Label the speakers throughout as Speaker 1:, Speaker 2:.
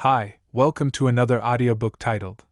Speaker 1: Hi, welcome to another audiobook titled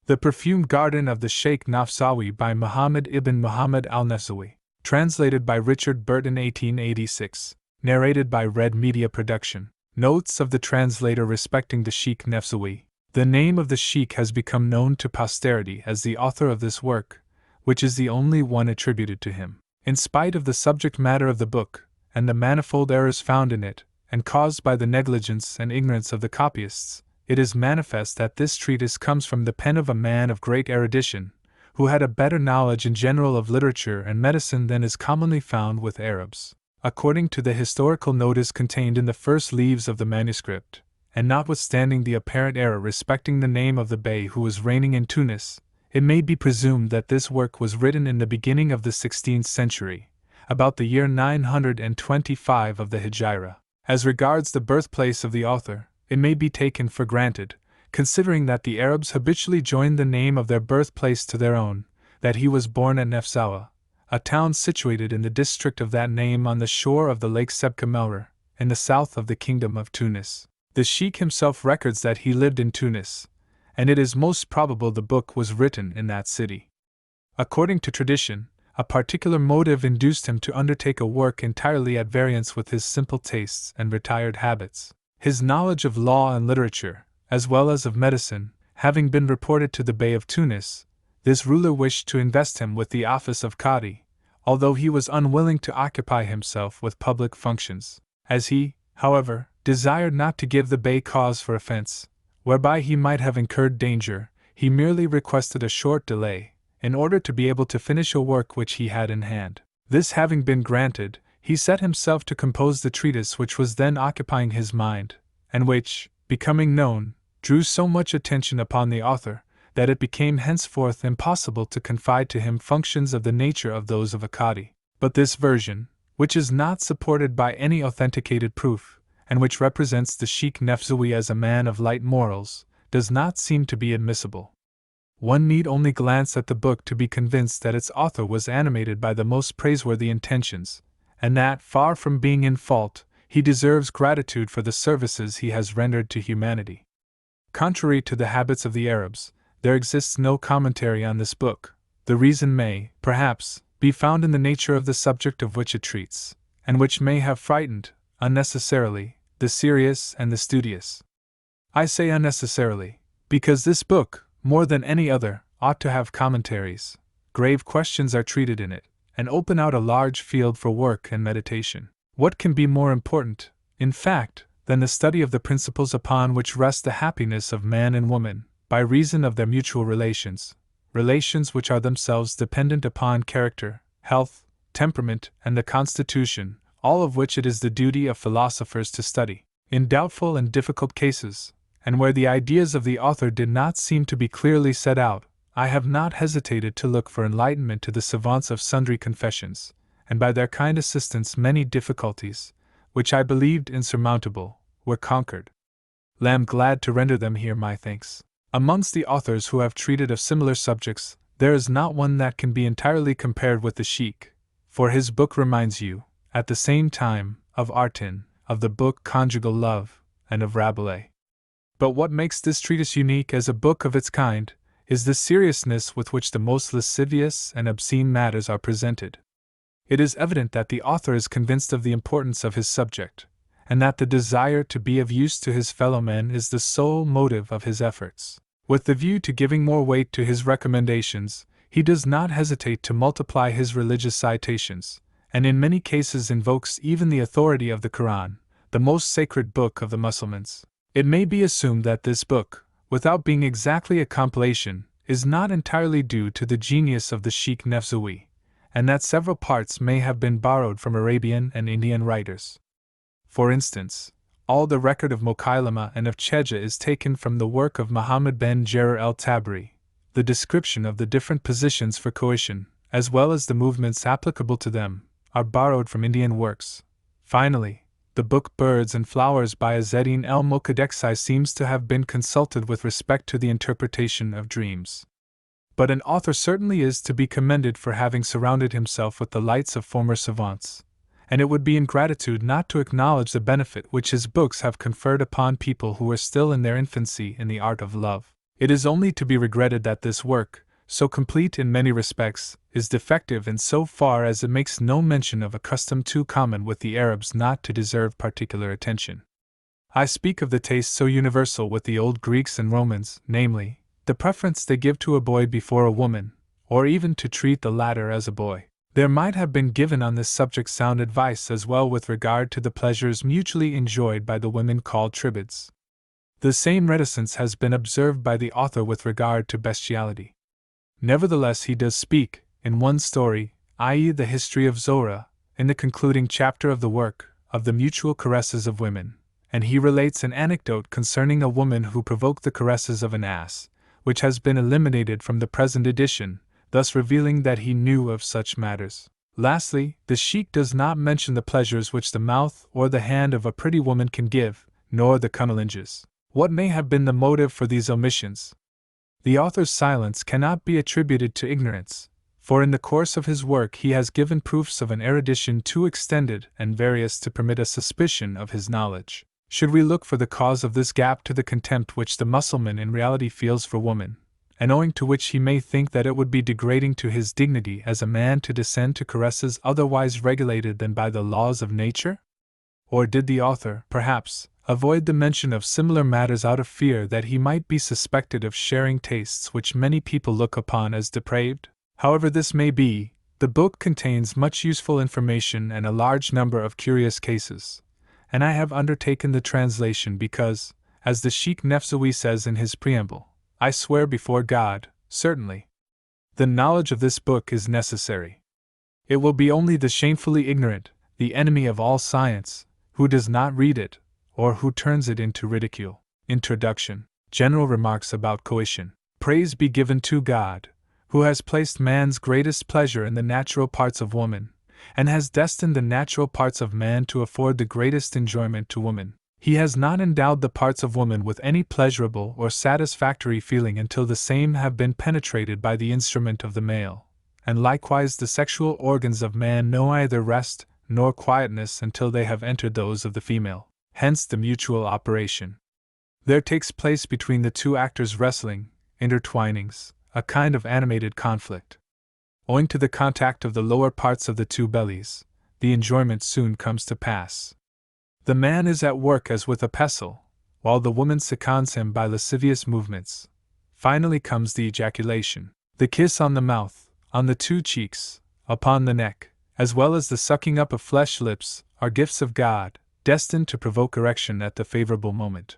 Speaker 1: The Perfumed Garden of the Shaykh NAFZAWI by Muhammad ibn Muhammad al-Nefzawi, translated by Richard Burt in 1886, narrated by Red Media Production. Notes of the translator respecting the Shaykh Nefzawi. The name of the Shaykh has become known to posterity as the author of this work, which is the only one attributed to him. In spite of the subject matter of the book, and the manifold errors found in it, and caused by the negligence and ignorance of the copyists, it is manifest that this treatise comes from the pen of a man of great erudition, who had a better knowledge in general of literature and medicine than is commonly found with Arabs. According to the historical notice contained in the first leaves of the manuscript, and notwithstanding the apparent error respecting the name of the Bey who was reigning in Tunis, it may be presumed that this work was written in the beginning of the 16th century, about the year 925 of the Hijra. As regards the birthplace of the author, it may be taken for granted, considering that the Arabs habitually joined the name of their birthplace to their own, that he was born at Nefzawi, a town situated in the district of that name on the shore of the lake Sebka in the south of the kingdom of Tunis. The Sheikh himself records that he lived in Tunis, and it is most probable the book was written in that city. According to tradition, a particular motive induced him to undertake a work entirely at variance with his simple tastes and retired habits. His knowledge of law and literature, as well as of medicine, having been reported to the Bey of Tunis, this ruler wished to invest him with the office of Qadi, although he was unwilling to occupy himself with public functions. As he, however, desired not to give the Bey cause for offense, whereby he might have incurred danger, he merely requested a short delay, in order to be able to finish a work which he had in hand. This having been granted, he set himself to compose the treatise which was then occupying his mind, and which, becoming known, drew so much attention upon the author, that it became henceforth impossible to confide to him functions of the nature of those of a Qadi. But this version, which is not supported by any authenticated proof, and which represents the Shaykh Nefzawi as a man of light morals, does not seem to be admissible. One need only glance at the book to be convinced that its author was animated by the most praiseworthy intentions, and that, far from being in fault, he deserves gratitude for the services he has rendered to humanity. Contrary to the habits of the Arabs, there exists no commentary on this book. The reason may, perhaps, be found in the nature of the subject of which it treats, and which may have frightened, unnecessarily, the serious and the studious. I say unnecessarily, because this book, more than any other, ought to have commentaries. Grave questions are treated in it, and open out a large field for work and meditation. What can be more important, in fact, than the study of the principles upon which rests the happiness of man and woman, by reason of their mutual relations which are themselves dependent upon character, health, temperament, and the constitution, all of which it is the duty of philosophers to study. In doubtful and difficult cases, and where the ideas of the author did not seem to be clearly set out, I have not hesitated to look for enlightenment to the savants of sundry confessions, and by their kind assistance many difficulties, which I believed insurmountable, were conquered. I am glad to render them here my thanks. Amongst the authors who have treated of similar subjects, there is not one that can be entirely compared with the Shaykh, for his book reminds you, at the same time, of Artin, of the book Conjugal Love, and of Rabelais. But what makes this treatise unique as a book of its kind, is the seriousness with which the most lascivious and obscene matters are presented. It is evident that the author is convinced of the importance of his subject, and that the desire to be of use to his fellow men is the sole motive of his efforts. With the view to giving more weight to his recommendations, he does not hesitate to multiply his religious citations, and in many cases invokes even the authority of the Quran, the most sacred book of the Mussulmans. It may be assumed that this book, without being exactly a compilation, is not entirely due to the genius of the Shaykh Nefzawi, and that several parts may have been borrowed from Arabian and Indian writers. For instance, all the record of Mokailama and of Cheja is taken from the work of Muhammad ben Jarir el-Tabari. The description of the different positions for coition, as well as the movements applicable to them, are borrowed from Indian works. Finally, the book Birds and Flowers by Azzeddin el-Mokaddexi seems to have been consulted with respect to the interpretation of dreams. But an author certainly is to be commended for having surrounded himself with the lights of former savants, and it would be ingratitude not to acknowledge the benefit which his books have conferred upon people who are still in their infancy in the art of love. It is only to be regretted that this work, so complete in many respects, is defective in so far as it makes no mention of a custom too common with the Arabs not to deserve particular attention. I speak of the taste so universal with the old Greeks and Romans, namely, the preference they give to a boy before a woman, or even to treat the latter as a boy. There might have been given on this subject sound advice as well with regard to the pleasures mutually enjoyed by the women called tribids. The same reticence has been observed by the author with regard to bestiality. Nevertheless, he does speak, in one story, i.e., the history of Zohra, in the concluding chapter of the work, of the mutual caresses of women, and he relates an anecdote concerning a woman who provoked the caresses of an ass, which has been eliminated from the present edition, thus revealing that he knew of such matters. Lastly, the Shaykh does not mention the pleasures which the mouth or the hand of a pretty woman can give, nor the cunnilingus. What may have been the motive for these omissions? The author's silence cannot be attributed to ignorance, for in the course of his work he has given proofs of an erudition too extended and various to permit a suspicion of his knowledge. Should we look for the cause of this gap to the contempt which the Mussulman in reality feels for woman, and owing to which he may think that it would be degrading to his dignity as a man to descend to caresses otherwise regulated than by the laws of nature? Or did the author, perhaps, avoid the mention of similar matters out of fear that he might be suspected of sharing tastes which many people look upon as depraved? However this may be, the book contains much useful information and a large number of curious cases, and I have undertaken the translation because, as the Shaykh Nefzawi says in his preamble, I swear before God, certainly, the knowledge of this book is necessary. It will be only the shamefully ignorant, the enemy of all science, who does not read it, or who turns it into ridicule. Introduction. General remarks about coition. Praise be given to God, who has placed man's greatest pleasure in the natural parts of woman, and has destined the natural parts of man to afford the greatest enjoyment to woman. He has not endowed the parts of woman with any pleasurable or satisfactory feeling until the same have been penetrated by the instrument of the male, and likewise the sexual organs of man know either rest nor quietness until they have entered those of the female. Hence the mutual operation. There takes place between the two actors wrestling, intertwinings, a kind of animated conflict. Owing to the contact of the lower parts of the two bellies, the enjoyment soon comes to pass. The man is at work as with a pestle, while the woman seconds him by lascivious movements. Finally comes the ejaculation. The kiss on the mouth, on the two cheeks, upon the neck, as well as the sucking up of flesh lips, are gifts of God, destined to provoke erection at the favorable moment.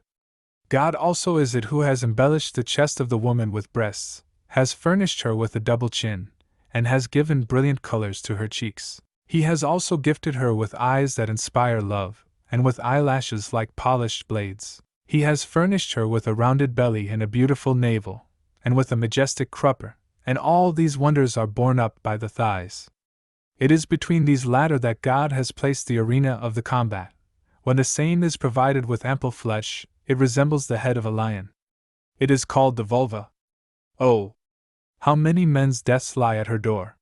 Speaker 1: God also is it who has embellished the chest of the woman with breasts, has furnished her with a double chin, and has given brilliant colors to her cheeks. He has also gifted her with eyes that inspire love, and with eyelashes like polished blades. He has furnished her with a rounded belly and a beautiful navel, and with a majestic crupper, and all these wonders are borne up by the thighs. It is between these latter that God has placed the arena of the combat. When the same is provided with ample flesh, it resembles the head of a lion. It is called the vulva. Oh! How many men's deaths lie at her door!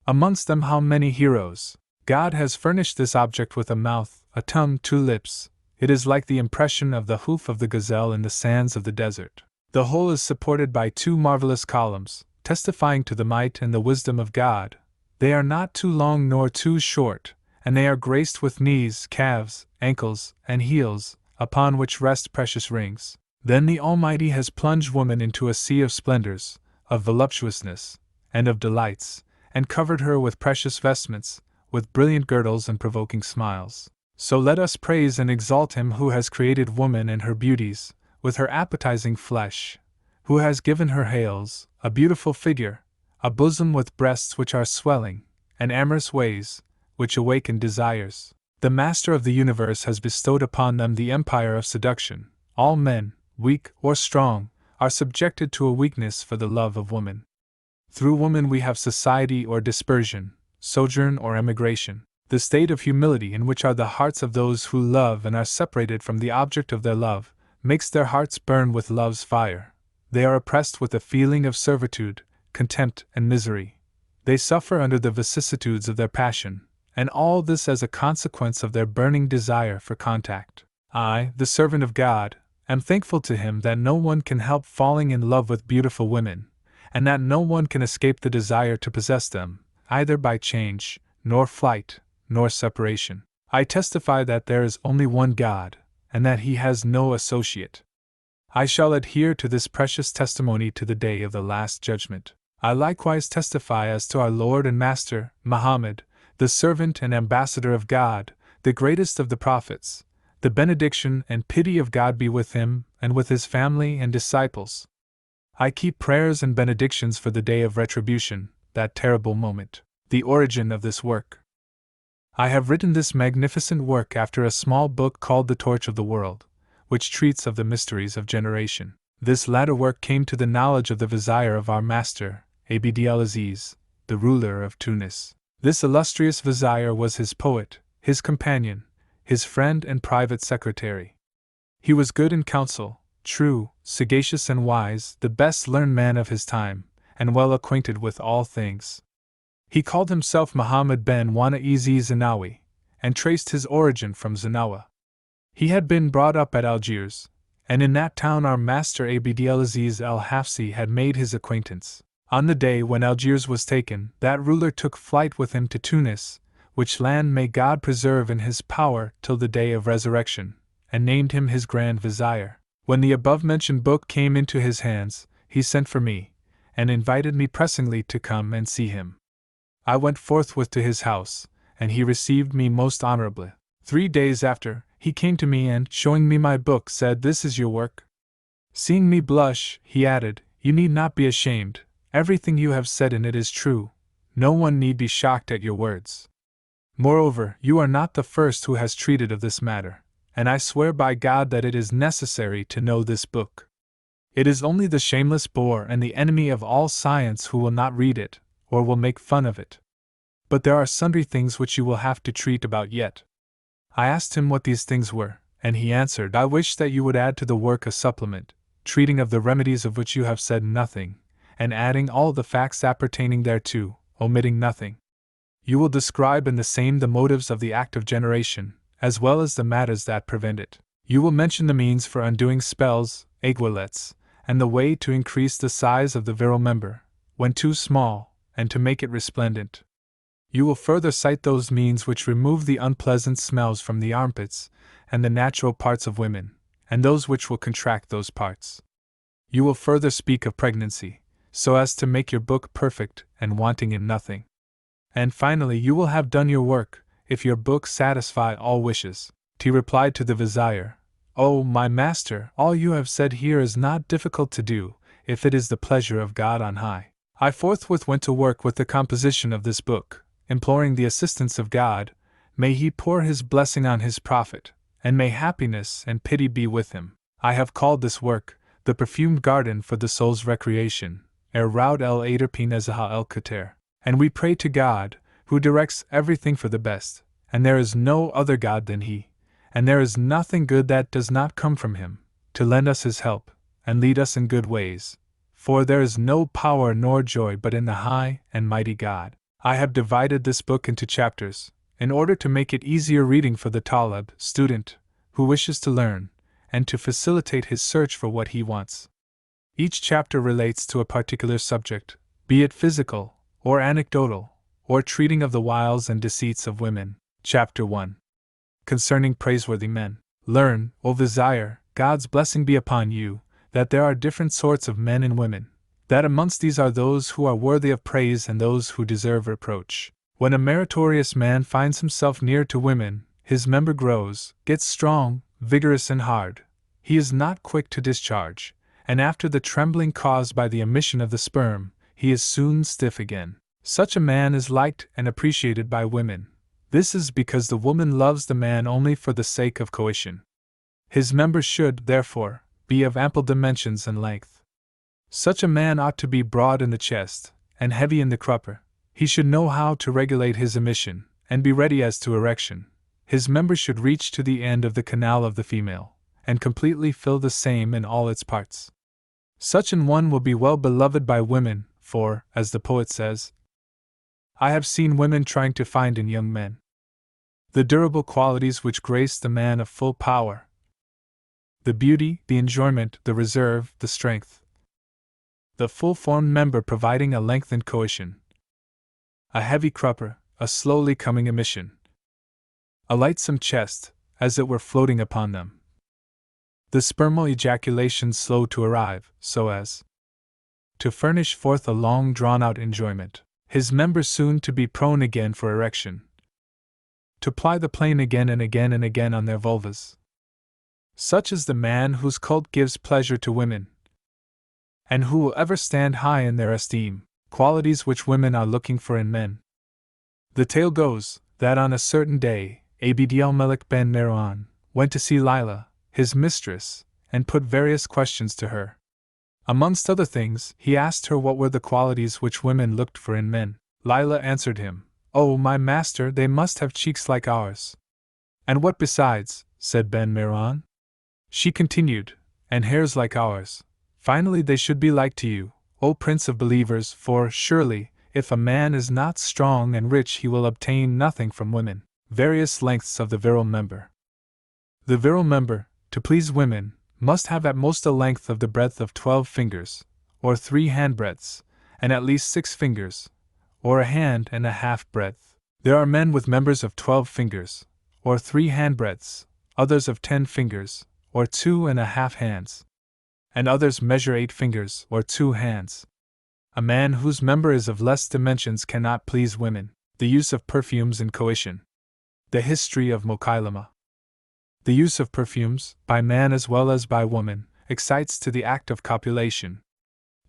Speaker 1: Amongst them how many heroes! God has furnished this object with a mouth, a tongue, 2 lips. It is like the impression of the hoof of the gazelle in the sands of the desert. The whole is supported by 2 marvelous columns, testifying to the might and the wisdom of God. They are not too long nor too short, and they are graced with knees, calves, ankles, and heels, upon which rest precious rings. Then the Almighty has plunged woman into a sea of splendors, of voluptuousness, and of delights, and covered her with precious vestments, with brilliant girdles and provoking smiles. So let us praise and exalt Him who has created woman and her beauties, with her appetizing flesh, who has given her hales, a beautiful figure, a bosom with breasts which are swelling, and amorous ways, which awaken desires. The Master of the universe has bestowed upon them the empire of seduction. All men, weak or strong, are subjected to a weakness for the love of woman. Through woman we have society or dispersion, sojourn or emigration, the state of humility in which are the hearts of those who love and are separated from the object of their love, makes their hearts burn with love's fire. They are oppressed with a feeling of servitude, contempt, and misery. They suffer under the vicissitudes of their passion, and all this as a consequence of their burning desire for contact. I, the servant of God, am thankful to Him that no one can help falling in love with beautiful women, and that no one can escape the desire to possess them, either by change, nor flight, nor separation. I testify that there is only one God, and that He has no associate. I shall adhere to this precious testimony to the day of the last judgment. I likewise testify as to our Lord and Master, Muhammad, the servant and ambassador of God, the greatest of the prophets. The benediction and pity of God be with him, and with his family and disciples. I keep prayers and benedictions for the day of retribution, that terrible moment. The origin of this work. I have written this magnificent work after a small book called The Torch of the World, which treats of the mysteries of generation. This latter work came to the knowledge of the vizier of our master, Abd al-Aziz, the ruler of Tunis. This illustrious vizier was his poet, his companion, his friend and private secretary. He was good in counsel, true, sagacious and wise, the best learned man of his time, and well acquainted with all things. He called himself Muhammad ben Wana'izi Zanawi, and traced his origin from Zanawa. He had been brought up at Algiers, and in that town our master Abd al-Aziz al-Hafsi had made his acquaintance. On the day when Algiers was taken, that ruler took flight with him to Tunis, which land may God preserve in his power till the day of resurrection, and named him his Grand Vizier. When the above-mentioned book came into his hands, he sent for me, and invited me pressingly to come and see him. I went forthwith to his house, and he received me most honorably. 3 days after, he came to me and, showing me my book, said, "This is your work." Seeing me blush, he added, "You need not be ashamed, everything you have said in it is true, no one need be shocked at your words. Moreover, you are not the first who has treated of this matter, and I swear by God that it is necessary to know this book. It is only the shameless bore and the enemy of all science who will not read it, or will make fun of it. But there are sundry things which you will have to treat about yet." I asked him what these things were, and he answered, "I wish that you would add to the work a supplement, treating of the remedies of which you have said nothing, and adding all the facts appertaining thereto, omitting nothing. You will describe in the same the motives of the act of generation, as well as the matters that prevent it. You will mention the means for undoing spells, aiguillettes, and the way to increase the size of the virile member, when too small, and to make it resplendent. You will further cite those means which remove the unpleasant smells from the armpits and the natural parts of women, and those which will contract those parts. You will further speak of pregnancy, so as to make your book perfect and wanting in nothing. And finally you will have done your work, if your book satisfy all wishes." He replied to the vizier, "O my master, all you have said here is not difficult to do, if it is the pleasure of God on high." I forthwith went to work with the composition of this book, imploring the assistance of God. May He pour His blessing on His prophet, and may happiness and pity be with him. I have called this work, The Perfumed Garden for the Soul's Recreation, Raud el-Aderpin Ezaha el-Qatar. And we pray to God, who directs everything for the best, and there is no other God than He, and there is nothing good that does not come from Him, to lend us His help, and lead us in good ways. For there is no power nor joy but in the high and mighty God. I have divided this book into chapters, in order to make it easier reading for the talib, student, who wishes to learn, and to facilitate his search for what he wants. Each chapter relates to a particular subject, be it physical, or anecdotal, or treating of the wiles and deceits of women. Chapter 1. Concerning praiseworthy men. Learn, O Vizier, God's blessing be upon you, that there are different sorts of men and women, that amongst these are those who are worthy of praise and those who deserve reproach. When a meritorious man finds himself near to women, his member grows, gets strong, vigorous and hard. He is not quick to discharge, and after the trembling caused by the emission of the sperm, he is soon stiff again. Such a man is liked and appreciated by women. This is because the woman loves the man only for the sake of coition. His members should, therefore, be of ample dimensions and length. Such a man ought to be broad in the chest, and heavy in the crupper. He should know how to regulate his emission, and be ready as to erection. His members should reach to the end of the canal of the female, and completely fill the same in all its parts. Such an one will be well beloved by women, for, as the poet says, I have seen women trying to find in young men The durable qualities which grace the man of full power. The beauty, the enjoyment, the reserve, the strength. The full-formed member providing a lengthened coition. A heavy crupper, a slowly coming emission. A lightsome chest, as it were floating upon them. The spermal ejaculation slow to arrive, so as to furnish forth a long drawn-out enjoyment. His members soon to be prone again for erection. To ply the plane again and again and again on their vulvas. Such is the man whose cult gives pleasure to women, and who will ever stand high in their esteem, qualities which women are looking for in men. The tale goes, that on a certain day, Abd al-Malik ben Marwan went to see Lila, his mistress, and put various questions to her. Amongst other things, he asked her what were the qualities which women looked for in men. Lila answered him, "Oh, my master, they must have cheeks like ours." "And what besides?" said Ben Marwan. She continued, "And hairs like ours. Finally they should be like to you, O Prince of Believers, for, surely, if a man is not strong and rich he will obtain nothing from women." Various lengths of the virile member. The virile member, to please women, must have at most a length of the breadth of 12 fingers, or 3 handbreadths, and at least 6 fingers, or a hand and a half breadth. There are men with members of 12 fingers, or 3 handbreadths, others of 10 fingers, or 2½ hands, and others measure 8 fingers, or 2 hands. A man whose member is of less dimensions cannot please women. The use of perfumes in coition. The history of Mokailama. The use of perfumes, by man as well as by woman, excites to the act of copulation.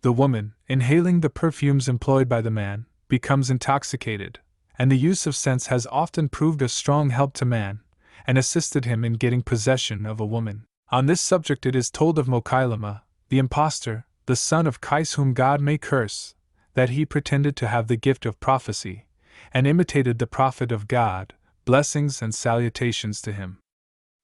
Speaker 1: The woman, inhaling the perfumes employed by the man, becomes intoxicated, and the use of scents has often proved a strong help to man, and assisted him in getting possession of a woman. On this subject it is told of Mokailama, the impostor, the son of Qais whom God may curse, that he pretended to have the gift of prophecy, and imitated the prophet of God, blessings and salutations to him.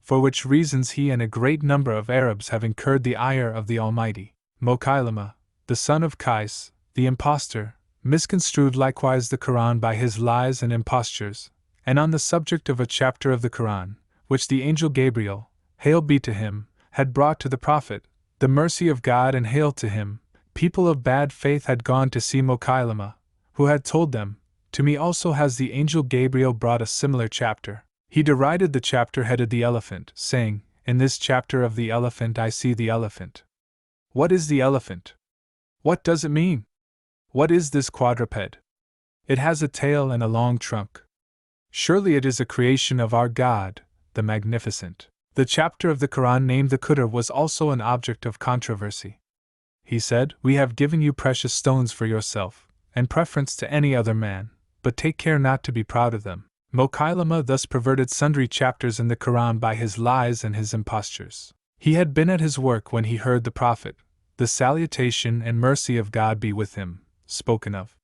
Speaker 1: For which reasons he and a great number of Arabs have incurred the ire of the Almighty. Mokailama, the son of Qais, the impostor, misconstrued likewise the Quran by his lies and impostures, and on the subject of a chapter of the Quran, which the angel Gabriel, hail be to him, had brought to the Prophet, the mercy of God and hail to him, people of bad faith had gone to see Mokailama, who had told them, "To me also has the angel Gabriel brought a similar chapter." He derided the chapter headed the elephant, saying, "In this chapter of the elephant I see the elephant. What is the elephant? What does it mean? What is this quadruped? It has a tail and a long trunk. Surely it is a creation of our God, the Magnificent." The chapter of the Quran named the Qudr was also an object of controversy. He said, "We have given you precious stones for yourself, and preference to any other man, but take care not to be proud of them." Mokailama thus perverted sundry chapters in the Quran by his lies and his impostures. He had been at his work when he heard the Prophet, the salutation and mercy of God be with him, spoken of.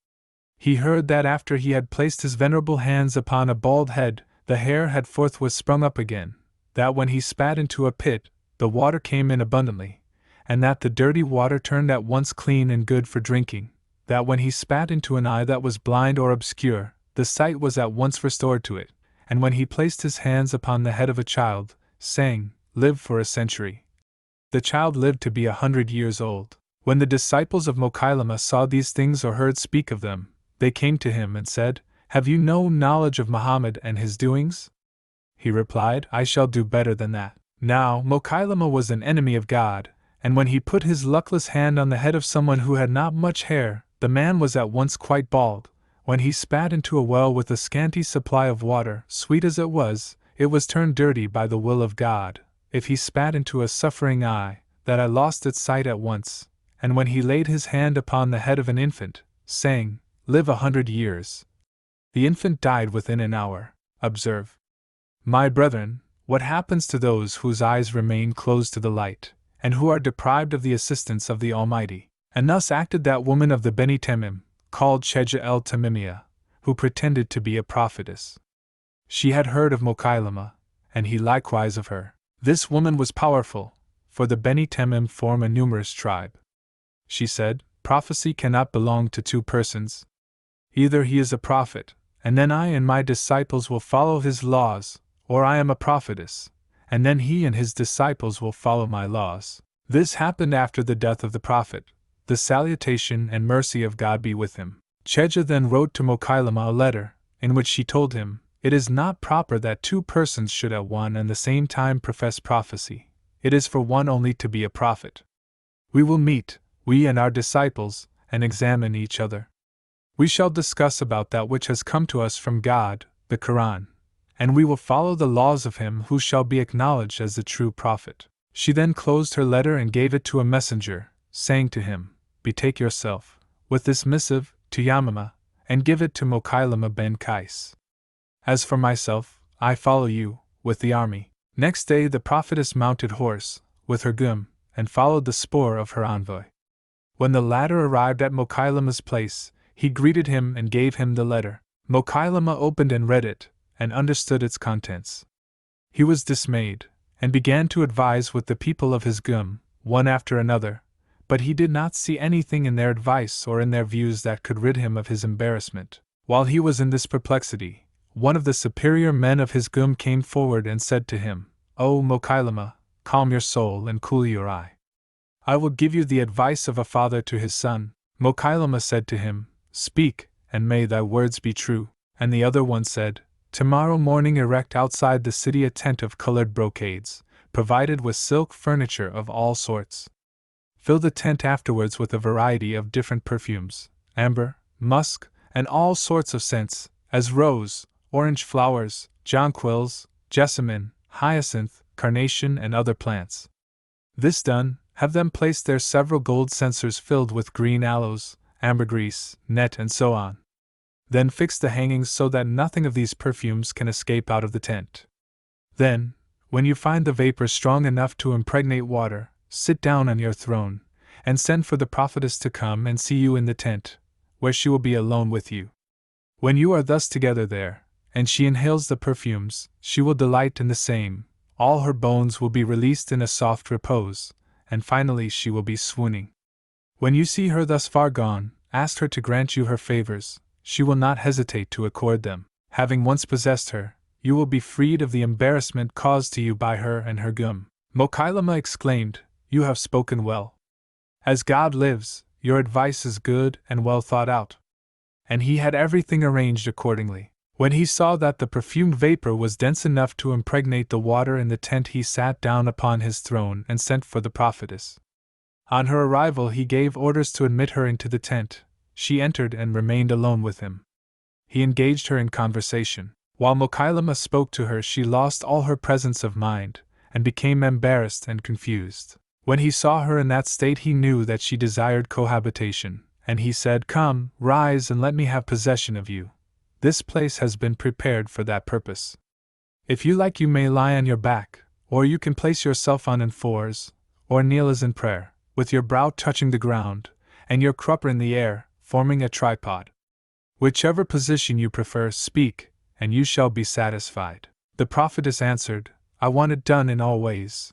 Speaker 1: He heard that after he had placed his venerable hands upon a bald head, the hair had forthwith sprung up again, that when he spat into a pit, the water came in abundantly, and that the dirty water turned at once clean and good for drinking, that when he spat into an eye that was blind or obscure, the sight was at once restored to it, and when he placed his hands upon the head of a child, saying, "Live for a century," the child lived to be 100 years old. When the disciples of Mokailama saw these things or heard speak of them, they came to him and said, "Have you no knowledge of Muhammad and his doings?" He replied, "I shall do better than that." Now, Mokailama was an enemy of God, and when he put his luckless hand on the head of someone who had not much hair, the man was at once quite bald. When he spat into a well with a scanty supply of water, sweet as it was turned dirty by the will of God. If he spat into a suffering eye, that eye lost its sight at once, and when he laid his hand upon the head of an infant, saying, "Live 100 years," the infant died within an hour. Observe, my brethren, what happens to those whose eyes remain closed to the light, and who are deprived of the assistance of the Almighty. And thus acted that woman of the Beni Temim, called Shayja el-Tamimiyah, who pretended to be a prophetess. She had heard of Mokailama, and he likewise of her. This woman was powerful, for the Beni Temim form a numerous tribe. She said, "Prophecy cannot belong to two persons. Either he is a prophet, and then I and my disciples will follow his laws, or I am a prophetess, and then he and his disciples will follow my laws. This happened after the death of the prophet. The salutation and mercy of God be with him. Chejah then wrote to Mokailama a letter, in which she told him, "It is not proper that two persons should at one and the same time profess prophecy. It is for one only to be a prophet. We will meet, we and our disciples, and examine each other. We shall discuss about that which has come to us from God, the Quran, and we will follow the laws of him who shall be acknowledged as the true prophet." She then closed her letter and gave it to a messenger, saying to him, "Betake yourself, with this missive, to Yamama, and give it to Mokailama ben Qais. As for myself, I follow you, with the army." Next day the prophetess mounted horse, with her gum, and followed the spoor of her envoy. When the latter arrived at Mokailama's place, he greeted him and gave him the letter. Mokailama opened and read it, and understood its contents. He was dismayed, and began to advise with the people of his gum, one after another, but he did not see anything in their advice or in their views that could rid him of his embarrassment. While he was in this perplexity, one of the superior men of his gum came forward and said to him, "O Mokailama, calm your soul and cool your eye. I will give you the advice of a father to his son." Mokailama said to him, "Speak, and may thy words be true." And the other one said, "Tomorrow morning erect outside the city a tent of colored brocades, provided with silk furniture of all sorts. Fill the tent afterwards with a variety of different perfumes, amber, musk, and all sorts of scents, as rose, orange flowers, jonquils, jessamine, hyacinth, carnation, and other plants. This done, have them place there several gold censers filled with green aloes, ambergris, net, and so on. Then fix the hangings so that nothing of these perfumes can escape out of the tent. Then, when you find the vapor strong enough to impregnate water, sit down on your throne, and send for the prophetess to come and see you in the tent, where she will be alone with you. When you are thus together there, and she inhales the perfumes, she will delight in the same, all her bones will be released in a soft repose, and finally she will be swooning. When you see her thus far gone, ask her to grant you her favors, she will not hesitate to accord them. Having once possessed her, you will be freed of the embarrassment caused to you by her and her gum." Mokailama exclaimed, "You have spoken well. As God lives, your advice is good and well thought out." And he had everything arranged accordingly. When he saw that the perfumed vapor was dense enough to impregnate the water in the tent, he sat down upon his throne and sent for the prophetess. On her arrival, he gave orders to admit her into the tent. She entered and remained alone with him. He engaged her in conversation. While Mokailama spoke to her, she lost all her presence of mind, and became embarrassed and confused. When he saw her in that state, he knew that she desired cohabitation, and he said, "Come, rise and let me have possession of you. This place has been prepared for that purpose. If you like, you may lie on your back, or you can place yourself on in fours, or kneel as in prayer, with your brow touching the ground, and your crupper in the air, forming a tripod. Whichever position you prefer, speak, and you shall be satisfied." The prophetess answered, "I want it done in all ways.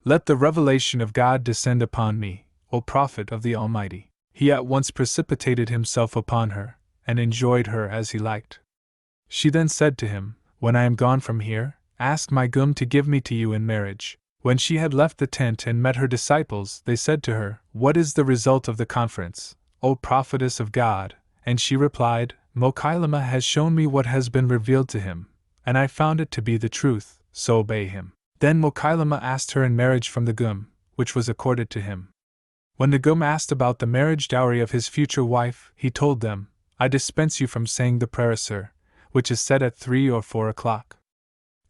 Speaker 1: Let the revelation of God descend upon me, O Prophet of the Almighty." He at once precipitated himself upon her, and enjoyed her as he liked. She then said to him, "When I am gone from here, ask my gum to give me to you in marriage." When she had left the tent and met her disciples, they said to her, "What is the result of the conference, O prophetess of God?" And she replied, "Mokailama has shown me what has been revealed to him, and I found it to be the truth, so obey him." Then Mokailama asked her in marriage from the gum, which was accorded to him. When the gum asked about the marriage dowry of his future wife, he told them, "I dispense you from saying the prayer, sir, which is said at 3 or 4 o'clock.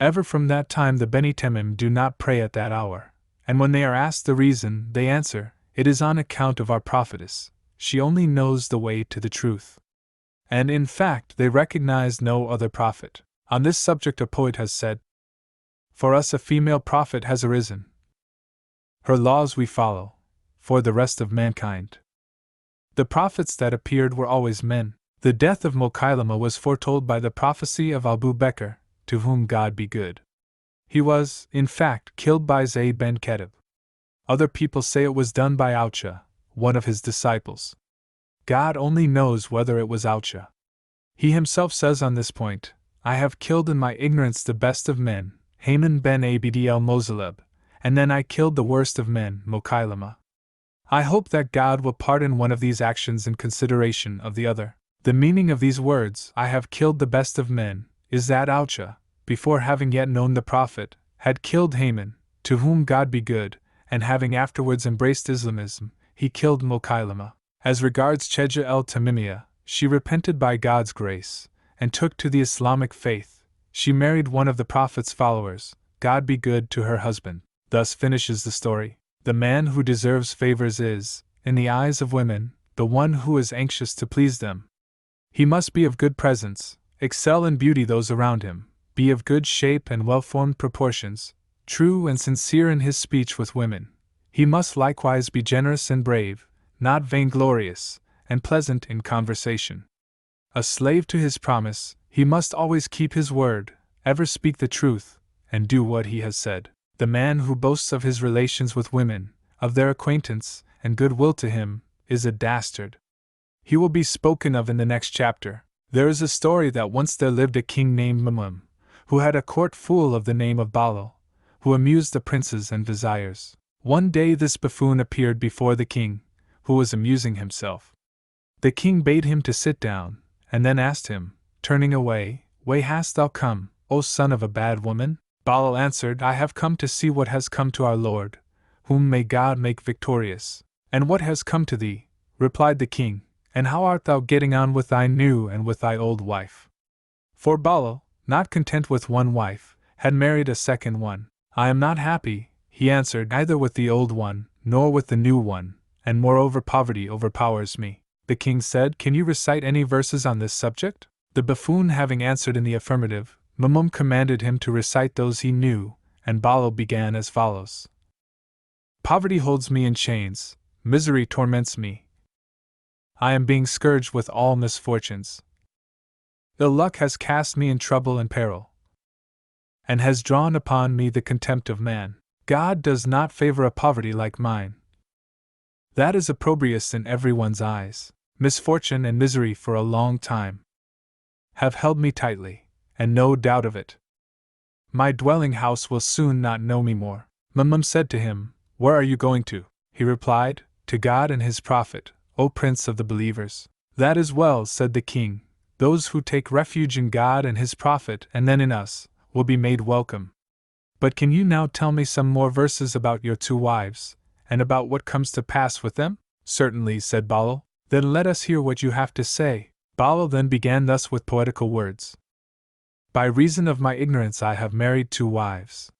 Speaker 1: Ever from that time the Beni Temim do not pray at that hour, and when they are asked the reason, they answer, 'It is on account of our prophetess, she only knows the way to the truth.'" And in fact they recognize no other prophet. On this subject a poet has said, "For us a female prophet has arisen. Her laws we follow, for the rest of mankind." The prophets that appeared were always men. The death of Mokailama was foretold by the prophecy of Abu Bakr, to whom God be good. He was, in fact, killed by Zayd ben Ketib. Other people say it was done by Aucha, one of his disciples. God only knows whether it was Aucha. He himself says on this point, I have killed in my ignorance the best of men, Haman ben Abd el-Mozaleb, and then I killed the worst of men, Mokailama. I hope that God will pardon one of these actions in consideration of the other. The meaning of these words, I have killed the best of men, is that Aucha, before having yet known the Prophet, had killed Haman, to whom God be good, and having afterwards embraced Islamism, he killed Mokailama. As regards Cheja el-Tamimiyya, she repented by God's grace, and took to the Islamic faith. She married one of the Prophet's followers, God be good to her husband. Thus finishes the story. The man who deserves favors is, in the eyes of women, the one who is anxious to please them. He must be of good presence, excel in beauty those around him, be of good shape and well-formed proportions, true and sincere in his speech with women. He must likewise be generous and brave, not vainglorious, and pleasant in conversation. A slave to his promise, he must always keep his word, ever speak the truth, and do what he has said. The man who boasts of his relations with women, of their acquaintance, and goodwill to him, is a dastard. He will be spoken of in the next chapter. There is a story that once there lived a king named Mamum, who had a court fool of the name of Balal, who amused the princes and viziers. One day this buffoon appeared before the king, who was amusing himself. The king bade him to sit down, and then asked him, turning away, Why hast thou come, O son of a bad woman? Balal answered, I have come to see what has come to our Lord, whom may God make victorious. And what has come to thee? Replied the king, and how art thou getting on with thy new and with thy old wife? For Balal, not content with one wife, had married a second one. I am not happy, he answered, neither with the old one, nor with the new one, and moreover poverty overpowers me. The king said, Can you recite any verses on this subject? The buffoon having answered in the affirmative, Mamum commanded him to recite those he knew, and Balal began as follows. Poverty holds me in chains, misery torments me. I am being scourged with all misfortunes. Ill luck has cast me in trouble and peril, and has drawn upon me the contempt of man. God does not favor a poverty like mine. That is opprobrious in everyone's eyes. Misfortune and misery for a long time have held me tightly, and no doubt of it. My dwelling house will soon not know me more. Mamum said to him, Where are you going to? He replied, To God and his Prophet, O Prince of the believers. That is well, said the king. Those who take refuge in God and his Prophet and then in us, will be made welcome. But can you now tell me some more verses about your two wives, and about what comes to pass with them? Certainly, said Balal. Then let us hear what you have to say. Balal then began thus with poetical words. By reason of my ignorance I have married two wives.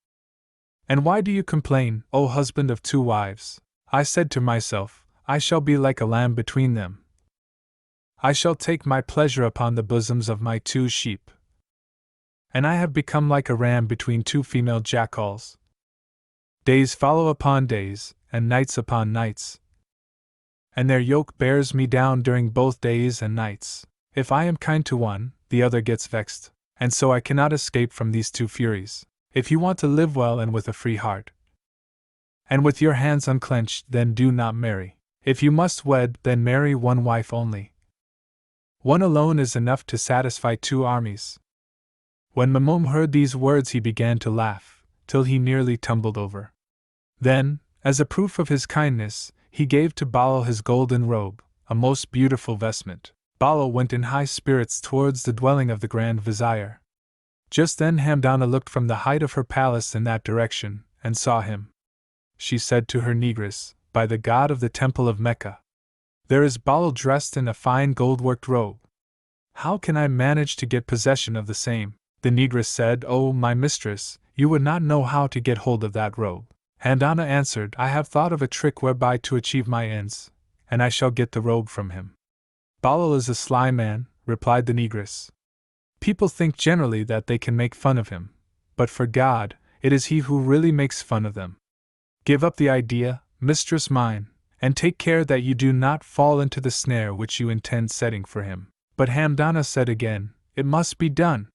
Speaker 1: And why do you complain, O husband of two wives? I said to myself, I shall be like a lamb between them. I shall take my pleasure upon the bosoms of my two sheep. And I have become like a ram between two female jackals. Days follow upon days, and nights upon nights, and their yoke bears me down during both days and nights. If I am kind to one, the other gets vexed, and so I cannot escape from these two furies. If you want to live well and with a free heart, and with your hands unclenched, then do not marry. If you must wed, then marry one wife only. One alone is enough to satisfy two armies. When Mamum heard these words he began to laugh, till he nearly tumbled over. Then, as a proof of his kindness, he gave to Balal his golden robe, a most beautiful vestment. Balal went in high spirits towards the dwelling of the Grand Vizier. Just then Hamdana looked from the height of her palace in that direction, and saw him. She said to her negress, By the god of the temple of Mecca, there is Balal dressed in a fine gold-worked robe. How can I manage to get possession of the same? The negress said, O my mistress, you would not know how to get hold of that robe. Hamdana answered, I have thought of a trick whereby to achieve my ends, and I shall get the robe from him. Balal is a sly man, replied the negress. People think generally that they can make fun of him, but for God, it is he who really makes fun of them. Give up the idea, mistress mine, and take care that you do not fall into the snare which you intend setting for him. But Hamdana said again, It must be done.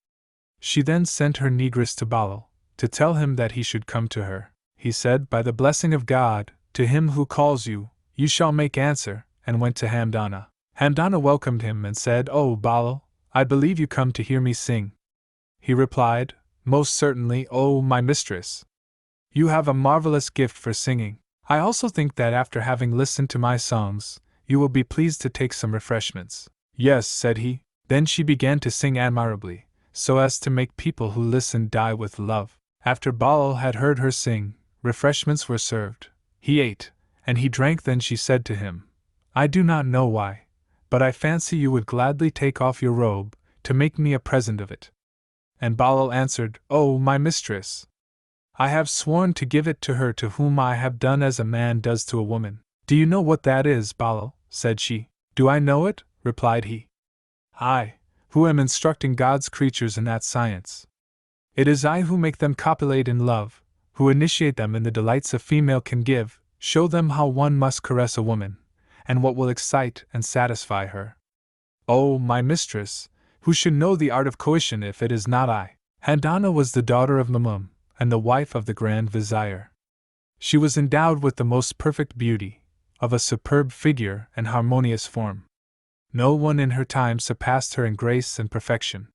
Speaker 1: She then sent her negress to Balal, to tell him that he should come to her. He said, By the blessing of God, to him who calls you, you shall make answer, and went to Hamdana. Hamdana welcomed him and said, O Balal, I believe you come to hear me sing. He replied, Most certainly, O my mistress. You have a marvelous gift for singing. I also think that after having listened to my songs, you will be pleased to take some refreshments. Yes, said he. Then she began to sing admirably, so as to make people who listened die with love. After Baal had heard her sing, refreshments were served. He ate, and he drank. Then she said to him, I do not know why, but I fancy you would gladly take off your robe, to make me a present of it. And Baal answered, O my mistress, I have sworn to give it to her to whom I have done as a man does to a woman. Do you know what that is, Baal? Said she. Do I know it? Replied he. I, who am instructing God's creatures in that science. It is I who make them copulate in love, who initiate them in the delights a female can give, show them how one must caress a woman, and what will excite and satisfy her. O my mistress, who should know the art of coition if it is not I? Handana was the daughter of Mamum, and the wife of the Grand Vizier. She was endowed with the most perfect beauty, of a superb figure and harmonious form. No one in her time surpassed her in grace and perfection.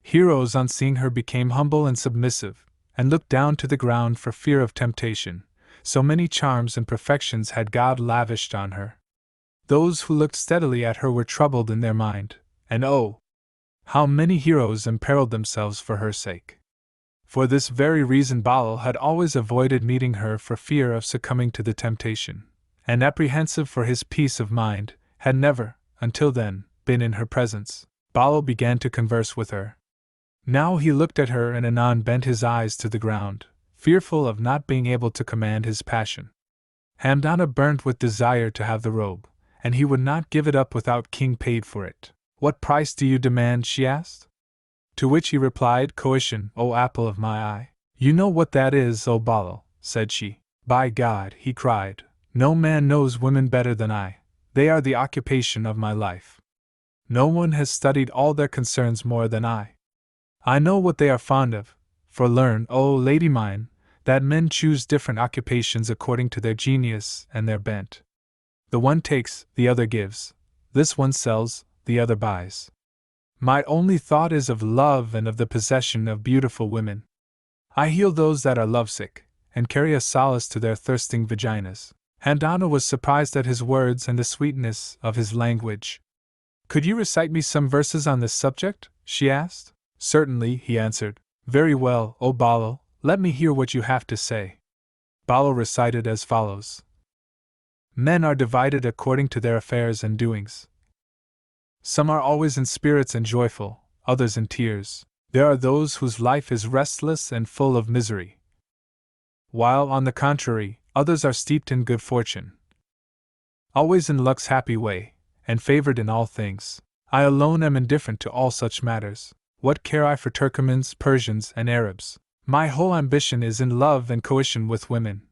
Speaker 1: Heroes on seeing her became humble and submissive, and looked down to the ground for fear of temptation, so many charms and perfections had God lavished on her. Those who looked steadily at her were troubled in their mind, and oh, how many heroes imperiled themselves for her sake. For this very reason Baal had always avoided meeting her for fear of succumbing to the temptation, and apprehensive for his peace of mind, had never, until then, been in her presence. Baal began to converse with her. Now he looked at her and anon bent his eyes to the ground, fearful of not being able to command his passion. Hamdana burnt with desire to have the robe, and he would not give it up without king paid for it. What price do you demand? She asked. To which he replied, Coition, O apple of my eye. You know what that is, O Baal, said she. By God, he cried, no man knows women better than I. They are the occupation of my life. No one has studied all their concerns more than I. I know what they are fond of, for learn, O lady mine, that men choose different occupations according to their genius and their bent. The one takes, the other gives. This one sells, the other buys. My only thought is of love and of the possession of beautiful women. I heal those that are lovesick, and carry a solace to their thirsting vaginas. Handana was surprised at his words and the sweetness of his language. Could you recite me some verses on this subject? She asked. Certainly, he answered. Very well, O Baal, let me hear what you have to say. Baal recited as follows. Men are divided according to their affairs and doings. Some are always in spirits and joyful, others in tears. There are those whose life is restless and full of misery, while, on the contrary, others are steeped in good fortune, always in luck's happy way, and favored in all things. I alone am indifferent to all such matters. What care I for Turkomans, Persians, and Arabs? My whole ambition is in love and coition with women.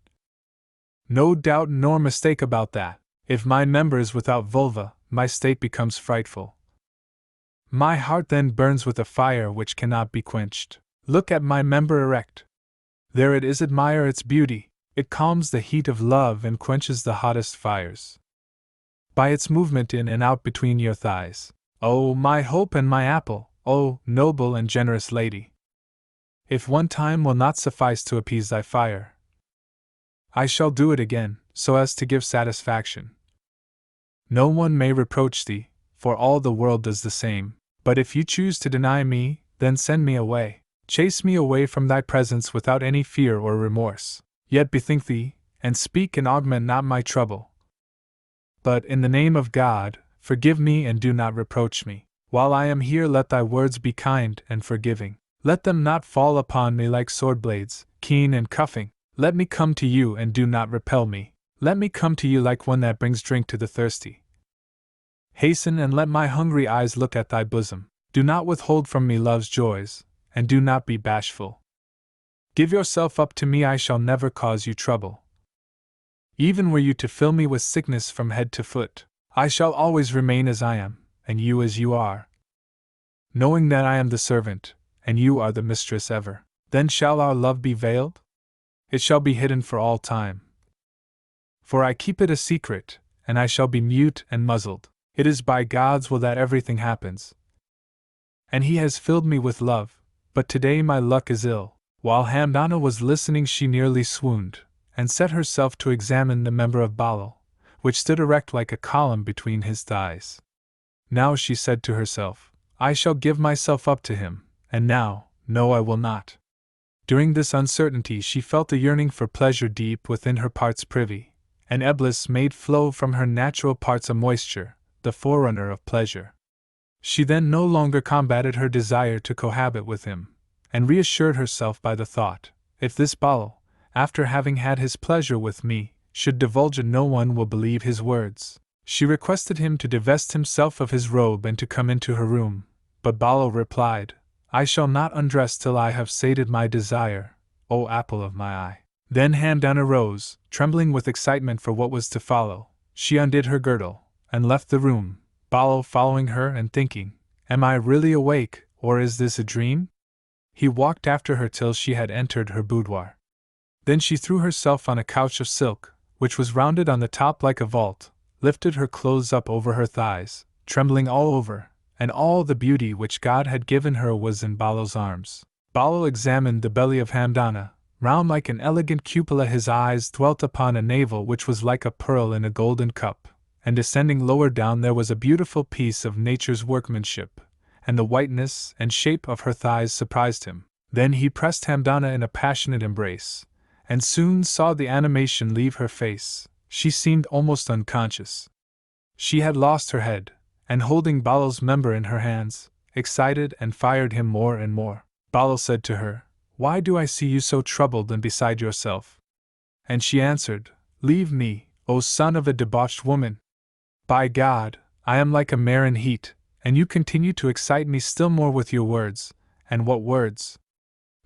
Speaker 1: No doubt nor mistake about that. If my member is without vulva, my state becomes frightful. My heart then burns with a fire which cannot be quenched. Look at my member erect. There it is, admire its beauty. It calms the heat of love and quenches the hottest fires by its movement in and out between your thighs. Oh, my hope and my apple, oh, noble and generous lady! If one time will not suffice to appease thy fire, I shall do it again, so as to give satisfaction. No one may reproach thee, for all the world does the same. But if you choose to deny me, then send me away. Chase me away from thy presence without any fear or remorse. Yet bethink thee, and speak and augment not my trouble. But, in the name of God, forgive me and do not reproach me. While I am here, let thy words be kind and forgiving. Let them not fall upon me like sword blades, keen and cuffing. Let me come to you and do not repel me. Let me come to you like one that brings drink to the thirsty. Hasten and let my hungry eyes look at thy bosom. Do not withhold from me love's joys, and do not be bashful. Give yourself up to me, I shall never cause you trouble. Even were you to fill me with sickness from head to foot, I shall always remain as I am, and you as you are. Knowing that I am the servant, and you are the mistress ever, then shall our love be veiled? It shall be hidden for all time. For I keep it a secret, and I shall be mute and muzzled. It is by God's will that everything happens. and he has filled me with love, but today my luck is ill. While Hamdana was listening, she nearly swooned, and set herself to examine the member of Balal, which stood erect like a column between his thighs. Now, she said to herself, I shall give myself up to him, and now, no, I will not. During this uncertainty she felt a yearning for pleasure deep within her parts privy, and Eblis made flow from her natural parts a moisture, the forerunner of pleasure. She then no longer combated her desire to cohabit with him, and reassured herself by the thought, if this Balal, after having had his pleasure with me, should divulge it, no one will believe his words. She requested him to divest himself of his robe and to come into her room, but Balal replied, I shall not undress till I have sated my desire, O apple of my eye. Then Hamdana rose, trembling with excitement for what was to follow. She undid her girdle, and left the room, Balal following her and thinking, Am I really awake, or is this a dream? He walked after her till she had entered her boudoir. Then she threw herself on a couch of silk, which was rounded on the top like a vault, lifted her clothes up over her thighs, trembling all over, and all the beauty which God had given her was in Balal's arms. Balal examined the belly of Hamdana, round like an elegant cupola. His eyes dwelt upon a navel which was like a pearl in a golden cup, and descending lower down there was a beautiful piece of nature's workmanship, and the whiteness and shape of her thighs surprised him. Then he pressed Hamdana in a passionate embrace, and soon saw the animation leave her face. She seemed almost unconscious. She had lost her head, and holding Balal's member in her hands, excited and fired him more and more. Balal said to her, Why do I see you so troubled and beside yourself? And she answered, Leave me, O son of a debauched woman. By God, I am like a mare in heat, and you continue to excite me still more with your words. And what words!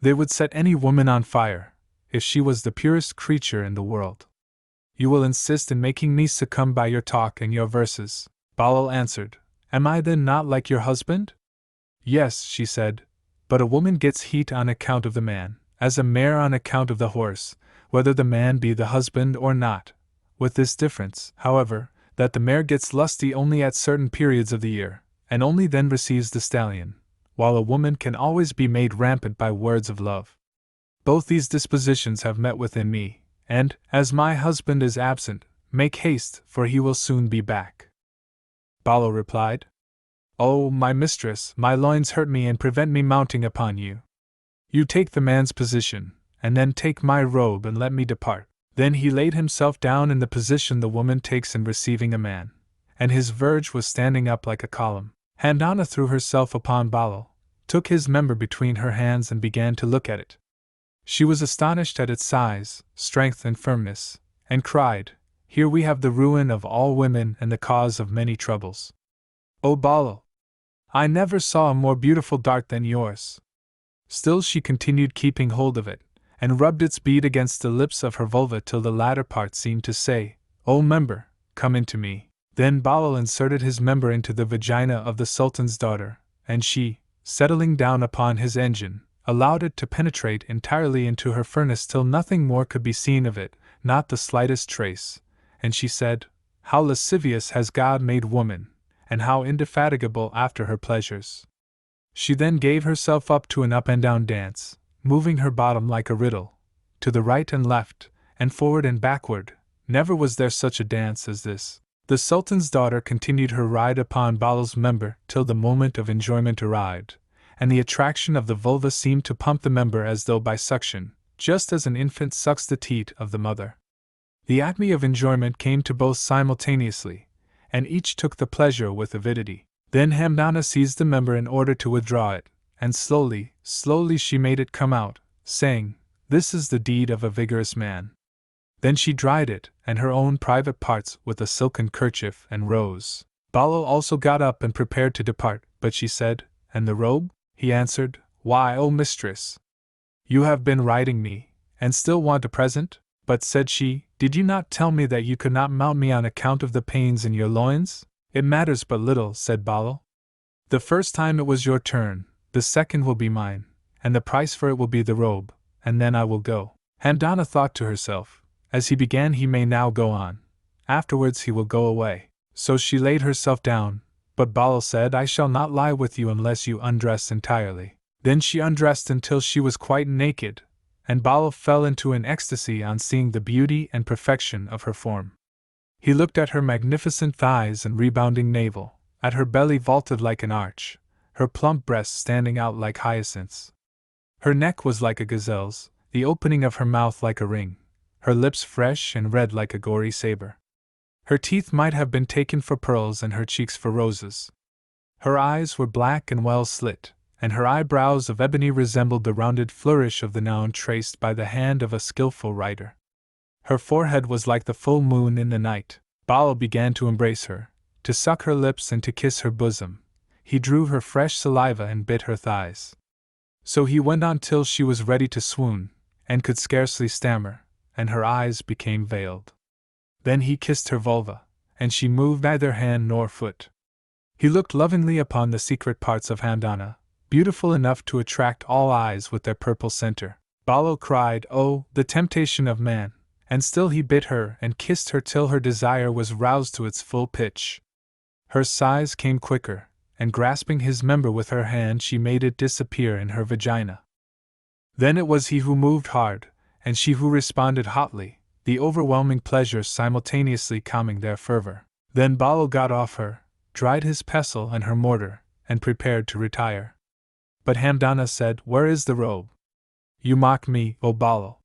Speaker 1: They would set any woman on fire, if she was the purest creature in the world. You will insist in making me succumb by your talk and your verses. Balal answered, Am I then not like your husband? Yes, she said, but a woman gets heat on account of the man, as a mare on account of the horse, whether the man be the husband or not, with this difference, however, that the mare gets lusty only at certain periods of the year, and only then receives the stallion, while a woman can always be made rampant by words of love. Both these dispositions have met within me, and, as my husband is absent, make haste, for he will soon be back. Balal replied, Oh, my mistress, my loins hurt me and prevent me mounting upon you. You take the man's position, and then take my robe and let me depart. Then he laid himself down in the position the woman takes in receiving a man, and his verge was standing up like a column. Hamdana threw herself upon Balal, took his member between her hands and began to look at it. She was astonished at its size, strength and firmness, and cried, Here we have the ruin of all women and the cause of many troubles. O Balal! I never saw a more beautiful dart than yours. Still she continued, keeping hold of it, and rubbed its bead against the lips of her vulva till the latter part seemed to say, O member, come into me. Then Balal inserted his member into the vagina of the Sultan's daughter, and she, settling down upon his engine, allowed it to penetrate entirely into her furnace till nothing more could be seen of it, not the slightest trace, and she said, How lascivious has God made woman, and how indefatigable after her pleasures. She then gave herself up to an up and down dance, moving her bottom like a riddle, to the right and left, and forward and backward. Never was there such a dance as this. The Sultan's daughter continued her ride upon Balal's member till the moment of enjoyment arrived, and the attraction of the vulva seemed to pump the member as though by suction, just as an infant sucks the teat of the mother. The acme of enjoyment came to both simultaneously, and each took the pleasure with avidity. Then Hamdana seized the member in order to withdraw it, and slowly, slowly she made it come out, saying, This is the deed of a vigorous man. Then she dried it, and her own private parts, with a silken kerchief, and rose. Balal also got up and prepared to depart, but she said, And the robe? He answered, Why, O mistress! You have been riding me, and still want a present? But said she, Did you not tell me that you could not mount me on account of the pains in your loins? It matters but little, said Balal. The first time it was your turn, the second will be mine, and the price for it will be the robe, and then I will go. Hamdana thought to herself, As he began he may now go on, afterwards he will go away. So she laid herself down, But Balal said, I shall not lie with you unless you undress entirely. Then she undressed until she was quite naked, and Balal fell into an ecstasy on seeing the beauty and perfection of her form. He looked at her magnificent thighs and rebounding navel, at her belly vaulted like an arch, her plump breasts standing out like hyacinths. Her neck was like a gazelle's, the opening of her mouth like a ring, her lips fresh and red like a gory saber. Her teeth might have been taken for pearls and her cheeks for roses. Her eyes were black and well slit, and her eyebrows of ebony resembled the rounded flourish of the noun traced by the hand of a skillful writer. Her forehead was like the full moon in the night. Balal began to embrace her, to suck her lips and to kiss her bosom. He drew her fresh saliva and bit her thighs. So he went on till she was ready to swoon, and could scarcely stammer, and her eyes became veiled. Then he kissed her vulva, and she moved neither hand nor foot. He looked lovingly upon the secret parts of Hamdana, beautiful enough to attract all eyes with their purple center. Balal cried, "Oh, the temptation of man!" And still he bit her and kissed her till her desire was roused to its full pitch. Her sighs came quicker, and grasping his member with her hand she made it disappear in her vagina. Then it was he who moved hard, and she who responded hotly, the overwhelming pleasure simultaneously calming their fervor. Then Balal got off her, dried his pestle and her mortar, and prepared to retire. But Hamdana said, "Where is the robe?" "You mock me, O Balal."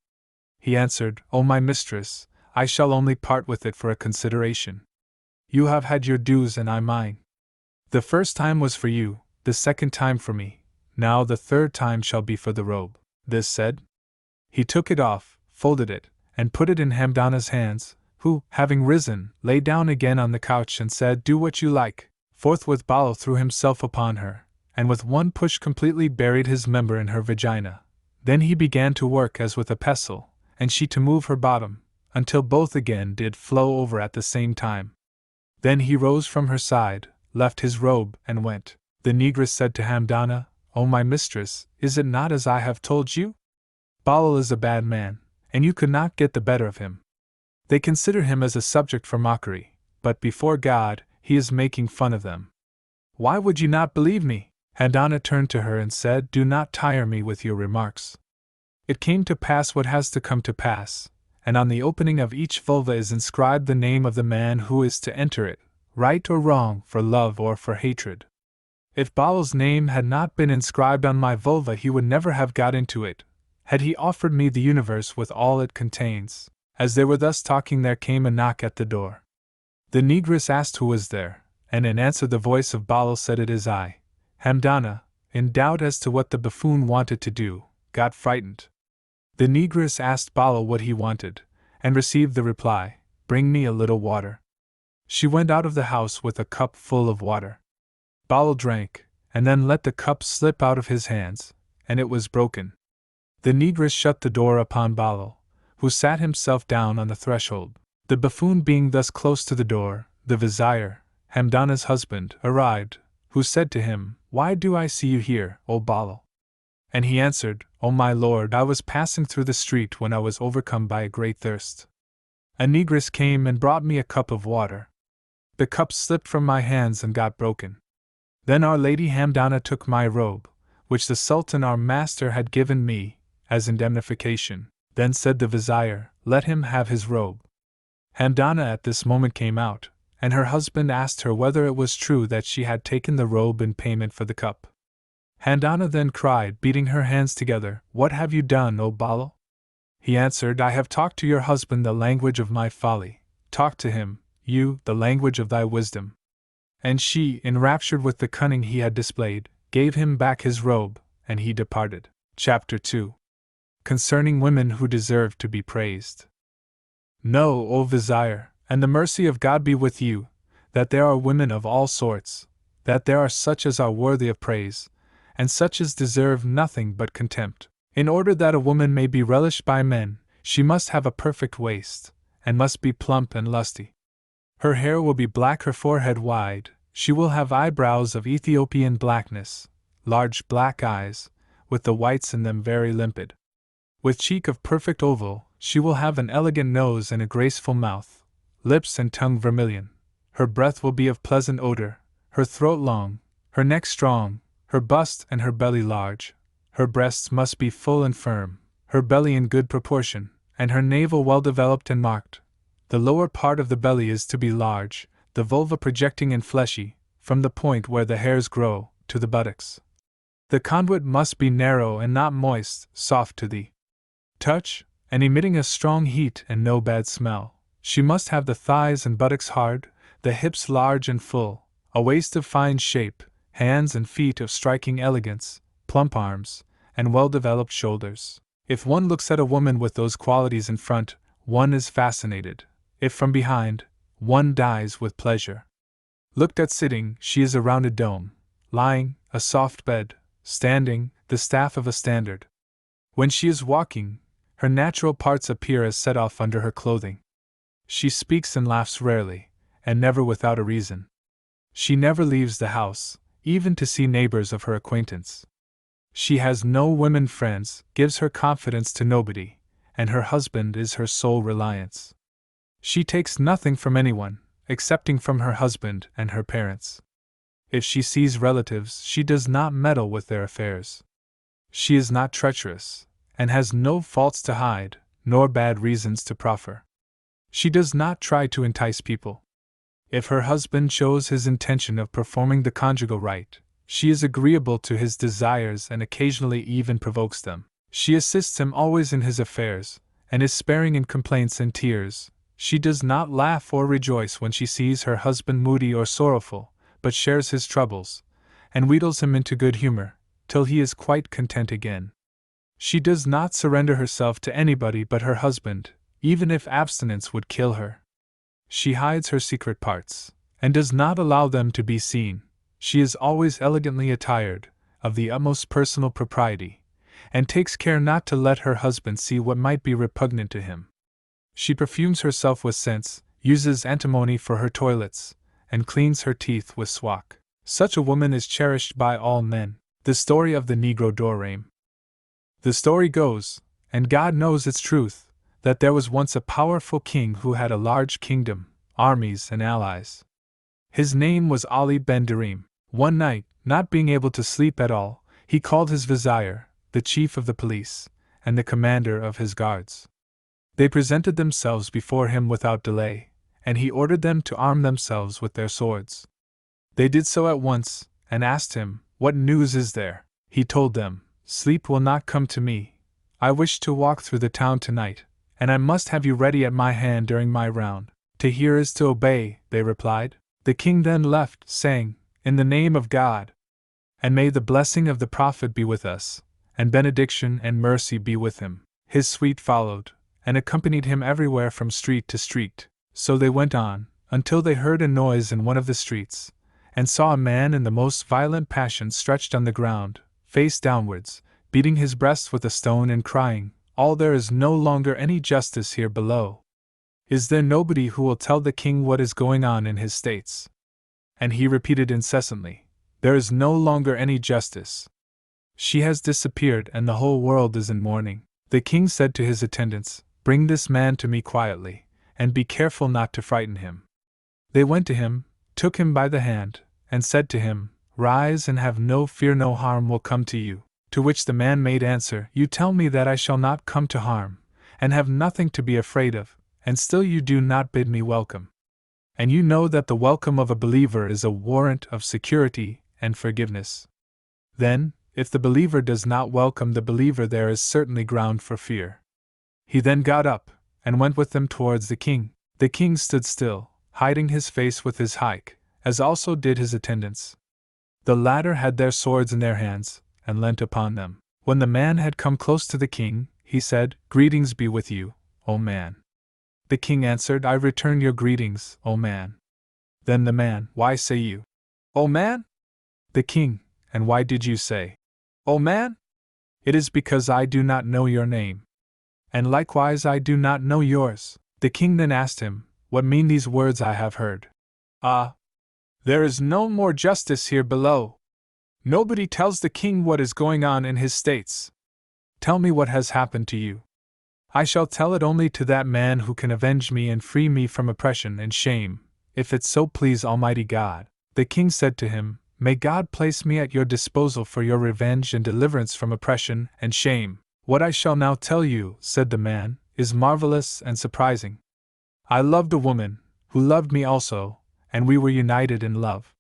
Speaker 1: He answered, "O my mistress, I shall only part with it for a consideration. You have had your dues and I mine. The first time was for you, the second time for me, now the third time shall be for the robe." This said, he took it off, folded it, and put it in Hamdana's hands, who, having risen, lay down again on the couch and said, "Do what you like." Forthwith Balal threw himself upon her, and with one push completely buried his member in her vagina. Then he began to work as with a pestle, and she to move her bottom, until both again did flow over at the same time. Then he rose from her side, left his robe, and went. The negress said to Hamdana, "O my mistress, is it not as I have told you? Balal is a bad man, and you could not get the better of him. They consider him as a subject for mockery, but before God, he is making fun of them. Why would you not believe me?" Hamdana turned to her and said, "Do not tire me with your remarks. It came to pass what has to come to pass, and on the opening of each vulva is inscribed the name of the man who is to enter it, right or wrong, for love or for hatred. If Balal's name had not been inscribed on my vulva he would never have got into it, had he offered me the universe with all it contains." As they were thus talking there came a knock at the door. The negress asked who was there, and in answer the voice of Balal said, "It is I." Hamdana, in doubt as to what the buffoon wanted to do, got frightened. The negress asked Balal what he wanted, and received the reply, "Bring me a little water." She went out of the house with a cup full of water. Balal drank, and then let the cup slip out of his hands, and it was broken. The negress shut the door upon Balal, who sat himself down on the threshold. The buffoon being thus close to the door, the vizier, Hamdana's husband, arrived, who said to him, "Why do I see you here, O Balal?" And he answered, "O my lord, I was passing through the street when I was overcome by a great thirst. A negress came and brought me a cup of water. The cup slipped from my hands and got broken. Then our lady Hamdana took my robe, which the Sultan our master had given me, as indemnification." Then said the vizier, "Let him have his robe." Hamdana at this moment came out, and her husband asked her whether it was true that she had taken the robe in payment for the cup. Hamdana then cried, beating her hands together, "What have you done, O Balal?" He answered, "I have talked to your husband the language of my folly. Talk to him, you, the language of thy wisdom." And she, enraptured with the cunning he had displayed, gave him back his robe, and he departed. Chapter 2. Concerning women who deserve to be praised. Know, O Vizier, and the mercy of God be with you, that there are women of all sorts, that there are such as are worthy of praise, and such as deserve nothing but contempt. In order that a woman may be relished by men, she must have a perfect waist, and must be plump and lusty. Her hair will be black, her forehead wide, she will have eyebrows of Ethiopian blackness, large black eyes, with the whites in them very limpid. With cheek of perfect oval, she will have an elegant nose and a graceful mouth, lips and tongue vermilion. Her breath will be of pleasant odor, her throat long, her neck strong, her bust and her belly large. Her breasts must be full and firm, her belly in good proportion, and her navel well developed and marked. The lower part of the belly is to be large, the vulva projecting and fleshy, from the point where the hairs grow, to the buttocks. The conduit must be narrow and not moist, soft to the touch, and emitting a strong heat and no bad smell. She must have the thighs and buttocks hard, the hips large and full, a waist of fine shape, hands and feet of striking elegance, plump arms, and well-developed shoulders. If one looks at a woman with those qualities in front, one is fascinated. If from behind, one dies with pleasure. Looked at sitting, she is a rounded dome. Lying, a soft bed. Standing, the staff of a standard. When she is walking, her natural parts appear as set off under her clothing. She speaks and laughs rarely, and never without a reason. She never leaves the house, even to see neighbors of her acquaintance. She has no women friends, gives her confidence to nobody, and her husband is her sole reliance. She takes nothing from anyone, excepting from her husband and her parents. If she sees relatives, she does not meddle with their affairs. She is not treacherous, and has no faults to hide, nor bad reasons to proffer. She does not try to entice people. If her husband shows his intention of performing the conjugal rite, she is agreeable to his desires and occasionally even provokes them. She assists him always in his affairs, and is sparing in complaints and tears. She does not laugh or rejoice when she sees her husband moody or sorrowful, but shares his troubles, and wheedles him into good humor, till he is quite content again. She does not surrender herself to anybody but her husband, even if abstinence would kill her. She hides her secret parts, and does not allow them to be seen. She is always elegantly attired, of the utmost personal propriety, and takes care not to let her husband see what might be repugnant to him. She perfumes herself with scents, uses antimony for her toilets, and cleans her teeth with swak. Such a woman is cherished by all men. The story of the Negro Dorame. The story goes, and God knows its truth, that there was once a powerful king who had a large kingdom, armies and allies. His name was Ali ben Darim. One night, not being able to sleep at all, he called his vizier, the chief of the police, and the commander of his guards. They presented themselves before him without delay, and he ordered them to arm themselves with their swords. They did so at once, and asked him, "What news is there?" He told them, "Sleep will not come to me. I wish to walk through the town tonight, and I must have you ready at my hand during my round." "To hear is to obey," they replied. The king then left, saying, "In the name of God, and may the blessing of the Prophet be with us, and benediction and mercy be with him." His suite followed, and accompanied him everywhere from street to street. So they went on, until they heard a noise in one of the streets, and saw a man in the most violent passion stretched on the ground, face downwards, beating his breast with a stone and crying, "All there is no longer any justice here below. Is there nobody who will tell the king what is going on in his states?" And he repeated incessantly, "There is no longer any justice. She has disappeared and the whole world is in mourning." The king said to his attendants, "Bring this man to me quietly, and be careful not to frighten him." They went to him, took him by the hand, and said to him, "Rise and have no fear, no harm will come to you." To which the man made answer, "You tell me that I shall not come to harm, and have nothing to be afraid of, and still you do not bid me welcome. And you know that the welcome of a believer is a warrant of security and forgiveness. Then, if the believer does not welcome the believer, there is certainly ground for fear." He then got up, and went with them towards the king. The king stood still, hiding his face with his shaykh, as also did his attendants. The latter had their swords in their hands, and leant upon them. When the man had come close to the king, he said, "Greetings be with you, O man." The king answered, "I return your greetings, O man." Then the man, "Why say you, O man?" The king, "And why did you say, O man?" "It is because I do not know your name. And likewise I do not know yours." The king then asked him, "What mean these words I have heard? Ah! There is no more justice here below. Nobody tells the king what is going on in his states. Tell me what has happened to you. I shall tell it only to that man who can avenge me and free me from oppression and shame, if it so please Almighty God." The king said to him, "May God place me at your disposal for your revenge and deliverance from oppression and shame." "What I shall now tell you," said the man, "is marvelous and surprising. I loved a woman, who loved me also, and we were united in love.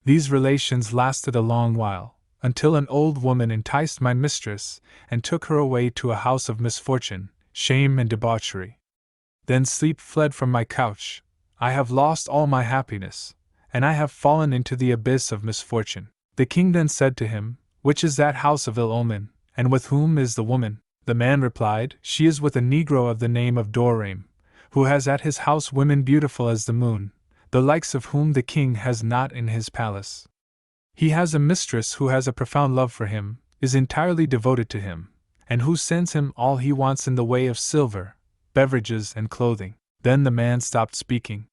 Speaker 1: These relations lasted a long while, until an old woman enticed my mistress and took her away to a house of misfortune, shame and debauchery. Then sleep fled from my couch. I have lost all my happiness, and I have fallen into the abyss of misfortune." The king then said to him, "Which is that house of ill omen, and with whom is the woman?" The man replied, "She is with a Negro of the name of Doraim, who has at his house women beautiful as the moon, the likes of whom the king has not in his palace. He has a mistress who has a profound love for him, is entirely devoted to him, and who sends him all he wants in the way of silver, beverages, and clothing." Then the man stopped speaking.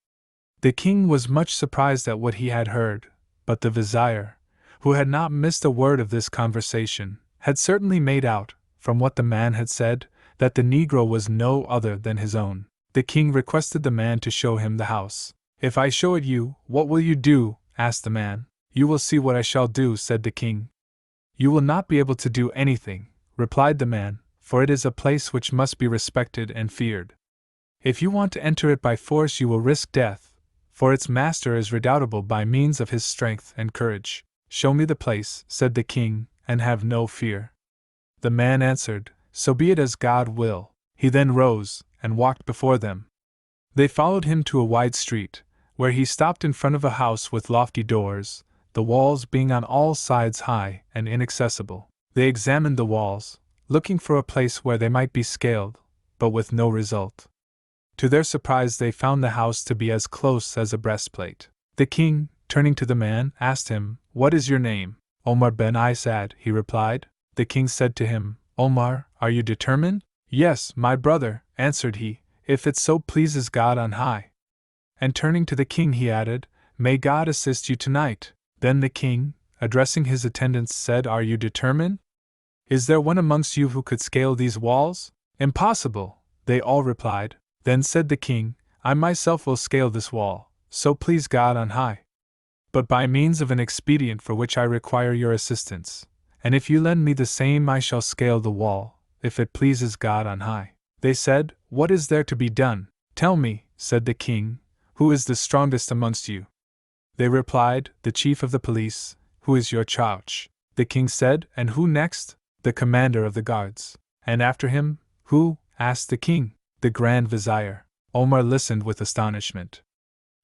Speaker 1: The king was much surprised at what he had heard, but the vizier, who had not missed a word of this conversation, had certainly made out, from what the man had said, that the Negro was no other than his own. The king requested the man to show him the house. "If I show it you, what will you do?" asked the man. "You will see what I shall do," said the king. "You will not be able to do anything," replied the man, "for it is a place which must be respected and feared. If you want to enter it by force, you will risk death, for its master is redoubtable by means of his strength and courage." "Show me the place," said the king, "and have no fear." The man answered, "So be it as God will." He then rose and walked before them. They followed him to a wide street, where he stopped in front of a house with lofty doors, the walls being on all sides high and inaccessible. They examined the walls, looking for a place where they might be scaled, but with no result. To their surprise, they found the house to be as close as a breastplate. The king, turning to the man, asked him, "What is your name?" "Omar ben Isad," he replied. The king said to him, "Omar, are you determined?" "Yes, my brother," answered he, "if it so pleases God on high." And turning to the king, he added, "May God assist you tonight." Then the king, addressing his attendants, said, "Are you determined? Is there one amongst you who could scale these walls?" "Impossible," they all replied. Then said the king, "I myself will scale this wall, so please God on high. But by means of an expedient for which I require your assistance, and if you lend me the same I shall scale the wall, if it pleases God on high." They said, "What is there to be done?" "Tell me," said the king, "who is the strongest amongst you?" They replied, "The chief of the police, who is your charge." The king said, "And who next?" "The commander of the guards." "And after him, who?" asked the king. "The grand vizier." Omar listened with astonishment.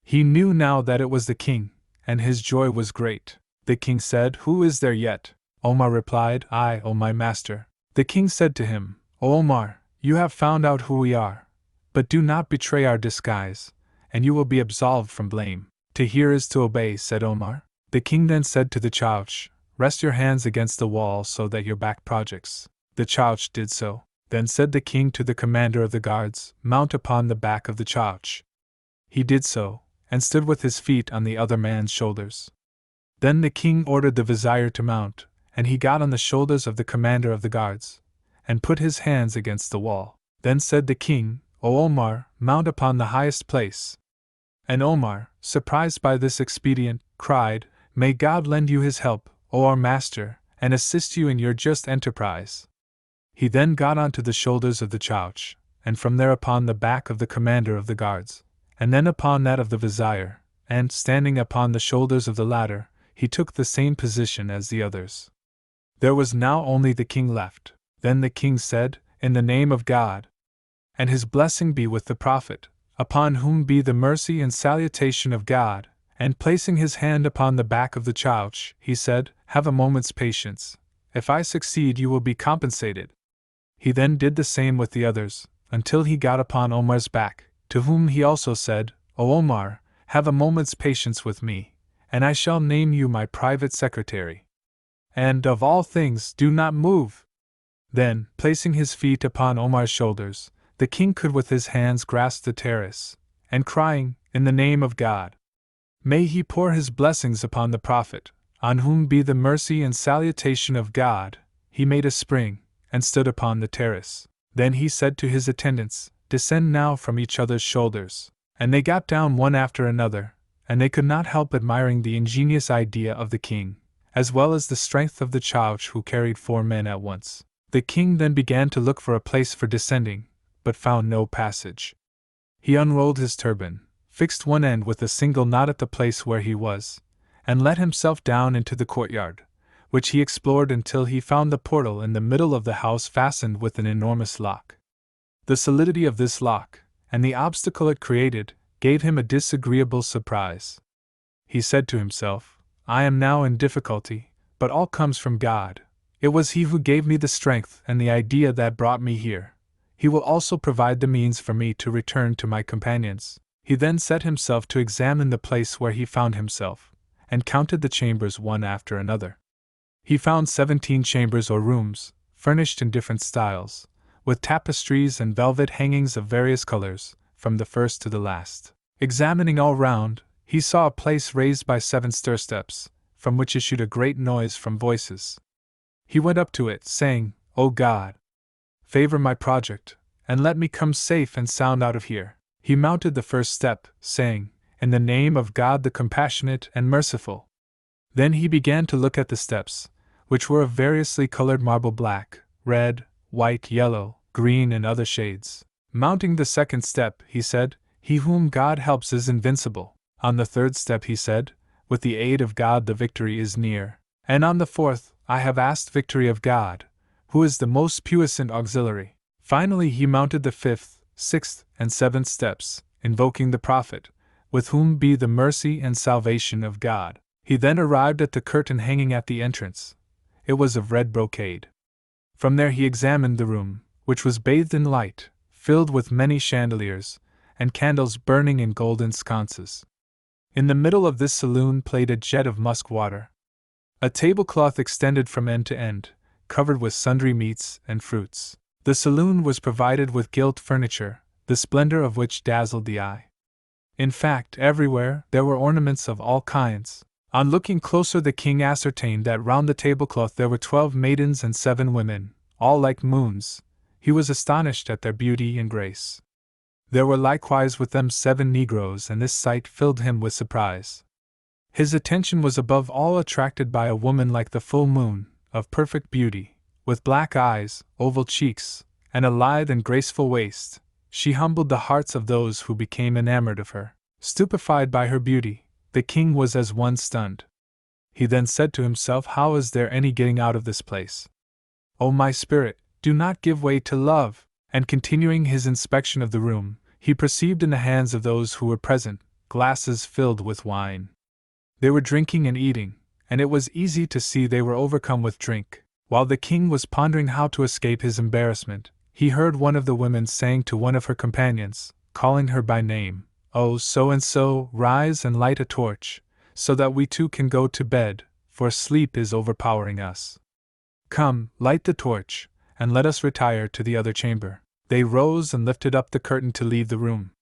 Speaker 1: He knew now that it was the king, and his joy was great. The king said, "Who is there yet?" Omar replied, "I, O my master." The king said to him, "O Omar, you have found out who we are, but do not betray our disguise, and you will be absolved from blame." "To hear is to obey," said Omar. The king then said to the Chauch, "Rest your hands against the wall so that your back projects." The Chauch did so. Then said the king to the commander of the guards, "Mount upon the back of the Chauch." He did so, and stood with his feet on the other man's shoulders. Then the king ordered the vizier to mount, and he got on the shoulders of the commander of the guards, and put his hands against the wall. Then said the king, "O Omar, mount upon the highest place." And Omar, surprised by this expedient, cried, "May God lend you his help, O our master, and assist you in your just enterprise." He then got onto the shoulders of the Chauch, and from there upon the back of the commander of the guards, and then upon that of the vizier, and, standing upon the shoulders of the latter, he took the same position as the others. There was now only the king left. Then the king said, "In the name of God, and his blessing be with the prophet, upon whom be the mercy and salutation of God," and placing his hand upon the back of the Chauch, he said, "Have a moment's patience. If I succeed, you will be compensated." He then did the same with the others, until he got upon Omar's back, to whom he also said, "O Omar, have a moment's patience with me, and I shall name you my private secretary. And, of all things, do not move." Then, placing his feet upon Omar's shoulders, the king could with his hands grasp the terrace, and crying, "In the name of God, may he pour his blessings upon the prophet, on whom be the mercy and salutation of God," he made a spring, and stood upon the terrace. Then he said to his attendants, "Descend now from each other's shoulders." And they got down one after another, and they could not help admiring the ingenious idea of the king, as well as the strength of the child who carried 4 men at once. The king then began to look for a place for descending, but found no passage. He unrolled his turban, fixed one end with a single knot at the place where he was, and let himself down into the courtyard, which he explored until he found the portal in the middle of the house fastened with an enormous lock. The solidity of this lock, and the obstacle it created, gave him a disagreeable surprise. He said to himself, "I am now in difficulty, but all comes from God. It was He who gave me the strength and the idea that brought me here. He will also provide the means for me to return to my companions." He then set himself to examine the place where he found himself, and counted the chambers one after another. He found 17 chambers or rooms, furnished in different styles, with tapestries and velvet hangings of various colors, from the first to the last. Examining all round, he saw a place raised by 7 stair-steps, from which issued a great noise from voices. He went up to it, saying, "O God, favor my project, and let me come safe and sound out of here." He mounted the first step, saying, "In the name of God the compassionate and merciful." Then he began to look at the steps, which were of variously colored marble, black, red, white, yellow, green, and other shades. Mounting the second step, he said, "He whom God helps is invincible." On the third step he said, "With the aid of God the victory is near." And on the fourth, "I have asked victory of God, who is the most puissant auxiliary." Finally he mounted the 5th, 6th, and 7th steps, invoking the prophet, with whom be the mercy and salvation of God. He then arrived at the curtain hanging at the entrance. It was of red brocade. From there he examined the room, which was bathed in light, filled with many chandeliers, and candles burning in golden sconces. In the middle of this saloon played a jet of musk water. A tablecloth extended from end to end, covered with sundry meats and fruits. The saloon was provided with gilt furniture, the splendor of which dazzled the eye. In fact, everywhere there were ornaments of all kinds. On looking closer, the king ascertained that round the tablecloth there were 12 maidens and 7 women, all like moons. He was astonished at their beauty and grace. There were likewise with them 7 Negroes, and this sight filled him with surprise. His attention was above all attracted by a woman like the full moon, of perfect beauty, with black eyes, oval cheeks, and a lithe and graceful waist. She humbled the hearts of those who became enamored of her. Stupefied by her beauty, the king was as one stunned. He then said to himself, "How is there any getting out of this place? O my spirit, do not give way to love." And continuing his inspection of the room, he perceived in the hands of those who were present glasses filled with wine. They were drinking and eating, and it was easy to see they were overcome with drink. While the king was pondering how to escape his embarrassment, he heard one of the women saying to one of her companions, calling her by name, "Oh, so-and-so, rise and light a torch, so that we too can go to bed, for sleep is overpowering us. Come, light the torch, and let us retire to the other chamber." They rose and lifted up the curtain to leave the room.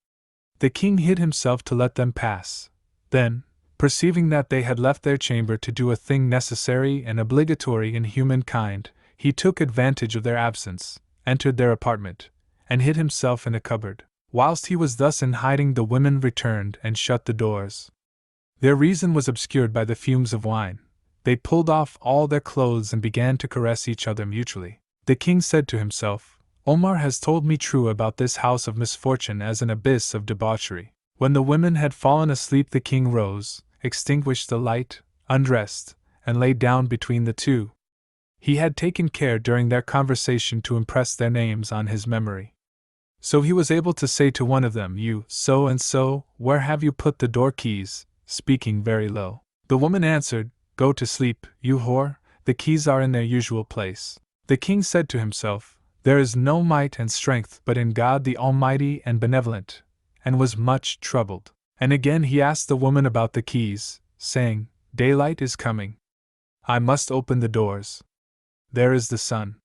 Speaker 1: The king hid himself to let them pass. Then, perceiving that they had left their chamber to do a thing necessary and obligatory in humankind, he took advantage of their absence, entered their apartment, and hid himself in a cupboard. Whilst he was thus in hiding, the women returned and shut the doors. Their reason was obscured by the fumes of wine. They pulled off all their clothes and began to caress each other mutually. The king said to himself, "Omar has told me true about this house of misfortune as an abyss of debauchery." When the women had fallen asleep, the king rose, extinguished the light, undressed, and lay down between the two. He had taken care during their conversation to impress their names on his memory. So he was able to say to one of them, "You, so-and-so, where have you put the door keys?" speaking very low. The woman answered, "Go to sleep, you whore, the keys are in their usual place." The king said to himself, "There is no might and strength but in God the Almighty and Benevolent," and was much troubled. And again he asked the woman about the keys, saying, "Daylight is coming. I must open the doors. There is the sun.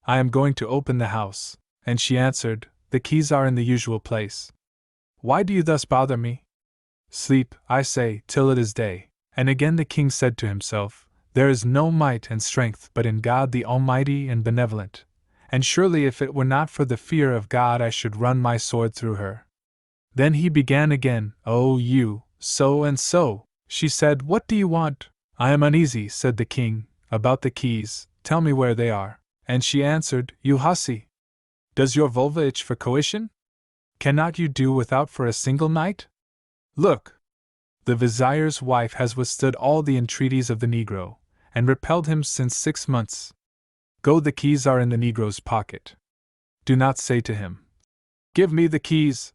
Speaker 1: I am going to open the house." And she answered, "The keys are in the usual place. Why do you thus bother me? Sleep, I say, till it is day." And again the king said to himself, "There is no might and strength but in God the Almighty and Benevolent, and surely if it were not for the fear of God I should run my sword through her." Then he began again, "Oh, you, so and so. She said, What do you want? I am uneasy, said the king, about the keys, tell me where they are. And she answered, You hussy! Does your vulva itch for coition? Cannot you do without for a single night? Look! The vizier's wife has withstood all the entreaties of the Negro, and repelled him since 6 months. Go, the keys are in the Negro's pocket. Do not say to him, Give me the keys,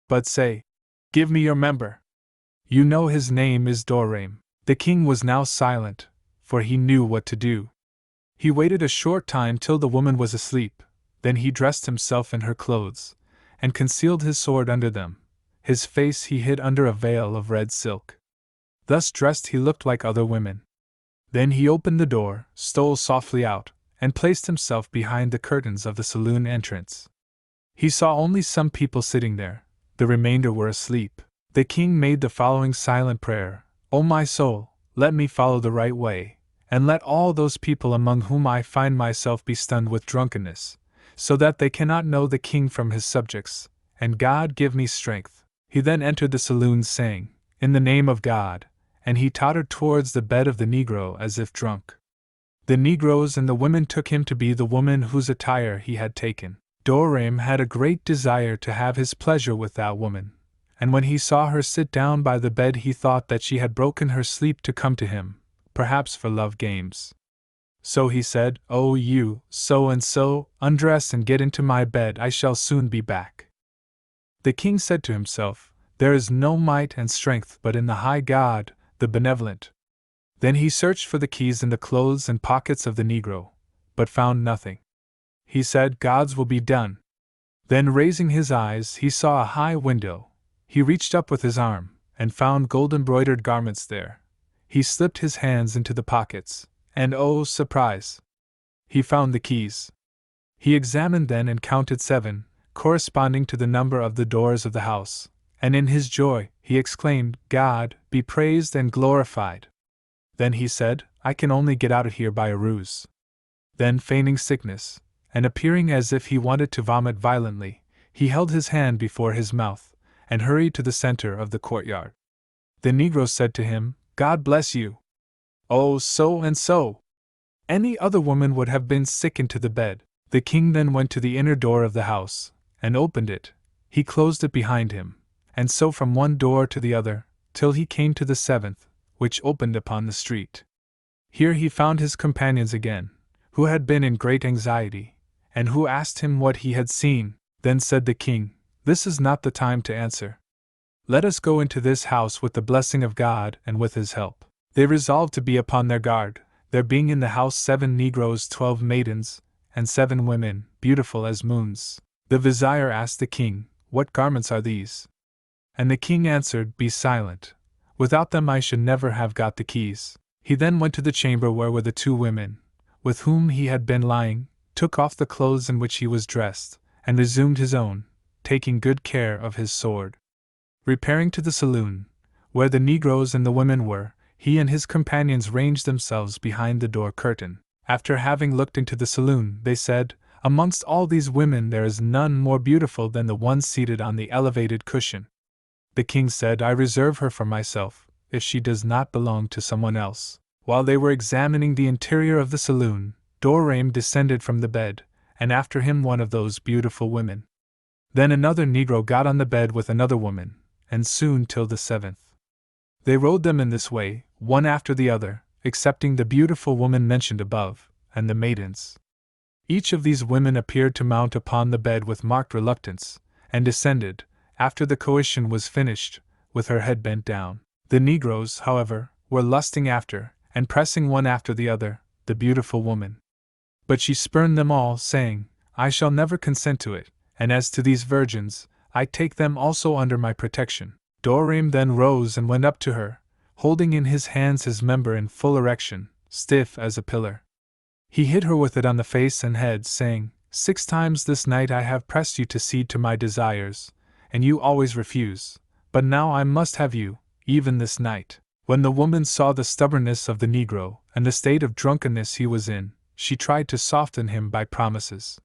Speaker 1: but say, Give me your member. You know his name is Dorame. The king was now silent, for he knew what to do. He waited a short time till the woman was asleep, then he dressed himself in her clothes, and concealed his sword under them. His face he hid under a veil of red silk. Thus dressed he looked like other women. Then he opened the door, stole softly out, and placed himself behind the curtains of the saloon entrance. He saw only some people sitting there, the remainder were asleep. The king made the following silent prayer: O my soul, let me follow the right way, and let all those people among whom I find myself be stunned with drunkenness, so that they cannot know the king from his subjects, and God give me strength. He then entered the saloon saying, In the name of God, and he tottered towards the bed of the Negro as if drunk. The Negroes and the women took him to be the woman whose attire he had taken. Dorame had a great desire to have his pleasure with that woman, and when he saw her sit down by the bed he thought that she had broken her sleep to come to him, perhaps for love games. So he said, Oh you, so and so, undress and get into my bed, I shall soon be back. The king said to himself, There is no might and strength but in the high God, the benevolent. Then he searched for the keys in the clothes and pockets of the Negro, but found nothing. He said, God's will be done. Then raising his eyes he saw a high window. He reached up with his arm, and found gold-embroidered garments there. He slipped his hands into the pockets, and oh, surprise! He found the keys. He examined them and counted 7, corresponding to the number of the doors of the house, and in his joy, he exclaimed, God be praised and glorified. Then he said, I can only get out of here by a ruse. Then, feigning sickness, and appearing as if he wanted to vomit violently, he held his hand before his mouth, and hurried to the center of the courtyard. The Negro said to him, God bless you. Oh, so and so. Any other woman would have been sick into the bed. The king then went to the inner door of the house, and opened it. He closed it behind him, and so from one door to the other, till he came to the 7th, which opened upon the street. Here he found his companions again, who had been in great anxiety, and who asked him what he had seen. Then said the king, This is not the time to answer. Let us go into this house with the blessing of God and with his help. They resolved to be upon their guard, there being in the house 7 Negroes, 12 maidens, and 7 women, beautiful as moons. The vizier asked the king, What garments are these? And the king answered, Be silent. Without them I should never have got the keys. He then went to the chamber where were the 2 women, with whom he had been lying, took off the clothes in which he was dressed, and resumed his own, taking good care of his sword. Repairing to the saloon, where the Negroes and the women were, he and his companions ranged themselves behind the door curtain. After having looked into the saloon, they said, Amongst all these women there is none more beautiful than the one seated on the elevated cushion. The king said, I reserve her for myself, if she does not belong to someone else. While they were examining the interior of the saloon, Dorame descended from the bed, and after him one of those beautiful women. Then another Negro got on the bed with another woman, and soon till the 7th. They rode them in this way, one after the other, excepting the beautiful woman mentioned above, and the maidens. Each of these women appeared to mount upon the bed with marked reluctance, and descended, after the coition was finished, with her head bent down. The Negroes, however, were lusting after, and pressing one after the other, the beautiful woman. But she spurned them all, saying, I shall never consent to it, and as to these virgins, I take them also under my protection. Dorame then rose and went up to her, holding in his hands his member in full erection, stiff as a pillar. He hit her with it on the face and head, saying, 6 times this night I have pressed you to cede to my desires, and you always refuse, but now I must have you, even this night. When the woman saw the stubbornness of the Negro, and the state of drunkenness he was in, she tried to soften him by promises.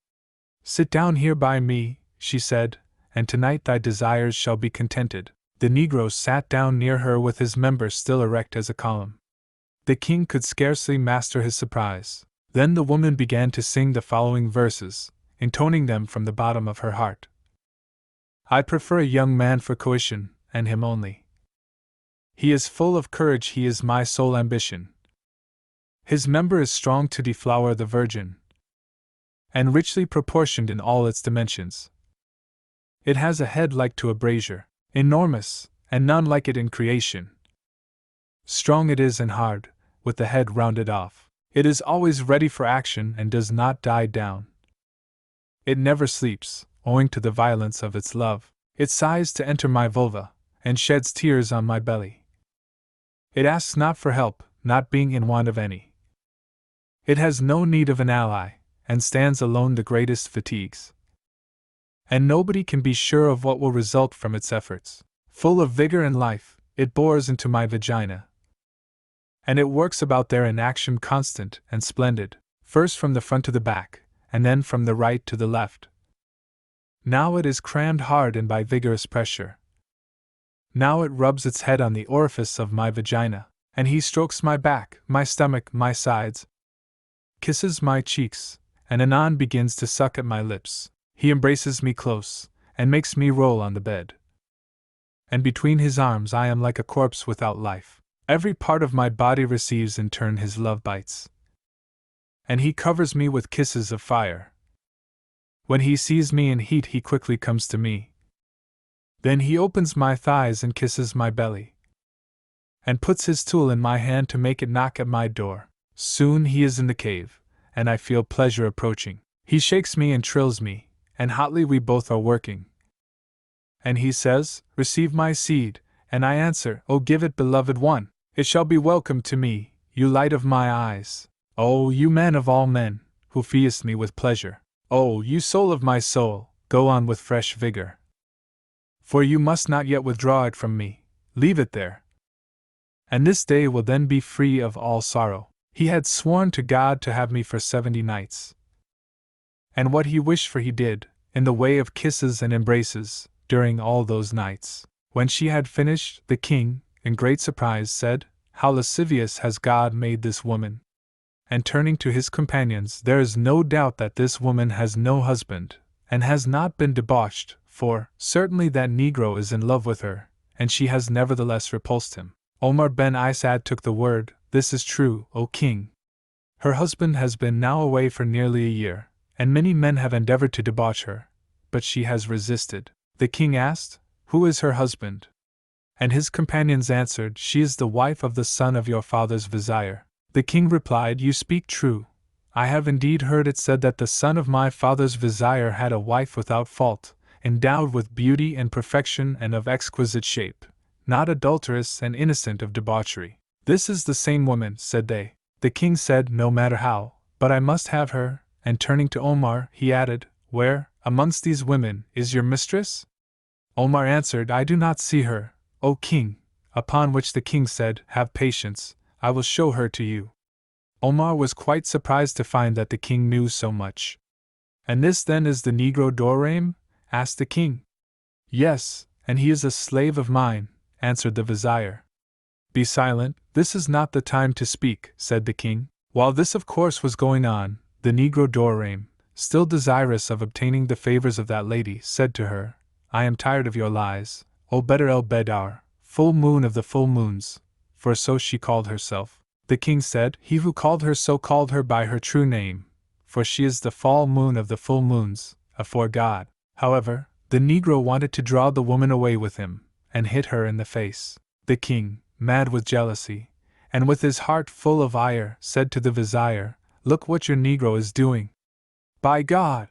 Speaker 1: Sit down here by me, she said, and tonight thy desires shall be contented. The Negro sat down near her with his members still erect as a column. The king could scarcely master his surprise. Then the woman began to sing the following verses, intoning them from the bottom of her heart. I prefer a young man for coition, and him only. He is full of courage, he is my sole ambition. His member is strong to deflower the virgin, and richly proportioned in all its dimensions. It has a head like to a brazier, enormous, and none like it in creation. Strong it is and hard, with the head rounded off. It is always ready for action and does not die down. It never sleeps, owing to the violence of its love. It sighs to enter my vulva, and sheds tears on my belly. It asks not for help, not being in want of any. It has no need of an ally, and stands alone the greatest fatigues. And nobody can be sure of what will result from its efforts. Full of vigor and life, it bores into my vagina. And it works about there in action constant and splendid, first from the front to the back, and then from the right to the left. Now it is crammed hard and by vigorous pressure. Now it rubs its head on the orifice of my vagina, and he strokes my back, my stomach, my sides, kisses my cheeks, and anon begins to suck at my lips. He embraces me close, and makes me roll on the bed. And between his arms I am like a corpse without life. Every part of my body receives in turn his love bites. And he covers me with kisses of fire. When he sees me in heat he quickly comes to me. Then he opens my thighs and kisses my belly, and puts his tool in my hand to make it knock at my door. Soon he is in the cave, and I feel pleasure approaching. He shakes me and trills me, and hotly we both are working. And he says, receive my seed, and I answer, O give it, beloved one. It shall be welcome to me, you light of my eyes. O you man of all men, who feast me with pleasure. O you soul of my soul, go on with fresh vigor. For you must not yet withdraw it from me, leave it there. And this day will then be free of all sorrow. He had sworn to God to have me for 70 nights. And what he wished for he did, in the way of kisses and embraces, during all those nights. When she had finished, the king, in great surprise, said, How lascivious has God made this woman! And turning to his companions, there is no doubt that this woman has no husband, and has not been debauched, for, certainly that Negro is in love with her, and she has nevertheless repulsed him. Omar ben Isad took the word, This is true, O king. Her husband has been now away for nearly a year, and many men have endeavored to debauch her, but she has resisted. The king asked, Who is her husband? And his companions answered, She is the wife of the son of your father's vizier. The king replied, You speak true. I have indeed heard it said that the son of my father's vizier had a wife without fault, endowed with beauty and perfection and of exquisite shape, not adulterous and innocent of debauchery. This is the same woman, said they. The king said, No matter how, but I must have her, and turning to Omar, he added, Where, amongst these women, is your mistress? Omar answered, I do not see her, O king. Upon which the king said, Have patience, I will show her to you. Omar was quite surprised to find that the king knew so much. And this then is the Negro Doraim? Asked the king. Yes, and he is a slave of mine, answered the vizier. Be silent, this is not the time to speak, said the king. While this of course was going on, the Negro Doraim, still desirous of obtaining the favors of that lady, said to her, I am tired of your lies, O Bedr el Bedar, full moon of the full moons, for so she called herself. The king said, He who called her so called her by her true name, for she is the full moon of the full moons, afore God. However, the Negro wanted to draw the woman away with him, and hit her in the face. The king, mad with jealousy, and with his heart full of ire, said to the vizier, Look what your Negro is doing. By God!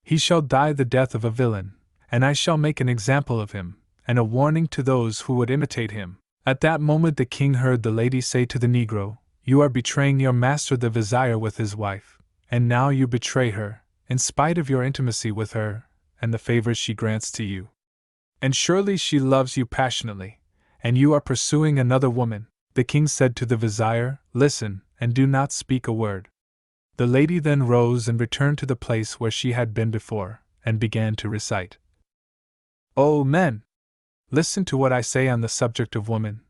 Speaker 1: He shall die the death of a villain, and I shall make an example of him, and a warning to those who would imitate him. At that moment the king heard the lady say to the Negro, You are betraying your master the vizier with his wife, and now you betray her, in spite of your intimacy with her, and the favors she grants to you. And surely she loves you passionately, and you are pursuing another woman. The king said to the vizier, Listen, and do not speak a word. The lady then rose and returned to the place where she had been before, and began to recite. O men! Listen to what I say on the subject of woman.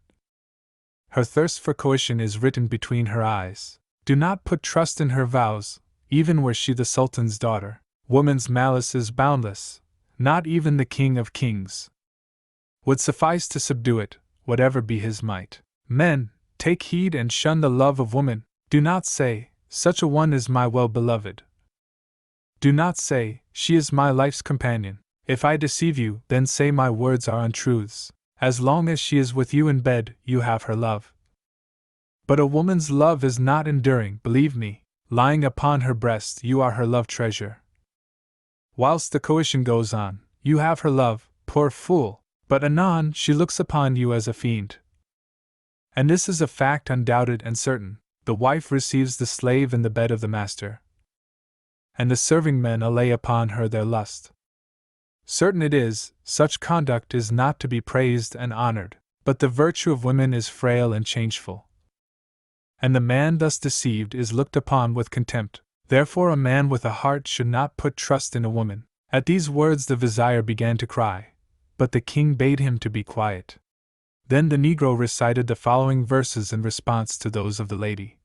Speaker 1: Her thirst for coition is written between her eyes. Do not put trust in her vows, even were she the Sultan's daughter. Woman's malice is boundless, not even the King of Kings would suffice to subdue it, whatever be his might. Men, take heed and shun the love of woman. Do not say, such a one is my well-beloved. Do not say, she is my life's companion. If I deceive you, then say my words are untruths. As long as she is with you in bed, you have her love. But a woman's love is not enduring, believe me. Lying upon her breast, you are her love treasure. Whilst the coition goes on, you have her love, poor fool, but anon she looks upon you as a fiend. And this is a fact undoubted and certain. The wife receives the slave in the bed of the master, and the serving men allay upon her their lust. Certain it is, such conduct is not to be praised and honored, but the virtue of women is frail and changeful. And the man thus deceived is looked upon with contempt. Therefore a man with a heart should not put trust in a woman. At these words the vizier began to cry, but the king bade him to be quiet. Then the Negro recited the following verses in response to those of the lady.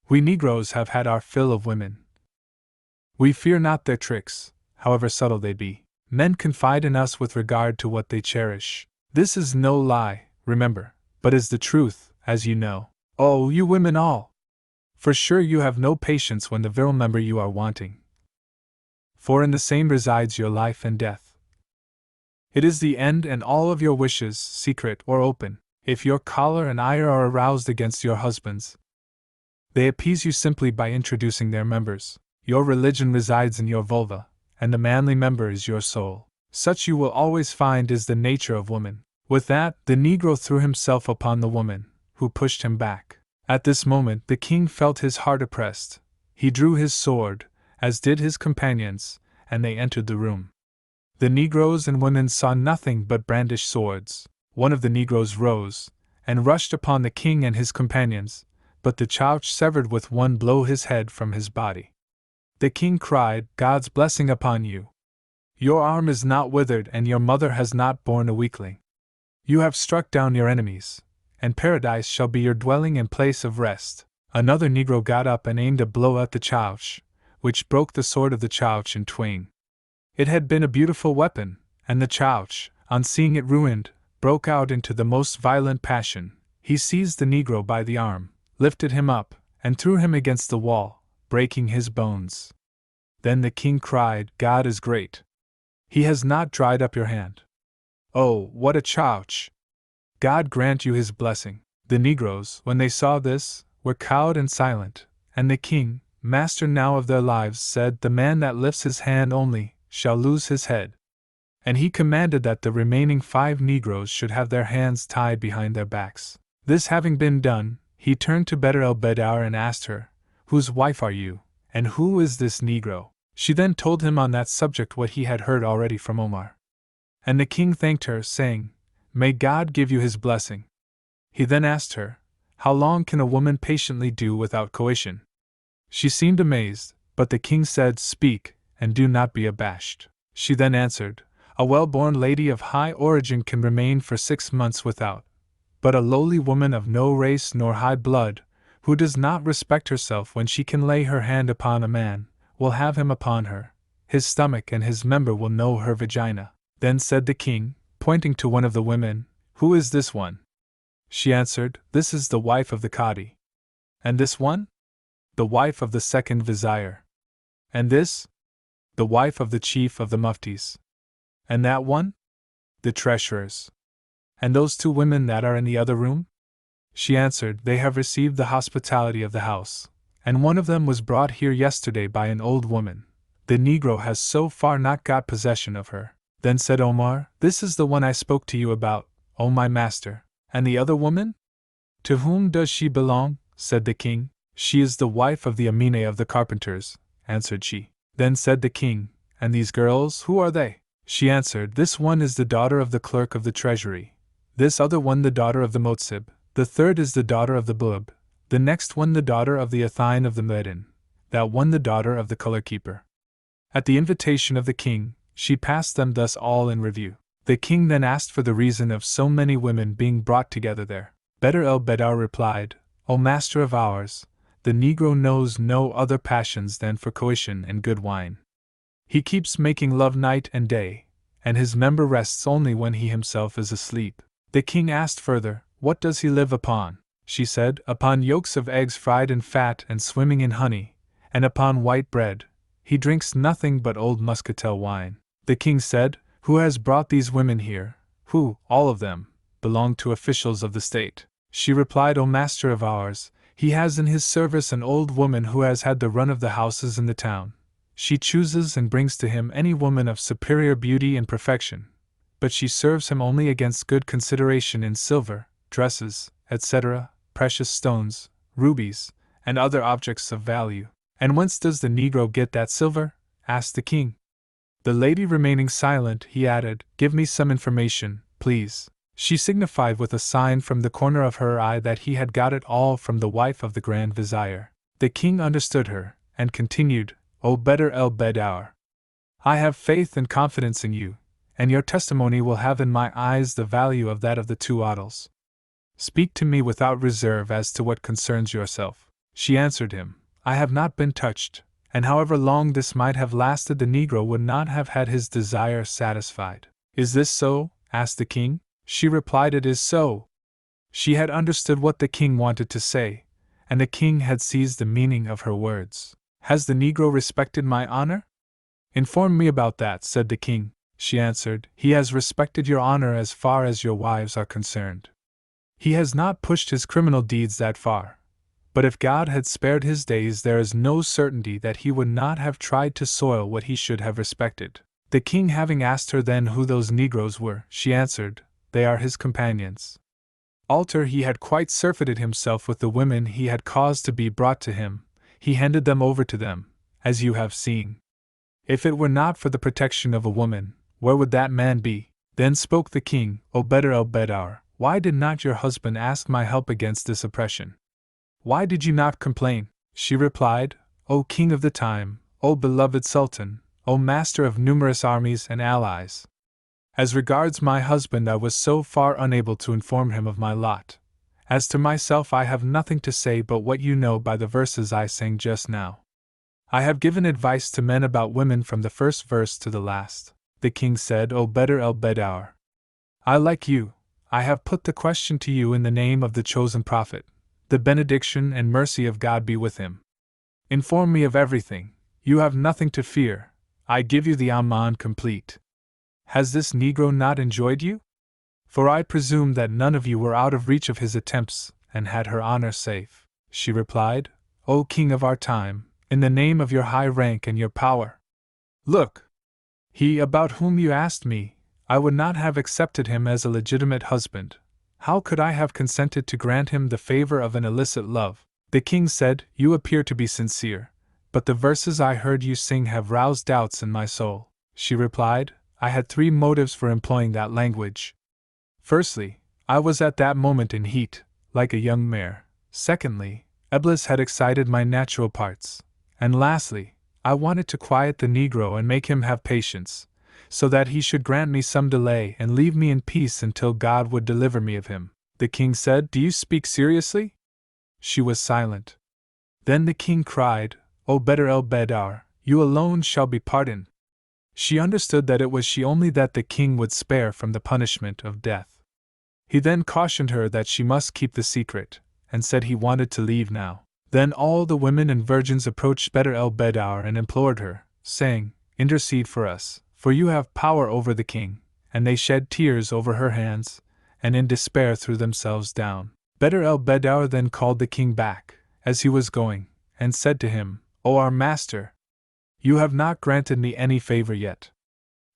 Speaker 1: We Negroes have had our fill of women. We fear not their tricks, however subtle they be. Men confide in us with regard to what they cherish. This is no lie, remember, but is the truth, as you know. Oh, you women all! For sure you have no patience when the virile member you are wanting. For in the same resides your life and death. It is the end and all of your wishes, secret or open. If your choler and ire are aroused against your husbands, they appease you simply by introducing their members. Your religion resides in your vulva, and the manly member is your soul. Such you will always find is the nature of woman. With that, the Negro threw himself upon the woman, who pushed him back. At this moment the king felt his heart oppressed. He drew his sword, as did his companions, and they entered the room. The Negroes and women saw nothing but brandished swords. One of the Negroes rose, and rushed upon the king and his companions, but the Chouch severed with one blow his head from his body. The king cried, God's blessing upon you! Your arm is not withered and your mother has not borne a weakling. You have struck down your enemies, and paradise shall be your dwelling and place of rest. Another Negro got up and aimed a blow at the Chouch, which broke the sword of the Chouch in twain. It had been a beautiful weapon, and the Chouch, on seeing it ruined, broke out into the most violent passion. He seized the Negro by the arm, lifted him up, and threw him against the wall, breaking his bones. Then the king cried, God is great! He has not dried up your hand. Oh, what a Chouch! God grant you his blessing. The Negroes, when they saw this, were cowed and silent, and the king, master now of their lives, said, The man that lifts his hand only shall lose his head. And he commanded that the remaining 5 Negroes should have their hands tied behind their backs. This having been done, he turned to Bedr el-Bedar and asked her, Whose wife are you, and who is this Negro? She then told him on that subject what he had heard already from Omar. And the king thanked her, saying, May God give you his blessing. He then asked her, How long can a woman patiently do without coition? She seemed amazed, but the king said, Speak, and do not be abashed. She then answered, A well-born lady of high origin can remain for 6 months without, but a lowly woman of no race nor high blood, who does not respect herself when she can lay her hand upon a man, will have him upon her. His stomach and his member will know her vagina. Then said the king, pointing to one of the women, Who is this one? She answered, This is the wife of the Cadi. And this one? The wife of the second vizier. And this? The wife of the chief of the muftis. And that one? The treasurer's. And those 2 women that are in the other room? She answered, They have received the hospitality of the house, and one of them was brought here yesterday by an old woman. The Negro has so far not got possession of her. Then said Omar, This is the one I spoke to you about, O my master. And the other woman? To whom does she belong? Said the king. She is the wife of the Amine of the carpenters, answered she. Then said the king, And these girls, who are they? She answered, This one is the daughter of the clerk of the treasury, this other one the daughter of the Motsib, the third is the daughter of the Bub, the next one the daughter of the Athine of the Medin, that one the daughter of the color keeper. At the invitation of the king, she passed them thus all in review. The king then asked for the reason of so many women being brought together there. Bedr el-Bedar replied, O master of ours, the Negro knows no other passions than for coition and good wine. He keeps making love night and day, and his member rests only when he himself is asleep. The king asked further, What does he live upon? She said, Upon yolks of eggs fried in fat and swimming in honey, and upon white bread. He drinks nothing but old muscatel wine. The king said, Who has brought these women here, who, all of them, belong to officials of the state? She replied, O master of ours, he has in his service an old woman who has had the run of the houses in the town. She chooses and brings to him any woman of superior beauty and perfection, but she serves him only against good consideration in silver, dresses, etc., precious stones, rubies, and other objects of value. And whence does the Negro get that silver? Asked the king. The lady remaining silent, he added, Give me some information, please. She signified with a sign from the corner of her eye that he had got it all from the wife of the Grand Vizier. The king understood her, and continued, O Bedr el-Bedar, I have faith and confidence in you, and your testimony will have in my eyes the value of that of the 2 Adils. Speak to me without reserve as to what concerns yourself. She answered him, I have not been touched, and however long this might have lasted, the Negro would not have had his desire satisfied. Is this so? Asked the king. She replied, It is so. She had understood what the king wanted to say, and the king had seized the meaning of her words. Has the Negro respected my honor? Inform me about that, said the king. She answered, He has respected your honor as far as your wives are concerned. He has not pushed his criminal deeds that far. But if God had spared his days, there is no certainty that he would not have tried to soil what he should have respected. The king having asked her then who those Negroes were, she answered, They are his companions. After he had quite surfeited himself with the women he had caused to be brought to him, he handed them over to them, as you have seen. If it were not for the protection of a woman, where would that man be? Then spoke the king, O Bedr el-Bedar, why did not your husband ask my help against this oppression? Why did you not complain? She replied, O king of the time, O beloved sultan, O master of numerous armies and allies. As regards my husband, I was so far unable to inform him of my lot. As to myself, I have nothing to say but what you know by the verses I sang just now. I have given advice to men about women from the first verse to the last. The king said, O Bedr el-Bedar, I like you. I have put the question to you in the name of the chosen prophet. The benediction and mercy of God be with him. Inform me of everything. You have nothing to fear. I give you the Aman complete. Has this Negro not enjoyed you? For I presume that none of you were out of reach of his attempts, and had her honor safe. She replied, O king of our time, in the name of your high rank and your power. Look! He about whom you asked me, I would not have accepted him as a legitimate husband. How could I have consented to grant him the favor of an illicit love? The king said, You appear to be sincere, but the verses I heard you sing have roused doubts in my soul. She replied, I had 3 motives for employing that language. Firstly, I was at that moment in heat, like a young mare. Secondly, Eblis had excited my natural parts. And lastly, I wanted to quiet the Negro and make him have patience, so that he should grant me some delay and leave me in peace until God would deliver me of him. The king said, Do you speak seriously? She was silent. Then the king cried, O Bedr el-Bedar, you alone shall be pardoned. She understood that it was she only that the king would spare from the punishment of death. He then cautioned her that she must keep the secret, and said he wanted to leave now. Then all the women and virgins approached Bedr el-Bedar and implored her, saying, Intercede for us, for you have power over the king. And they shed tears over her hands, and in despair threw themselves down. Bedr el-Bedar then called the king back, as he was going, and said to him, O our master! You have not granted me any favor yet.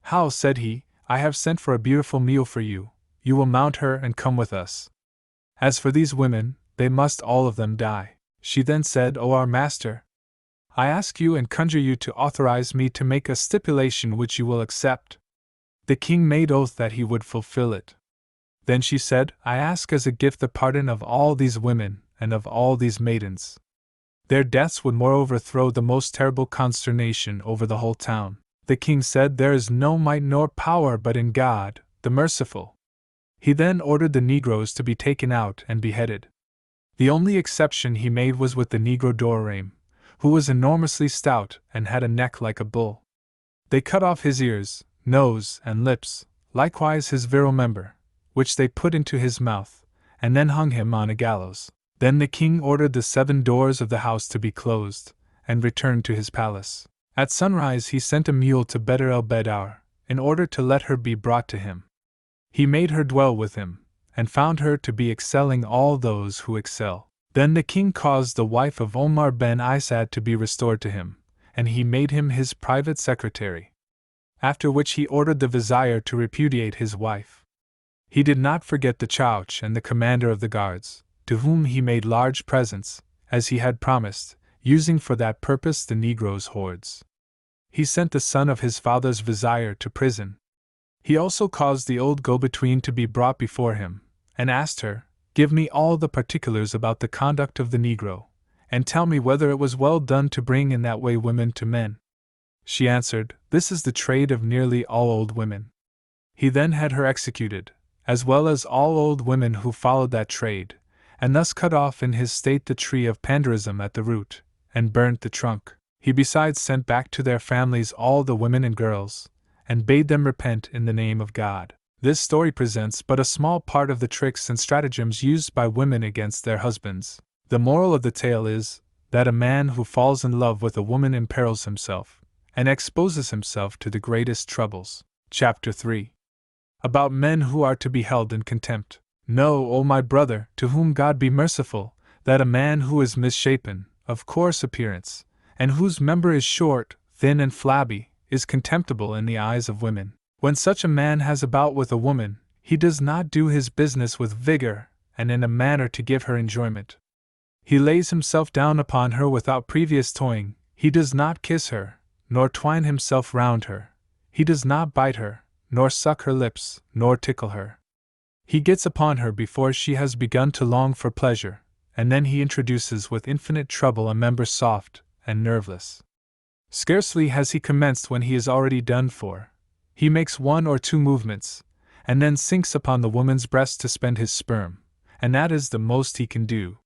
Speaker 1: How, said he, I have sent for a beautiful meal for you. You will mount her and come with us. As for these women, they must all of them die. She then said, O our master! I ask you and conjure you to authorize me to make a stipulation which you will accept. The king made oath that he would fulfill it. Then she said, I ask as a gift the pardon of all these women and of all these maidens. Their deaths would moreover throw the most terrible consternation over the whole town. The king said, There is no might nor power but in God, the merciful. He then ordered the Negroes to be taken out and beheaded. The only exception he made was with the Negro Doraim, who was enormously stout and had a neck like a bull. They cut off his ears, nose, and lips, likewise his virile member, which they put into his mouth, and then hung him on a gallows. Then the king ordered the 7 doors of the house to be closed, and returned to his palace. At sunrise he sent a mule to Bedr el-Bedar, in order to let her be brought to him. He made her dwell with him, and found her to be excelling all those who excel. Then the king caused the wife of Omar ben Isad to be restored to him, and he made him his private secretary. After which he ordered the vizier to repudiate his wife. He did not forget the Chouch and the commander of the guards, to whom he made large presents, as he had promised, using for that purpose the Negroes' hordes. He sent the son of his father's vizier to prison. He also caused the old go-between to be brought before him, and asked her, "Give me all the particulars about the conduct of the Negro, and tell me whether it was well done to bring in that way women to men." She answered, "This is the trade of nearly all old women." He then had her executed, as well as all old women who followed that trade, and thus cut off in his state the tree of Pandarism at the root, and burnt the trunk. He besides sent back to their families all the women and girls, and bade them repent in the name of God. This story presents but a small part of the tricks and stratagems used by women against their husbands. The moral of the tale is, that a man who falls in love with a woman imperils himself, and exposes himself to the greatest troubles. Chapter 3. About men who are to be held in contempt. Know, O my brother, to whom God be merciful, that a man who is misshapen, of coarse appearance, and whose member is short, thin and flabby, is contemptible in the eyes of women. When such a man has a bout with a woman, he does not do his business with vigor, and in a manner to give her enjoyment. He lays himself down upon her without previous toying, he does not kiss her, nor twine himself round her, he does not bite her, nor suck her lips, nor tickle her. He gets upon her before she has begun to long for pleasure, and then he introduces with infinite trouble a member soft and nerveless. Scarcely has he commenced when he is already done for. He makes 1 or 2 movements, and then sinks upon the woman's breast to spend his sperm, and that is the most he can do.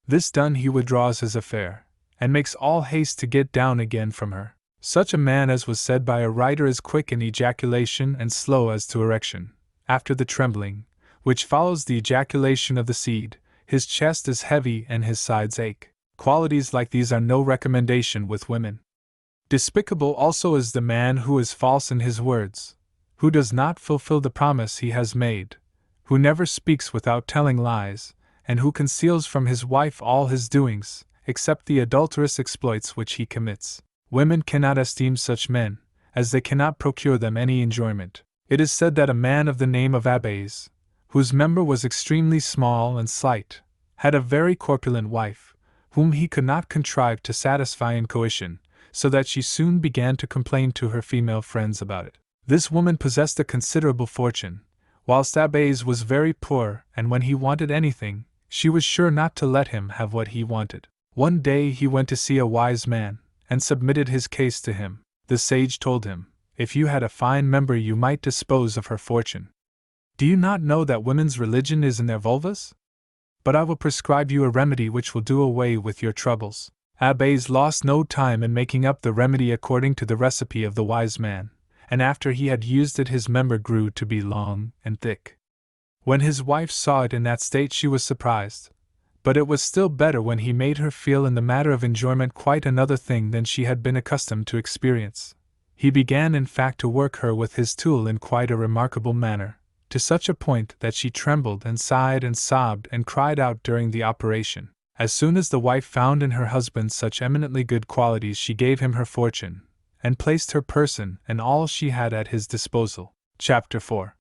Speaker 1: This done, he withdraws his affair, and makes all haste to get down again from her. Such a man, as was said by a writer, is quick in ejaculation and slow as to erection. After the trembling, which follows the ejaculation of the seed, his chest is heavy and his sides ache. Qualities like these are no recommendation with women. Despicable also is the man who is false in his words, who does not fulfill the promise he has made, who never speaks without telling lies, and who conceals from his wife all his doings, except the adulterous exploits which he commits. Women cannot esteem such men, as they cannot procure them any enjoyment. It is said that a man of the name of Abbes, whose member was extremely small and slight, had a very corpulent wife, whom he could not contrive to satisfy in coition, so that she soon began to complain to her female friends about it. This woman possessed a considerable fortune, whilst Abbes was very poor, and when he wanted anything, she was sure not to let him have what he wanted. One day he went to see a wise man, and submitted his case to him. The sage told him, "If you had a fine member you might dispose of her fortune. Do you not know that women's religion is in their vulvas? But I will prescribe you a remedy which will do away with your troubles." Abbes lost no time in making up the remedy according to the recipe of the wise man, and after he had used it his member grew to be long and thick. When his wife saw it in that state she was surprised, but it was still better when he made her feel in the matter of enjoyment quite another thing than she had been accustomed to experience. He began in fact to work her with his tool in quite a remarkable manner, to such a point that she trembled and sighed and sobbed and cried out during the operation. As soon as the wife found in her husband such eminently good qualities, she gave him her fortune, and placed her person and all she had at his disposal. Chapter 4.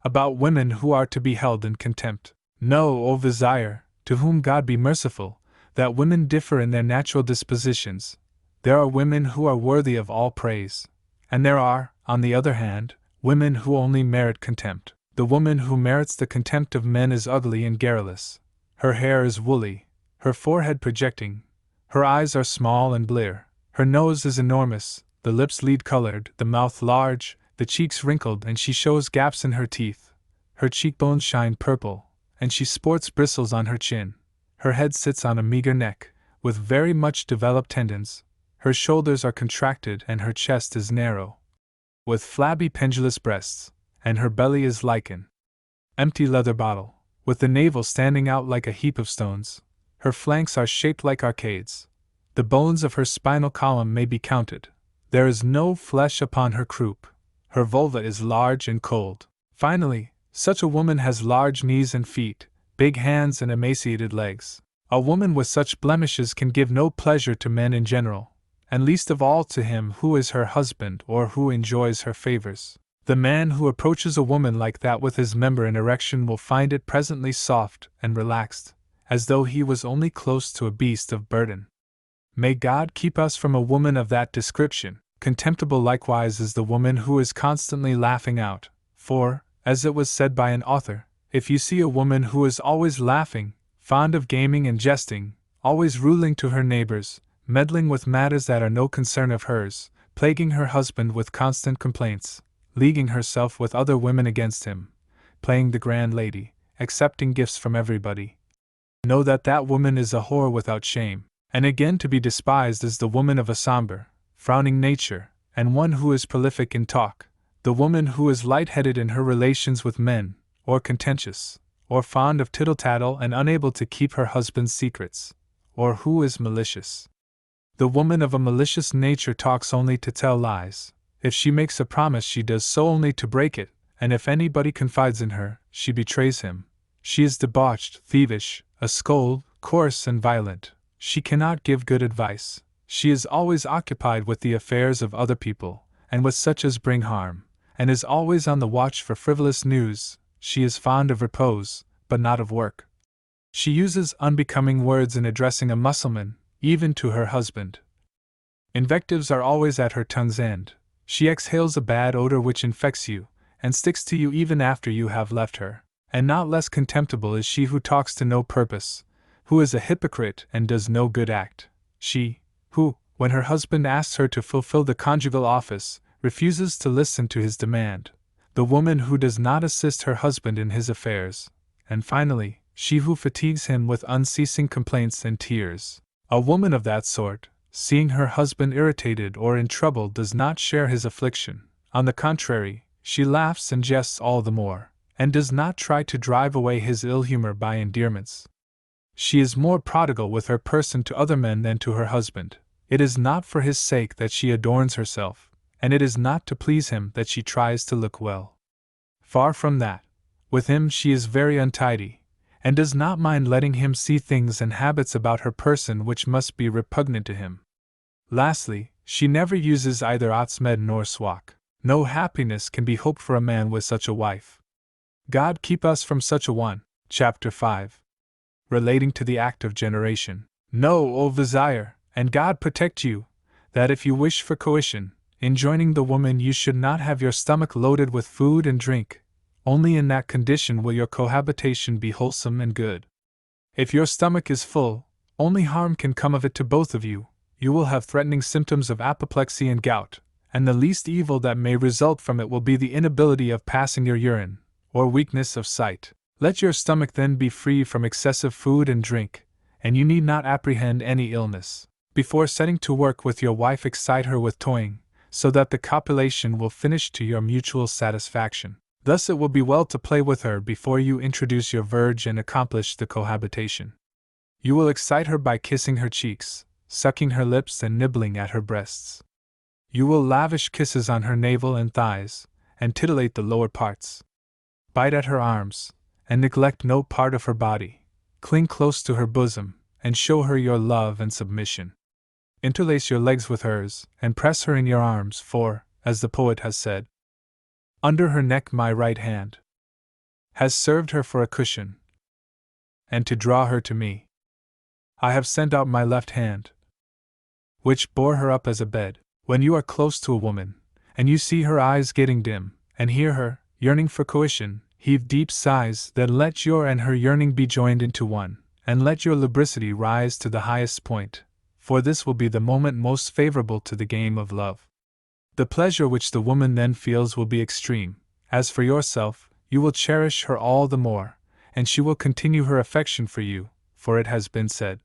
Speaker 1: About women who are to be held in contempt. Know, O Vizier, to whom God be merciful, that women differ in their natural dispositions. There are women who are worthy of all praise, and there are, on the other hand, women who only merit contempt. The woman who merits the contempt of men is ugly and garrulous. Her hair is woolly, her forehead projecting, her eyes are small and blear, her nose is enormous, the lips lead-colored, the mouth large, the cheeks wrinkled and she shows gaps in her teeth, her cheekbones shine purple, and she sports bristles on her chin. Her head sits on a meager neck, with very much developed tendons, her shoulders are contracted and her chest is narrow, with flabby pendulous breasts, and her belly is like an empty leather bottle, with the navel standing out like a heap of stones. Her flanks are shaped like arcades. The bones of her spinal column may be counted. There is no flesh upon her croup. Her vulva is large and cold. Finally, such a woman has large knees and feet, big hands and emaciated legs. A woman with such blemishes can give no pleasure to men in general, and least of all to him who is her husband or who enjoys her favors. The man who approaches a woman like that with his member in erection will find it presently soft and relaxed, as though he was only close to a beast of burden. May God keep us from a woman of that description. Contemptible likewise is the woman who is constantly laughing out, for, as it was said by an author, if you see a woman who is always laughing, fond of gaming and jesting, always ruling to her neighbors, meddling with matters that are no concern of hers, plaguing her husband with constant complaints, leaguing herself with other women against him, playing the grand lady, accepting gifts from everybody, know that that woman is a whore without shame. And again, to be despised is the woman of a somber, frowning nature, and one who is prolific in talk, the woman who is light-headed in her relations with men, or contentious, or fond of tittle-tattle and unable to keep her husband's secrets, or who is malicious. The woman of a malicious nature talks only to tell lies. If she makes a promise, she does so only to break it, and if anybody confides in her, she betrays him. She is debauched, thievish, a scold, coarse and violent. She cannot give good advice. She is always occupied with the affairs of other people, and with such as bring harm, and is always on the watch for frivolous news. She is fond of repose, but not of work. She uses unbecoming words in addressing a Mussulman, even to her husband. Invectives are always at her tongue's end. She exhales a bad odor which infects you, and sticks to you even after you have left her. And not less contemptible is she who talks to no purpose, who is a hypocrite and does no good act. She, who, when her husband asks her to fulfill the conjugal office, refuses to listen to his demand. The woman who does not assist her husband in his affairs. And finally, she who fatigues him with unceasing complaints and tears. A woman of that sort, seeing her husband irritated or in trouble, does not share his affliction. On the contrary, she laughs and jests all the more, and does not try to drive away his ill humor by endearments. She is more prodigal with her person to other men than to her husband. It is not for his sake that she adorns herself, and it is not to please him that she tries to look well. Far from that. With him she is very untidy, and does not mind letting him see things and habits about her person which must be repugnant to him. Lastly, she never uses either Otsmed nor Swak. No happiness can be hoped for a man with such a wife. God keep us from such a one. Chapter 5. Relating to the act of generation. Know, O Vizier, and God protect you, that if you wish for coition, in joining the woman you should not have your stomach loaded with food and drink. Only in that condition will your cohabitation be wholesome and good. If your stomach is full, only harm can come of it to both of you. You will have threatening symptoms of apoplexy and gout, and the least evil that may result from it will be the inability of passing your urine, or weakness of sight. Let your stomach then be free from excessive food and drink, and you need not apprehend any illness. Before setting to work with your wife, excite her with toying, so that the copulation will finish to your mutual satisfaction. Thus it will be well to play with her before you introduce your verge and accomplish the cohabitation. You will excite her by kissing her cheeks, sucking her lips and nibbling at her breasts. You will lavish kisses on her navel and thighs, and titillate the lower parts. Bite at her arms, and neglect no part of her body. Cling close to her bosom, and show her your love and submission. Interlace your legs with hers, and press her in your arms, for, as the poet has said, under her neck my right hand has served her for a cushion, and to draw her to me I have sent out my left hand, which bore her up as a bed. When you are close to a woman, and you see her eyes getting dim, and hear her, yearning for coition, heave deep sighs, then let your and her yearning be joined into one, and let your lubricity rise to the highest point, for this will be the moment most favorable to the game of love. The pleasure which the woman then feels will be extreme. As for yourself, you will cherish her all the more, and she will continue her affection for you, for it has been said,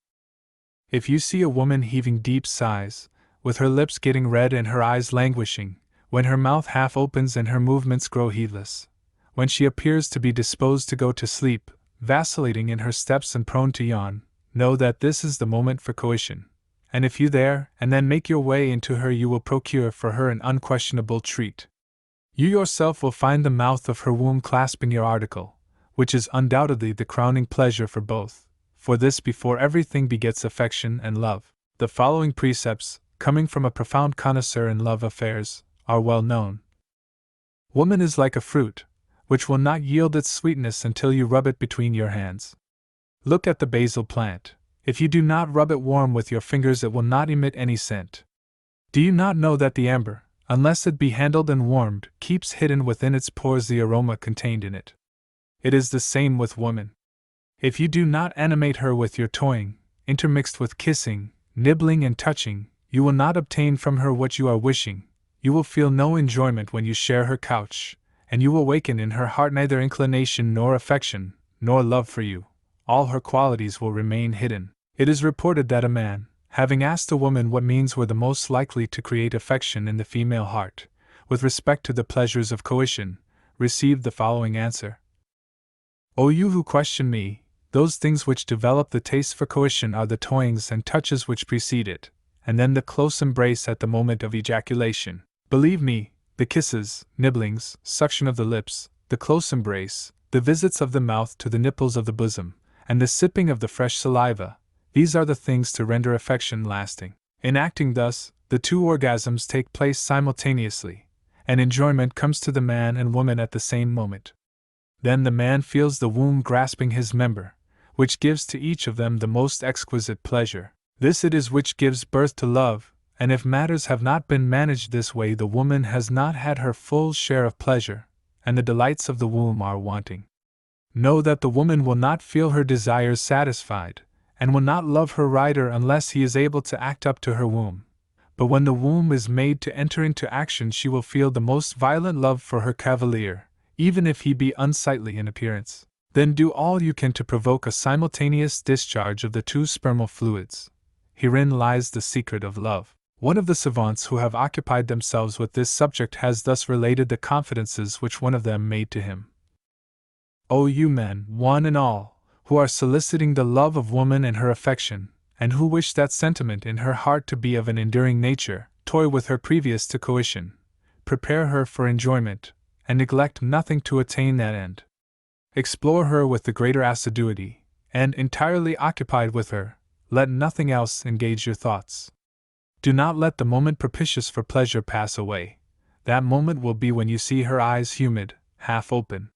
Speaker 1: if you see a woman heaving deep sighs, with her lips getting red and her eyes languishing, when her mouth half opens and her movements grow heedless, when she appears to be disposed to go to sleep, vacillating in her steps and prone to yawn, know that this is the moment for coition, and if you there and then make your way into her, you will procure for her an unquestionable treat. You yourself will find the mouth of her womb clasping your article, which is undoubtedly the crowning pleasure for both, for this before everything begets affection and love. The following precepts, coming from a profound connoisseur in love affairs, are well known. Woman is like a fruit, which will not yield its sweetness until you rub it between your hands. Look at the basil plant. If you do not rub it warm with your fingers, it will not emit any scent. Do you not know that the amber, unless it be handled and warmed, keeps hidden within its pores the aroma contained in it? It is the same with woman. If you do not animate her with your toying, intermixed with kissing, nibbling and touching, you will not obtain from her what you are wishing. You will feel no enjoyment when you share her couch, and you will waken in her heart neither inclination nor affection, nor love for you. All her qualities will remain hidden. It is reported that a man, having asked a woman what means were the most likely to create affection in the female heart, with respect to the pleasures of coition, received the following answer: O you who question me, those things which develop the taste for coition are the toyings and touches which precede it, and then the close embrace at the moment of ejaculation. Believe me, the kisses, nibblings, suction of the lips, the close embrace, the visits of the mouth to the nipples of the bosom, and the sipping of the fresh saliva, these are the things to render affection lasting. In acting thus, the two orgasms take place simultaneously, and enjoyment comes to the man and woman at the same moment. Then the man feels the womb grasping his member, which gives to each of them the most exquisite pleasure. This it is which gives birth to love, and if matters have not been managed this way, the woman has not had her full share of pleasure, and the delights of the womb are wanting. Know that the woman will not feel her desires satisfied, and will not love her rider unless he is able to act up to her womb. But when the womb is made to enter into action, she will feel the most violent love for her cavalier, even if he be unsightly in appearance. Then do all you can to provoke a simultaneous discharge of the two spermal fluids. Herein lies the secret of love. One of the savants who have occupied themselves with this subject has thus related the confidences which one of them made to him. O you men, one and all, who are soliciting the love of woman and her affection, and who wish that sentiment in her heart to be of an enduring nature, toy with her previous to coition, prepare her for enjoyment, and neglect nothing to attain that end. Explore her with the greater assiduity, and, entirely occupied with her, let nothing else engage your thoughts. Do not let the moment propitious for pleasure pass away. That moment will be when you see her eyes humid, half open.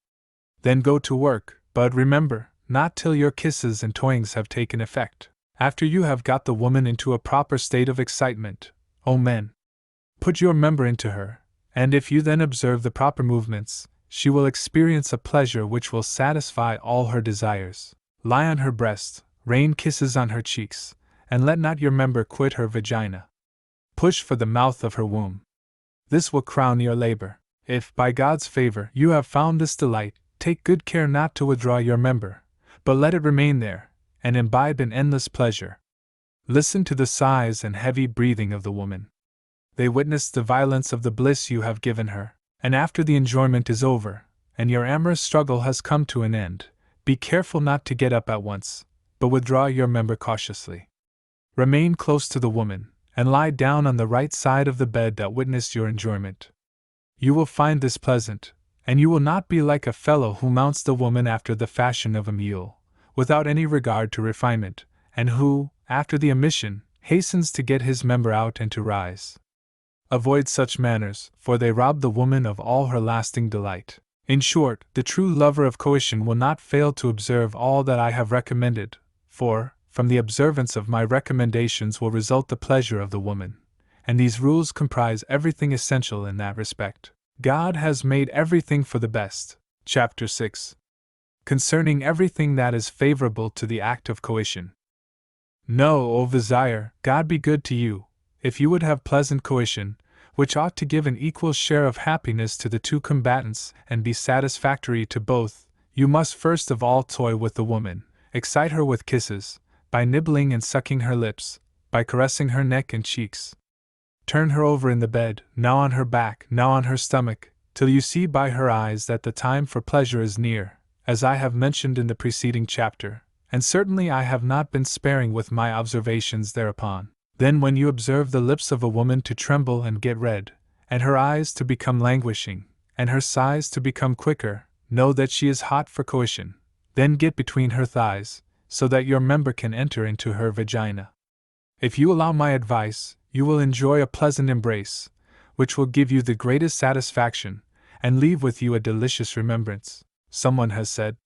Speaker 1: Then go to work, but remember, not till your kisses and toyings have taken effect. After you have got the woman into a proper state of excitement, O men, put your member into her, and if you then observe the proper movements, she will experience a pleasure which will satisfy all her desires. Lie on her breast, rain kisses on her cheeks, and let not your member quit her vagina. Push for the mouth of her womb. This will crown your labor. If, by God's favor, you have found this delight, take good care not to withdraw your member, but let it remain there, and imbibe in endless pleasure. Listen to the sighs and heavy breathing of the woman. They witness the violence of the bliss you have given her, and after the enjoyment is over, and your amorous struggle has come to an end, be careful not to get up at once, but withdraw your member cautiously. Remain close to the woman, and lie down on the right side of the bed that witnessed your enjoyment. You will find this pleasant, and you will not be like a fellow who mounts the woman after the fashion of a mule, without any regard to refinement, and who, after the emission, hastens to get his member out and to rise. Avoid such manners, for they rob the woman of all her lasting delight. In short, the true lover of coition will not fail to observe all that I have recommended, for, from the observance of my recommendations will result the pleasure of the woman, and these rules comprise everything essential in that respect. God has made everything for the best. Chapter 6. Concerning everything that is favorable to the act of coition. Know, O Vizier, God be good to you, if you would have pleasant coition, which ought to give an equal share of happiness to the two combatants and be satisfactory to both, you must first of all toy with the woman, excite her with kisses, by nibbling and sucking her lips, by caressing her neck and cheeks. Turn her over in the bed, now on her back, now on her stomach, till you see by her eyes that the time for pleasure is near, as I have mentioned in the preceding chapter, and certainly I have not been sparing with my observations thereupon. Then when you observe the lips of a woman to tremble and get red, and her eyes to become languishing, and her sighs to become quicker, know that she is hot for coition. Then get between her thighs, so that your member can enter into her vagina. If you allow my advice, you will enjoy a pleasant embrace, which will give you the greatest satisfaction, and leave with you a delicious remembrance. Someone has said,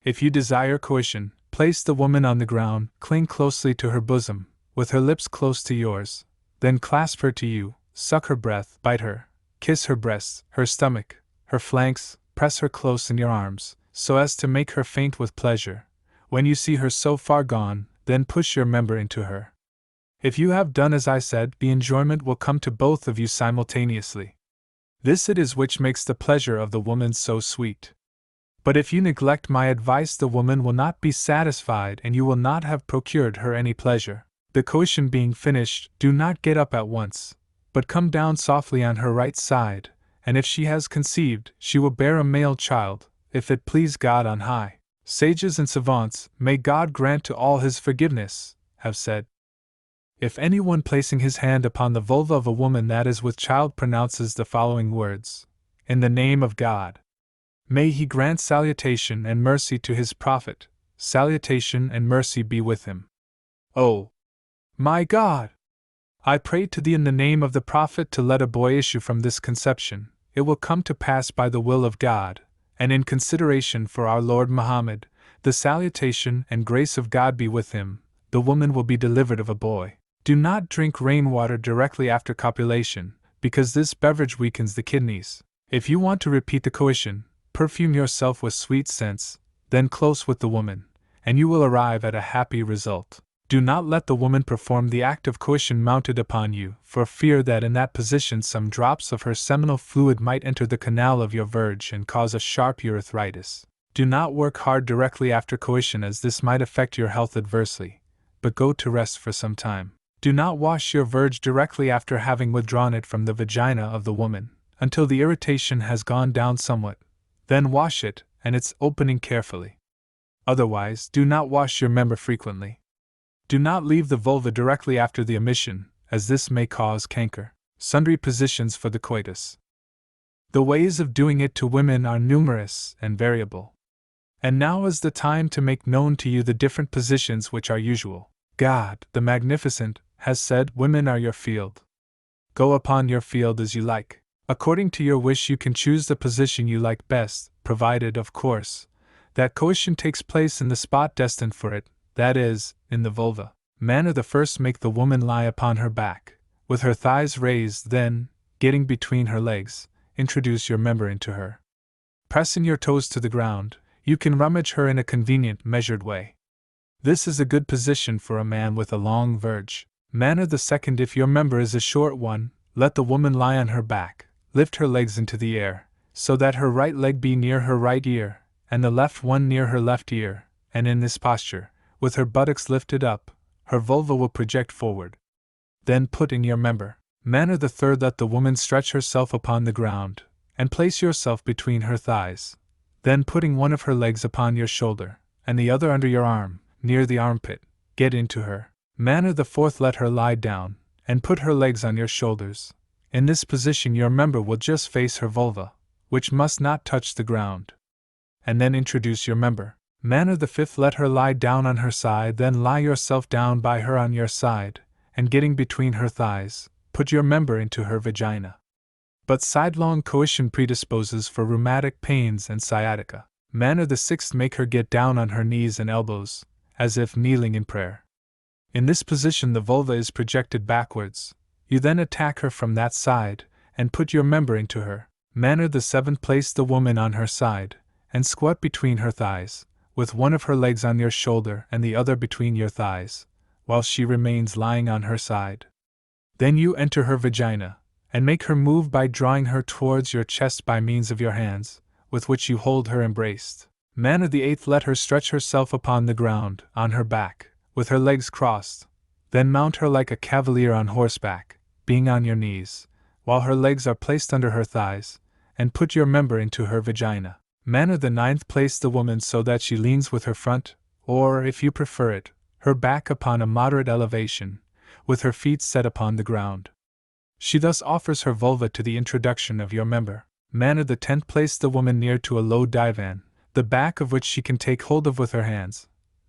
Speaker 1: if you desire coition, place the woman on the ground, cling closely to her bosom, with her lips close to yours, then clasp her to you, suck her breath, bite her, kiss her breasts, her stomach, her flanks, press her close in your arms, so as to make her faint with pleasure. When you see her so far gone, then push your member into her. If you have done as I said, the enjoyment will come to both of you simultaneously. This it is which makes the pleasure of the woman so sweet. But if you neglect my advice, the woman will not be satisfied and you will not have procured her any pleasure. The coition being finished, do not get up at once, but come down softly on her right side, and if she has conceived, she will bear a male child, if it please God on high. Sages and savants, may God grant to all his forgiveness, have said, if anyone placing his hand upon the vulva of a woman that is with child pronounces the following words, in the name of God, may he grant salutation and mercy to his prophet, salutation and mercy be with him. Oh, my God! I pray to thee in the name of the prophet to let a boy issue from this conception. It will come to pass by the will of God, and in consideration for our Lord Muhammad, the salutation and grace of God be with him, the woman will be delivered of a boy. Do not drink rainwater directly after copulation, because this beverage weakens the kidneys. If you want to repeat the coition, perfume yourself with sweet scents, then close with the woman, and you will arrive at a happy result. Do not let the woman perform the act of coition mounted upon you, for fear that in that position some drops of her seminal fluid might enter the canal of your verge and cause a sharp urethritis. Do not work hard directly after coition, as this might affect your health adversely, but go to rest for some time. Do not wash your verge directly after having withdrawn it from the vagina of the woman, until the irritation has gone down somewhat. Then wash it and its opening carefully. Otherwise, do not wash your member frequently. Do not leave the vulva directly after the emission, as this may cause canker. Sundry positions for the coitus. The ways of doing it to women are numerous and variable. And now is the time to make known to you the different positions which are usual. God, the Magnificent, has said, women are your field. Go upon your field as you like. According to your wish you can choose the position you like best, provided, of course, that coition takes place in the spot destined for it, that is, in the vulva. Manner the first, make the woman lie upon her back, with her thighs raised, then, getting between her legs, introduce your member into her. Pressing your toes to the ground, you can rummage her in a convenient, measured way. This is a good position for a man with a long verge. Manner the second, if your member is a short one, let the woman lie on her back, lift her legs into the air, so that her right leg be near her right ear, and the left one near her left ear, and in this posture, with her buttocks lifted up, her vulva will project forward. Then put in your member. Manner the third, let the woman stretch herself upon the ground, and place yourself between her thighs. Then putting one of her legs upon your shoulder, and the other under your arm, near the armpit, get into her. Manner the fourth, let her lie down, and put her legs on your shoulders. In this position your member will just face her vulva, which must not touch the ground. And then introduce your member. Manner the fifth, let her lie down on her side, then lie yourself down by her on your side, and getting between her thighs, put your member into her vagina. But sidelong coition predisposes for rheumatic pains and sciatica. Manner the sixth, make her get down on her knees and elbows, as if kneeling in prayer. In this position the vulva is projected backwards. You then attack her from that side, and put your member into her. Manner the seventh, place the woman on her side, and squat between her thighs, with one of her legs on your shoulder and the other between your thighs, while she remains lying on her side. Then you enter her vagina, and make her move by drawing her towards your chest by means of your hands, with which you hold her embraced. Manner the 8th, let her stretch herself upon the ground, on her back, with her legs crossed, then mount her like a cavalier on horseback, being on your knees, while her legs are placed under her thighs, and put your member into her vagina. Manner the 9th, place the woman so that she leans with her front, or, if you prefer it, her back upon a moderate elevation, with her feet set upon the ground. She thus offers her vulva to the introduction of your member. Manner the 10th, place the woman near to a low divan, the back of which she can take hold of with her hands.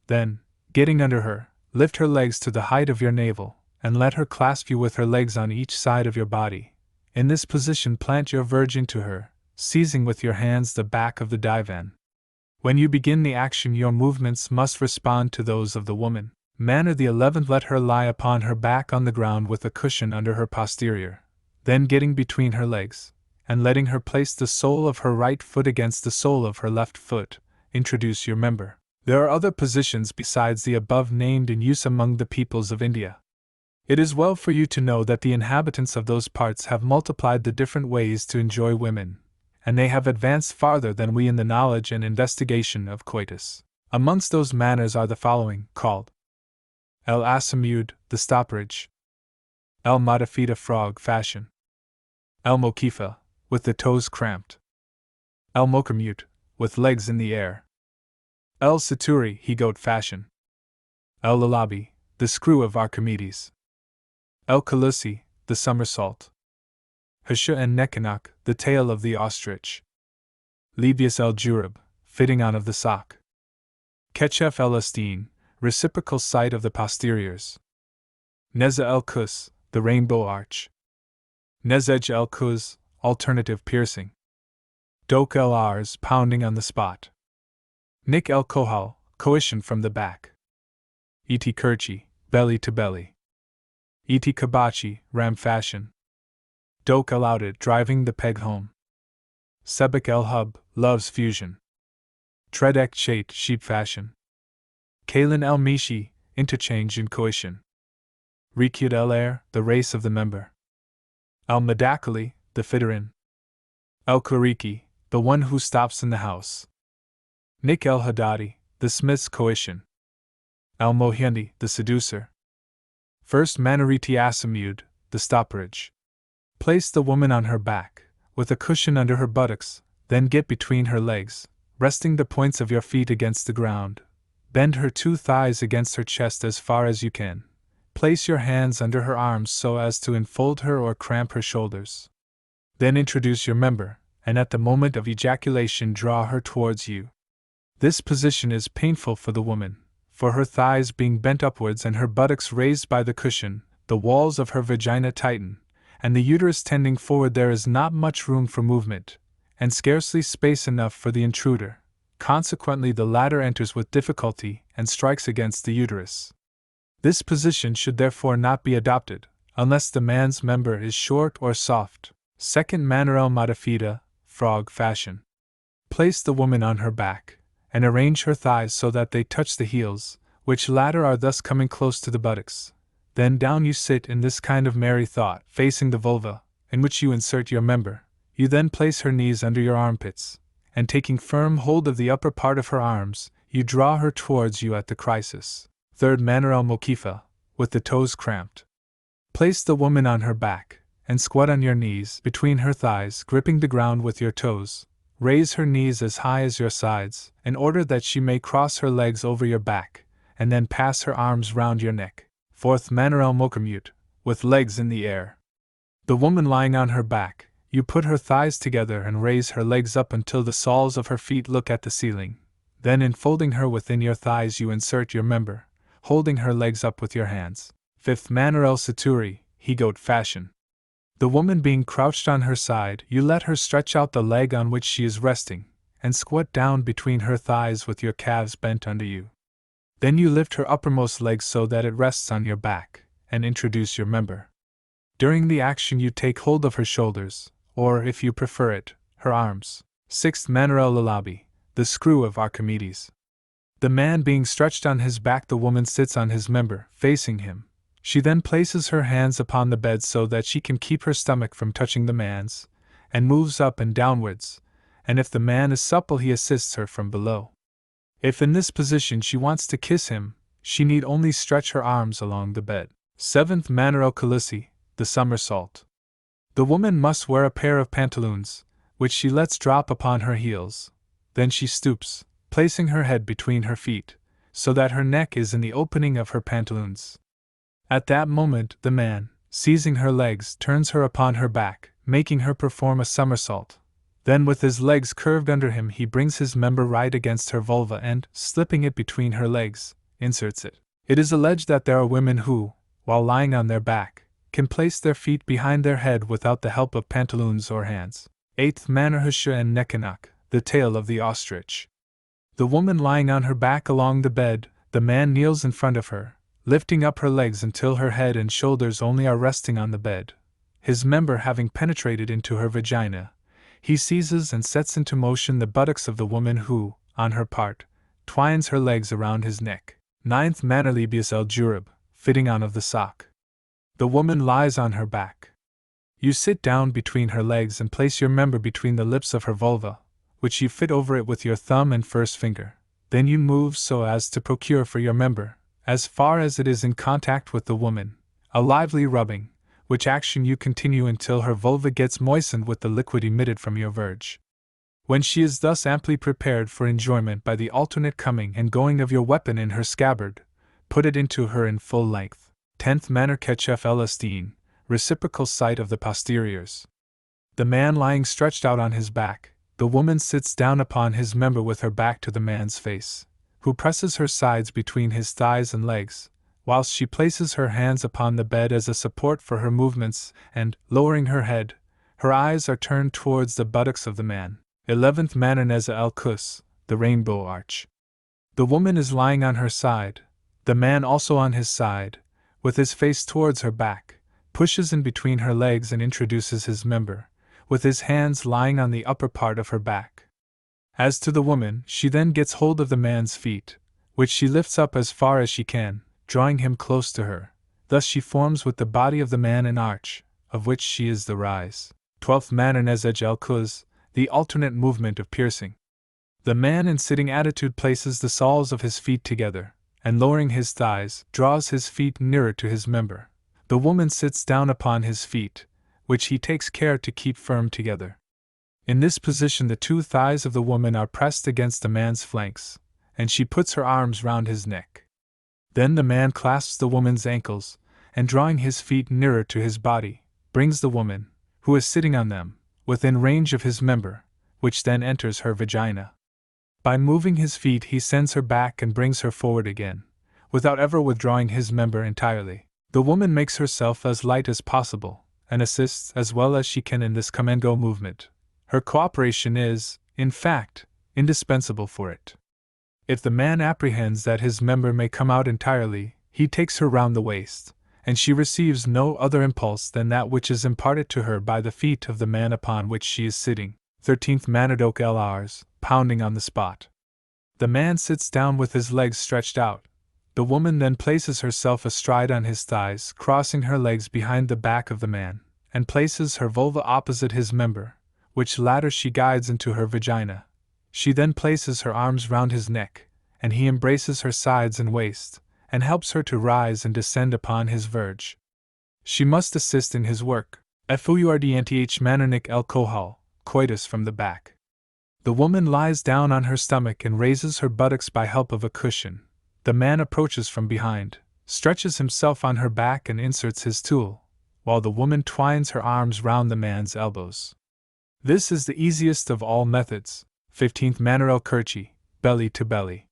Speaker 1: Then, getting under her, lift her legs to the height of your navel, and let her clasp you with her legs on each side of your body. In this position plant your virgin to her, seizing with your hands the back of the divan. When you begin the action, your movements must respond to those of the woman. Manner the 11th, let her lie upon her back on the ground with a cushion under her posterior, then getting between her legs, and letting her place the sole of her right foot against the sole of her left foot, introduce your member. There are other positions besides the above named in use among the peoples of India. It is well for you to know that the inhabitants of those parts have multiplied the different ways to enjoy women, and they have advanced farther than we in the knowledge and investigation of coitus. Amongst those manners are the following, called El Asamud, the stopperidge; El Matafita, frog fashion; El Mokifa, with the toes cramped; El Mokamute, with legs in the air; El Saturi, he-goat fashion; El Lalabi, the screw of Archimedes; El Kalusi, the somersault; Hasha and Nekanak, the tail of the ostrich; Libius El Jurub, fitting on of the sock; Ketchef El Astine, reciprocal sight of the posteriors; Neza El Kus, the rainbow arch; Nezej El Kuz, alternative piercing; Dok El Ars, pounding on the spot; Nik El Kohal, coition from the back; Iti Kerchi, belly to belly; Iti Kabachi, ram fashion; Dok El Outed, driving the peg home; Sebek El Hub, love's fusion; Tredek Chait, sheep fashion; Kalin El Mishi, interchange in coition; Rikyud El Air, the race of the member; El Madakali, the fitterin; El Kuriki, the one who stops in the house; Nik El Hadadi, the smith's coition; El Mohyandi, the seducer. First Manariti Asamud, the stopperidge. Place the woman on her back, with a cushion under her buttocks, then get between her legs, resting the points of your feet against the ground. Bend her 2 thighs against her chest as far as you can. Place your hands under her arms so as to enfold her or cramp her shoulders. Then introduce your member, and at the moment of ejaculation draw her towards you. This position is painful for the woman, for her thighs being bent upwards and her buttocks raised by the cushion, the walls of her vagina tighten, and the uterus tending forward, there is not much room for movement, and scarcely space enough for the intruder. Consequently, the latter enters with difficulty and strikes against the uterus. This position should therefore not be adopted, unless the man's member is short or soft. Second manner El Matafita, frog fashion. Place the woman on her back, and arrange her thighs so that they touch the heels, which latter are thus coming close to the buttocks. Then down you sit in this kind of merry thought, facing the vulva, in which you insert your member. You then place her knees under your armpits, and taking firm hold of the upper part of her arms, you draw her towards you at the crisis. Third manner El Mokifa, with the toes cramped. Place the woman on her back, and squat on your knees between her thighs, gripping the ground with your toes. Raise her knees as high as your sides, in order that she may cross her legs over your back, and then pass her arms round your neck. Fourth manner El Mokamute, with legs in the air. The woman lying on her back, you put her thighs together and raise her legs up until the soles of her feet look at the ceiling. Then, enfolding her within your thighs, you insert your member, holding her legs up with your hands. Fifth manner El Saturi, he-goat fashion. The woman being crouched on her side, you let her stretch out the leg on which she is resting, and squat down between her thighs with your calves bent under you. Then you lift her uppermost leg so that it rests on your back, and introduce your member. During the action you take hold of her shoulders, or, if you prefer it, her arms. Sixth manner El Lalabi, the screw of Archimedes. The man being stretched on his back, the woman sits on his member, facing him. She then places her hands upon the bed so that she can keep her stomach from touching the man's, and moves up and downwards, and if the man is supple he assists her from below. If in this position she wants to kiss him, she need only stretch her arms along the bed. 7th Manner Khaleesi, the somersault. The woman must wear a pair of pantaloons, which she lets drop upon her heels. Then she stoops, placing her head between her feet, so that her neck is in the opening of her pantaloons. At that moment, the man, seizing her legs, turns her upon her back, making her perform a somersault. Then, with his legs curved under him, he brings his member right against her vulva and, slipping it between her legs, inserts it. It is alleged that there are women who, while lying on their back, can place their feet behind their head without the help of pantaloons or hands. 8th Manner Husha and Nekenak, the tail of the ostrich. The woman lying on her back along the bed, the man kneels in front of her, lifting up her legs until her head and shoulders only are resting on the bed. His member having penetrated into her vagina, he seizes and sets into motion the buttocks of the woman who, on her part, twines her legs around his neck. 9th Manner Libius el Jurub, fitting on of the sock. The woman lies on her back. You sit down between her legs and place your member between the lips of her vulva, which you fit over it with your thumb and first finger. Then you move so as to procure for your member, as far as it is in contact with the woman, a lively rubbing, which action you continue until her vulva gets moistened with the liquid emitted from your verge. When she is thus amply prepared for enjoyment by the alternate coming and going of your weapon in her scabbard, put it into her in full length. 10th Manner Ketchef Elastine, reciprocal sight of the posteriors. The man lying stretched out on his back, the woman sits down upon his member with her back to the man's face, who presses her sides between his thighs and legs, whilst she places her hands upon the bed as a support for her movements, and, lowering her head, her eyes are turned towards the buttocks of the man. 11th Manner Neza el Kus, the rainbow arch. The woman is lying on her side, the man also on his side, with his face towards her back, pushes in between her legs and introduces his member, with his hands lying on the upper part of her back. As to the woman, she then gets hold of the man's feet, which she lifts up as far as she can, drawing him close to her. Thus she forms with the body of the man an arch, of which she is the rise. 12th Manner Nezej el Kuz, the alternate movement of piercing. The man in sitting attitude places the soles of his feet together, and lowering his thighs, draws his feet nearer to his member. The woman sits down upon his feet, which he takes care to keep firm together. In this position the two thighs of the woman are pressed against the man's flanks, and she puts her arms round his neck. Then the man clasps the woman's ankles, and drawing his feet nearer to his body, brings the woman, who is sitting on them, within range of his member, which then enters her vagina. By moving his feet he sends her back and brings her forward again, without ever withdrawing his member entirely. The woman makes herself as light as possible, and assists as well as she can in this come-and-go movement. Her cooperation is, in fact, indispensable for it. If the man apprehends that his member may come out entirely, he takes her round the waist, and she receives no other impulse than that which is imparted to her by the feet of the man upon which she is sitting. 13th Manadok LRs, pounding on the spot. The man sits down with his legs stretched out. The woman then places herself astride on his thighs, crossing her legs behind the back of the man, and places her vulva opposite his member, which latter she guides into her vagina. She then places her arms round his neck, and he embraces her sides and waist, and helps her to rise and descend upon his verge. She must assist in his work. Furdnth Mannernik el Kohal, coitus from the back. The woman lies down on her stomach and raises her buttocks by help of a cushion. The man approaches from behind, stretches himself on her back and inserts his tool, while the woman twines her arms round the man's elbows. This is the easiest of all methods. 15th Manner el Kirchi, belly to belly.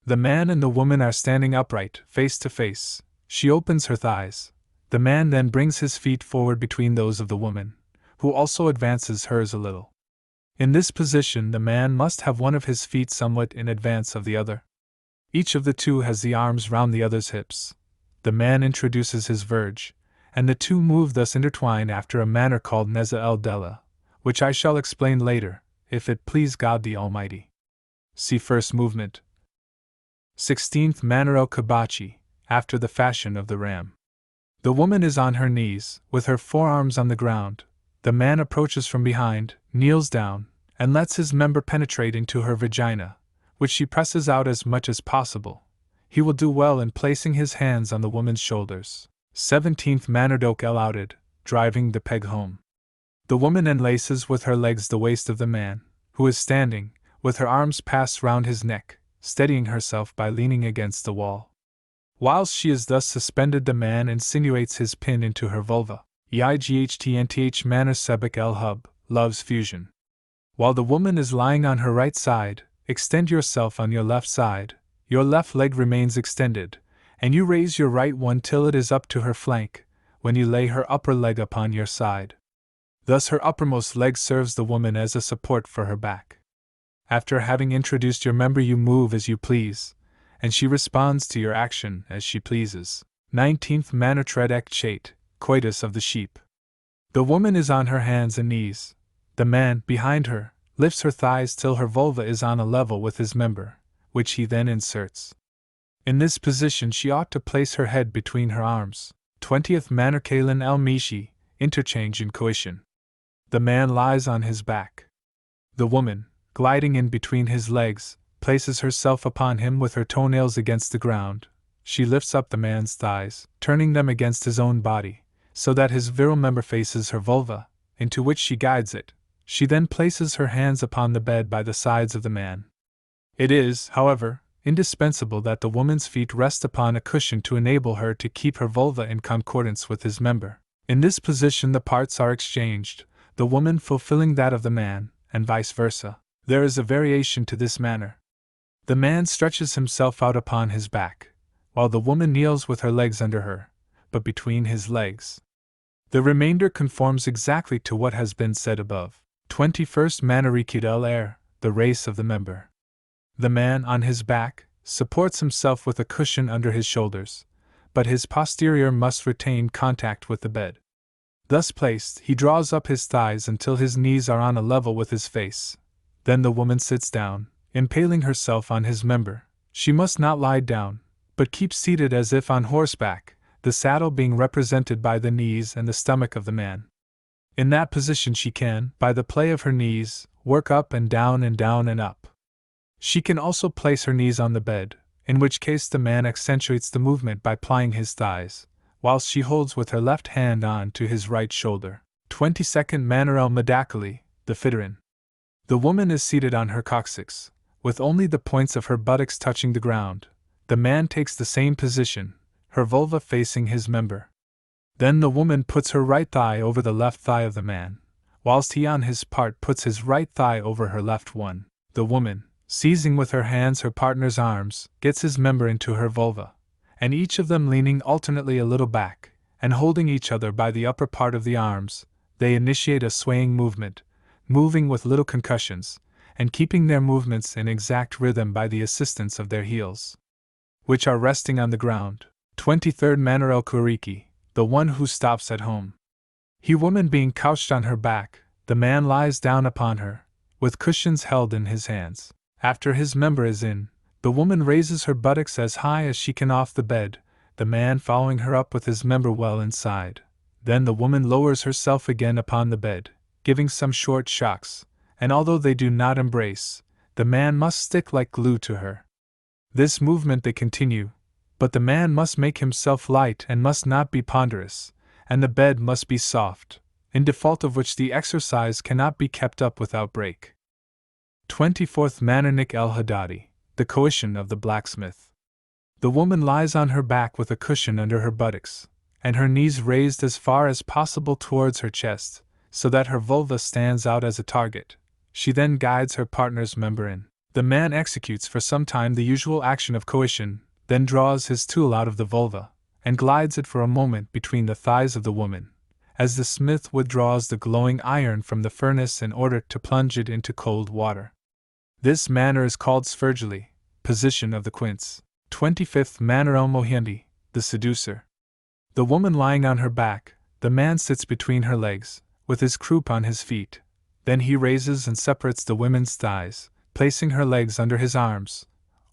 Speaker 1: The man and the woman are standing upright, face to face. She opens her thighs. The man then brings his feet forward between those of the woman, who also advances hers a little. In this position the man must have one of his feet somewhat in advance of the other. Each of the two has the arms round the other's hips. The man introduces his verge, and the two move thus intertwined after a manner called Neza el Della, which I shall explain later, if it please God the Almighty. See first movement. 16th Manner el Kabachi, after the fashion of the ram. The woman is on her knees, with her forearms on the ground. The man approaches from behind, kneels down, and lets his member penetrate into her vagina, which she presses out as much as possible. He will do well in placing his hands on the woman's shoulders. 17th Manardok El outed, driving the peg home. The woman enlaces with her legs the waist of the man, who is standing, with her arms passed round his neck, steadying herself by leaning against the wall. Whilst she is thus suspended, the man insinuates his pin into her vulva. EIGHTNTH Manor Sebek El Hub, Love's Fusion. While the woman is lying on her right side, extend yourself on your left side. Your left leg remains extended, and you raise your right one till it is up to her flank, when you lay her upper leg upon your side. Thus her uppermost leg serves the woman as a support for her back. After having introduced your member, you move as you please, and she responds to your action as she pleases. 19th Manor Tread Ek Chait, Coitus of the Sheep. The woman is on her hands and knees. The man, behind her, lifts her thighs till her vulva is on a level with his member, which he then inserts. In this position she ought to place her head between her arms. 20th Manor Kalen El Mishi, Interchange in Coition. The man lies on his back. The woman, gliding in between his legs, places herself upon him with her toenails against the ground. She lifts up the man's thighs, turning them against his own body, so that his virile member faces her vulva, into which she guides it. She then places her hands upon the bed by the sides of the man. It is, however, indispensable that the woman's feet rest upon a cushion to enable her to keep her vulva in concordance with his member. In this position the parts are exchanged, the woman fulfilling that of the man, and vice versa. There is a variation to this manner. The man stretches himself out upon his back, while the woman kneels with her legs under her, but between his legs. The remainder conforms exactly to what has been said above. 21st Manarikid El Air, the race of the member. The man, on his back, supports himself with a cushion under his shoulders, but his posterior must retain contact with the bed. Thus placed, he draws up his thighs until his knees are on a level with his face. Then the woman sits down, impaling herself on his member. She must not lie down, but keep seated as if on horseback, the saddle being represented by the knees and the stomach of the man. In that position she can, by the play of her knees, work up and down and down and up. She can also place her knees on the bed, in which case the man accentuates the movement by plying his thighs, whilst she holds with her left hand on to his right shoulder. 22nd Manor El Madakali, the Fitterin. The woman is seated on her coccyx, with only the points of her buttocks touching the ground. The man takes the same position, her vulva facing his member. Then the woman puts her right thigh over the left thigh of the man, whilst he on his part puts his right thigh over her left one. The woman, seizing with her hands her partner's arms, gets his member into her vulva, and each of them leaning alternately a little back, and holding each other by the upper part of the arms, they initiate a swaying movement, moving with little concussions, and keeping their movements in exact rhythm by the assistance of their heels, which are resting on the ground. 23rd Manor El Kuriki, the one who stops at home. He woman being couched on her back, the man lies down upon her, with cushions held in his hands. After his member is in, the woman raises her buttocks as high as she can off the bed, the man following her up with his member well inside. Then the woman lowers herself again upon the bed, giving some short shocks, and although they do not embrace, the man must stick like glue to her. This movement they continue, but the man must make himself light and must not be ponderous, and the bed must be soft, in default of which the exercise cannot be kept up without break. 24th Manarnik El Haddadi, the coition of the blacksmith. The woman lies on her back with a cushion under her buttocks, and her knees raised as far as possible towards her chest, so that her vulva stands out as a target. She then guides her partner's member in. The man executes for some time the usual action of coition, then draws his tool out of the vulva, and glides it for a moment between the thighs of the woman, as the smith withdraws the glowing iron from the furnace in order to plunge it into cold water. This manner is called Svergili, position of the quince. 25th Manor El Mohiendi, the seducer. The woman lying on her back, the man sits between her legs, with his croup on his feet. Then he raises and separates the woman's thighs, placing her legs under his arms,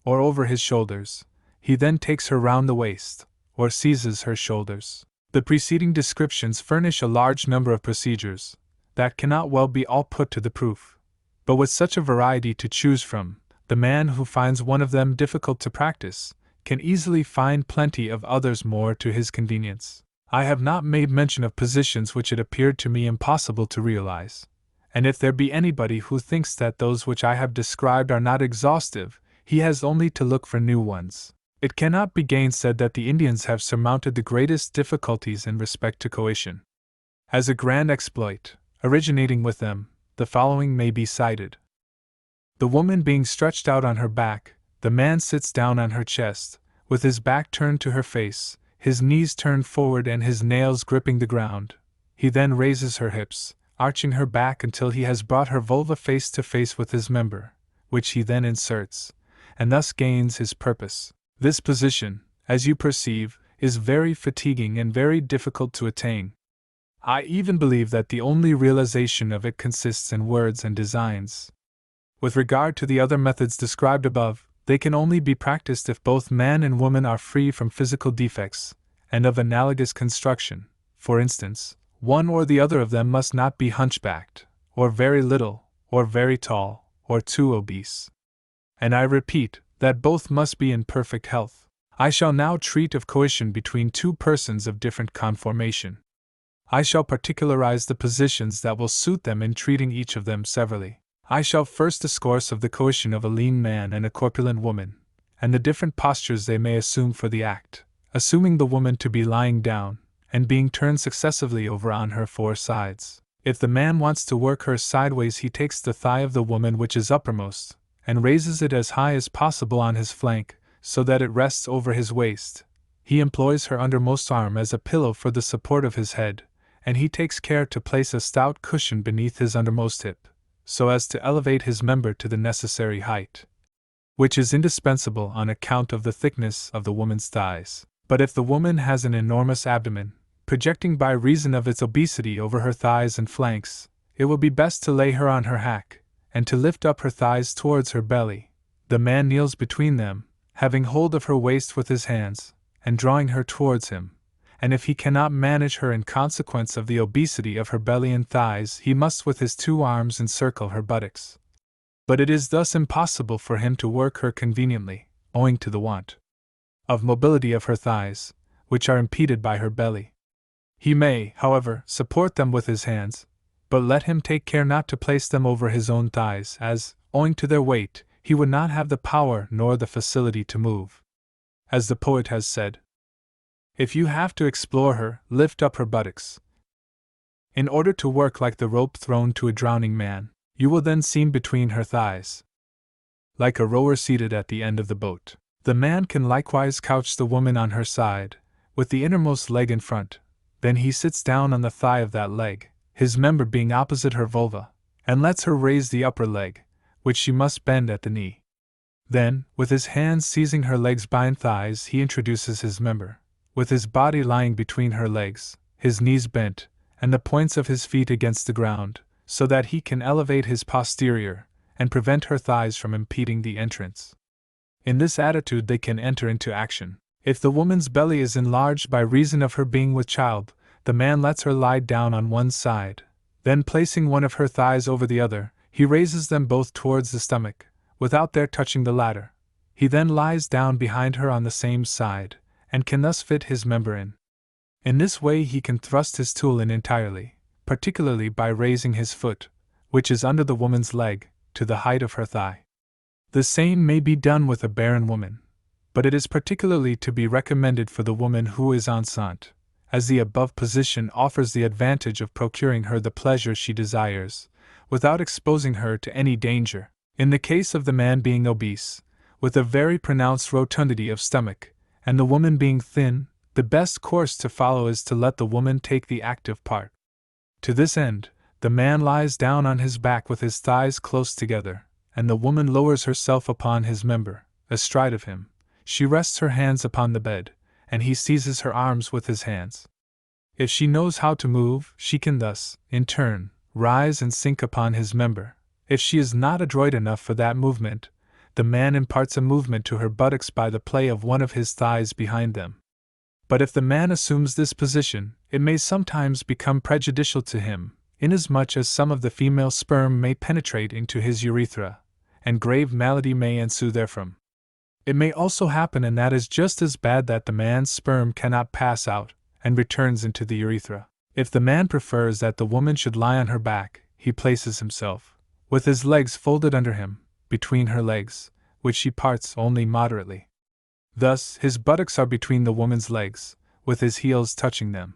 Speaker 1: or over his shoulders. He then takes her round the waist, or seizes her shoulders. The preceding descriptions furnish a large number of procedures that cannot well be all put to the proof. But with such a variety to choose from, the man who finds one of them difficult to practice can easily find plenty of others more to his convenience. I have not made mention of positions which it appeared to me impossible to realize, and if there be anybody who thinks that those which I have described are not exhaustive, he has only to look for new ones. It cannot be gainsaid that the Indians have surmounted the greatest difficulties in respect to coition. As a grand exploit, originating with them, the following may be cited. The woman being stretched out on her back, the man sits down on her chest, with his back turned to her face, his knees turned forward and his nails gripping the ground. He then raises her hips, arching her back until he has brought her vulva face to face with his member, which he then inserts, and thus gains his purpose. This position, as you perceive, is very fatiguing and very difficult to attain. I even believe that the only realization of it consists in words and designs. With regard to the other methods described above, they can only be practiced if both man and woman are free from physical defects, and of analogous construction. For instance, one or the other of them must not be hunchbacked, or very little, or very tall, or too obese. And I repeat, that both must be in perfect health. I shall now treat of coition between two persons of different conformation. I shall particularize the positions that will suit them in treating each of them severally. I shall first discourse of the coition of a lean man and a corpulent woman, and the different postures they may assume for the act, assuming the woman to be lying down, and being turned successively over on her four sides. If the man wants to work her sideways, he takes the thigh of the woman which is uppermost, and raises it as high as possible on his flank, so that it rests over his waist. He employs her undermost arm as a pillow for the support of his head, and he takes care to place a stout cushion beneath his undermost hip, so as to elevate his member to the necessary height, which is indispensable on account of the thickness of the woman's thighs. But if the woman has an enormous abdomen, projecting by reason of its obesity over her thighs and flanks, it will be best to lay her on her hack, and to lift up her thighs towards her belly. The man kneels between them, having hold of her waist with his hands, and drawing her towards him, and if he cannot manage her in consequence of the obesity of her belly and thighs, he must with his two arms encircle her buttocks. But it is thus impossible for him to work her conveniently, owing to the want of mobility of her thighs, which are impeded by her belly. He may, however, support them with his hands, but let him take care not to place them over his own thighs, as, owing to their weight, he would not have the power nor the facility to move. As the poet has said, if you have to explore her, lift up her buttocks. In order to work like the rope thrown to a drowning man, you will then seem between her thighs, like a rower seated at the end of the boat. The man can likewise couch the woman on her side, with the innermost leg in front. Then he sits down on the thigh of that leg, his member being opposite her vulva, and lets her raise the upper leg, which she must bend at the knee. Then, with his hands seizing her legs behind thighs, he introduces his member, with his body lying between her legs, his knees bent, and the points of his feet against the ground, so that he can elevate his posterior, and prevent her thighs from impeding the entrance. In this attitude they can enter into action. If the woman's belly is enlarged by reason of her being with child, the man lets her lie down on one side. Then placing one of her thighs over the other, he raises them both towards the stomach, without their touching the latter. He then lies down behind her on the same side, and can thus fit his member in. In this way he can thrust his tool in entirely, particularly by raising his foot, which is under the woman's leg, to the height of her thigh. The same may be done with a barren woman, but it is particularly to be recommended for the woman who is enceinte, as the above position offers the advantage of procuring her the pleasure she desires, without exposing her to any danger. In the case of the man being obese, with a very pronounced rotundity of stomach, and the woman being thin, the best course to follow is to let the woman take the active part. To this end, the man lies down on his back with his thighs close together, and the woman lowers herself upon his member, astride of him. She rests her hands upon the bed, and he seizes her arms with his hands. If she knows how to move, she can thus, in turn, rise and sink upon his member. If she is not adroit enough for that movement, the man imparts a movement to her buttocks by the play of one of his thighs behind them. But if the man assumes this position, it may sometimes become prejudicial to him, inasmuch as some of the female sperm may penetrate into his urethra, and grave malady may ensue therefrom. It may also happen, and that is just as bad, that the man's sperm cannot pass out, and returns into the urethra. If the man prefers that the woman should lie on her back, he places himself, with his legs folded under him, between her legs, which she parts only moderately. Thus, his buttocks are between the woman's legs, with his heels touching them.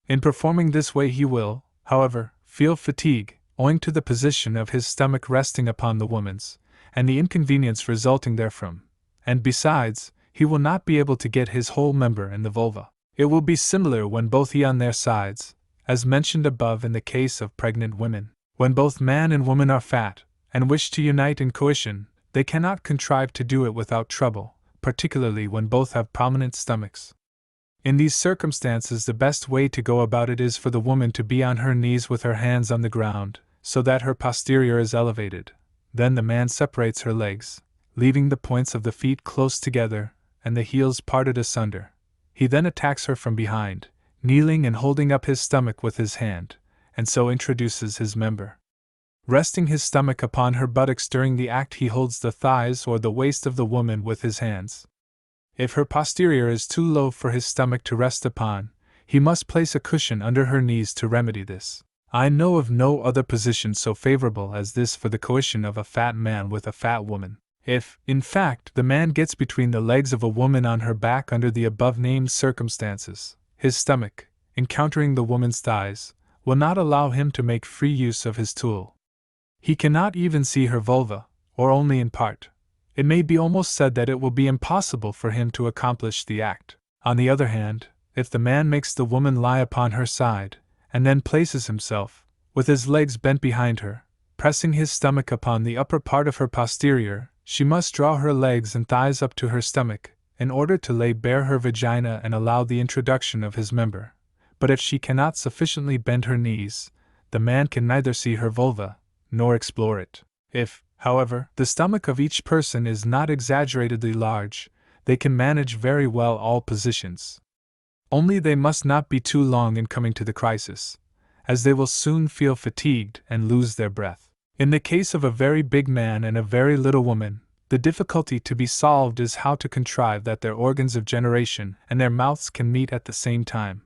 Speaker 1: In performing this way he will, however, feel fatigue, owing to the position of his stomach resting upon the woman's, and the inconvenience resulting therefrom, and besides, he will not be able to get his whole member in the vulva. It will be similar when both he on their sides, as mentioned above in the case of pregnant women. When both man and woman are fat, and wish to unite in coition, they cannot contrive to do it without trouble, particularly when both have prominent stomachs. In these circumstances, the best way to go about it is for the woman to be on her knees with her hands on the ground, so that her posterior is elevated. Then the man separates her legs, leaving the points of the feet close together, and the heels parted asunder. He then attacks her from behind, kneeling and holding up his stomach with his hand, and so introduces his member. Resting his stomach upon her buttocks during the act, he holds the thighs or the waist of the woman with his hands. If her posterior is too low for his stomach to rest upon, he must place a cushion under her knees to remedy this. I know of no other position so favorable as this for the coition of a fat man with a fat woman. If, in fact, the man gets between the legs of a woman on her back under the above-named circumstances, his stomach, encountering the woman's thighs, will not allow him to make free use of his tool. He cannot even see her vulva, or only in part. It may be almost said that it will be impossible for him to accomplish the act. On the other hand, if the man makes the woman lie upon her side, and then places himself, with his legs bent behind her, pressing his stomach upon the upper part of her posterior, she must draw her legs and thighs up to her stomach, in order to lay bare her vagina and allow the introduction of his member. But if she cannot sufficiently bend her knees, the man can neither see her vulva, nor explore it. If, however, the stomach of each person is not exaggeratedly large, they can manage very well all positions. Only they must not be too long in coming to the crisis, as they will soon feel fatigued and lose their breath. In the case of a very big man and a very little woman, the difficulty to be solved is how to contrive that their organs of generation and their mouths can meet at the same time.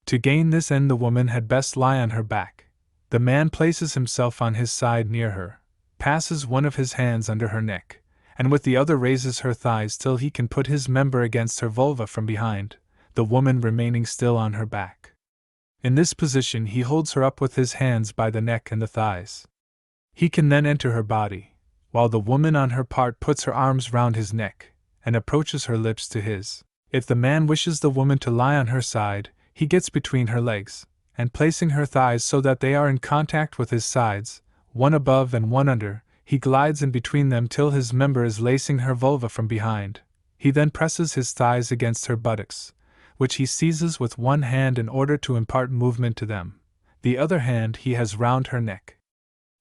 Speaker 1: To gain this end, the woman had best lie on her back. The man places himself on his side near her, passes one of his hands under her neck, and with the other raises her thighs till he can put his member against her vulva from behind, the woman remaining still on her back. In this position he holds her up with his hands by the neck and the thighs. He can then enter her body, while the woman on her part puts her arms round his neck, and approaches her lips to his. If the man wishes the woman to lie on her side, he gets between her legs, and placing her thighs so that they are in contact with his sides, one above and one under, he glides in between them till his member is lacing her vulva from behind. He then presses his thighs against her buttocks, which he seizes with one hand in order to impart movement to them. The other hand he has round her neck.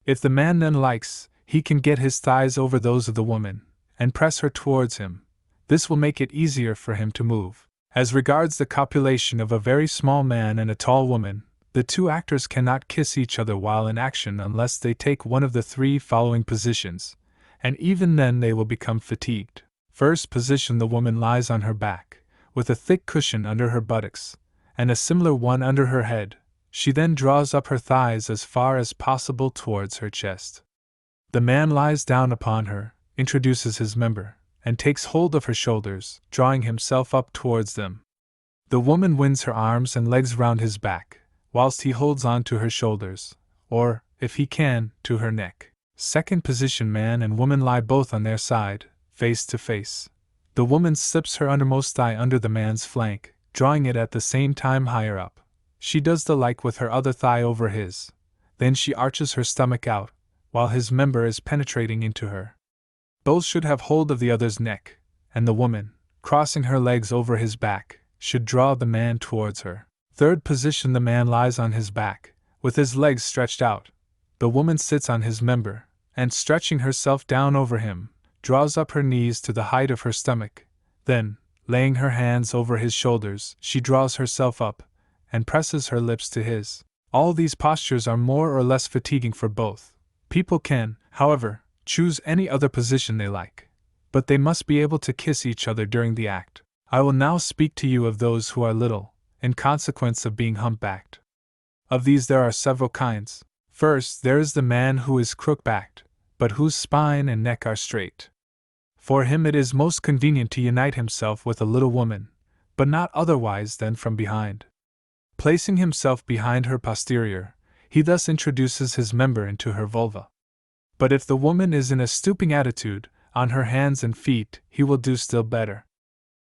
Speaker 1: If the man then likes, he can get his thighs over those of the woman, and press her towards him. This will make it easier for him to move. As regards the copulation of a very small man and a tall woman, the two actors cannot kiss each other while in action unless they take one of the three following positions, and even then they will become fatigued. First position: the woman lies on her back, with a thick cushion under her buttocks, and a similar one under her head. She then draws up her thighs as far as possible towards her chest. The man lies down upon her, introduces his member, and takes hold of her shoulders, drawing himself up towards them. The woman winds her arms and legs round his back, whilst he holds on to her shoulders, or, if he can, to her neck. Second position: man and woman lie both on their side, face to face. The woman slips her undermost thigh under the man's flank, drawing it at the same time higher up. She does the like with her other thigh over his. Then she arches her stomach out, while his member is penetrating into her. Both should have hold of the other's neck, and the woman, crossing her legs over his back, should draw the man towards her. Third position: the man lies on his back, with his legs stretched out. The woman sits on his member, and stretching herself down over him, draws up her knees to the height of her stomach. Then, Laying her hands over his shoulders, she draws herself up and presses her lips to his. All these postures are more or less fatiguing for both. People can, however, choose any other position they like, but they must be able to kiss each other during the act. I will now speak to you of those who are little, in consequence of being humpbacked. Of these there are several kinds. First, there is the man who is crook-backed, but whose spine and neck are straight. For him it is most convenient to unite himself with a little woman, but not otherwise than from behind. Placing himself behind her posterior, he thus introduces his member into her vulva. But if the woman is in a stooping attitude, on her hands and feet, he will do still better.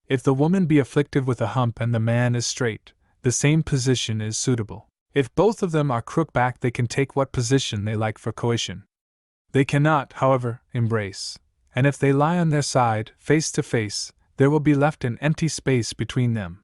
Speaker 1: If the woman be afflicted with a hump and the man is straight, the same position is suitable. If both of them are crook-backed, they can take what position they like for coition. They cannot, however, embrace, and if they lie on their side, face to face, there will be left an empty space between them.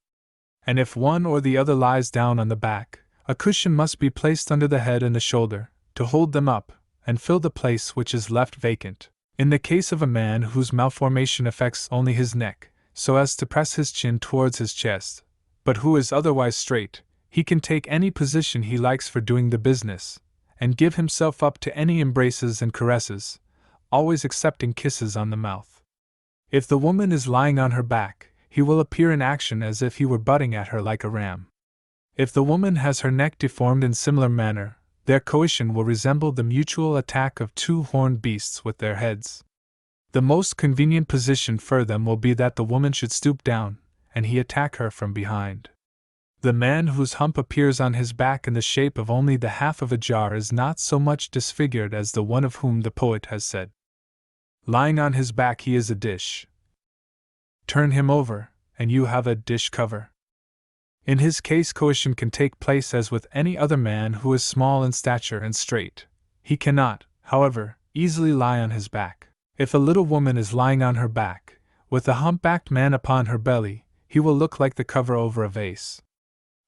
Speaker 1: And if one or the other lies down on the back, a cushion must be placed under the head and the shoulder, to hold them up, and fill the place which is left vacant. In the case of a man whose malformation affects only his neck, so as to press his chin towards his chest, but who is otherwise straight, he can take any position he likes for doing the business, and give himself up to any embraces and caresses, always excepting kisses on the mouth. If the woman is lying on her back, he will appear in action as if he were butting at her like a ram. If the woman has her neck deformed in similar manner, their coition will resemble the mutual attack of two horned beasts with their heads. The most convenient position for them will be that the woman should stoop down, and he attack her from behind. The man whose hump appears on his back in the shape of only the half of a jar is not so much disfigured as the one of whom the poet has said, "Lying on his back he is a dish. Turn him over, and you have a dish cover." In his case, coition can take place as with any other man who is small in stature and straight. He cannot, however, easily lie on his back. If a little woman is lying on her back, with a humpbacked man upon her belly, he will look like the cover over a vase.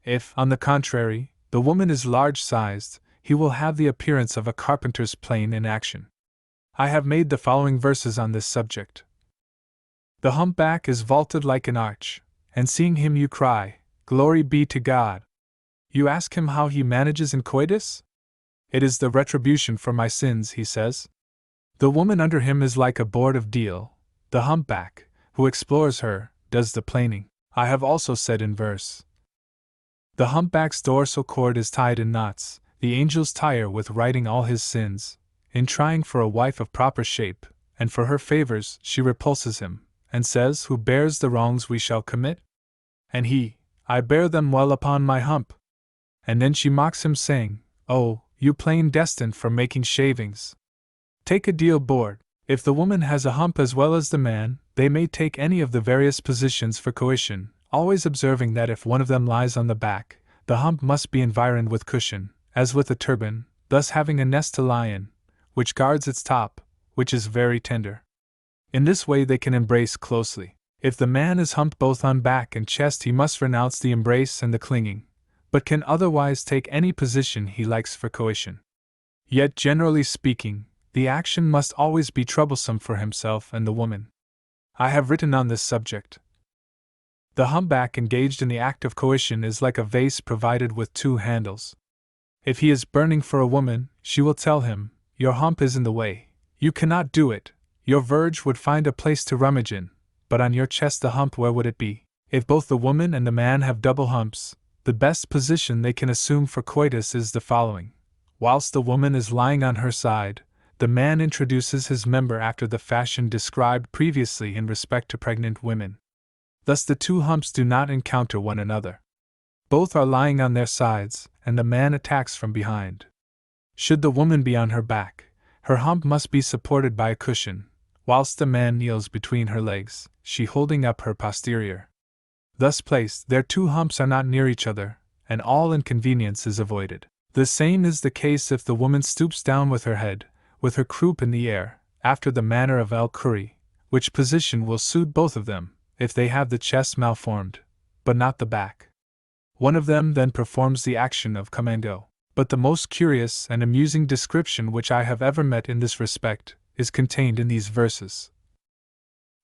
Speaker 1: If, on the contrary, the woman is large-sized, he will have the appearance of a carpenter's plane in action. I have made the following verses on this subject. The humpback is vaulted like an arch, and seeing him you cry, "Glory be to God." You ask him how he manages in coitus? "It is the retribution for my sins," he says. The woman under him is like a board of deal. The humpback, who explores her, does the planing. I have also said in verse, "The humpback's dorsal cord is tied in knots, the angels tire with writing all his sins. In trying for a wife of proper shape, and for her favors, she repulses him, and says, Who bears the wrongs we shall commit? And he, I bear them well upon my hump. And then she mocks him, saying, Oh, you plain destined for making shavings. Take a deal board. If the woman has a hump as well as the man, they may take any of the various positions for coition, always observing that if one of them lies on the back, the hump must be environed with cushion, as with a turban, thus having a nest to lie in, which guards its top, which is very tender. In this way they can embrace closely. If the man is humped both on back and chest, he must renounce the embrace and the clinging, but can otherwise take any position he likes for coition. Yet, generally speaking, the action must always be troublesome for himself and the woman. I have written on this subject. The humpback engaged in the act of coition is like a vase provided with two handles. If he is burning for a woman, she will tell him, Your hump is in the way, you cannot do it. Your verge would find a place to rummage in, but on your chest the hump, where would it be? If both the woman and the man have double humps, the best position they can assume for coitus is the following. Whilst the woman is lying on her side, the man introduces his member after the fashion described previously in respect to pregnant women. Thus the two humps do not encounter one another. Both are lying on their sides, and the man attacks from behind. Should the woman be on her back, her hump must be supported by a cushion, whilst the man kneels between her legs, she holding up her posterior. Thus placed, their two humps are not near each other, and all inconvenience is avoided. The same is the case if the woman stoops down with her head, with her croup in the air, after the manner of El Khoury, which position will suit both of them, if they have the chest malformed, but not the back. One of them then performs the action of commando. But the most curious and amusing description which I have ever met in this respect is contained in these verses.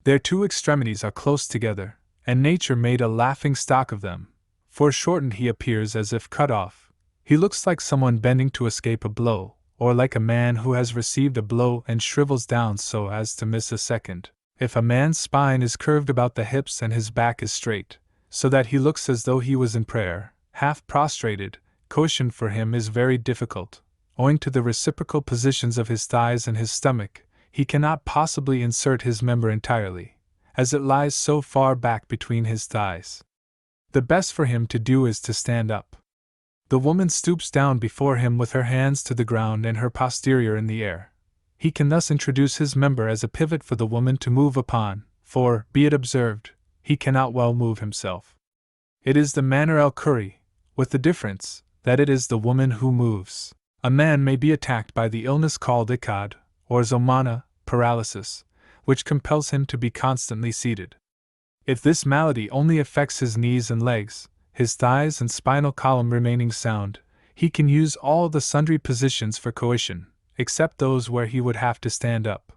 Speaker 1: Their two extremities are close together, and nature made a laughing stock of them. Foreshortened, he appears as if cut off. He looks like someone bending to escape a blow, or like a man who has received a blow and shrivels down so as to miss a second. If a man's spine is curved about the hips and his back is straight, so that he looks as though he was in prayer, half prostrated, coition for him is very difficult. Owing to the reciprocal positions of his thighs and his stomach, he cannot possibly insert his member entirely, as it lies so far back between his thighs. The best for him to do is to stand up. The woman stoops down before him with her hands to the ground and her posterior in the air. He can thus introduce his member as a pivot for the woman to move upon, for, be it observed, he cannot well move himself. It is the manner el-Khuri, with the difference that it is the woman who moves. A man may be attacked by the illness called ikad, or zomana, paralysis, which compels him to be constantly seated. If this malady only affects his knees and legs, his thighs and spinal column remaining sound, he can use all the sundry positions for coition, except those where he would have to stand up.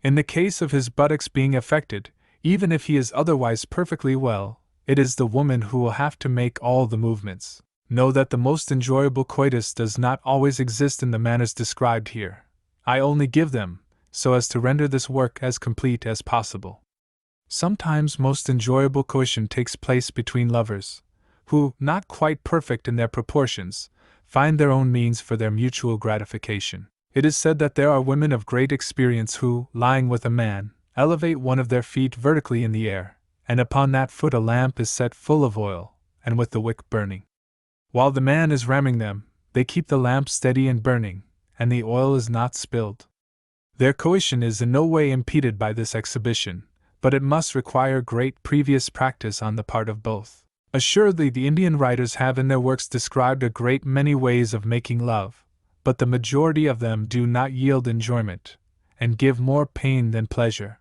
Speaker 1: In the case of his buttocks being affected, even if he is otherwise perfectly well, it is the woman who will have to make all the movements. Know that the most enjoyable coitus does not always exist in the manners described here. I only give them, so as to render this work as complete as possible. Sometimes most enjoyable coition takes place between lovers, who, not quite perfect in their proportions, find their own means for their mutual gratification. It is said that there are women of great experience who, lying with a man, elevate one of their feet vertically in the air, and upon that foot a lamp is set full of oil, and with the wick burning. While the man is ramming them, they keep the lamp steady and burning, and the oil is not spilled. Their coition is in no way impeded by this exhibition, but it must require great previous practice on the part of both. Assuredly, the Indian writers have in their works described a great many ways of making love, but the majority of them do not yield enjoyment, and give more pain than pleasure.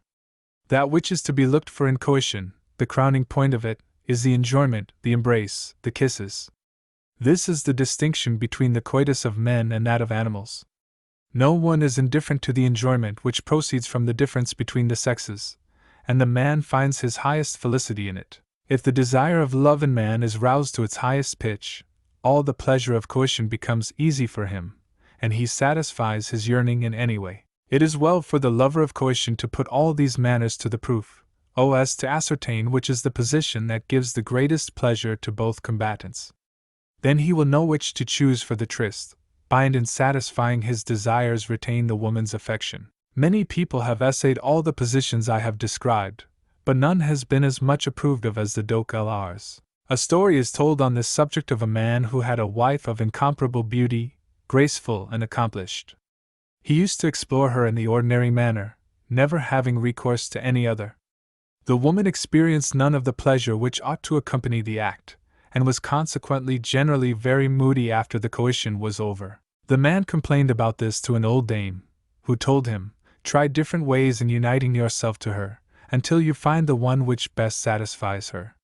Speaker 1: That which is to be looked for in coition, the crowning point of it, is the enjoyment, the embrace, the kisses. This is the distinction between the coitus of men and that of animals. No one is indifferent to the enjoyment which proceeds from the difference between the sexes, and the man finds his highest felicity in it. If the desire of love in man is roused to its highest pitch, all the pleasure of coition becomes easy for him, and he satisfies his yearning in any way. It is well for the lover of coition to put all these manners to the proof, so as to ascertain which is the position that gives the greatest pleasure to both combatants. Then he will know which to choose for the tryst, bind in satisfying his desires, retain the woman's affection. Many people have essayed all the positions I have described, but none has been as much approved of as the Dok LRs. A story is told on this subject of a man who had a wife of incomparable beauty, graceful and accomplished. He used to explore her in the ordinary manner, never having recourse to any other. The woman experienced none of the pleasure which ought to accompany the act, and was consequently generally very moody after the coition was over. The man complained about this to an old dame, who told him, "Try different ways in uniting yourself to her, until you find the one which best satisfies her.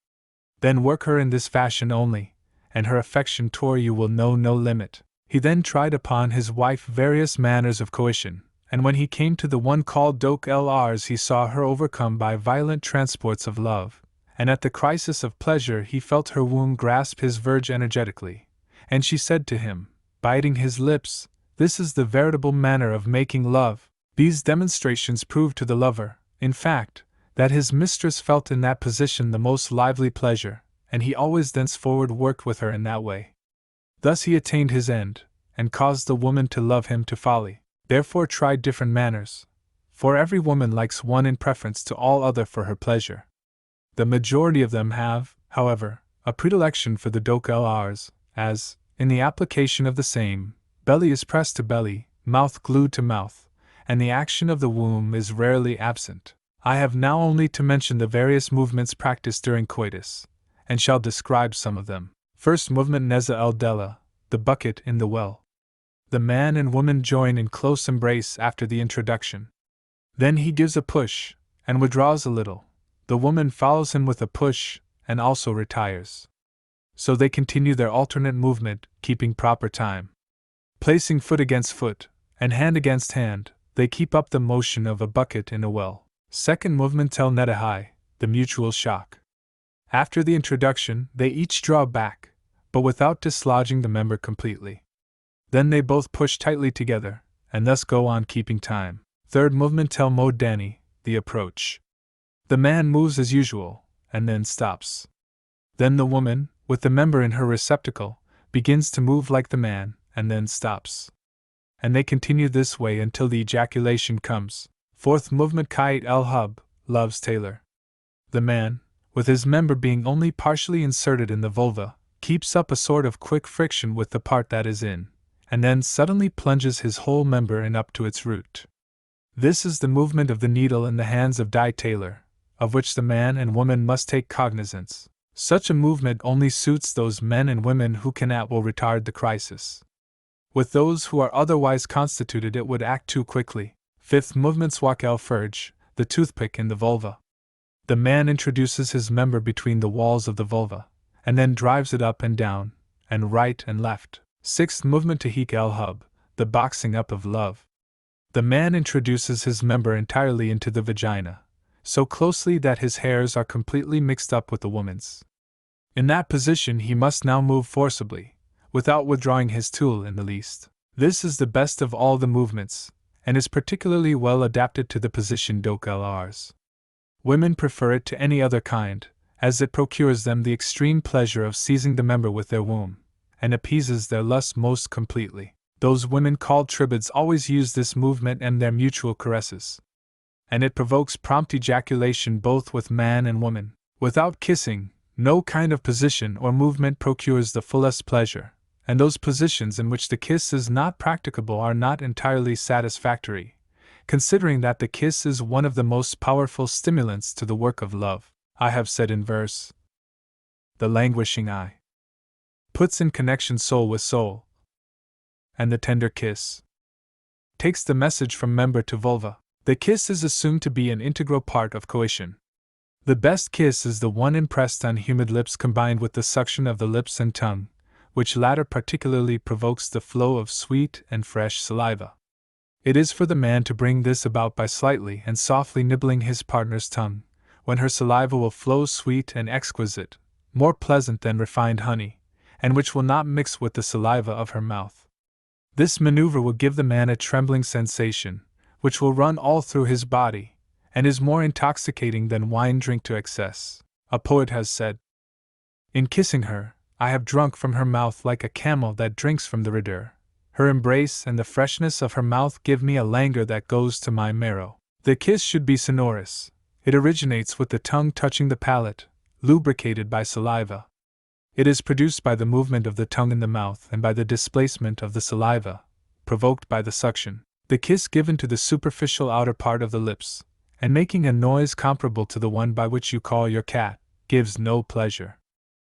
Speaker 1: Then work her in this fashion only, and her affection toward you will know no limit." He then tried upon his wife various manners of coition, and when he came to the one called Dok LRs, he saw her overcome by violent transports of love, and at the crisis of pleasure he felt her womb grasp his verge energetically, and she said to him, biting his lips, "This is the veritable manner of making love." These demonstrations proved to the lover, in fact, that his mistress felt in that position the most lively pleasure, and he always thenceforward worked with her in that way. Thus he attained his end, and caused the woman to love him to folly. Therefore try different manners, for every woman likes one in preference to all other for her pleasure. The majority of them have, however, a predilection for the Dok LRs, as, in the application of the same, belly is pressed to belly, mouth glued to mouth, and the action of the womb is rarely absent. I have now only to mention the various movements practiced during coitus, and shall describe some of them. First movement, Neza el Dela, the bucket in the well. The man and woman join in close embrace after the introduction. Then he gives a push, and withdraws a little. The woman follows him with a push, and also retires. So they continue their alternate movement, keeping proper time. Placing foot against foot, and hand against hand, they keep up the motion of a bucket in a well. Second movement, Tel Netahai, the mutual shock. After the introduction, they each draw back, but without dislodging the member completely. Then they both push tightly together, and thus go on keeping time. Third movement Tel Mode Dani, the approach. The man moves as usual, and then stops. Then the woman, with the member in her receptacle, begins to move like the man, and then stops. And they continue this way until the ejaculation comes. Fourth movement Kait El Hub, Love's Tailor. The man, with his member being only partially inserted in the vulva, keeps up a sort of quick friction with the part that is in, and then suddenly plunges his whole member in up to its root. This is the movement of the needle in the hands of Die Tailor, of which the man and woman must take cognizance. Such a movement only suits those men and women who can at will retard the crisis. With those who are otherwise constituted it would act too quickly. Fifth movement Swak El Furj, the toothpick in the vulva. The man introduces his member between the walls of the vulva, and then drives it up and down, and right and left. Sixth movement Tahik El Hub, the boxing up of love. The man introduces his member entirely into the vagina, so closely that his hairs are completely mixed up with the woman's. In that position he must now move forcibly, without withdrawing his tool in the least. This is the best of all the movements, and is particularly well adapted to the position Dok LRs. Women prefer it to any other kind, as it procures them the extreme pleasure of seizing the member with their womb, and appeases their lust most completely. Those women called tribids always use this movement and their mutual caresses. And it provokes prompt ejaculation both with man and woman. Without kissing, no kind of position or movement procures the fullest pleasure, and those positions in which the kiss is not practicable are not entirely satisfactory, considering that the kiss is one of the most powerful stimulants to the work of love. I have said in verse, the languishing eye puts in connection soul with soul, and the tender kiss takes the message from member to vulva. The kiss is assumed to be an integral part of coition. The best kiss is the one impressed on humid lips combined with the suction of the lips and tongue, which latter particularly provokes the flow of sweet and fresh saliva. It is for the man to bring this about by slightly and softly nibbling his partner's tongue, when her saliva will flow sweet and exquisite, more pleasant than refined honey, and which will not mix with the saliva of her mouth. This maneuver will give the man a trembling sensation, which will run all through his body, and is more intoxicating than wine drink to excess. A poet has said, in kissing her, I have drunk from her mouth like a camel that drinks from the rider. Her embrace and the freshness of her mouth give me a languor that goes to my marrow. The kiss should be sonorous. It originates with the tongue touching the palate, lubricated by saliva. It is produced by the movement of the tongue in the mouth and by the displacement of the saliva, provoked by the suction. The kiss given to the superficial outer part of the lips, and making a noise comparable to the one by which you call your cat, gives no pleasure.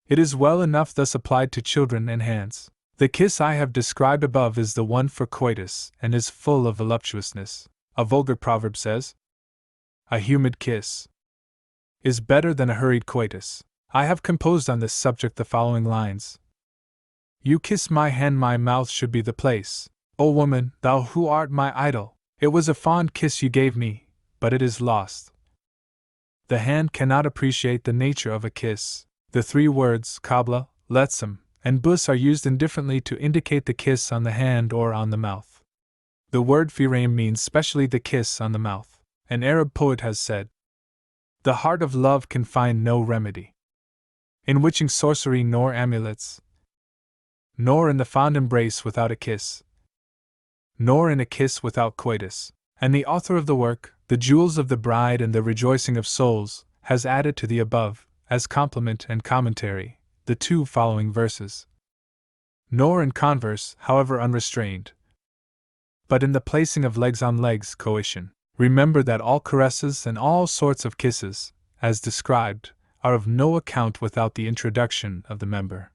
Speaker 1: It is well enough thus applied to children and hands. The kiss I have described above is the one for coitus and is full of voluptuousness. A vulgar proverb says, a humid kiss is better than a hurried coitus. I have composed on this subject the following lines. You kiss my hand, my mouth should be the place. O woman, thou who art my idol, it was a fond kiss you gave me, but it is lost. The hand cannot appreciate the nature of a kiss. The three words, kabla, letsam, and bus are used indifferently to indicate the kiss on the hand or on the mouth. The word firaim means specially the kiss on the mouth. An Arab poet has said, the heart of love can find no remedy in witching sorcery nor amulets, nor in the fond embrace without a kiss, nor in a kiss without coitus. And the author of the work, The Jewels of the Bride and the Rejoicing of Souls, has added to the above, as complement and commentary, the two following verses. Nor in converse, however unrestrained, but in the placing of legs on legs coition. Remember that all caresses and all sorts of kisses, as described, are of no account without the introduction of the member.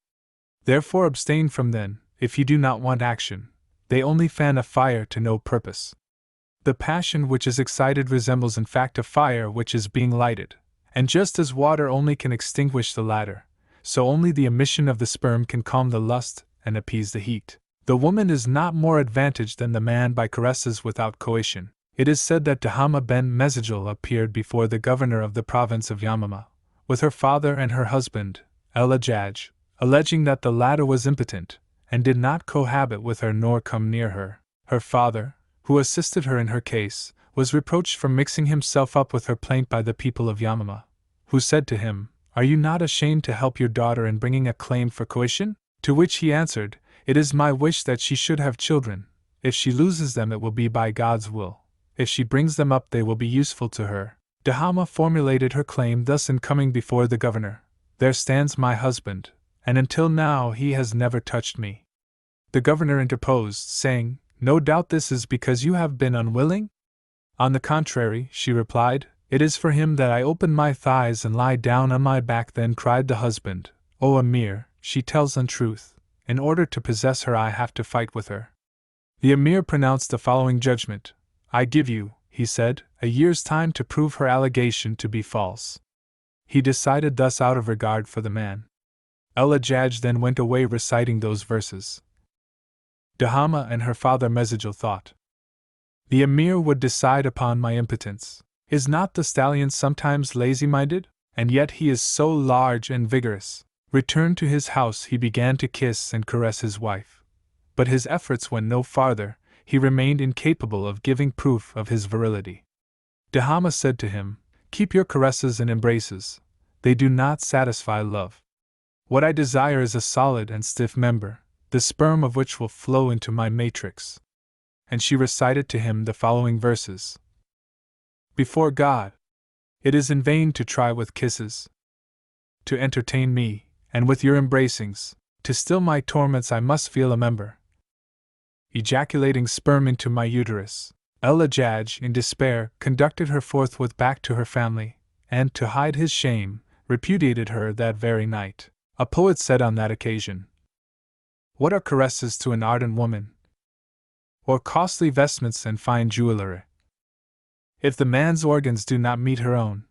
Speaker 1: Therefore abstain from them, if you do not want action. They only fan a fire to no purpose. The passion which is excited resembles in fact a fire which is being lighted, and just as water only can extinguish the latter, so only the emission of the sperm can calm the lust and appease the heat. The woman is not more advantaged than the man by caresses without coition. It is said that Dahama ben Mezajil appeared before the governor of the province of Yamama, with her father and her husband, El-Hajjaj, alleging that the latter was impotent, and did not cohabit with her nor come near her. Her father, who assisted her in her case, was reproached for mixing himself up with her plaint by the people of Yamama, who said to him, "Are you not ashamed to help your daughter in bringing a claim for coition?" To which he answered, "It is my wish that she should have children. If she loses them it will be by God's will. If she brings them up they will be useful to her." Dahama formulated her claim thus in coming before the governor: "There stands my husband, and until now he has never touched me." The governor interposed, saying, "No doubt this is because you have been unwilling?" "On the contrary," she replied, "it is for him that I open my thighs and lie down on my back." Then cried the husband, "O Emir, she tells untruth. In order to possess her I have to fight with her." The Emir pronounced the following judgment: "I give you," he said, "a year's time to prove her allegation to be false." He decided thus out of regard for the man. El-Hajjaj then went away reciting those verses. Dahama and her father Mezajil thought, "The Emir would decide upon my impotence. Is not the stallion sometimes lazy-minded? And yet he is so large and vigorous." Returned to his house he began to kiss and caress his wife. But his efforts went no farther, he remained incapable of giving proof of his virility. Dahama said to him, "Keep your caresses and embraces. They do not satisfy love. What I desire is a solid and stiff member, the sperm of which will flow into my matrix." And she recited to him the following verses: "Before God, it is in vain to try with kisses to entertain me, and with your embracings, to still my torments I must feel a member ejaculating sperm into my uterus." El-Hajjaj, in despair, conducted her forthwith back to her family, and, to hide his shame, repudiated her that very night. A poet said on that occasion, "What are caresses to an ardent woman, or costly vestments and fine jewelry, if the man's organs do not meet her own,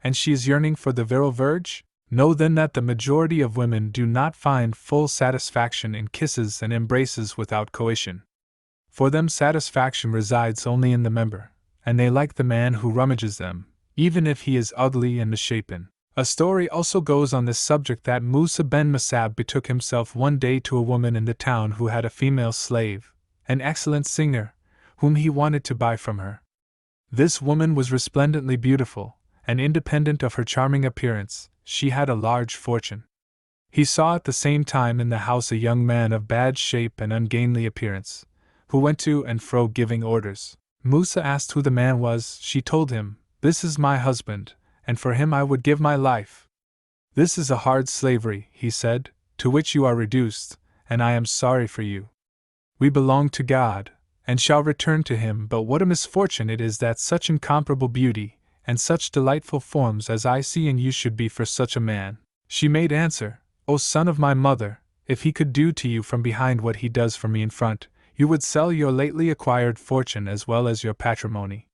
Speaker 1: and she is yearning for the virile verge? Know then that the majority of women do not find full satisfaction in kisses and embraces without coition. For them satisfaction resides only in the member, and they like the man who rummages them, even if he is ugly and misshapen." A story also goes on this subject that Musa ben Masab betook himself one day to a woman in the town who had a female slave, an excellent singer, whom he wanted to buy from her. This woman was resplendently beautiful, and independent of her charming appearance, she had a large fortune. He saw at the same time in the house a young man of bad shape and ungainly appearance, who went to and fro giving orders. Musa asked who the man was. She told him, "This is my husband, and for him I would give my life." "This is a hard slavery," he said, "to which you are reduced, and I am sorry for you. We belong to God, and shall return to Him, but what a misfortune it is that such incomparable beauty, and such delightful forms as I see in you should be for such a man." She made answer, "O son of my mother, if he could do to you from behind what he does for me in front, you would sell your lately acquired fortune as well as your patrimony.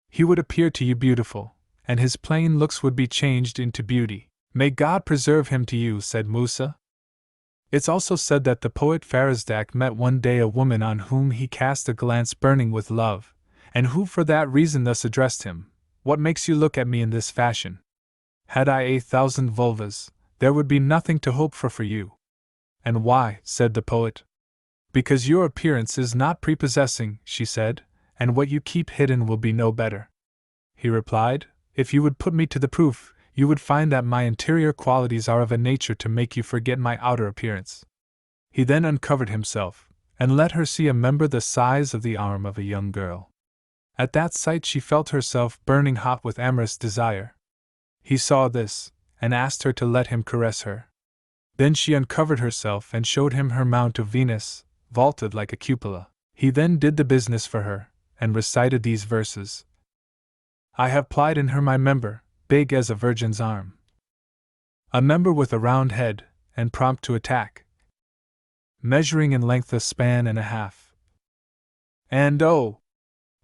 Speaker 1: He would appear to you beautiful, and his plain looks would be changed into beauty." "May God preserve him to you," said Musa. It's also said that the poet Farazdak met one day a woman on whom he cast a glance burning with love, and who for that reason thus addressed him: "What makes you look at me in this fashion? Had I 1,000 vulvas, there would be nothing to hope for you." "And why?" said the poet. "Because your appearance is not prepossessing," she said, "and what you keep hidden will be no better." He replied, "If you would put me to the proof, you would find that my interior qualities are of a nature to make you forget my outer appearance." He then uncovered himself, and let her see a member the size of the arm of a young girl. At that sight she felt herself burning hot with amorous desire. He saw this, and asked her to let him caress her. Then she uncovered herself and showed him her mount of Venus, vaulted like a cupola. He then did the business for her, and recited these verses: "I have plied in her my member, big as a virgin's arm, a member with a round head, and prompt to attack, measuring in length a span and a half. And oh,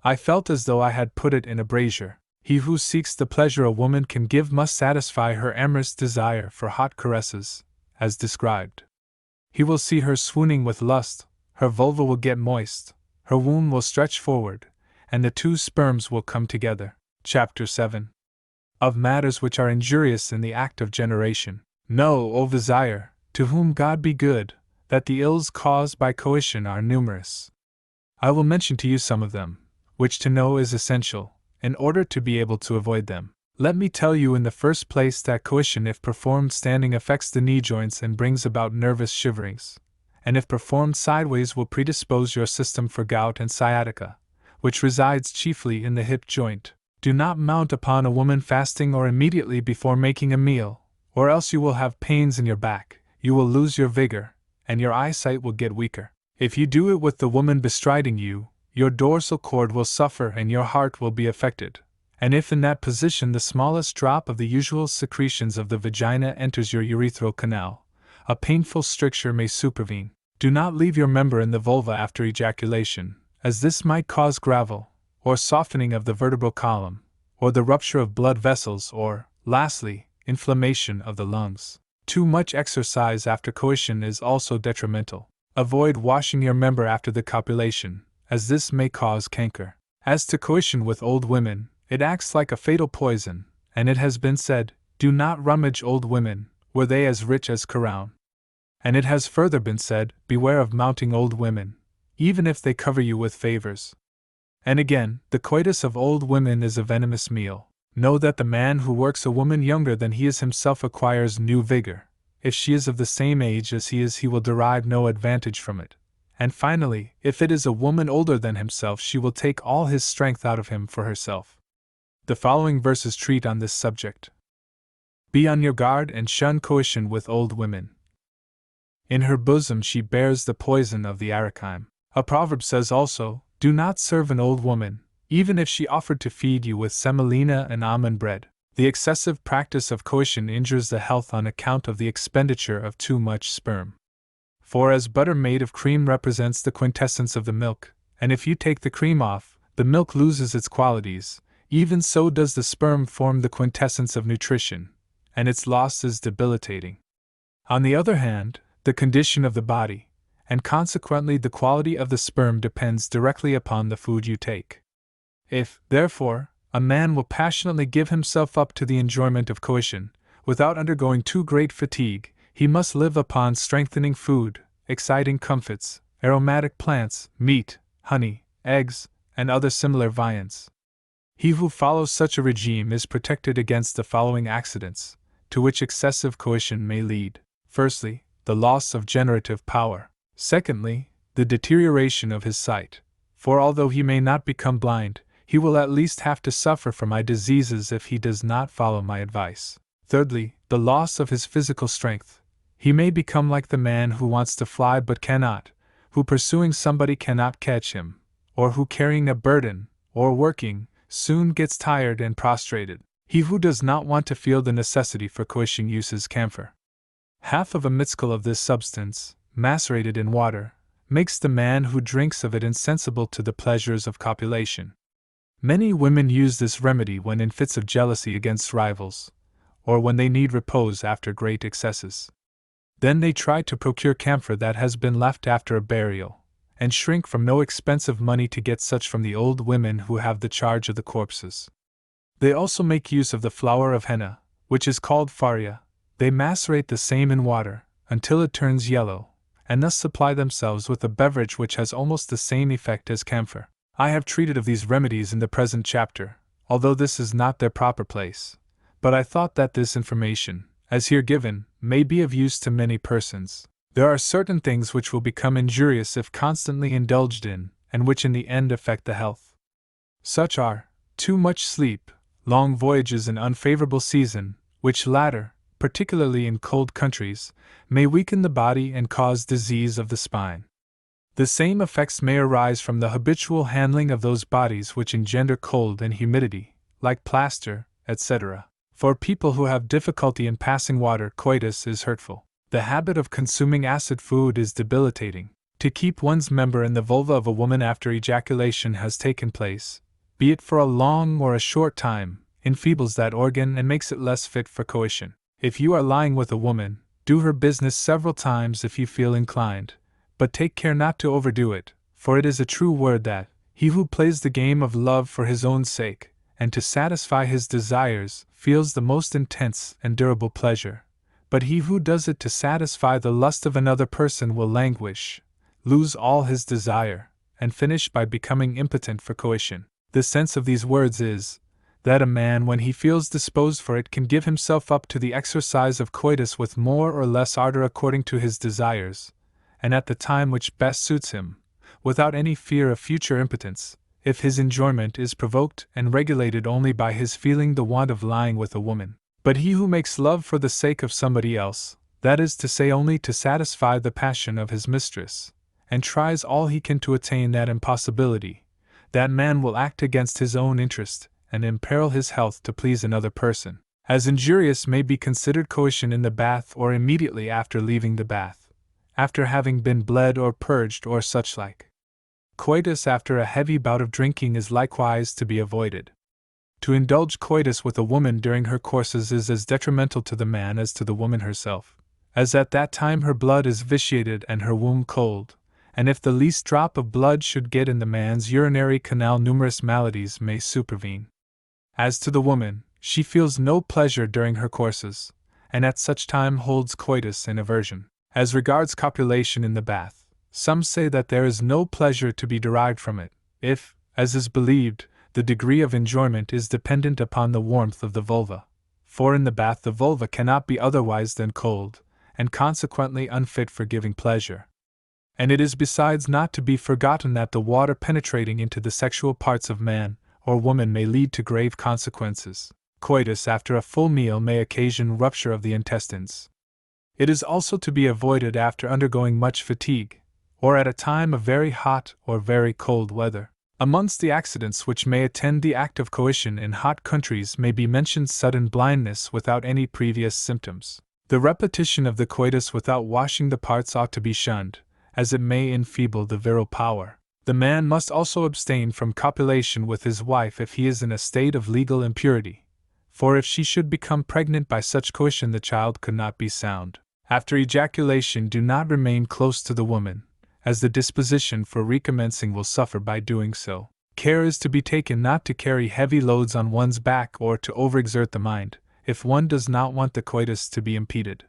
Speaker 1: I felt as though I had put it in a brazier." He who seeks the pleasure a woman can give must satisfy her amorous desire for hot caresses, as described. He will see her swooning with lust, her vulva will get moist, her womb will stretch forward, and the two sperms will come together. Chapter 7. of matters which are injurious in the act of generation. Know, O Vizier, to whom God be good, that the ills caused by coition are numerous. I will mention to you some of them, which to know is essential, in order to be able to avoid them. Let me tell you in the first place that coition, if performed standing, affects the knee joints and brings about nervous shiverings, and if performed sideways will predispose your system for gout and sciatica, which resides chiefly in the hip joint. Do not mount upon a woman fasting or immediately before making a meal, or else you will have pains in your back, you will lose your vigor, and your eyesight will get weaker. If you do it with the woman bestriding you, your dorsal cord will suffer and your heart will be affected. And if in that position the smallest drop of the usual secretions of the vagina enters your urethral canal, a painful stricture may supervene. Do not leave your member in the vulva after ejaculation, as this might cause gravel, or softening of the vertebral column, or the rupture of blood vessels, or, lastly, inflammation of the lungs. Too much exercise after coition is also detrimental. Avoid washing your member after the copulation, as this may cause canker. As to coition with old women, it acts like a fatal poison, and it has been said, do not rummage old women, were they as rich as Carown. And it has further been said, beware of mounting old women, even if they cover you with favors. And again, the coitus of old women is a venomous meal. Know that the man who works a woman younger than he is himself acquires new vigor. If she is of the same age as he is, he will derive no advantage from it. And finally, if it is a woman older than himself, she will take all his strength out of him for herself. The following verses treat on this subject. Be on your guard and shun coition with old women. In her bosom she bears the poison of the arachime. A proverb says also, do not serve an old woman, even if she offered to feed you with semolina and almond bread. The excessive practice of coition injures the health on account of the expenditure of too much sperm. For as butter made of cream represents the quintessence of the milk, and if you take the cream off, the milk loses its qualities, even so does the sperm form the quintessence of nutrition, and its loss is debilitating. On the other hand, the condition of the body, and consequently the quality of the sperm, depends directly upon the food you take. If, therefore, a man will passionately give himself up to the enjoyment of coition, without undergoing too great fatigue, he must live upon strengthening food, exciting comforts, aromatic plants, meat, honey, eggs, and other similar viands. He who follows such a regime is protected against the following accidents, to which excessive coition may lead. Firstly, the loss of generative power. Secondly, the deterioration of his sight, for although he may not become blind, he will at least have to suffer from eye diseases if he does not follow my advice. Thirdly, the loss of his physical strength. He may become like the man who wants to fly but cannot, who pursuing somebody cannot catch him, or who carrying a burden, or working, soon gets tired and prostrated. He who does not want to feel the necessity for coition uses camphor. Half of a mitzkel of this substance, macerated in water, makes the man who drinks of it insensible to the pleasures of copulation. Many women use this remedy when in fits of jealousy against rivals, or when they need repose after great excesses. Then they try to procure camphor that has been left after a burial, and shrink from no expensive money to get such from the old women who have the charge of the corpses. They also make use of the flower of henna, which is called faria. They macerate the same in water, until it turns yellow, and thus supply themselves with a beverage which has almost the same effect as camphor. I have treated of these remedies in the present chapter, although this is not their proper place, but I thought that this information, as here given, may be of use to many persons. There are certain things which will become injurious if constantly indulged in, and which in the end affect the health. Such are too much sleep, long voyages in unfavorable season, which latter, particularly in cold countries, may weaken the body and cause disease of the spine. The same effects may arise from the habitual handling of those bodies which engender cold and humidity, like plaster, etc. For people who have difficulty in passing water, coitus is hurtful. The habit of consuming acid food is debilitating. To keep one's member in the vulva of a woman after ejaculation has taken place, be it for a long or a short time, enfeebles that organ and makes it less fit for coition. If you are lying with a woman, do her business several times if you feel inclined, but take care not to overdo it, for it is a true word that, he who plays the game of love for his own sake, and to satisfy his desires, feels the most intense and durable pleasure. But he who does it to satisfy the lust of another person will languish, lose all his desire, and finish by becoming impotent for coition. The sense of these words is, that a man, when he feels disposed for it, can give himself up to the exercise of coitus with more or less ardor according to his desires, and at the time which best suits him, without any fear of future impotence, if his enjoyment is provoked and regulated only by his feeling the want of lying with a woman. But he who makes love for the sake of somebody else, that is to say only to satisfy the passion of his mistress, and tries all he can to attain that impossibility, that man will act against his own interest, and imperil his health to please another person. As injurious may be considered coition in the bath or immediately after leaving the bath, after having been bled or purged or such like. Coitus after a heavy bout of drinking is likewise to be avoided. To indulge coitus with a woman during her courses is as detrimental to the man as to the woman herself, as at that time her blood is vitiated and her womb cold, and if the least drop of blood should get in the man's urinary canal, numerous maladies may supervene. As to the woman, she feels no pleasure during her courses, and at such time holds coitus in aversion. As regards copulation in the bath, some say that there is no pleasure to be derived from it, if, as is believed, the degree of enjoyment is dependent upon the warmth of the vulva, for in the bath the vulva cannot be otherwise than cold, and consequently unfit for giving pleasure. And it is besides not to be forgotten that the water penetrating into the sexual parts of man or woman may lead to grave consequences. Coitus after a full meal may occasion rupture of the intestines. It is also to be avoided after undergoing much fatigue, or at a time of very hot or very cold weather. Amongst the accidents which may attend the act of coition in hot countries may be mentioned sudden blindness without any previous symptoms. The repetition of the coitus without washing the parts ought to be shunned, as it may enfeeble the virile power. The man must also abstain from copulation with his wife if he is in a state of legal impurity, for if she should become pregnant by such coition the child could not be sound. After ejaculation do not remain close to the woman, as the disposition for recommencing will suffer by doing so. Care is to be taken not to carry heavy loads on one's back or to overexert the mind, if one does not want the coitus to be impeded.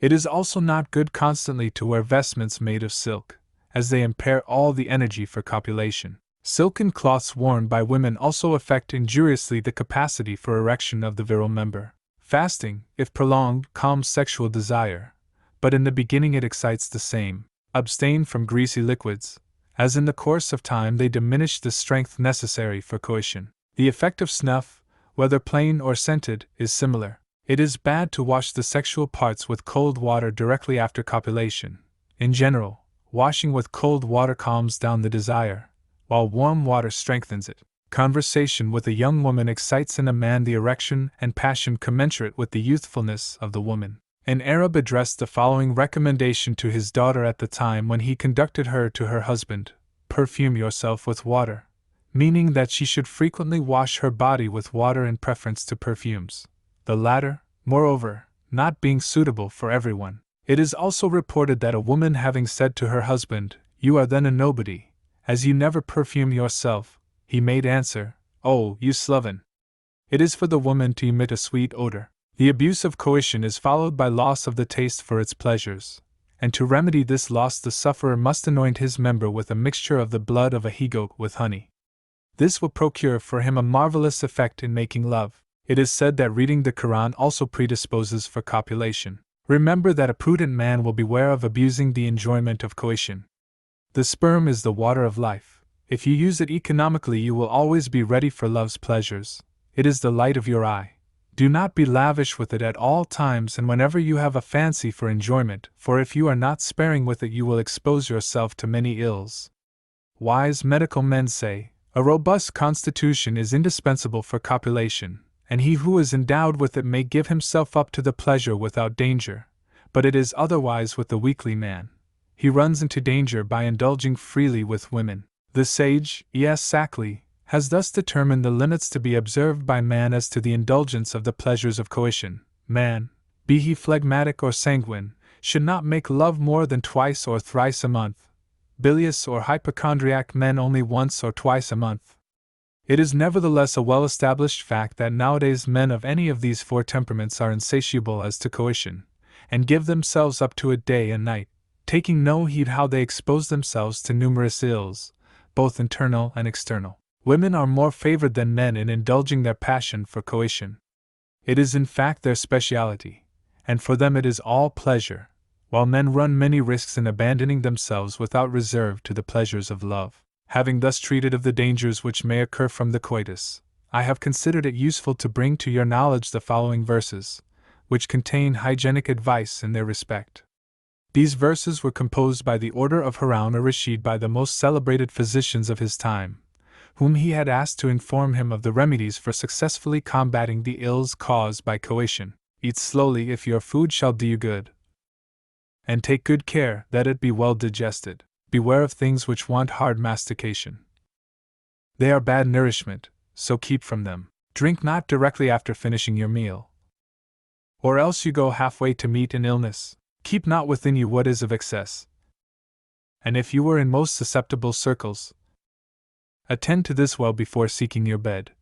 Speaker 1: It is also not good constantly to wear vestments made of silk, as they impair all the energy for copulation. Silken cloths worn by women also affect injuriously the capacity for erection of the virile member. Fasting, if prolonged, calms sexual desire, but in the beginning it excites the same. Abstain from greasy liquids, as in the course of time they diminish the strength necessary for coition. The effect of snuff, whether plain or scented, is similar. It is bad to wash the sexual parts with cold water directly after copulation. In general, washing with cold water calms down the desire, while warm water strengthens it. Conversation with a young woman excites in a man the erection and passion commensurate with the youthfulness of the woman. An Arab addressed the following recommendation to his daughter at the time when he conducted her to her husband: "Perfume yourself with water," meaning that she should frequently wash her body with water in preference to perfumes, the latter, moreover, not being suitable for everyone. It is also reported that a woman having said to her husband, "You are then a nobody, as you never perfume yourself," he made answer, "Oh, you sloven!" It is for the woman to emit a sweet odor. The abuse of coition is followed by loss of the taste for its pleasures, and to remedy this loss the sufferer must anoint his member with a mixture of the blood of a he-goat with honey. This will procure for him a marvelous effect in making love. It is said that reading the Quran also predisposes for copulation. Remember that a prudent man will beware of abusing the enjoyment of coition. The sperm is the water of life. If you use it economically, you will always be ready for love's pleasures. It is the light of your eye. Do not be lavish with it at all times and whenever you have a fancy for enjoyment, for if you are not sparing with it you will expose yourself to many ills. Wise medical men say, a robust constitution is indispensable for copulation, and he who is endowed with it may give himself up to the pleasure without danger, but it is otherwise with the weakly man. He runs into danger by indulging freely with women. The sage, SHAYKH, has thus determined the limits to be observed by man as to the indulgence of the pleasures of coition. Man, be he phlegmatic or sanguine, should not make love more than twice or thrice a month. Bilious or hypochondriac men only once or twice a month. It is nevertheless a well-established fact that nowadays men of any of these four temperaments are insatiable as to coition, and give themselves up to it day and night, taking no heed how they expose themselves to numerous ills, both internal and external. Women are more favored than men in indulging their passion for coition. It is in fact their speciality, and for them it is all pleasure, while men run many risks in abandoning themselves without reserve to the pleasures of love. Having thus treated of the dangers which may occur from the coitus, I have considered it useful to bring to your knowledge the following verses, which contain hygienic advice in their respect. These verses were composed by the order of Harun al-Rashid by the most celebrated physicians of his time, whom he had asked to inform him of the remedies for successfully combating the ills caused by coition. Eat slowly if your food shall do you good, and take good care that it be well digested. Beware of things which want hard mastication. They are bad nourishment, so keep from them. Drink not directly after finishing your meal, or else you go halfway to meet an illness. Keep not within you what is of excess. And if you were in most susceptible circles, attend to this well before seeking your bed.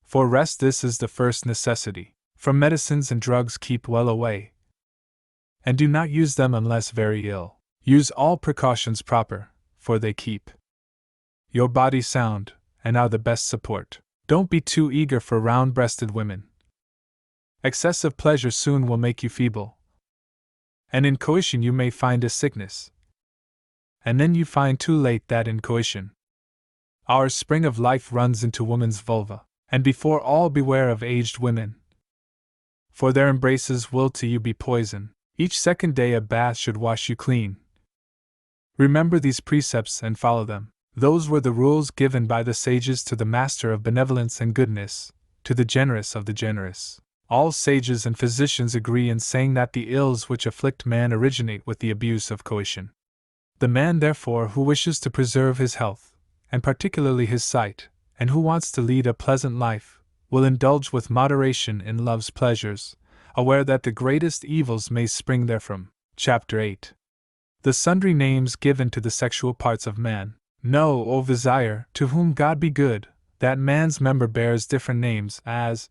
Speaker 1: For rest, this is the first necessity. From medicines and drugs keep well away, and do not use them unless very ill. Use all precautions proper, for they keep your body sound, and are the best support. Don't be too eager for round-breasted women. Excessive pleasure soon will make you feeble, and in coition you may find a sickness. And then you find too late that in coition our spring of life runs into woman's vulva. And before all, beware of aged women, for their embraces will to you be poison. Each second day a bath should wash you clean. Remember these precepts and follow them. Those were the rules given by the sages to the master of benevolence and goodness, to the generous of the generous. All sages and physicians agree in saying that the ills which afflict man originate with the abuse of coition. The man, therefore, who wishes to preserve his health, and particularly his sight, and who wants to lead a pleasant life, will indulge with moderation in love's pleasures, aware that the greatest evils may spring therefrom. Chapter 8. The sundry names given to the sexual parts of man. Know, O Vizier, to whom God be good, that man's member bears different names, as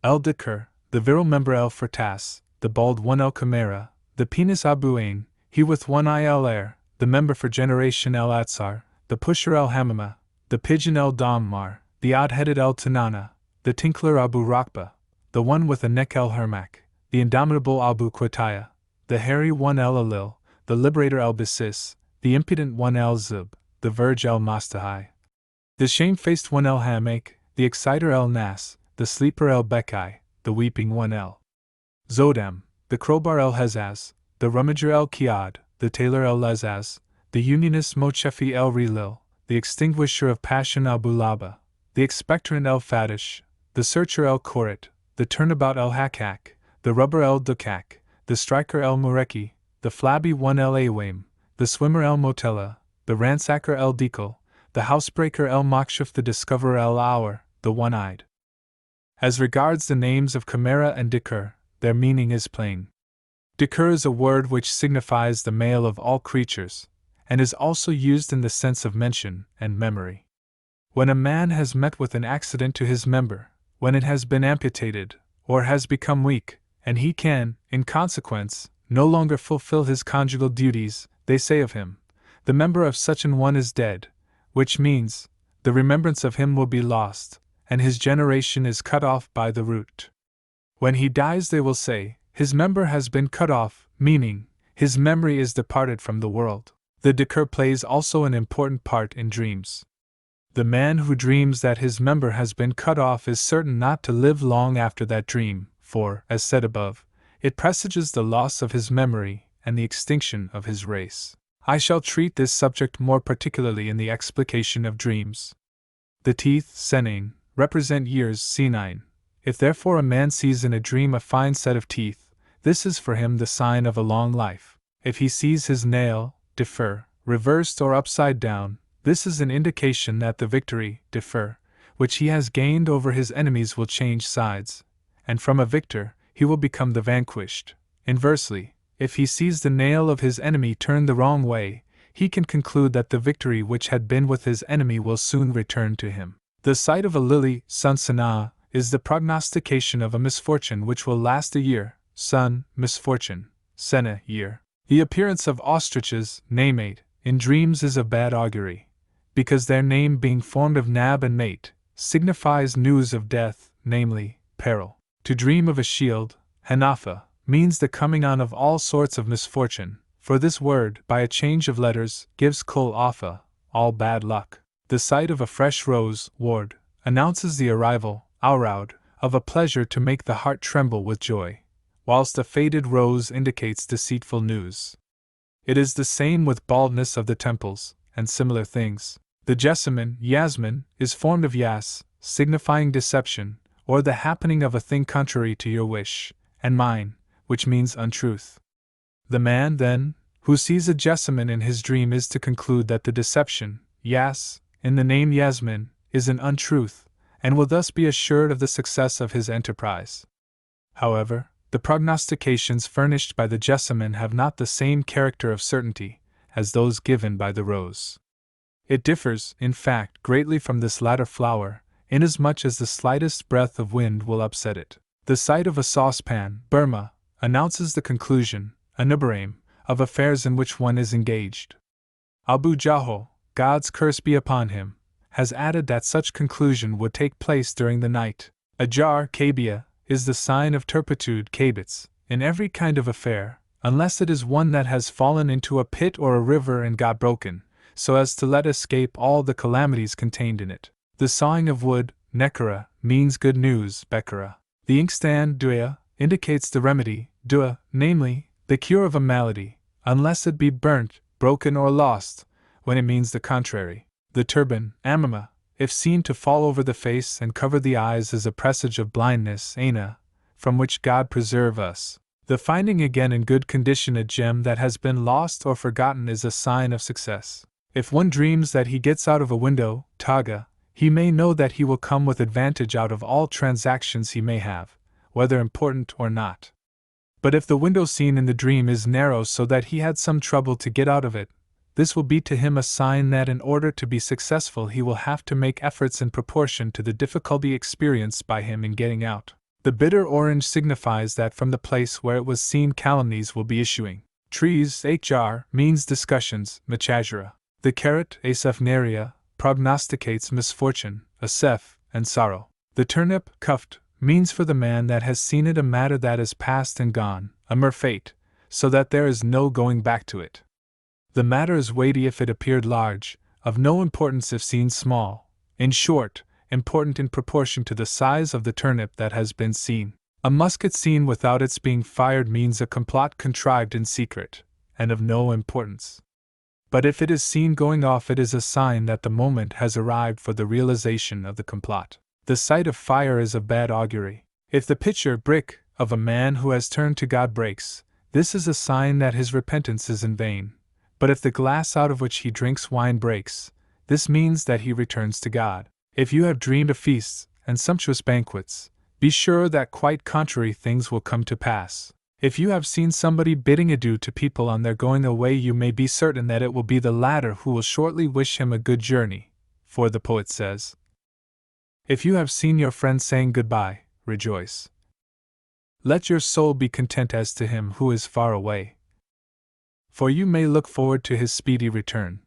Speaker 1: El Dhikr, the virile member El Fertas, the bald one El Chimera, the penis Abu Ain, he with one eye El Air, the member for generation El Atsar, the pusher El Hamama, the pigeon El Dammar, the odd-headed El Tanana, the tinkler Abu Rakba, the one with a neck El Hermak, the indomitable Abu Qataya, the hairy one El Alil, the liberator El Basis, the impudent one El Zub, the verge El Mastahai, the shamefaced one El Hamek, the exciter El Nas, the sleeper El Bekai, the weeping one El Zodam, the crowbar El Hezaz, the rummager El Kiad, the tailor El Lezaz, the unionist Mochefi El Relil, the extinguisher of passion Abu Laba, the expectorant El Fadish, the searcher El Korit, the turnabout El Hakak, the rubber El Dukak, the striker El Mureki, the flabby one El Awaim, the swimmer El Motella, the ransacker El Dekel, the housebreaker El Makshuf, the discoverer El Hour, the one-eyed. As regards the names of Chimera and Dhikr, their meaning is plain. Dhikr is a word which signifies the male of all creatures, and is also used in the sense of mention and memory. When a man has met with an accident to his member, when it has been amputated, or has become weak, and he can, in consequence, no longer fulfill his conjugal duties, they say of him, the member of such an one is dead, which means, the remembrance of him will be lost, and his generation is cut off by the root. When he dies, they will say, his member has been cut off, meaning, his memory is departed from the world. The Dhikr plays also an important part in dreams. The man who dreams that his member has been cut off is certain not to live long after that dream, for, as said above, it presages the loss of his memory and the extinction of his race. I shall treat this subject more particularly in the explication of dreams. The teeth, senain, represent years, senine. If therefore a man sees in a dream a fine set of teeth, this is for him the sign of a long life. If he sees his nail, defer, reversed or upside down, this is an indication that the victory, defer, which he has gained over his enemies will change sides, and from a victor, he will become the vanquished. Inversely, if he sees the nail of his enemy turn the wrong way, he can conclude that the victory which had been with his enemy will soon return to him. The sight of a lily, sun sana, is the prognostication of a misfortune which will last a year, sun, misfortune, sena, year. The appearance of ostriches, namate, in dreams is of bad augury, because their name being formed of nab and mate, signifies news of death, namely, peril. To dream of a shield, hanafa, means the coming on of all sorts of misfortune, for this word, by a change of letters, gives kul afa, all bad luck. The sight of a fresh rose, ward, announces the arrival, auraud, of a pleasure to make the heart tremble with joy, whilst a faded rose indicates deceitful news. It is the same with baldness of the temples, and similar things. The jessamine, yasmin, is formed of yas, signifying deception, or the happening of a thing contrary to your wish, and mine, which means untruth. The man, then, who sees a jessamine in his dream is to conclude that the deception, yas, in the name Yasmin, is an untruth, and will thus be assured of the success of his enterprise. However, the prognostications furnished by the jessamine have not the same character of certainty as those given by the rose. It differs, in fact, greatly from this latter flower, inasmuch as the slightest breath of wind will upset it. The sight of a saucepan, Burma, announces the conclusion, anubaram, of affairs in which one is engaged. Abu Jahl, God's curse be upon him, has added that such conclusion would take place during the night. A jar, kabia, is the sign of turpitude, kabits, in every kind of affair, unless it is one that has fallen into a pit or a river and got broken, so as to let escape all the calamities contained in it. The sawing of wood, nekara, means good news, bekara. The inkstand, duya, indicates the remedy, dua, namely, the cure of a malady, unless it be burnt, broken or lost, when it means the contrary. The turban, amama, if seen to fall over the face and cover the eyes is a presage of blindness, aina, from which God preserve us. The finding again in good condition a gem that has been lost or forgotten is a sign of success. If one dreams that he gets out of a window, taga, he may know that he will come with advantage out of all transactions he may have, whether important or not. But if the window seen in the dream is narrow so that he had some trouble to get out of it, this will be to him a sign that in order to be successful he will have to make efforts in proportion to the difficulty experienced by him in getting out. The bitter orange signifies that from the place where it was seen calumnies will be issuing. Trees, hr, means discussions, machajara. The carrot, asefnaria, prognosticates misfortune, asef, and sorrow. The turnip, cuft, means for the man that has seen it a matter that is past and gone, a mere fate, so that there is no going back to it. The matter is weighty if it appeared large, of no importance if seen small, in short, important in proportion to the size of the turnip that has been seen. A musket seen without its being fired means a complot contrived in secret, and of no importance. But if it is seen going off, it is a sign that the moment has arrived for the realization of the complot. The sight of fire is of bad augury. If the pitcher, brick, of a man who has turned to God breaks, this is a sign that his repentance is in vain. But if the glass out of which he drinks wine breaks, this means that he returns to God. If you have dreamed of feasts and sumptuous banquets, be sure that quite contrary things will come to pass. If you have seen somebody bidding adieu to people on their going away, you may be certain that it will be the latter who will shortly wish him a good journey, for the poet says, "If you have seen your friend saying goodbye, rejoice. Let your soul be content as to him who is far away, for you may look forward to his speedy return.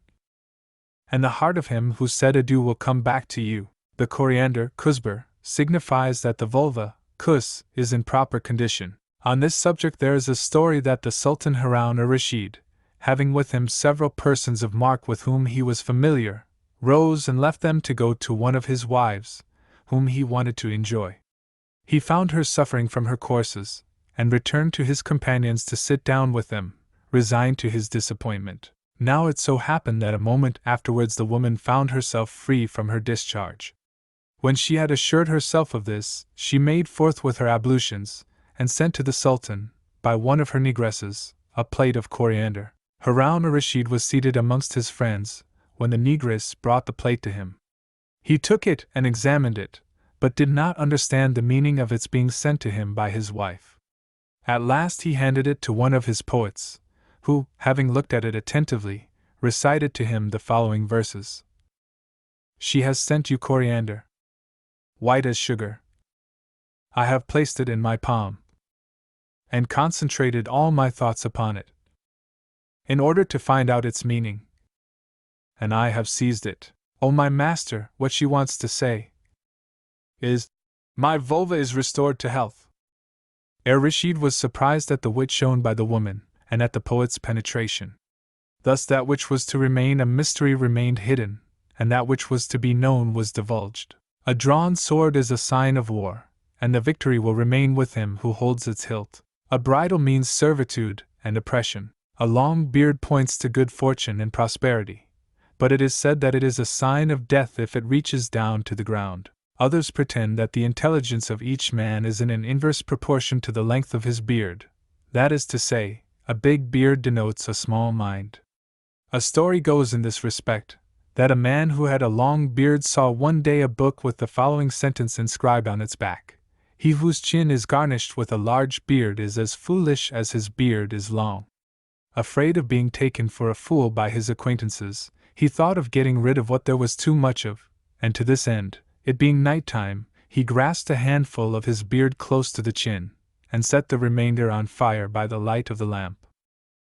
Speaker 1: And the heart of him who said adieu will come back to you." The coriander, kuzber, signifies that the vulva, kus, is in proper condition. On this subject there is a story that the Sultan Harun ar-Rashid, having with him several persons of mark with whom he was familiar, rose and left them to go to one of his wives, whom he wanted to enjoy. He found her suffering from her courses, and returned to his companions to sit down with them, resigned to his disappointment. Now it so happened that a moment afterwards the woman found herself free from her discharge. When she had assured herself of this, she made forthwith her ablutions, and sent to the Sultan, by one of her negresses, a plate of coriander. Harun ar-Rashid was seated amongst his friends, when the negress brought the plate to him. He took it and examined it, but did not understand the meaning of its being sent to him by his wife. At last he handed it to one of his poets, who, having looked at it attentively, recited to him the following verses. She has sent you coriander, white as sugar. I have placed it in my palm, and concentrated all my thoughts upon it, in order to find out its meaning. And I have seized it. Oh, my master, what she wants to say is, my vulva is restored to health. Rashid was surprised at the wit shown by the woman, and at the poet's penetration. Thus that which was to remain a mystery remained hidden, and that which was to be known was divulged. A drawn sword is a sign of war, and the victory will remain with him who holds its hilt. A bridle means servitude and oppression. A long beard points to good fortune and prosperity, but it is said that it is a sign of death if it reaches down to the ground. Others pretend that the intelligence of each man is in an inverse proportion to the length of his beard. That is to say, a big beard denotes a small mind. A story goes in this respect, that a man who had a long beard saw one day a book with the following sentence inscribed on its back: He whose chin is garnished with a large beard is as foolish as his beard is long. Afraid of being taken for a fool by his acquaintances, he thought of getting rid of what there was too much of, and to this end, it being night time, he grasped a handful of his beard close to the chin, and set the remainder on fire by the light of the lamp.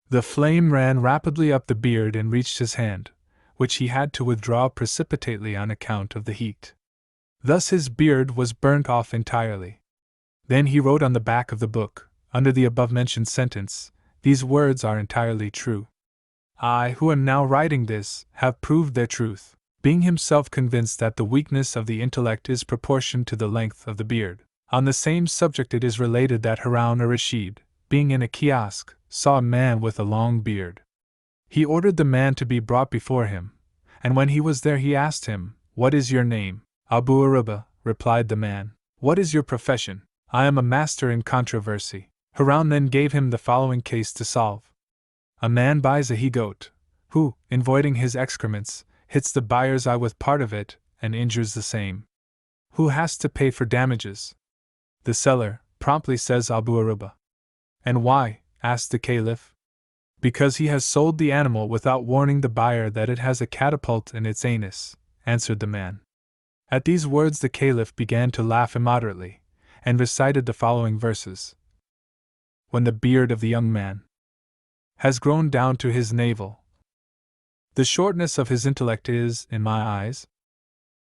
Speaker 1: The flame ran rapidly up the beard and reached his hand, which he had to withdraw precipitately on account of the heat. Thus his beard was burnt off entirely. Then he wrote on the back of the book, under the above-mentioned sentence, "These words are entirely true. I, who am now writing this, have proved their truth," being himself convinced that the weakness of the intellect is proportioned to the length of the beard. On the same subject it is related that Harun al-Rashid, being in a kiosk, saw a man with a long beard. He ordered the man to be brought before him, and when he was there he asked him, "What is your name?" "Abu Aruba," replied the man. "What is your profession?" "I am a master in controversy." Harun then gave him the following case to solve. A man buys a he-goat, who, in voiding his excrements, hits the buyer's eye with part of it, and injures the same. Who has to pay for damages? The seller, promptly says Abu Aruba. And why? Asked the caliph. Because he has sold the animal without warning the buyer that it has a catapult in its anus, answered the man. At these words the caliph began to laugh immoderately, and recited the following verses. When the beard of the young man has grown down to his navel, the shortness of his intellect is, in my eyes,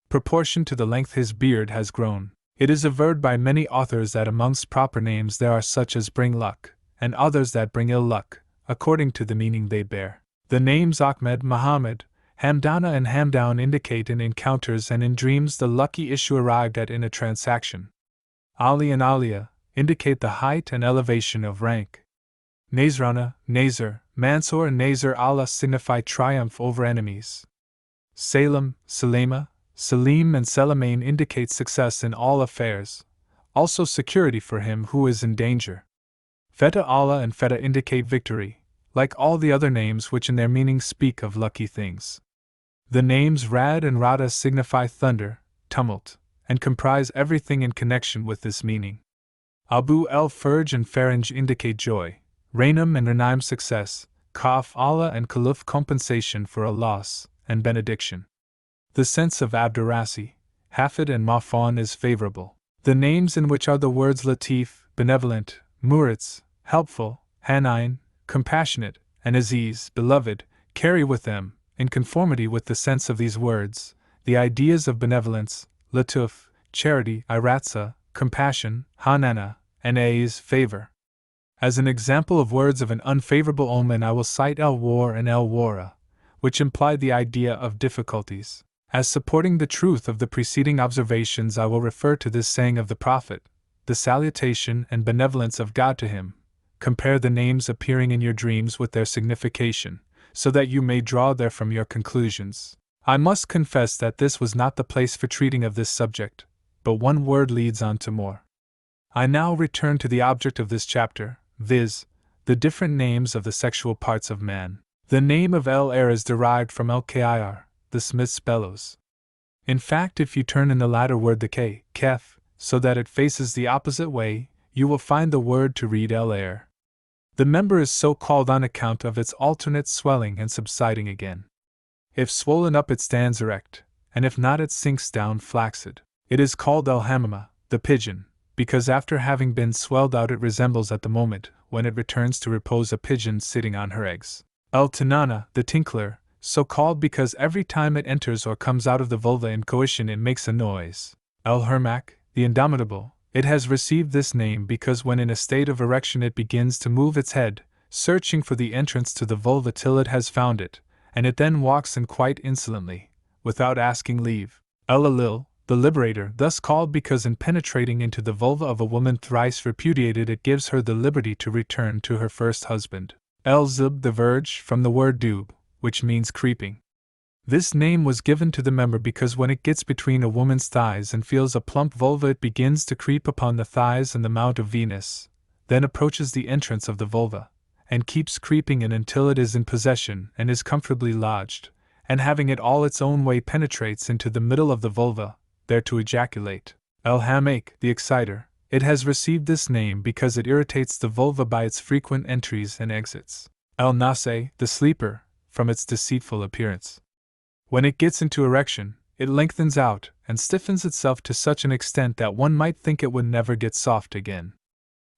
Speaker 1: proportioned to the length his beard has grown. It is averred by many authors that amongst proper names there are such as bring luck, and others that bring ill luck, according to the meaning they bear. The names Ahmed, Muhammad, Hamdana and Hamdown indicate in encounters and in dreams the lucky issue arrived at in a transaction. Ali and Alia indicate the height and elevation of rank. Nazrana, Nazar, Mansur and Nazar Allah signify triumph over enemies. Salem, Salema, Salim and Selamain indicate success in all affairs, also security for him who is in danger. Feta Allah and Feta indicate victory, like all the other names which in their meaning speak of lucky things. The names Rad and Rada signify thunder, tumult, and comprise everything in connection with this meaning. Abu el-Farj and Faranj indicate joy, Rainam and Renaim success, Kaf Allah and Khaluf compensation for a loss, and benediction. The sense of Abdurrasi, Hafid and Mafan is favorable. The names in which are the words Latif, benevolent, Muritz, helpful, Hanain, compassionate, and Aziz, beloved, carry with them, in conformity with the sense of these words, the ideas of benevolence, Latuf, charity, Iratza, compassion, Hanana, and Aiz, favor. As an example of words of an unfavorable omen I will cite el-War and el-Wara, which imply the idea of difficulties. As supporting the truth of the preceding observations I will refer to this saying of the Prophet, the salutation and benevolence of God to him. Compare the names appearing in your dreams with their signification, so that you may draw therefrom your conclusions. I must confess that this was not the place for treating of this subject, but one word leads on to more. I now return to the object of this chapter, viz., the different names of the sexual parts of man. The name of el-Air is derived from el-Kir, the smith's bellows. In fact, if you turn in the latter word the k, kef, so that it faces the opposite way, you will find the word to read el-Air. The member is so called on account of its alternate swelling and subsiding again. If swollen up it stands erect, and if not it sinks down flaccid. It is called El Hamama, the pigeon, because after having been swelled out it resembles at the moment when it returns to repose a pigeon sitting on her eggs. El Tanana, the tinkler, so called because every time it enters or comes out of the vulva in coition it makes a noise. El Hermac, the indomitable, it has received this name because when in a state of erection it begins to move its head, searching for the entrance to the vulva till it has found it, and it then walks in quite insolently, without asking leave. El Alil, the liberator, thus called because in penetrating into the vulva of a woman thrice repudiated it gives her the liberty to return to her first husband. El Zub, the verge, from the word dub, which means creeping. This name was given to the member because when it gets between a woman's thighs and feels a plump vulva it begins to creep upon the thighs and the mount of Venus, then approaches the entrance of the vulva, and keeps creeping in until it is in possession and is comfortably lodged, and having it all its own way penetrates into the middle of the vulva, there to ejaculate. El Hamaik, the exciter, it has received this name because it irritates the vulva by its frequent entries and exits. El Nase, the sleeper, from its deceitful appearance. When it gets into erection, it lengthens out and stiffens itself to such an extent that one might think it would never get soft again.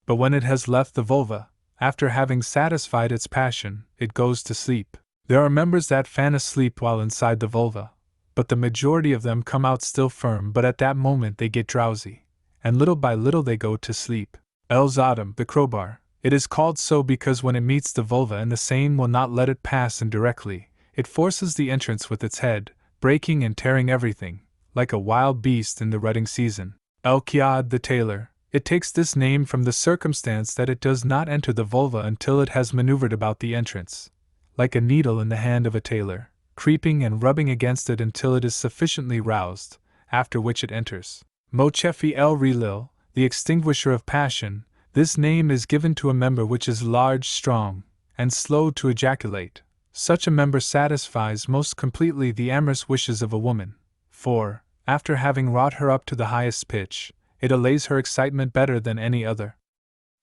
Speaker 1: But when it has left the vulva, after having satisfied its passion, it goes to sleep. There are members that fan asleep while inside the vulva, but the majority of them come out still firm, but at that moment they get drowsy, and little by little they go to sleep. El Zadam, the crowbar, it is called so because when it meets the vulva and the same will not let it pass indirectly, it forces the entrance with its head, breaking and tearing everything, like a wild beast in the rutting season. El Kiad, the tailor, it takes this name from the circumstance that it does not enter the vulva until it has maneuvered about the entrance, like a needle in the hand of a tailor, creeping and rubbing against it until it is sufficiently roused, after which it enters. Mochefi El Relil, the extinguisher of passion, this name is given to a member which is large, strong, and slow to ejaculate. Such a member satisfies most completely the amorous wishes of a woman, for, after having wrought her up to the highest pitch, it allays her excitement better than any other.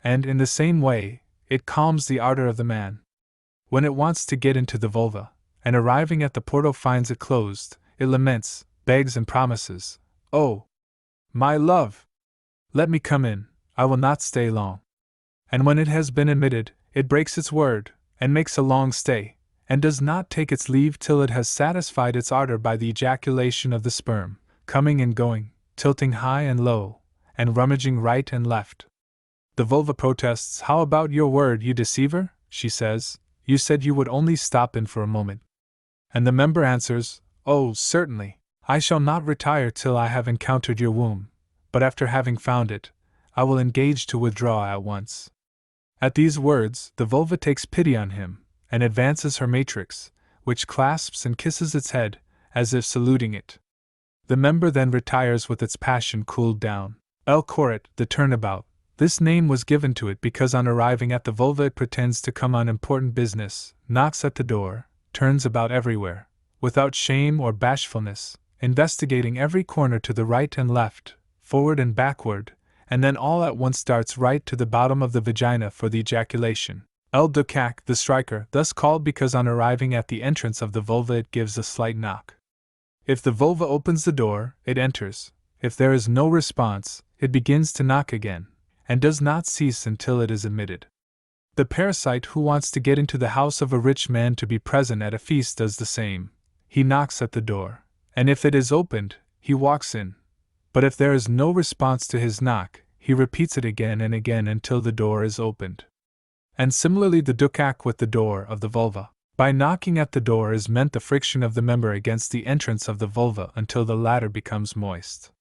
Speaker 1: And in the same way, it calms the ardor of the man. When it wants to get into the vulva, and arriving at the portal finds it closed, it laments, begs and promises, "Oh, my love! Let me come in, I will not stay long." And when it has been admitted, it breaks its word, and makes a long stay, and does not take its leave till it has satisfied its ardor by the ejaculation of the sperm, coming and going, tilting high and low, and rummaging right and left. The vulva protests, "How about your word, you deceiver?" she says. "You said you would only stop in for a moment." And the member answers, "Oh, certainly, I shall not retire till I have encountered your womb, but after having found it, I will engage to withdraw at once." At these words, the vulva takes pity on him, and advances her matrix, which clasps and kisses its head, as if saluting it. The member then retires with its passion cooled down. El Koret, the turnabout, this name was given to it because on arriving at the vulva it pretends to come on important business, knocks at the door, turns about everywhere, without shame or bashfulness, investigating every corner to the right and left, forward and backward, and then all at once darts right to the bottom of the vagina for the ejaculation. El Dukak, the striker, thus called because on arriving at the entrance of the vulva it gives a slight knock. If the vulva opens the door, it enters. If there is no response, it begins to knock again, and does not cease until it is admitted. The parasite who wants to get into the house of a rich man to be present at a feast does the same. He knocks at the door, and if it is opened, he walks in. But if there is no response to his knock, he repeats it again and again until the door is opened. And similarly the dukak with the door of the vulva. By knocking at the door is meant the friction of the member against the entrance of the vulva until the latter becomes moist.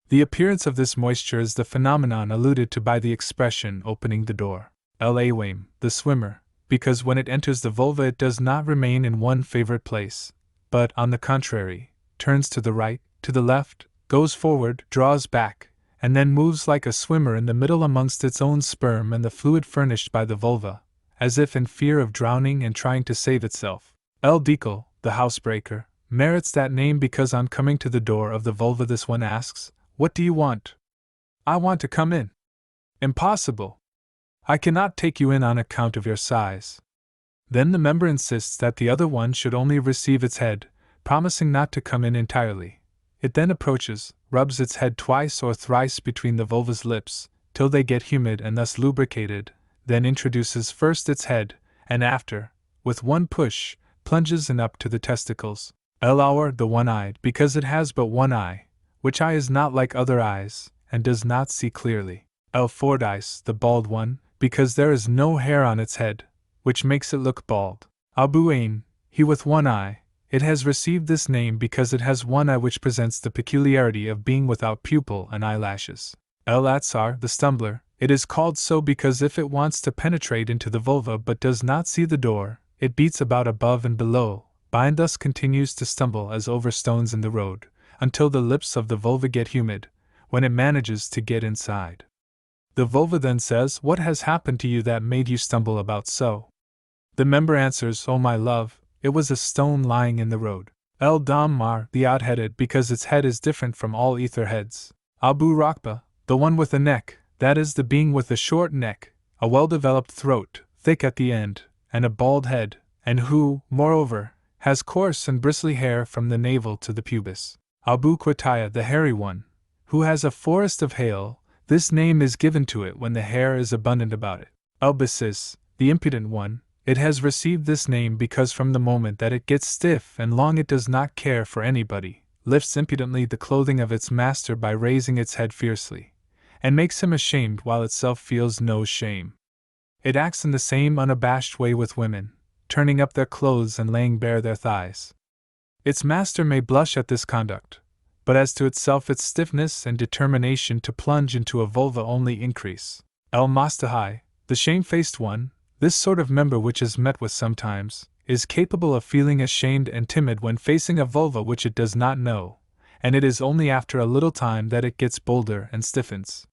Speaker 1: The appearance of this moisture is the phenomenon alluded to by the expression opening the door. El Awaim, the swimmer, because when it enters the vulva it does not remain in one favorite place, but, on the contrary, turns to the right, to the left, goes forward, draws back, and then moves like a swimmer in the middle amongst its own sperm and the fluid furnished by the vulva, as if in fear of drowning and trying to save itself. El Dekel, the housebreaker, merits that name because on coming to the door of the vulva this one asks, "What do you want?" "I want to come in." "Impossible. I cannot take you in on account of your size." Then the member insists that the other one should only receive its head, promising not to come in entirely. It then approaches, rubs its head twice or thrice between the vulva's lips, till they get humid and thus lubricated, then introduces first its head, and after, with one push, plunges in up to the testicles. L. The one-eyed, because it has but one eye, which eye is not like other eyes, and does not see clearly. L. Fordyce, the bald one, because there is no hair on its head, which makes it look bald. Abu Ain, he with one eye. It has received this name because it has one eye which presents the peculiarity of being without pupil and eyelashes. El Atsar, the stumbler, it is called so because if it wants to penetrate into the vulva but does not see the door, it beats about above and below, and thus continues to stumble as over stones in the road, until the lips of the vulva get humid, when it manages to get inside. The vulva then says, "What has happened to you that made you stumble about so?" The member answers, "Oh my love, it was a stone lying in the road." El Dammar, the odd-headed, because its head is different from all ether heads. Abu Rakba, the one with a neck, that is the being with a short neck, a well-developed throat, thick at the end, and a bald head, and who, moreover, has coarse and bristly hair from the navel to the pubis. Abu Qataya, the hairy one, who has a forest of hail, this name is given to it when the hair is abundant about it. El Basis, the impudent one, it has received this name because from the moment that it gets stiff and long it does not care for anybody, lifts impudently the clothing of its master by raising its head fiercely, and makes him ashamed while itself feels no shame. It acts in the same unabashed way with women, turning up their clothes and laying bare their thighs. Its master may blush at this conduct, but as to itself its stiffness and determination to plunge into a vulva only increase. El Mastahai, the shamefaced one, this sort of member which is met with sometimes, is capable of feeling ashamed and timid when facing a vulva which it does not know, and it is only after a little time that it gets bolder and stiffens.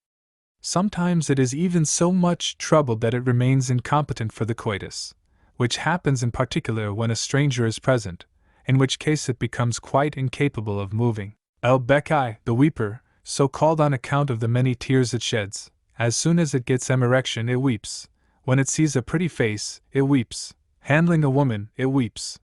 Speaker 1: Sometimes it is even so much troubled that it remains incompetent for the coitus, which happens in particular when a stranger is present, in which case it becomes quite incapable of moving. El Bekai, the weeper, so called on account of the many tears it sheds, as soon as it gets erection it weeps. When it sees a pretty face, it weeps. Handling a woman, it weeps.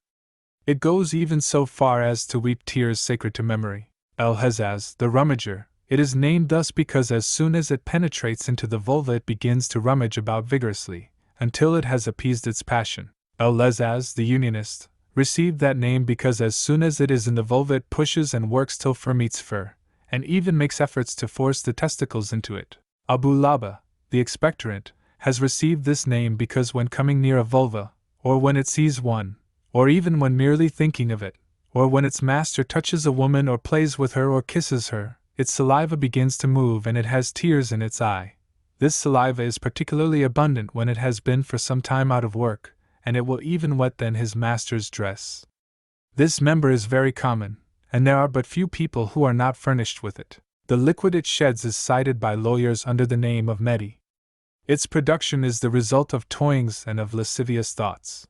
Speaker 1: It goes even so far as to weep tears sacred to memory. El Hezaz, the rummager, it is named thus because as soon as it penetrates into the vulva it begins to rummage about vigorously, until it has appeased its passion. El Lezaz, the unionist, received that name because as soon as it is in the vulva it pushes and works till fur meets fur, and even makes efforts to force the testicles into it. Abu Laba, the expectorant, has received this name because when coming near a vulva, or when it sees one, or even when merely thinking of it, or when its master touches a woman or plays with her or kisses her, its saliva begins to move and it has tears in its eye. This saliva is particularly abundant when it has been for some time out of work, and it will even wet then his master's dress. This member is very common, and there are but few people who are not furnished with it. The liquid it sheds is cited by lawyers under the name of medi. Its production is the result of toyings and of lascivious thoughts.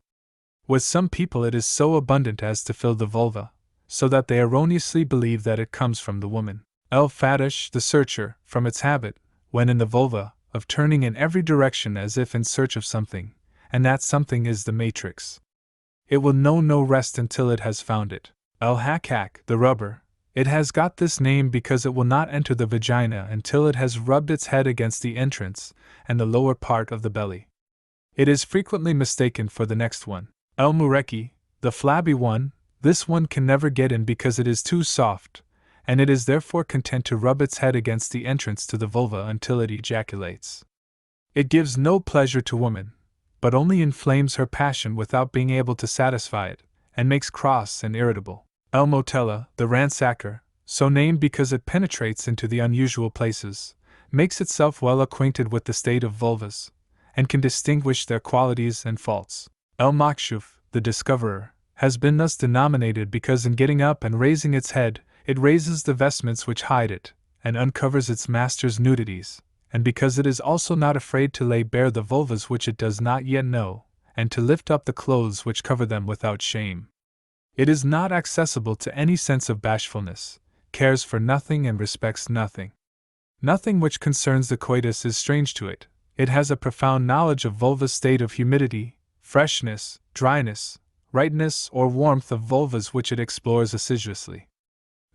Speaker 1: With some people it is so abundant as to fill the vulva, so that they erroneously believe that it comes from the woman. El Fatish, the searcher, from its habit, when in the vulva, of turning in every direction as if in search of something, and that something is the matrix. It will know no rest until it has found it. El Hakak, the rubber, it has got this name because it will not enter the vagina until it has rubbed its head against the entrance and the lower part of the belly. It is frequently mistaken for the next one. El Mureki, the flabby one, this one can never get in because it is too soft, and it is therefore content to rub its head against the entrance to the vulva until it ejaculates. It gives no pleasure to woman, but only inflames her passion without being able to satisfy it, and makes cross and irritable. El Motella, the ransacker, so named because it penetrates into the unusual places, makes itself well acquainted with the state of vulvas, and can distinguish their qualities and faults. El Makshuf, the discoverer, has been thus denominated because in getting up and raising its head, it raises the vestments which hide it, and uncovers its master's nudities, and because it is also not afraid to lay bare the vulvas which it does not yet know, and to lift up the clothes which cover them without shame. It is not accessible to any sense of bashfulness, cares for nothing and respects nothing. Nothing which concerns the coitus is strange to it. It has a profound knowledge of vulva's state of humidity, freshness, dryness, rightness, or warmth of vulvas which it explores assiduously.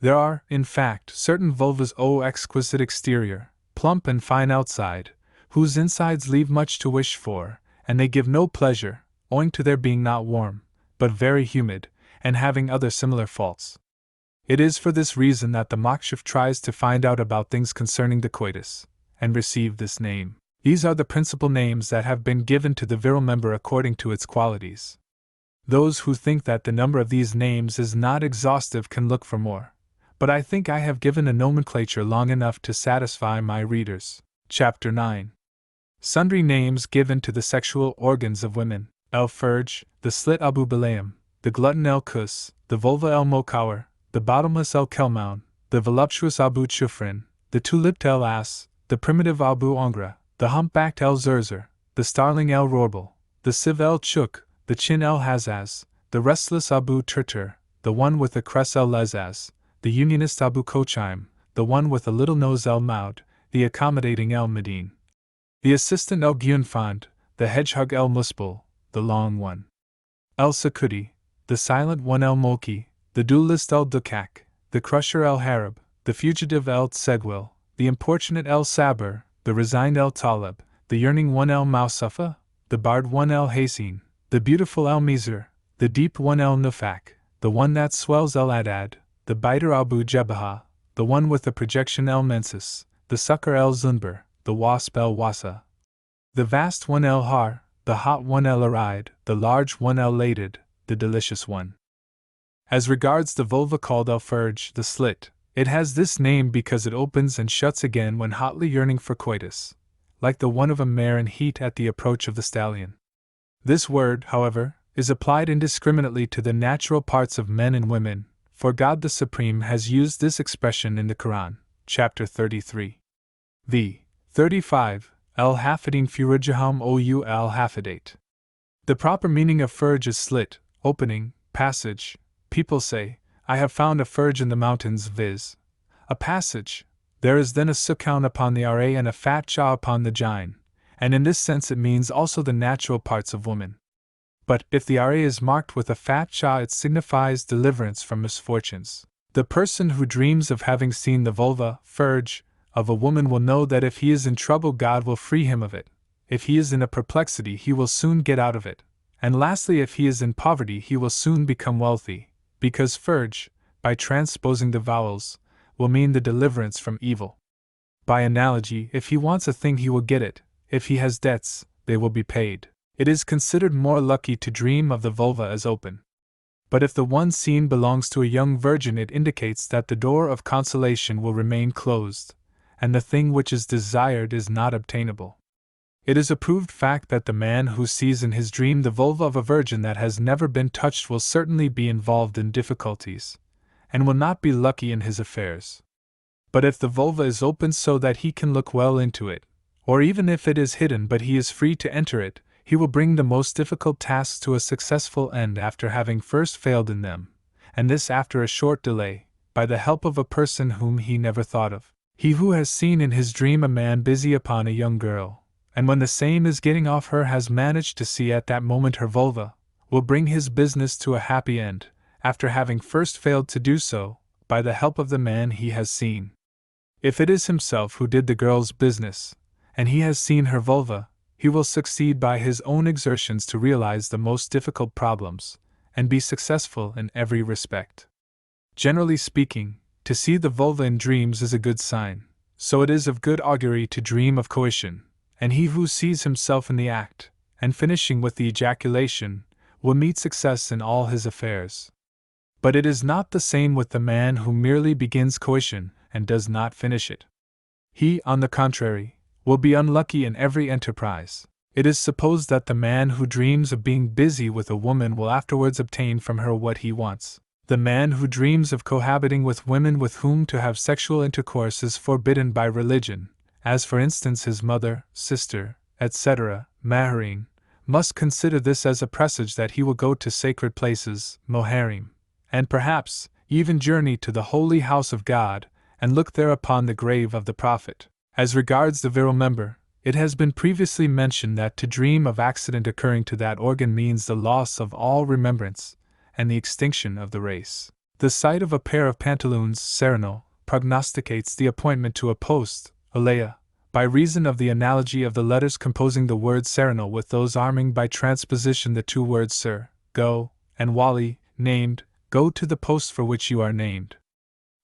Speaker 1: There are, in fact, certain vulvas exquisite exterior, plump and fine outside, whose insides leave much to wish for, and they give no pleasure, owing to their being not warm, but very humid, and having other similar faults. It is for this reason that the Makshuf tries to find out about things concerning the coitus, and receive this name. These are the principal names that have been given to the virile member according to its qualities. Those who think that the number of these names is not exhaustive can look for more, but I think I have given a nomenclature long enough to satisfy my readers. Chapter 9. Sundry names given to the sexual organs of women: el-Furj, the slit Abu Bilayim, the glutton el-Kus, the vulva el-Mokawar, the bottomless el-Kelmoun, the voluptuous Abu Chufrin, the two-lipped el-As, the primitive Abu Ongra, the humpbacked el-Zurzur, the starling el-Rorbal, the sieve el-Chuk, the chin el-Hazaz, the restless Abu Turtur, the one with the crest el-Lezaz, the unionist Abu Kochaim, the one with a little nose el-Maud, the accommodating el-Medin, the assistant el-Gyunfand, the hedgehog el-Muspel, the long one el-Sakudi, the silent one el-Molki, the duelist el-Dukak, the crusher el-Harib, the fugitive el-Tsegwil, the importunate el-Sabr, the resigned el-Talib, the yearning one el-Mausafa, the barred one el-Hasin, the beautiful el-Mizr, the deep one el-Nufak, the one that swells el-Adad, the biter Abu Jebaha, the one with the projection el-Mensis, the sucker el-Zunber, the wasp el-Wasa, the vast one el-Har, the hot one el-Araid, the large one el-Lated, the delicious one. As regards the vulva called el-Furj, the slit, it has this name because it opens and shuts again when hotly yearning for coitus, like the one of a mare in heat at the approach of the stallion. This word, however, is applied indiscriminately to the natural parts of men and women, for God the Supreme has used this expression in the Quran, chapter 33. V. 35, el-Hafidin Furujahum ou el-Hafidate. The proper meaning of furj is slit, opening, passage. People say, I have found a furj in the mountains, viz., a passage. There is then a sukoun upon the ra and a fat cha upon the jine, and in this sense it means also the natural parts of woman. But if the ra is marked with a fat cha, it signifies deliverance from misfortunes. The person who dreams of having seen the vulva, furj, of a woman will know that if he is in trouble, God will free him of it. If he is in a perplexity, he will soon get out of it. And lastly, if he is in poverty, he will soon become wealthy, because furj, by transposing the vowels, will mean the deliverance from evil. By analogy, if he wants a thing, he will get it. If he has debts, they will be paid. It is considered more lucky to dream of the vulva as open. But if the one seen belongs to a young virgin, it indicates that the door of consolation will remain closed, and the thing which is desired is not obtainable. It is a proved fact that the man who sees in his dream the vulva of a virgin that has never been touched will certainly be involved in difficulties, and will not be lucky in his affairs. But if the vulva is open so that he can look well into it, or even if it is hidden but he is free to enter it, he will bring the most difficult tasks to a successful end after having first failed in them, and this after a short delay, by the help of a person whom he never thought of. He who has seen in his dream a man busy upon a young girl, and when the same is getting off her has managed to see at that moment her vulva, will bring his business to a happy end, after having first failed to do so, by the help of the man he has seen. If it is himself who did the girl's business, and he has seen her vulva, he will succeed by his own exertions to realize the most difficult problems, and be successful in every respect. Generally speaking, to see the vulva in dreams is a good sign, so it is of good augury to dream of coition, and he who sees himself in the act, and finishing with the ejaculation, will meet success in all his affairs. But it is not the same with the man who merely begins coition and does not finish it. He, on the contrary, will be unlucky in every enterprise. It is supposed that the man who dreams of being busy with a woman will afterwards obtain from her what he wants. The man who dreams of cohabiting with women with whom to have sexual intercourse is forbidden by religion, as for instance his mother, sister, etc., Maharim, must consider this as a presage that he will go to sacred places, Moharim, and perhaps even journey to the holy house of God, and look there upon the grave of the Prophet. As regards the virile member, It has been previously mentioned that to dream of accident occurring to that organ means the loss of all remembrance and the extinction of the race. The sight of a pair of pantaloons serenal prognosticates the appointment to a post, alea, by reason of the analogy of the letters composing the word serenal with those arming by transposition the two words sir, go, and wali, named, go to the post for which you are named.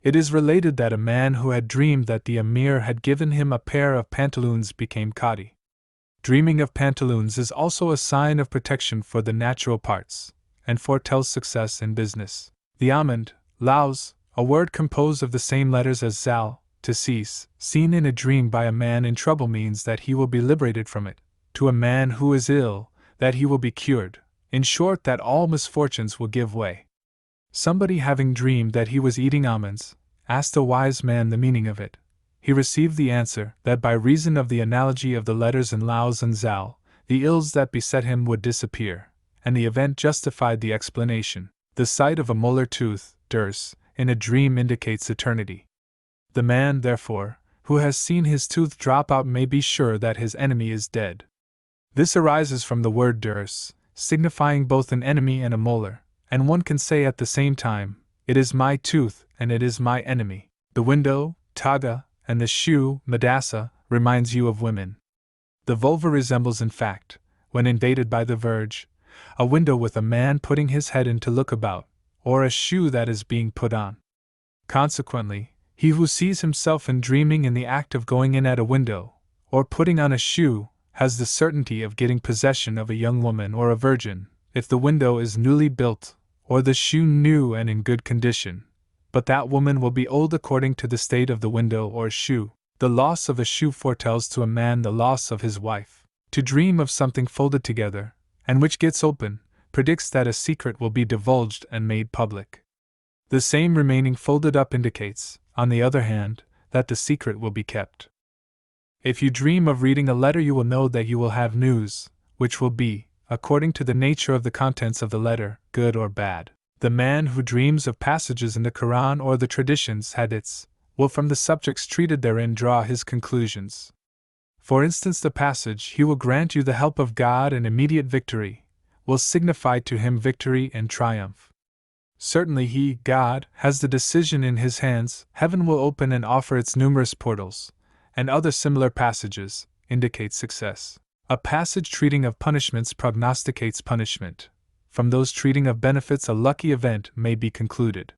Speaker 1: It is related that a man who had dreamed that the Emir had given him a pair of pantaloons became Qadi. Dreaming of pantaloons is also a sign of protection for the natural parts, and foretells success in business. The almond, laus, a word composed of the same letters as zal, to cease, seen in a dream by a man in trouble means that he will be liberated from it, to a man who is ill, that he will be cured, in short that all misfortunes will give way. Somebody having dreamed that he was eating almonds, asked a wise man the meaning of it. He received the answer that by reason of the analogy of the letters in laus and zal, the ills that beset him would disappear, and the event justified the explanation. The sight of a molar tooth, durs, in a dream indicates eternity. The man, therefore, who has seen his tooth drop out may be sure that his enemy is dead. This arises from the word durs, signifying both an enemy and a molar, and one can say at the same time, it is my tooth and it is my enemy. The window, taga, and the shoe, madassa, reminds you of women. The vulva resembles in fact, when invaded by the verge, a window with a man putting his head in to look about, or a shoe that is being put on. Consequently, he who sees himself in dreaming in the act of going in at a window, or putting on a shoe, has the certainty of getting possession of a young woman or a virgin, if the window is newly built, or the shoe new and in good condition, but that woman will be old according to the state of the window or shoe. The loss of a shoe foretells to a man the loss of his wife. To dream of something folded together, and which gets open, predicts that a secret will be divulged and made public. The same remaining folded up indicates, on the other hand, that the secret will be kept. If you dream of reading a letter, you will know that you will have news, which will be, according to the nature of the contents of the letter, good or bad. The man who dreams of passages in the Quran or the traditions hadiths will from the subjects treated therein draw his conclusions. For instance, the passage, "He will grant you the help of God and immediate victory," will signify to him victory and triumph. Certainly he, God, has the decision in his hands, heaven will open and offer its numerous portals, and other similar passages indicate success. A passage treating of punishments prognosticates punishment. From those treating of benefits a lucky event may be concluded.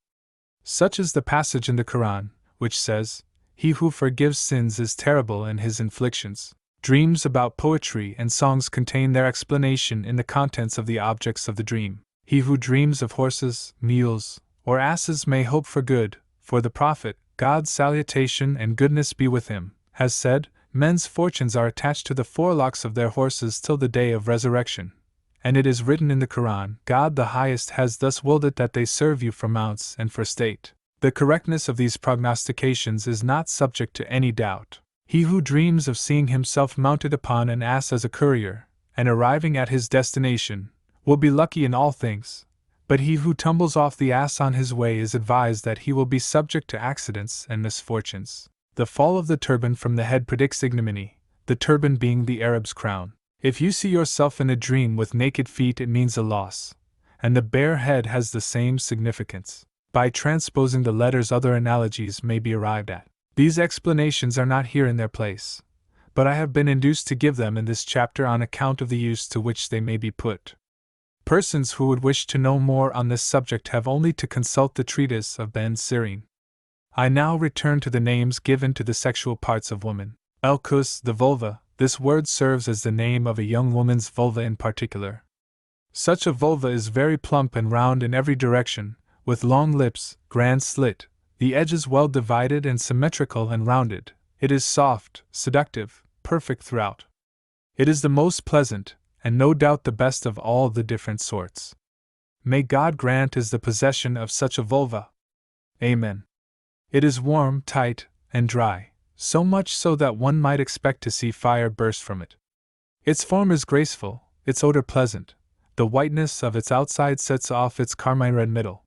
Speaker 1: Such is the passage in the Quran, which says, "He who forgives sins is terrible in his inflictions." Dreams about poetry and songs contain their explanation in the contents of the objects of the dream. He who dreams of horses, mules, or asses may hope for good, for the Prophet, God's salutation and goodness be with him, has said, "Men's fortunes are attached to the forelocks of their horses till the day of resurrection." And it is written in the Quran, "God the Highest has thus willed it that they serve you for mounts and for state." The correctness of these prognostications is not subject to any doubt. He who dreams of seeing himself mounted upon an ass as a courier, and arriving at his destination, will be lucky in all things, but he who tumbles off the ass on his way is advised that he will be subject to accidents and misfortunes. The fall of the turban from the head predicts ignominy, the turban being the Arab's crown. If you see yourself in a dream with naked feet, it means a loss, and the bare head has the same significance. By transposing the letters, other analogies may be arrived at. These explanations are not here in their place, but I have been induced to give them in this chapter on account of the use to which they may be put. Persons who would wish to know more on this subject have only to consult the treatise of Ben Sirine. I now return to the names given to the sexual parts of woman. Elkus, the vulva. This word serves as the name of a young woman's vulva in particular. Such a vulva is very plump and round in every direction, with long lips, grand slit, the edges well divided and symmetrical and rounded. It is soft, seductive, perfect throughout. It is the most pleasant, and no doubt the best of all the different sorts. May God grant is the possession of such a vulva. Amen. It is warm, tight, and dry, so much so that one might expect to see fire burst from it. Its form is graceful, its odor pleasant, the whiteness of its outside sets off its carmine red middle.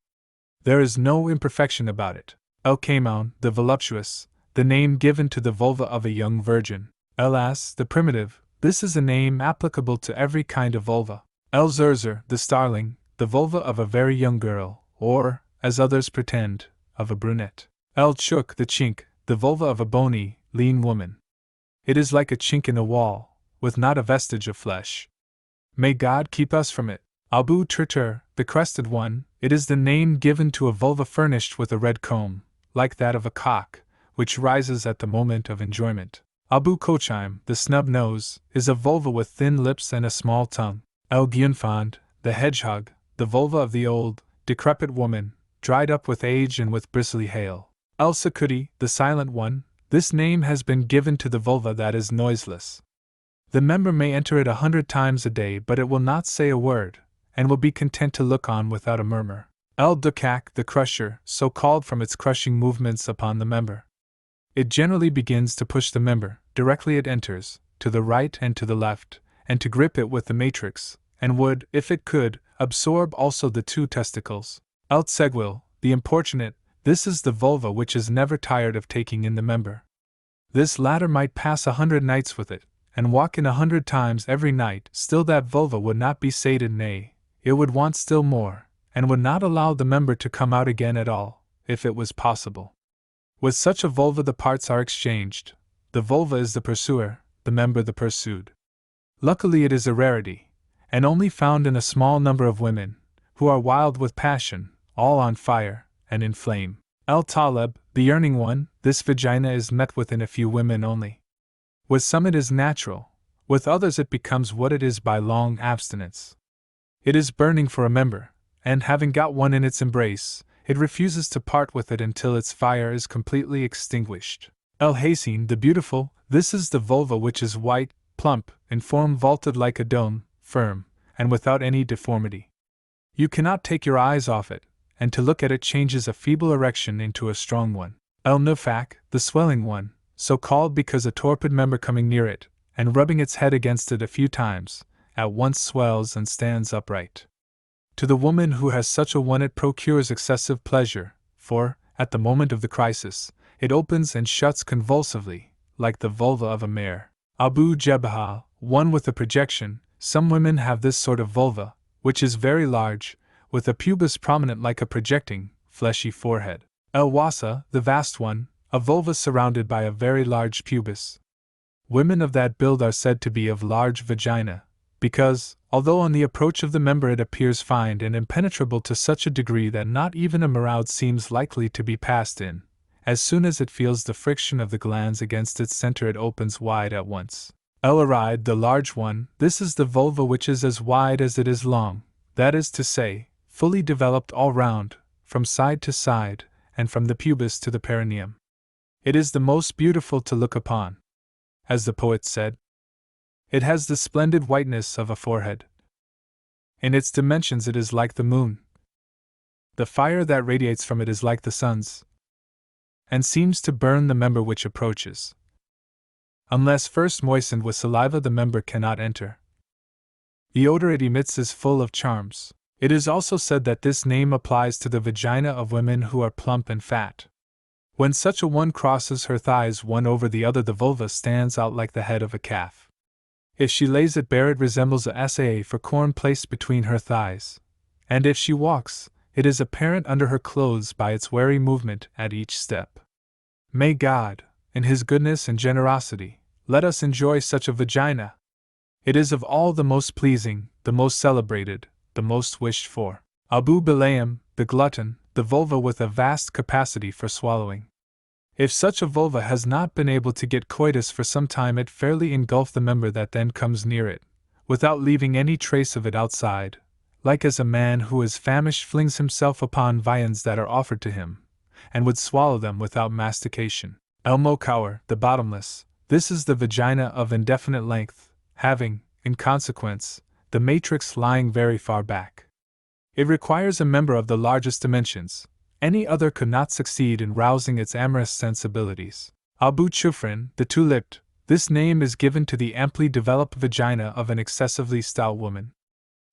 Speaker 1: There is no imperfection about it. El Kamoun, the voluptuous, the name given to the vulva of a young virgin. Las, the primitive, this is a name applicable to every kind of vulva. Zerzer, the starling, the vulva of a very young girl, or, as others pretend, of a brunette. Chuk, the chink, the vulva of a bony, lean woman. It is like a chink in a wall, with not a vestige of flesh. May God keep us from it. Abu Turtur, the crested one, it is the name given to a vulva furnished with a red comb, like that of a cock, which rises at the moment of enjoyment. Abu Kochaim, the snub nose, is a vulva with thin lips and a small tongue. Gyunfand, the hedgehog, the vulva of the old, decrepit woman, dried up with age and with bristly hail. Sakuti, the silent one, this name has been given to the vulva that is noiseless. The member may enter it 100 times a day, but it will not say a word, and will be content to look on without a murmur. Dukak, the crusher, so called from its crushing movements upon the member. It generally begins to push the member, directly it enters, to the right and to the left, and to grip it with the matrix, and would, if it could, absorb also the 2 testicles. Segwil, the importunate, this is the vulva which is never tired of taking in the member. This latter might pass 100 nights with it, and walk in 100 times every night, still that vulva would not be sated, nay, it would want still more, and would not allow the member to come out again at all, if it was possible. With such a vulva the parts are exchanged. The vulva is the pursuer, the member the pursued. Luckily it is a rarity, and only found in a small number of women, who are wild with passion, all on fire, and in flame. Taleb, the yearning one, this vagina is met with in a few women only. With some it is natural, with others it becomes what it is by long abstinence. It is burning for a member, and having got one in its embrace, it refuses to part with it until its fire is completely extinguished. Hasin, the beautiful, this is the vulva which is white, plump, in form vaulted like a dome, firm, and without any deformity. You cannot take your eyes off it, and to look at it changes a feeble erection into a strong one. Nufak, the swelling one, so called because a torpid member coming near it, and rubbing its head against it a few times, at once swells and stands upright. To the woman who has such a one it procures excessive pleasure, for, at the moment of the crisis, it opens and shuts convulsively, like the vulva of a mare. Abu Jebahal, one with a projection, some women have this sort of vulva, which is very large, with a pubis prominent like a projecting, fleshy forehead. Wasa, the vast one, a vulva surrounded by a very large pubis. Women of that build are said to be of large vagina, because, although on the approach of the member it appears fine and impenetrable to such a degree that not even a maraud seems likely to be passed in, as soon as it feels the friction of the glands against its center it opens wide at once. Arid, the large one, this is the vulva which is as wide as it is long, that is to say, fully developed all round, from side to side, and from the pubis to the perineum. It is the most beautiful to look upon. As the poet said, it has the splendid whiteness of a forehead. In its dimensions it is like the moon. The fire that radiates from it is like the sun's, and seems to burn the member which approaches. Unless first moistened with saliva the member cannot enter. The odor it emits is full of charms. It is also said that this name applies to the vagina of women who are plump and fat. When such a one crosses her thighs one over the other the vulva stands out like the head of a calf. If she lays it bare it resembles a saa for corn placed between her thighs, and if she walks, it is apparent under her clothes by its wary movement at each step. May God, in His goodness and generosity, let us enjoy such a vagina. It is of all the most pleasing, the most celebrated, the most wished for. Abu Bilayim, the glutton, the vulva with a vast capacity for swallowing. If such a vulva has not been able to get coitus for some time it fairly engulfs the member that then comes near it, without leaving any trace of it outside, like as a man who is famished flings himself upon viands that are offered to him, and would swallow them without mastication. Mokaur, the bottomless, this is the vagina of indefinite length, having, in consequence, the matrix lying very far back. It requires a member of the largest dimensions. Any other could not succeed in rousing its amorous sensibilities. Abu Chufrin, the two-lipped, this name is given to the amply developed vagina of an excessively stout woman.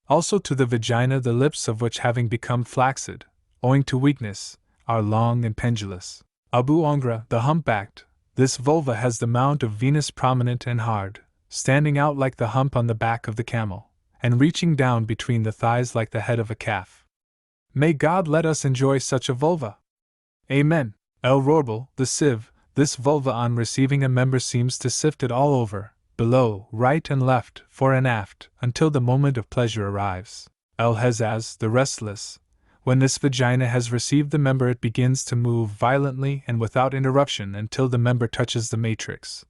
Speaker 1: Also to the vagina the lips of which having become flaccid, owing to weakness, are long and pendulous. Abu Ongra, the humpbacked, This vulva has the mount of Venus prominent and hard, standing out like the hump on the back of the camel, and reaching down between the thighs like the head of a calf. May God let us enjoy such a vulva. Amen. El Rorbal, the sieve, this vulva on receiving a member seems to sift it all over, below, right and left, fore and aft, until the moment of pleasure arrives. El Hezaz, the restless. When this vagina has received the member, it begins to move violently and without interruption until the member touches the matrix,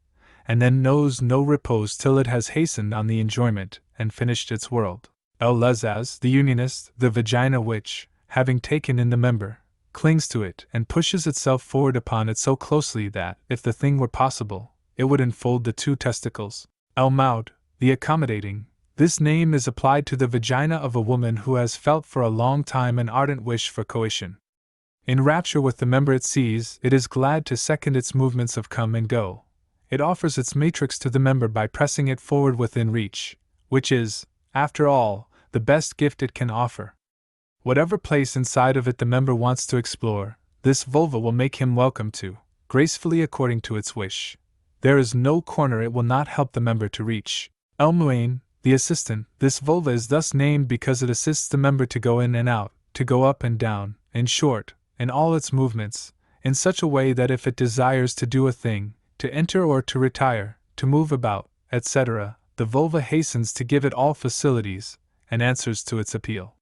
Speaker 1: and then knows no repose till it has hastened on the enjoyment and finished its world. El Lezaz, the unionist, the vagina which, having taken in the member, clings to it and pushes itself forward upon it so closely that, if the thing were possible, it would enfold the two testicles. El Maud, the accommodating. This name is applied to the vagina of a woman who has felt for a long time an ardent wish for coition. In rapture with the member it sees, it is glad to second its movements of come and go. It offers its matrix to the member by pressing it forward within reach, which is, after all, the best gift it can offer. Whatever place inside of it the member wants to explore, this vulva will make him welcome to, gracefully according to its wish. There is no corner it will not help the member to reach. El Muain, the assistant, this vulva is thus named because it assists the member to go in and out, to go up and down, in short, in all its movements, in such a way that if it desires to do a thing, to enter or to retire, to move about, etc., the vulva hastens to give it all facilities, and answers to its appeal.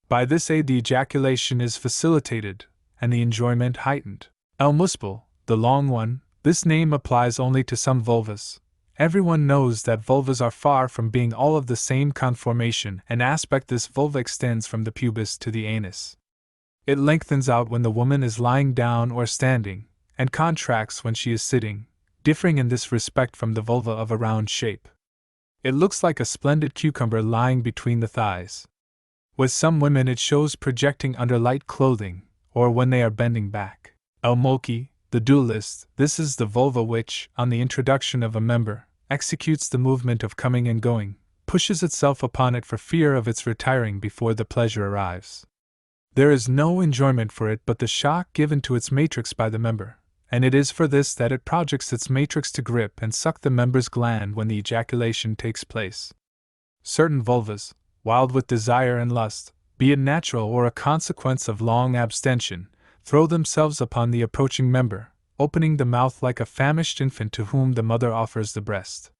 Speaker 1: By this aid the ejaculation is facilitated, and the enjoyment heightened. El Muspel, the long one, this name applies only to some vulvas. Everyone knows that vulvas are far from being all of the same conformation and aspect. This vulva extends from the pubis to the anus. It lengthens out when the woman is lying down or standing, and contracts when she is sitting, differing in this respect from the vulva of a round shape. It looks like a splendid cucumber lying between the thighs. With some women it shows projecting under light clothing, or when they are bending back. El Mulki, the dualist, this is the vulva which, on the introduction of a member, executes the movement of coming and going, pushes itself upon it for fear of its retiring before the pleasure arrives. There is no enjoyment for it but the shock given to its matrix by the member, and it is for this that it projects its matrix to grip and suck the member's gland when the ejaculation takes place. Certain vulvas, wild with desire and lust, be it natural or a consequence of long abstention, throw themselves upon the approaching member, opening the mouth like a famished infant to whom the mother offers the breast.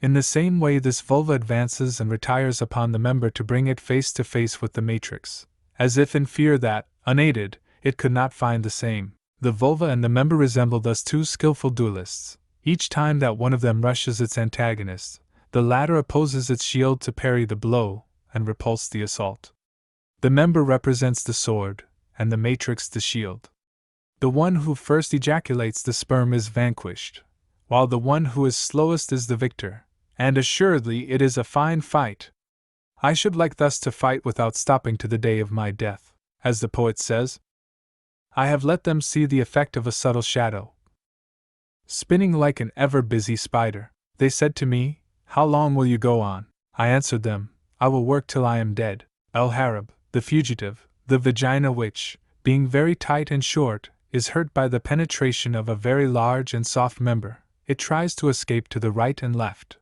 Speaker 1: In the same way this vulva advances and retires upon the member to bring it face to face with the matrix, as if in fear that, unaided, it could not find the same. The vulva and the member resemble thus two skillful duelists. Each time that one of them rushes its antagonist, the latter opposes its shield to parry the blow and repulse the assault. The member represents the sword, and the matrix the shield. The one who first ejaculates the sperm is vanquished, while the one who is slowest is the victor, and assuredly it is a fine fight. I should like thus to fight without stopping to the day of my death. As the poet says, I have let them see the effect of a subtle shadow. Spinning like an ever-busy spider, they said to me, how long will you go on? I answered them, I will work till I am dead. El Harab, the fugitive, the vagina which, being very tight and short, is hurt by the penetration of a very large and soft member, it tries to escape to the right and left.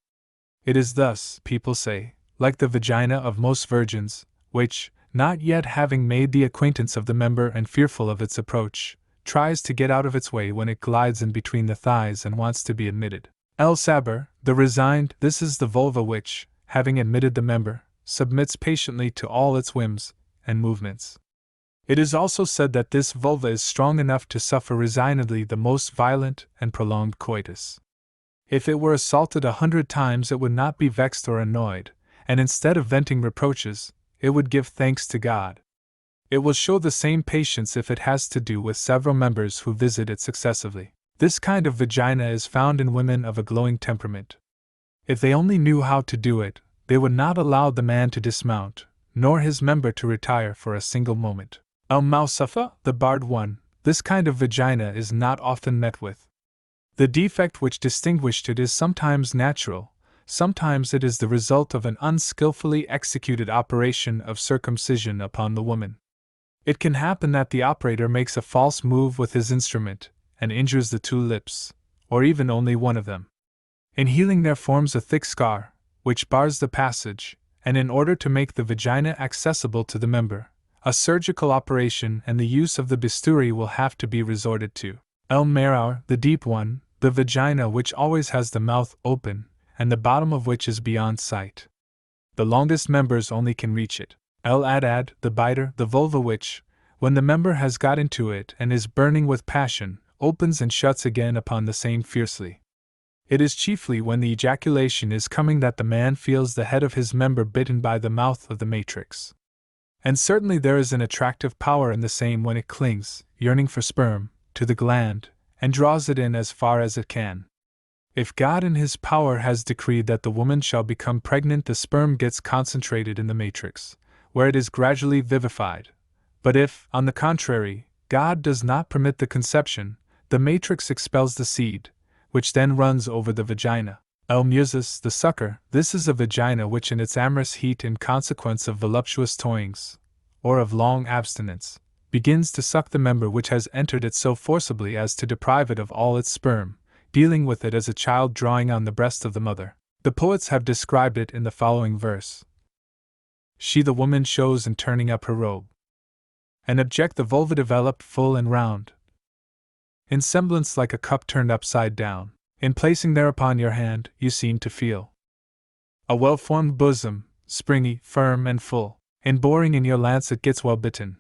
Speaker 1: It is thus, people say, like the vagina of most virgins, which, not yet having made the acquaintance of the member and fearful of its approach, tries to get out of its way when it glides in between the thighs and wants to be admitted. El Saber, the resigned, this is the vulva which, having admitted the member, submits patiently to all its whims and movements. It is also said that this vulva is strong enough to suffer resignedly the most violent and prolonged coitus. If it were assaulted 100 times it would not be vexed or annoyed, and instead of venting reproaches, it would give thanks to God. It will show the same patience if it has to do with several members who visit it successively. This kind of vagina is found in women of a glowing temperament. If they only knew how to do it, they would not allow the man to dismount, nor his member to retire for a single moment. El Mausafa, the barred one, this kind of vagina is not often met with. The defect which distinguished it is sometimes natural, sometimes it is the result of an unskillfully executed operation of circumcision upon the woman. It can happen that the operator makes a false move with his instrument, and injures the two lips, or even only one of them. In healing, there forms a thick scar, which bars the passage, and in order to make the vagina accessible to the member, a surgical operation and the use of the bisturi will have to be resorted to. El Marrow, the deep one, the vagina which always has the mouth open, and the bottom of which is beyond sight. The longest members only can reach it. El Adad, the biter, the vulva which, when the member has got into it and is burning with passion, opens and shuts again upon the same fiercely. It is chiefly when the ejaculation is coming that the man feels the head of his member bitten by the mouth of the matrix. And certainly there is an attractive power in the same when it clings, yearning for sperm, to the gland, and draws it in as far as it can. If God in His power has decreed that the woman shall become pregnant, the sperm gets concentrated in the matrix, where it is gradually vivified. But if, on the contrary, God does not permit the conception, the matrix expels the seed, which then runs over the vagina. El Musus, the sucker, this is a vagina which in its amorous heat in consequence of voluptuous toyings, or of long abstinence, begins to suck the member which has entered it so forcibly as to deprive it of all its sperm, dealing with it as a child drawing on the breast of the mother. The poets have described it in the following verse. She the woman shows in turning up her robe, and object the vulva developed full and round, in semblance like a cup turned upside down. In placing thereupon your hand, you seem to feel a well-formed bosom, springy, firm, and full. In boring in your lance it gets well bitten,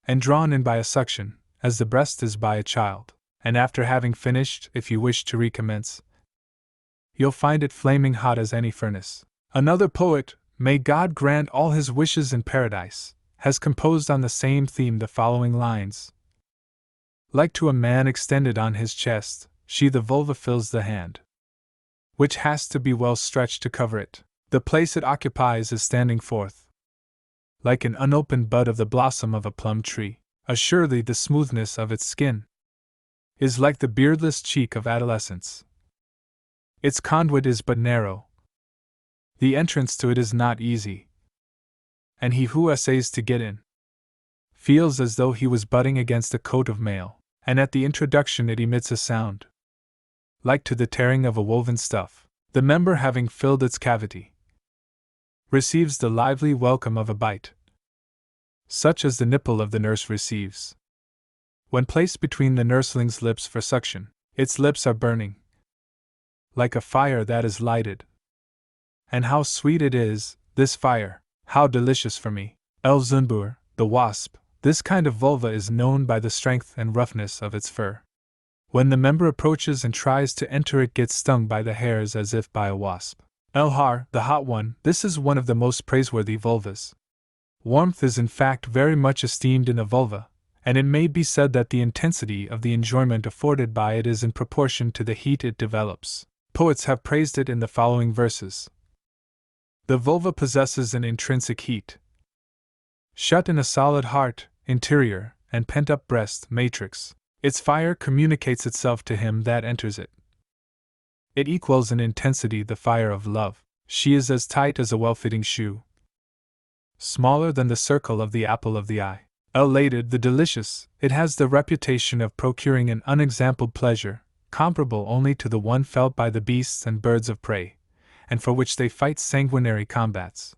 Speaker 1: and drawn in by a suction, as the breast is by a child. And after having finished, if you wish to recommence, you'll find it flaming hot as any furnace. Another poet, may God grant all his wishes in paradise, has composed on the same theme the following lines. Like to a man extended on his chest, she the vulva fills the hand, which has to be well stretched to cover it. The place it occupies is standing forth, like an unopened bud of the blossom of a plum tree. Assuredly the smoothness of its skin is like the beardless cheek of adolescence. Its conduit is but narrow, the entrance to it is not easy, and he who essays to get in feels as though he was butting against a coat of mail, and at the introduction it emits a sound like to the tearing of a woven stuff. The member having filled its cavity receives the lively welcome of a bite, such as the nipple of the nurse receives when placed between the nursling's lips for suction. Its lips are burning, like a fire that is lighted. And how sweet it is, this fire, how delicious for me. El Zunbur, the wasp, this kind of vulva is known by the strength and roughness of its fur. When the member approaches and tries to enter it gets stung by the hairs as if by a wasp. El Har, the hot one, this is one of the most praiseworthy vulvas. Warmth is in fact very much esteemed in a vulva, and it may be said that the intensity of the enjoyment afforded by it is in proportion to the heat it develops. Poets have praised it in the following verses. The vulva possesses an intrinsic heat, shut in a solid heart, interior, and pent-up breast matrix. Its fire communicates itself to him that enters it. It equals in intensity the fire of love. She is as tight as a well-fitting shoe, smaller than the circle of the apple of the eye. Elated, the delicious, it has the reputation of procuring an unexampled pleasure, comparable only to the one felt by the beasts and birds of prey, and for which they fight sanguinary combats.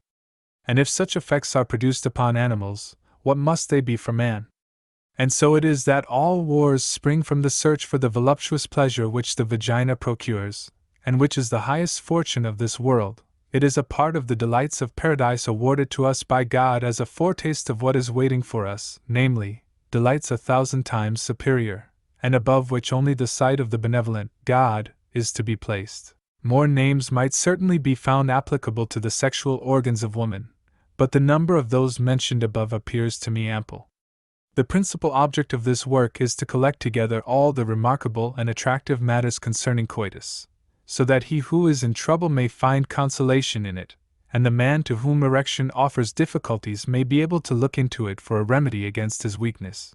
Speaker 1: And if such effects are produced upon animals, what must they be for man? And so it is that all wars spring from the search for the voluptuous pleasure which the vagina procures, and which is the highest fortune of this world. It is a part of the delights of paradise awarded to us by God as a foretaste of what is waiting for us, namely, delights 1,000 times superior, and above which only the sight of the benevolent God is to be placed. More names might certainly be found applicable to the sexual organs of woman, but the number of those mentioned above appears to me ample. The principal object of this work is to collect together all the remarkable and attractive matters concerning coitus, so that he who is in trouble may find consolation in it, and the man to whom erection offers difficulties may be able to look into it for a remedy against his weakness.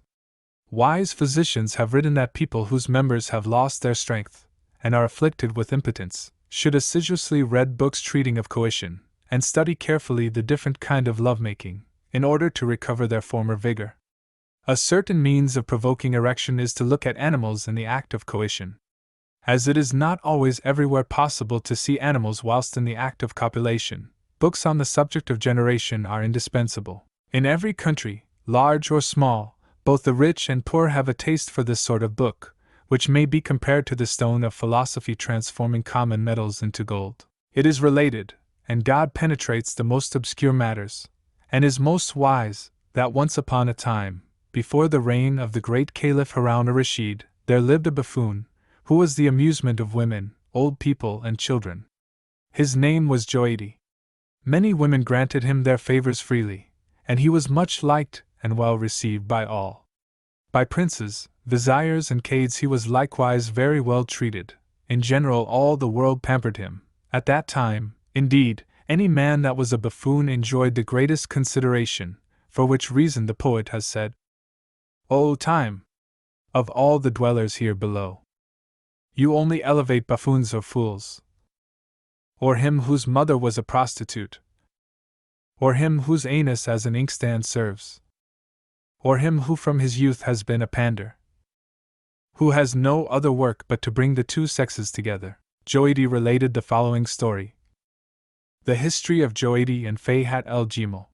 Speaker 1: Wise physicians have written that people whose members have lost their strength, and are afflicted with impotence, should assiduously read books treating of coition, and study carefully the different kind of love-making, in order to recover their former vigor. A certain means of provoking erection is to look at animals in the act of coition. As it is not always everywhere possible to see animals whilst in the act of copulation, books on the subject of generation are indispensable. In every country, large or small, both the rich and poor have a taste for this sort of book, which may be compared to the stone of philosophy transforming common metals into gold. It is related, and God penetrates the most obscure matters, and is most wise, that once upon a time, before the reign of the great Caliph Harun al-Rashid, there lived a buffoon, who was the amusement of women, old people, and children. His name was Joaidi. Many women granted him their favors freely, and he was much liked and well received by all. By princes, viziers, and cades he was likewise very well treated. In general, all the world pampered him. At that time, indeed, any man that was a buffoon enjoyed the greatest consideration, for which reason the poet has said, "O time! Of all the dwellers here below, you only elevate buffoons or fools, or him whose mother was a prostitute, or him whose anus as an inkstand serves, or him who from his youth has been a pander, who has no other work but to bring the two sexes together." Joaidi related the following story. The history of Joaidi and Fayhat el-Jimal.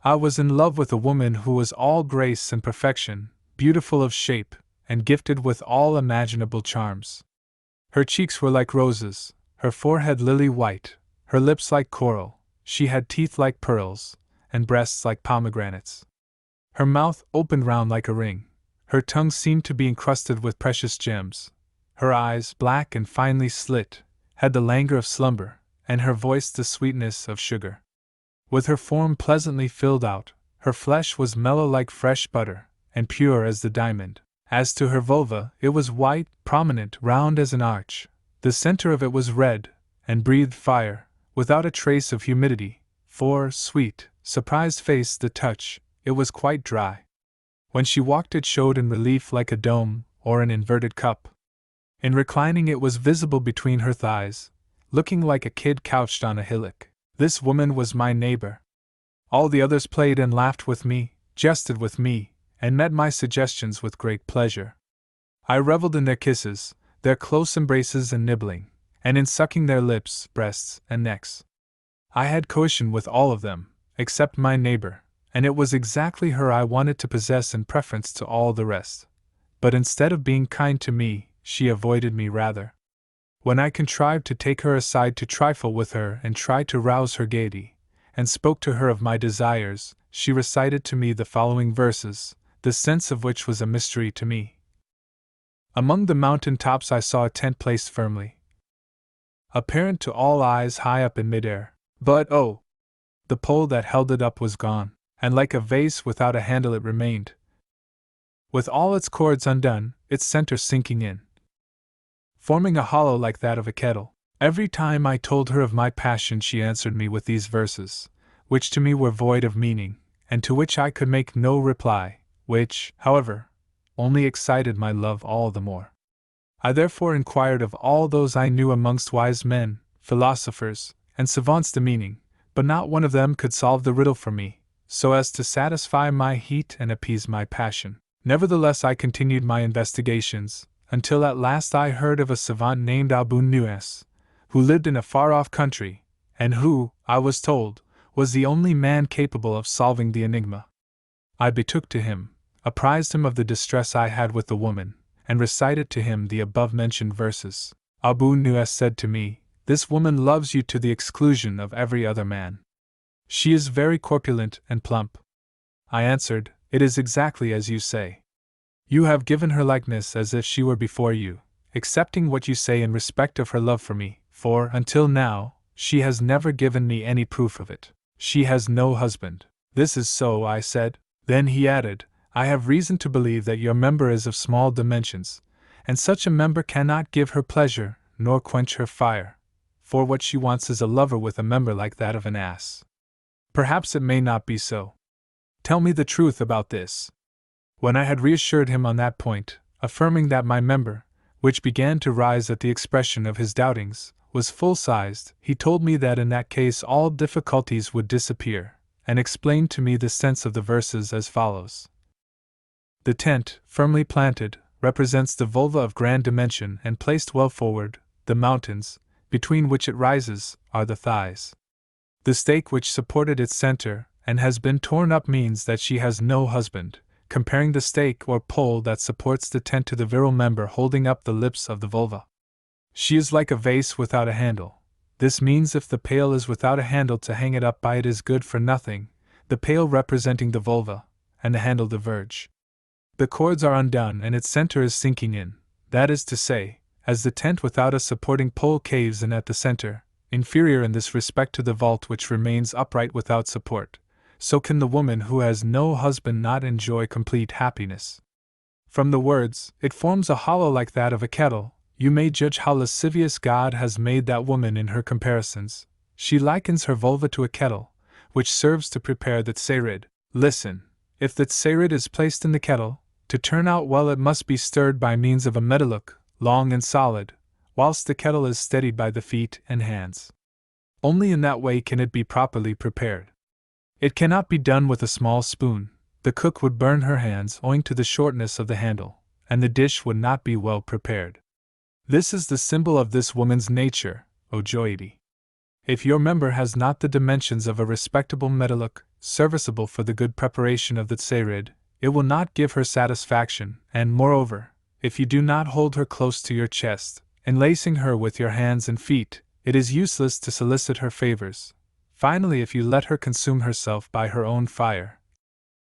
Speaker 1: I was in love with a woman who was all grace and perfection, beautiful of shape, and gifted with all imaginable charms. Her cheeks were like roses, her forehead lily white, her lips like coral, she had teeth like pearls, and breasts like pomegranates. Her mouth opened round like a ring, her tongue seemed to be encrusted with precious gems, her eyes, black and finely slit, had the languor of slumber, and her voice the sweetness of sugar. With her form pleasantly filled out, her flesh was mellow like fresh butter, and pure as the diamond. As to her vulva, it was white, prominent, round as an arch. The center of it was red, and breathed fire, without a trace of humidity, for, sweet, surprised face the touch, it was quite dry. When she walked it showed in relief like a dome, or an inverted cup. In reclining it was visible between her thighs, looking like a kid couched on a hillock. This woman was my neighbor. All the others played and laughed with me, jested with me, and met my suggestions with great pleasure. I reveled in their kisses, their close embraces and nibbling, and in sucking their lips, breasts, and necks. I had coition with all of them, except my neighbor, and it was exactly her I wanted to possess in preference to all the rest. But instead of being kind to me, she avoided me rather. When I contrived to take her aside to trifle with her and try to rouse her gaiety, and spoke to her of my desires, she recited to me the following verses, the sense of which was a mystery to me. Among the mountain tops I saw a tent placed firmly, apparent to all eyes high up in mid-air. But oh! The pole that held it up was gone, and like a vase without a handle it remained, with all its cords undone, its center sinking in, forming a hollow like that of a kettle. Every time I told her of my passion she answered me with these verses, which to me were void of meaning, and to which I could make no reply, which, however, only excited my love all the more. I therefore inquired of all those I knew amongst wise men, philosophers, and savants the meaning, but not one of them could solve the riddle for me, so as to satisfy my heat and appease my passion. Nevertheless I continued my investigations, until at last I heard of a savant named Abu Nuwas, who lived in a far-off country, and who, I was told, was the only man capable of solving the enigma. I betook to him, apprised him of the distress I had with the woman, and recited to him the above-mentioned verses. Abu Nuwas said to me, "This woman loves you to the exclusion of every other man. She is very corpulent and plump." I answered, "It is exactly as you say. You have given her likeness as if she were before you, accepting what you say in respect of her love for me, for, until now, she has never given me any proof of it. She has no husband." "This is so," I said. Then he added, "I have reason to believe that your member is of small dimensions, and such a member cannot give her pleasure, nor quench her fire, for what she wants is a lover with a member like that of an ass. Perhaps it may not be so. Tell me the truth about this." When I had reassured him on that point, affirming that my member, which began to rise at the expression of his doubtings, was full-sized, he told me that in that case all difficulties would disappear, and explained to me the sense of the verses as follows. The tent, firmly planted, represents the vulva of grand dimension and placed well forward. The mountains, between which it rises, are the thighs. The stake which supported its center and has been torn up means that she has no husband, comparing the stake or pole that supports the tent to the virile member holding up the lips of the vulva. She is like a vase without a handle. This means if the pail is without a handle to hang it up by, it is good for nothing, the pail representing the vulva, and the handle the verge. The cords are undone and its center is sinking in, that is to say, as the tent without a supporting pole caves in at the center, inferior in this respect to the vault which remains upright without support, so can the woman who has no husband not enjoy complete happiness. From the words, it forms a hollow like that of a kettle, you may judge how lascivious God has made that woman in her comparisons. She likens her vulva to a kettle, which serves to prepare the tserid. Listen, if the tserid is placed in the kettle, to turn out well it must be stirred by means of a medaluk, long and solid, whilst the kettle is steadied by the feet and hands. Only in that way can it be properly prepared. It cannot be done with a small spoon. The cook would burn her hands owing to the shortness of the handle, and the dish would not be well prepared. This is the symbol of this woman's nature, O Joyity. If your member has not the dimensions of a respectable medaluk, serviceable for the good preparation of the tserid, it will not give her satisfaction, and moreover, if you do not hold her close to your chest, enlacing her with your hands and feet, it is useless to solicit her favors. Finally, if you let her consume herself by her own fire,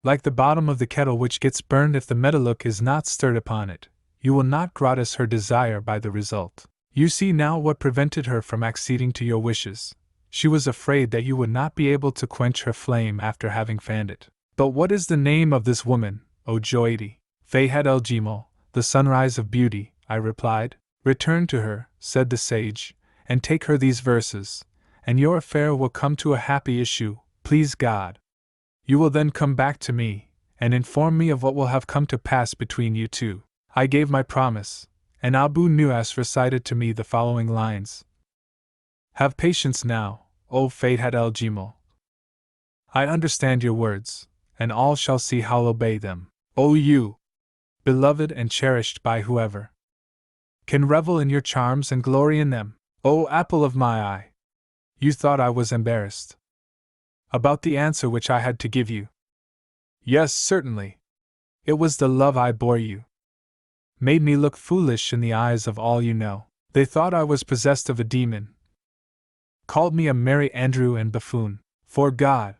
Speaker 1: like the bottom of the kettle which gets burned if the medaluk is not stirred upon it, you will not gratis her desire by the result. You see now what prevented her from acceding to your wishes. She was afraid that you would not be able to quench her flame after having fanned it. But what is the name of this woman, O Joyity? Fayhat el-Jimal, the sunrise of beauty, I replied. Return to her, said the sage, and take her these verses, and your affair will come to a happy issue, please God. You will then come back to me, and inform me of what will have come to pass between you two. I gave my promise, and Abu Nuwas recited to me the following lines. Have patience now, O Fayhat el-Jimal. I understand your words, and all shall see how'll obey them. O you, beloved and cherished by whoever can revel in your charms and glory in them. O apple of my eye! You thought I was embarrassed about the answer which I had to give you. Yes, certainly. It was the love I bore you made me look foolish in the eyes of all you know. They thought I was possessed of a demon, called me a merry andrew and buffoon. For God,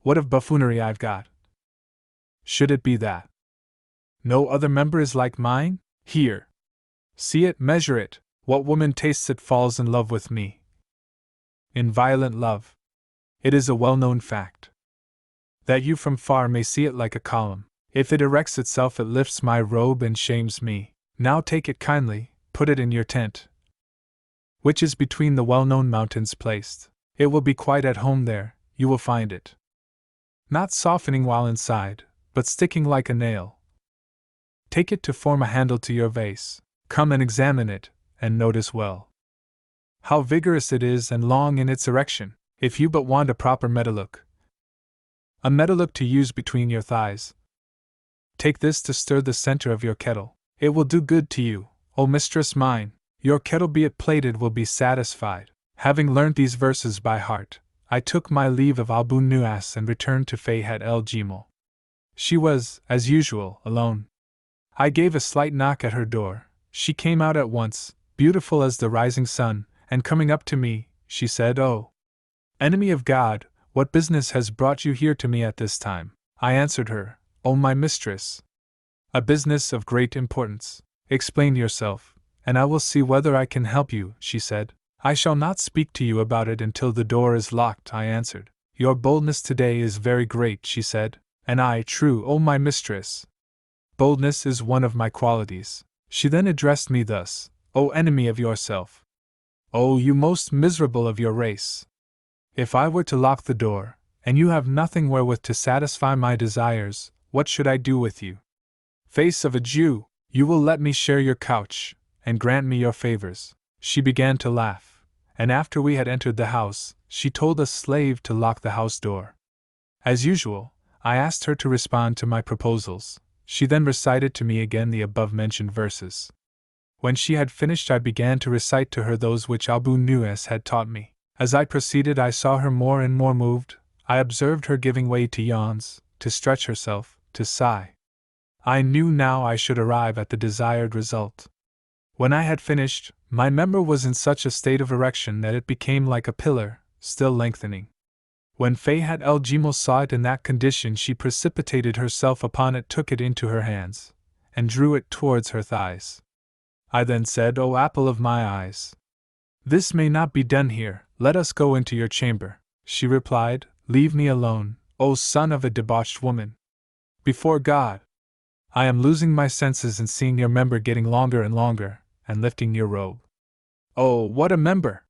Speaker 1: what of buffoonery I've got? Should it be that no other member is like mine? Here. See it, measure it. What woman tastes it falls in love with me. In violent love. It is a well-known fact that you from far may see it like a column. If it erects itself, it lifts my robe and shames me. Now take it kindly, put it in your tent, which is between the well-known mountains placed. It will be quite at home there, you will find it not softening while inside, but sticking like a nail. Take it to form a handle to your vase. Come and examine it, and notice well how vigorous it is and long in its erection. If you but want a proper medaluk, a medaluk to use between your thighs, take this to stir the center of your kettle. It will do good to you, O mistress mine. Your kettle, be it plated, will be satisfied. Having learnt these verses by heart, I took my leave of Abu Nuwas and returned to Fayhat el-Jimal. She was, as usual, alone. I gave a slight knock at her door. She came out at once, beautiful as the rising sun, and coming up to me, she said, "O enemy of God, what business has brought you here to me at this time?" I answered her, "O my mistress, a business of great importance." "Explain yourself, and I will see whether I can help you," she said. "I shall not speak to you about it until the door is locked," I answered. "Your boldness today is very great," she said. "And I, true, O my mistress. Boldness is one of my qualities." She then addressed me thus, "O enemy of yourself, O you most miserable of your race, if I were to lock the door, and you have nothing wherewith to satisfy my desires, what should I do with you? Face of a Jew, you will let me share your couch, and grant me your favors." She began to laugh, and after we had entered the house, she told a slave to lock the house door. As usual, I asked her to respond to my proposals. She then recited to me again the above-mentioned verses. When she had finished, I began to recite to her those which Abu Nu'as had taught me. As I proceeded, I saw her more and more moved. I observed her giving way to yawns, to stretch herself, to sigh. I knew now I should arrive at the desired result. When I had finished, my member was in such a state of erection that it became like a pillar, still lengthening. When Fayhat el-Jimal saw it in that condition, she precipitated herself upon it, took it into her hands, and drew it towards her thighs. I then said, "O apple of my eyes! This may not be done here, let us go into your chamber." She replied, "Leave me alone, O son of a debauched woman! Before God, I am losing my senses in seeing your member getting longer and longer, and lifting your robe. Oh, what a member!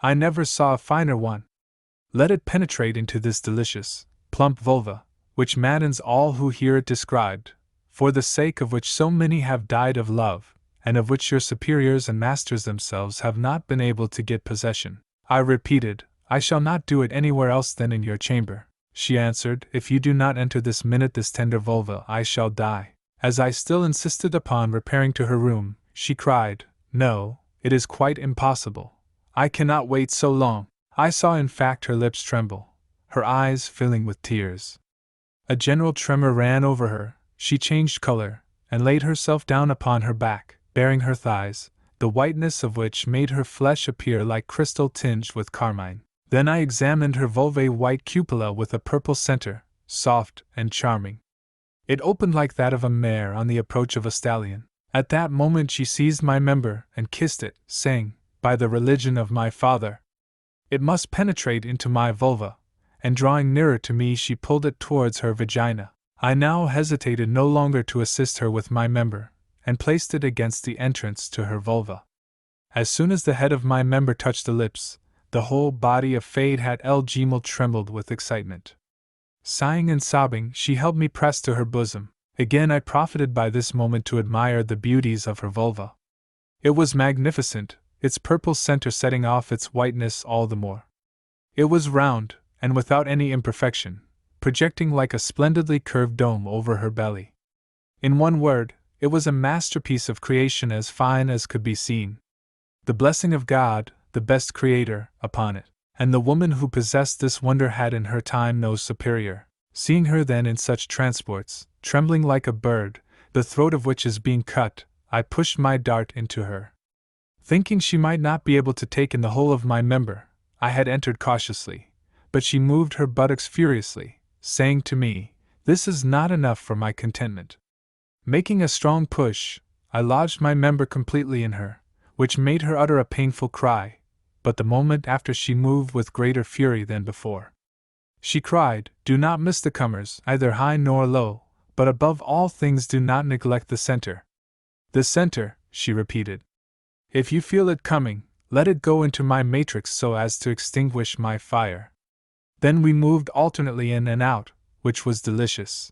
Speaker 1: I never saw a finer one. Let it penetrate into this delicious, plump vulva, which maddens all who hear it described, for the sake of which so many have died of love, and of which your superiors and masters themselves have not been able to get possession." I repeated, "I shall not do it anywhere else than in your chamber." She answered, "If you do not enter this minute this tender vulva, I shall die." As I still insisted upon repairing to her room, she cried, "No, it is quite impossible. I cannot wait so long." I saw in fact her lips tremble, her eyes filling with tears. A general tremor ran over her, she changed color, and laid herself down upon her back, baring her thighs, the whiteness of which made her flesh appear like crystal tinged with carmine. Then I examined her vulvae white cupola with a purple center, soft and charming. It opened like that of a mare on the approach of a stallion. At that moment she seized my member and kissed it, saying, "By the religion of my father, it must penetrate into my vulva," and drawing nearer to me she pulled it towards her vagina. I now hesitated no longer to assist her with my member, and placed it against the entrance to her vulva. As soon as the head of my member touched the lips, the whole body of Fayhat el-Jimal trembled with excitement. Sighing and sobbing, she held me pressed to her bosom. Again I profited by this moment to admire the beauties of her vulva. It was magnificent, its purple center setting off its whiteness all the more. It was round, and without any imperfection, projecting like a splendidly curved dome over her belly. In one word, it was a masterpiece of creation as fine as could be seen. The blessing of God, the best creator, upon it, and the woman who possessed this wonder had in her time no superior. Seeing her then in such transports, trembling like a bird, the throat of which is being cut, I pushed my dart into her. Thinking she might not be able to take in the whole of my member, I had entered cautiously, but she moved her buttocks furiously, saying to me, "This is not enough for my contentment." Making a strong push, I lodged my member completely in her, which made her utter a painful cry, but the moment after she moved with greater fury than before. She cried, "Do not miss the comers, either high nor low, but above all things do not neglect the center." "The center," she repeated. "If you feel it coming, let it go into my matrix so as to extinguish my fire." Then we moved alternately in and out, which was delicious.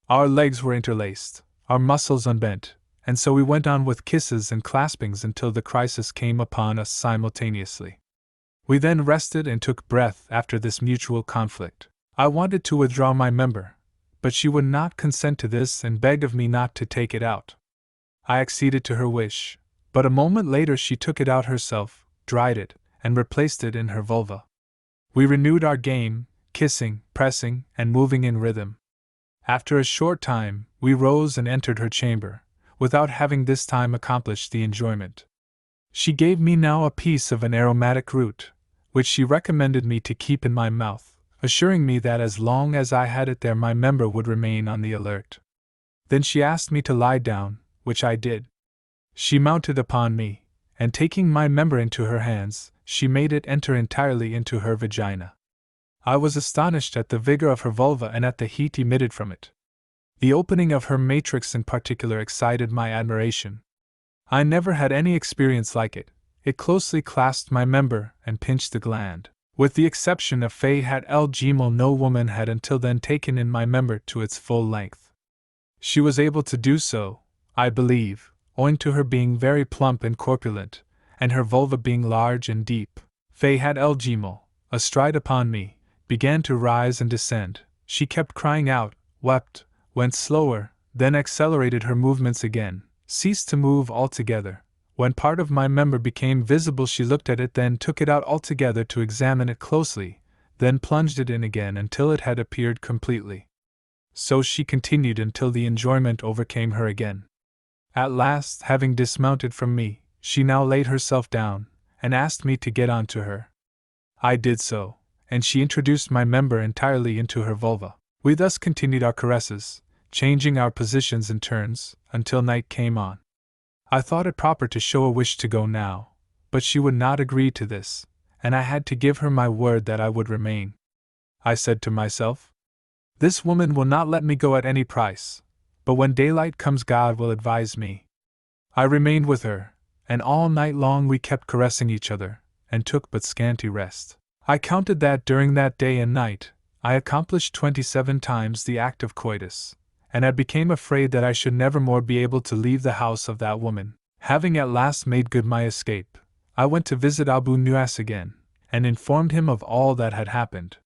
Speaker 1: Our legs were interlaced, our muscles unbent, and so we went on with kisses and claspings until the crisis came upon us simultaneously. We then rested and took breath after this mutual conflict. I wanted to withdraw my member, but she would not consent to this and begged of me not to take it out. I acceded to her wish, but a moment later she took it out herself, dried it, and replaced it in her vulva. We renewed our game, kissing, pressing, and moving in rhythm. After a short time, we rose and entered her chamber, without having this time accomplished the enjoyment. She gave me now a piece of an aromatic root, which she recommended me to keep in my mouth, assuring me that as long as I had it there my member would remain on the alert. Then she asked me to lie down, which I did. She mounted upon me, and taking my member into her hands, she made it enter entirely into her vagina. I was astonished at the vigor of her vulva and at the heat emitted from it. The opening of her matrix in particular excited my admiration. I never had any experience like it. It closely clasped my member and pinched the gland. With the exception of Fayhat el-Jimal, no woman had until then taken in my member to its full length. She was able to do so, I believe, owing to her being very plump and corpulent, and her vulva being large and deep. Fayhat el-Jimal, astride upon me, began to rise and descend. She kept crying out, wept, went slower, then accelerated her movements again, ceased to move altogether. When part of my member became visible, she looked at it, then took it out altogether to examine it closely, then plunged it in again until it had appeared completely. So she continued until the enjoyment overcame her again. At last, having dismounted from me, she now laid herself down, and asked me to get on to her. I did so, and she introduced my member entirely into her vulva. We thus continued our caresses, changing our positions in turns, until night came on. I thought it proper to show a wish to go now, but she would not agree to this, and I had to give her my word that I would remain. I said to myself, "This woman will not let me go at any price, but when daylight comes God will advise me." I remained with her, and all night long we kept caressing each other, and took but scanty rest. I counted that during that day and night, I accomplished 27 times the act of coitus, and I became afraid that I should never more be able to leave the house of that woman. Having at last made good my escape, I went to visit Abu Nuwas again, and informed him of all that had happened.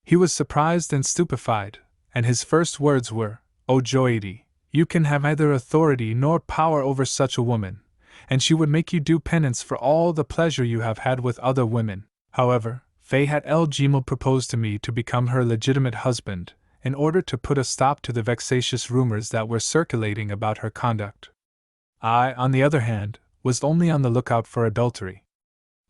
Speaker 1: He was surprised and stupefied, and his first words were, "O Joyidi, you can have neither authority nor power over such a woman, and she would make you do penance for all the pleasure you have had with other women." However, Fayhat el-Jimal proposed to me to become her legitimate husband, in order to put a stop to the vexatious rumors that were circulating about her conduct. I, on the other hand, was only on the lookout for adultery.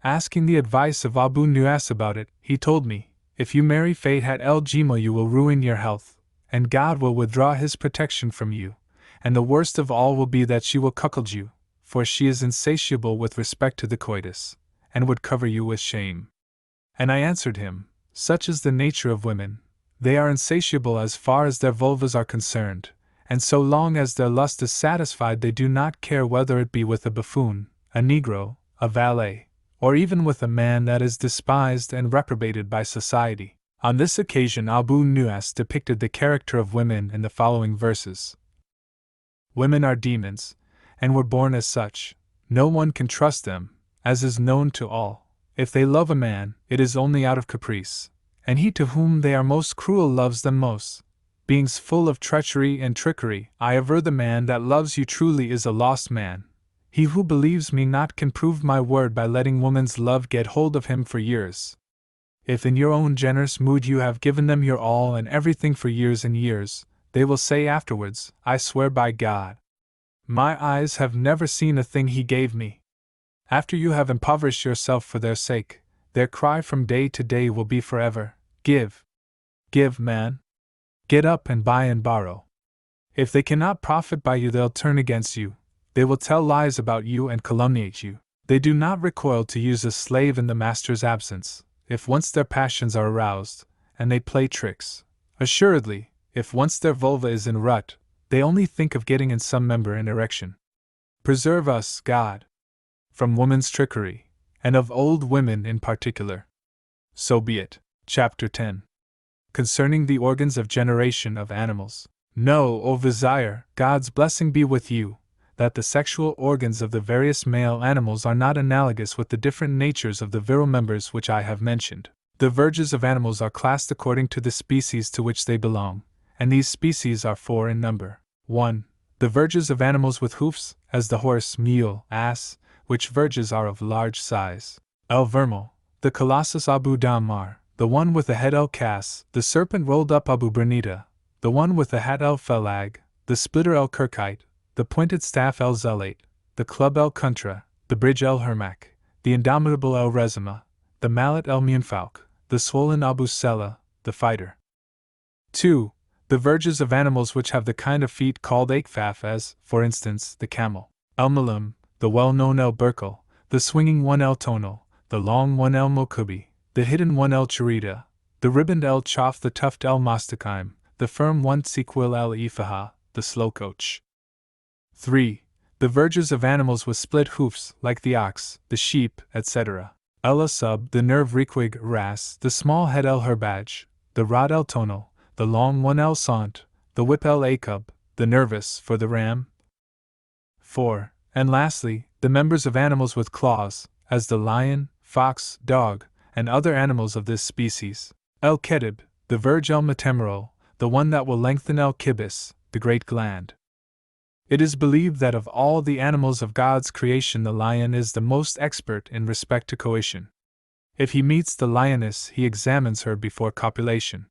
Speaker 1: Asking the advice of Abu Nuwas about it, he told me, "If you marry Fayhat el-Jimal you will ruin your health, and God will withdraw his protection from you, and the worst of all will be that she will cuckold you, for she is insatiable with respect to the coitus, and would cover you with shame." And I answered him, "Such is the nature of women. They are insatiable as far as their vulvas are concerned, and so long as their lust is satisfied they do not care whether it be with a buffoon, a negro, a valet, or even with a man that is despised and reprobated by society." On this occasion Abu Nuwas depicted the character of women in the following verses. "Women are demons, and were born as such. No one can trust them, as is known to all. If they love a man, it is only out of caprice, and he to whom they are most cruel loves them most. Beings full of treachery and trickery, I aver the man that loves you truly is a lost man. He who believes me not can prove my word by letting woman's love get hold of him for years. If in your own generous mood you have given them your all and everything for years and years, they will say afterwards, 'I swear by God, my eyes have never seen a thing he gave me.' After you have impoverished yourself for their sake, their cry from day to day will be forever, 'Give! Give, man! Get up and buy and borrow.' If they cannot profit by you they'll turn against you, they will tell lies about you and calumniate you. They do not recoil to use a slave in the master's absence, if once their passions are aroused, and they play tricks. Assuredly, if once their vulva is in a rut, they only think of getting in some member in erection. Preserve us, God, from woman's trickery, and of old women in particular." So be it. Chapter 10. Concerning the organs of generation of animals. Know, O Vizier, God's blessing be with you, that the sexual organs of the various male animals are not analogous with the different natures of the virile members which I have mentioned. The verges of animals are classed according to the species to which they belong, and these species are 4 in number. 1. The verges of animals with hoofs, as the horse, mule, ass, which verges are of large size. El Vermel, the colossus Abu Damar, the one with the head El Kas, the serpent rolled up Abu Bernita, the one with the hat El Felag, the splitter El Kirkite, the pointed staff El Zelate, the club El Kuntra, the bridge El Hermak, the indomitable El Rezima, the mallet El Munfauk, the swollen Abu Sela, the fighter. 2. The verges of animals which have the kind of feet called Akfaf, as, for instance, the camel. El Malum, the well-known El Burkle, the swinging one El Tonal, the long one El Mokubi, the hidden one El Charita, the ribboned El Chof, the tuft El Mastakaim, the firm one Sequil El Ifaha, the slow coach. 3. The verges of animals with split hoofs, like the ox, the sheep, etc. El Asub, the nerve Requig Ras, the small head El Herbaj, the rod El Tonal, the long one El Sant, the whip El Akub, the nervous for the ram. 4. And lastly, the members of animals with claws, as the lion, fox, dog, and other animals of this species. El Kedib, the verge El Metemerol, the one that will lengthen El Kibis, the great gland. It is believed that of all the animals of God's creation, the lion is the most expert in respect to coition. If he meets the lioness, he examines her before copulation.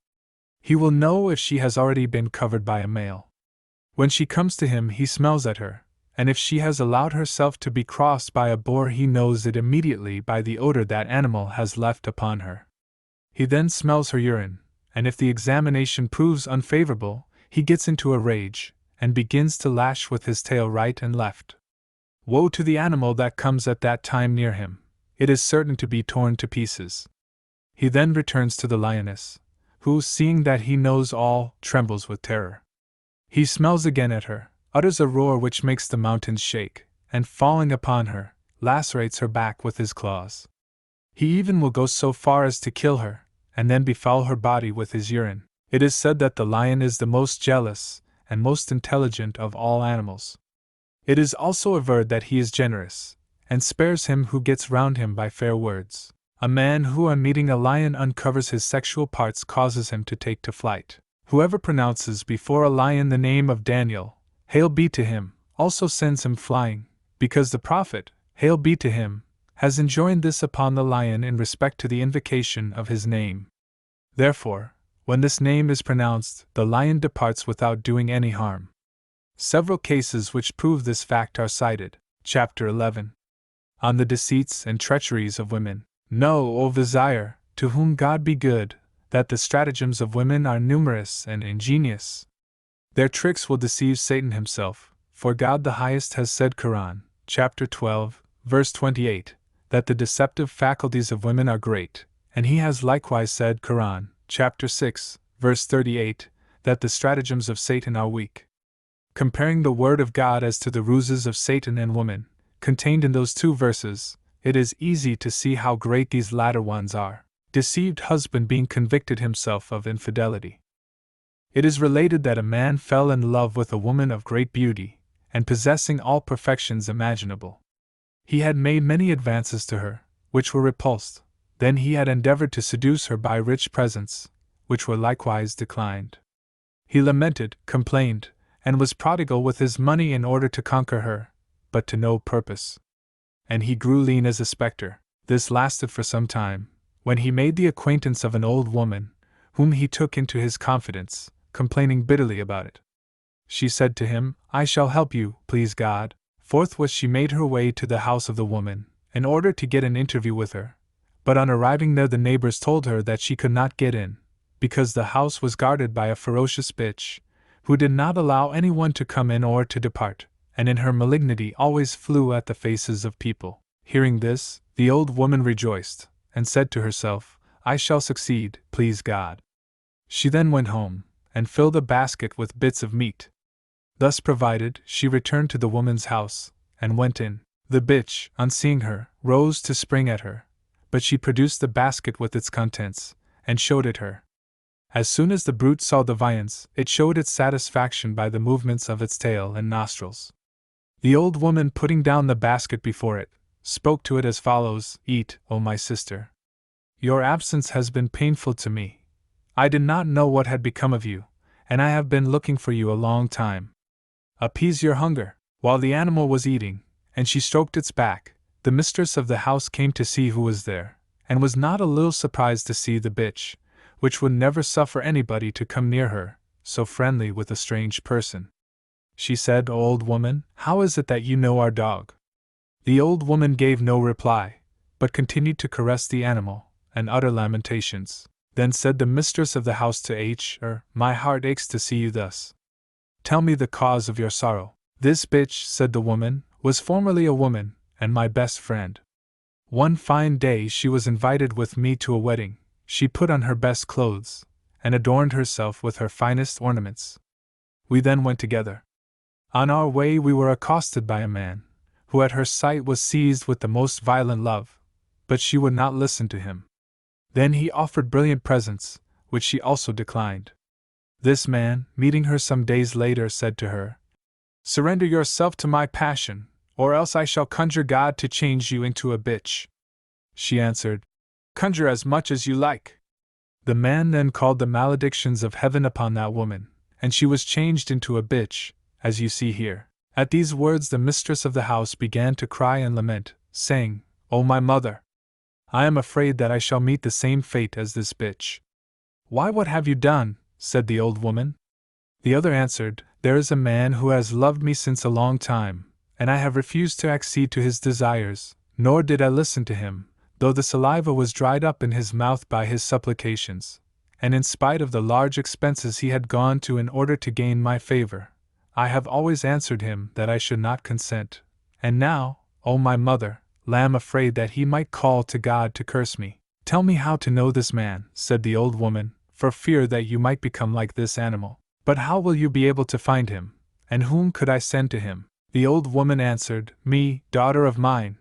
Speaker 1: He will know if she has already been covered by a male. When she comes to him, he smells at her, and if she has allowed herself to be crossed by a boar, he knows it immediately by the odor that animal has left upon her. He then smells her urine, and if the examination proves unfavorable, he gets into a rage, and begins to lash with his tail right and left. Woe to the animal that comes at that time near him, it is certain to be torn to pieces. He then returns to the lioness, who, seeing that he knows all, trembles with terror. He smells again at her, utters a roar which makes the mountains shake, and falling upon her, lacerates her back with his claws. He even will go so far as to kill her, and then befoul her body with his urine. It is said that the lion is the most jealous and most intelligent of all animals. It is also averred that he is generous, and spares him who gets round him by fair words. A man who on meeting a lion uncovers his sexual parts causes him to take to flight. Whoever pronounces before a lion the name of Daniel, hail be to him, also sends him flying, because the prophet, hail be to him, has enjoined this upon the lion in respect to the invocation of his name. Therefore, when this name is pronounced, the lion departs without doing any harm. Several cases which prove this fact are cited. Chapter 11. On the deceits and treacheries of women. Know, O Vizier, to whom God be good, that the stratagems of women are numerous and ingenious. Their tricks will deceive Satan himself, for God the Highest has said, Quran, chapter 12, verse 28, that the deceptive faculties of women are great, and he has likewise said, Quran, chapter 6, verse 38, that the stratagems of Satan are weak. Comparing the word of God as to the ruses of Satan and woman, contained in those two verses, it is easy to see how great these latter ones are. Deceived husband being convicted himself of infidelity. It is related that a man fell in love with a woman of great beauty, and possessing all perfections imaginable. He had made many advances to her, which were repulsed. Then he had endeavored to seduce her by rich presents, which were likewise declined. He lamented, complained, and was prodigal with his money in order to conquer her, but to no purpose. And he grew lean as a spectre. This lasted for some time, when he made the acquaintance of an old woman, whom he took into his confidence, complaining bitterly about it. She said to him, I shall help you, please God. Forthwith she made her way to the house of the woman, in order to get an interview with her, but on arriving there the neighbors told her that she could not get in, because the house was guarded by a ferocious bitch, who did not allow anyone to come in or to depart, and in her malignity always flew at the faces of people. Hearing this, the old woman rejoiced, and said to herself, I shall succeed, please God. She then went home, and filled a basket with bits of meat. Thus provided, she returned to the woman's house, and went in. The bitch, on seeing her, rose to spring at her, but she produced the basket with its contents, and showed it her. As soon as the brute saw the viands, it showed its satisfaction by the movements of its tail and nostrils. The old woman, putting down the basket before it, spoke to it as follows, Eat, O my sister. Your absence has been painful to me. I did not know what had become of you, and I have been looking for you a long time. Appease your hunger. While the animal was eating, and she stroked its back, the mistress of the house came to see who was there, and was not a little surprised to see the bitch, which would never suffer anybody to come near her, so friendly with a strange person. She said, O old woman, how is it that you know our dog? The old woman gave no reply, but continued to caress the animal, and utter lamentations. Then said the mistress of the house to My heart aches to see you thus. Tell me the cause of your sorrow. This bitch, said the woman, was formerly a woman, and my best friend. One fine day she was invited with me to a wedding. She put on her best clothes, and adorned herself with her finest ornaments. We then went together. On our way we were accosted by a man, who at her sight was seized with the most violent love, but she would not listen to him. Then he offered brilliant presents, which she also declined. This man, meeting her some days later, said to her, Surrender yourself to my passion, or else I shall conjure God to change you into a bitch. She answered, Conjure as much as you like. The man then called the maledictions of heaven upon that woman, and she was changed into a bitch, as you see here. At these words the mistress of the house began to cry and lament, saying, "O my mother! I am afraid that I shall meet the same fate as this bitch." "Why, what have you done?" said the old woman. The other answered, "There is a man who has loved me since a long time, and I have refused to accede to his desires, nor did I listen to him, though the saliva was dried up in his mouth by his supplications, and in spite of the large expenses he had gone to in order to gain my favor, I have always answered him that I should not consent, and now, O my mother, I am afraid that he might call to God to curse me." "Tell me how to know this man," said the old woman, "for fear that you might become like this animal." "But how will you be able to find him, and whom could I send to him?" The old woman answered, "Me, daughter of mine.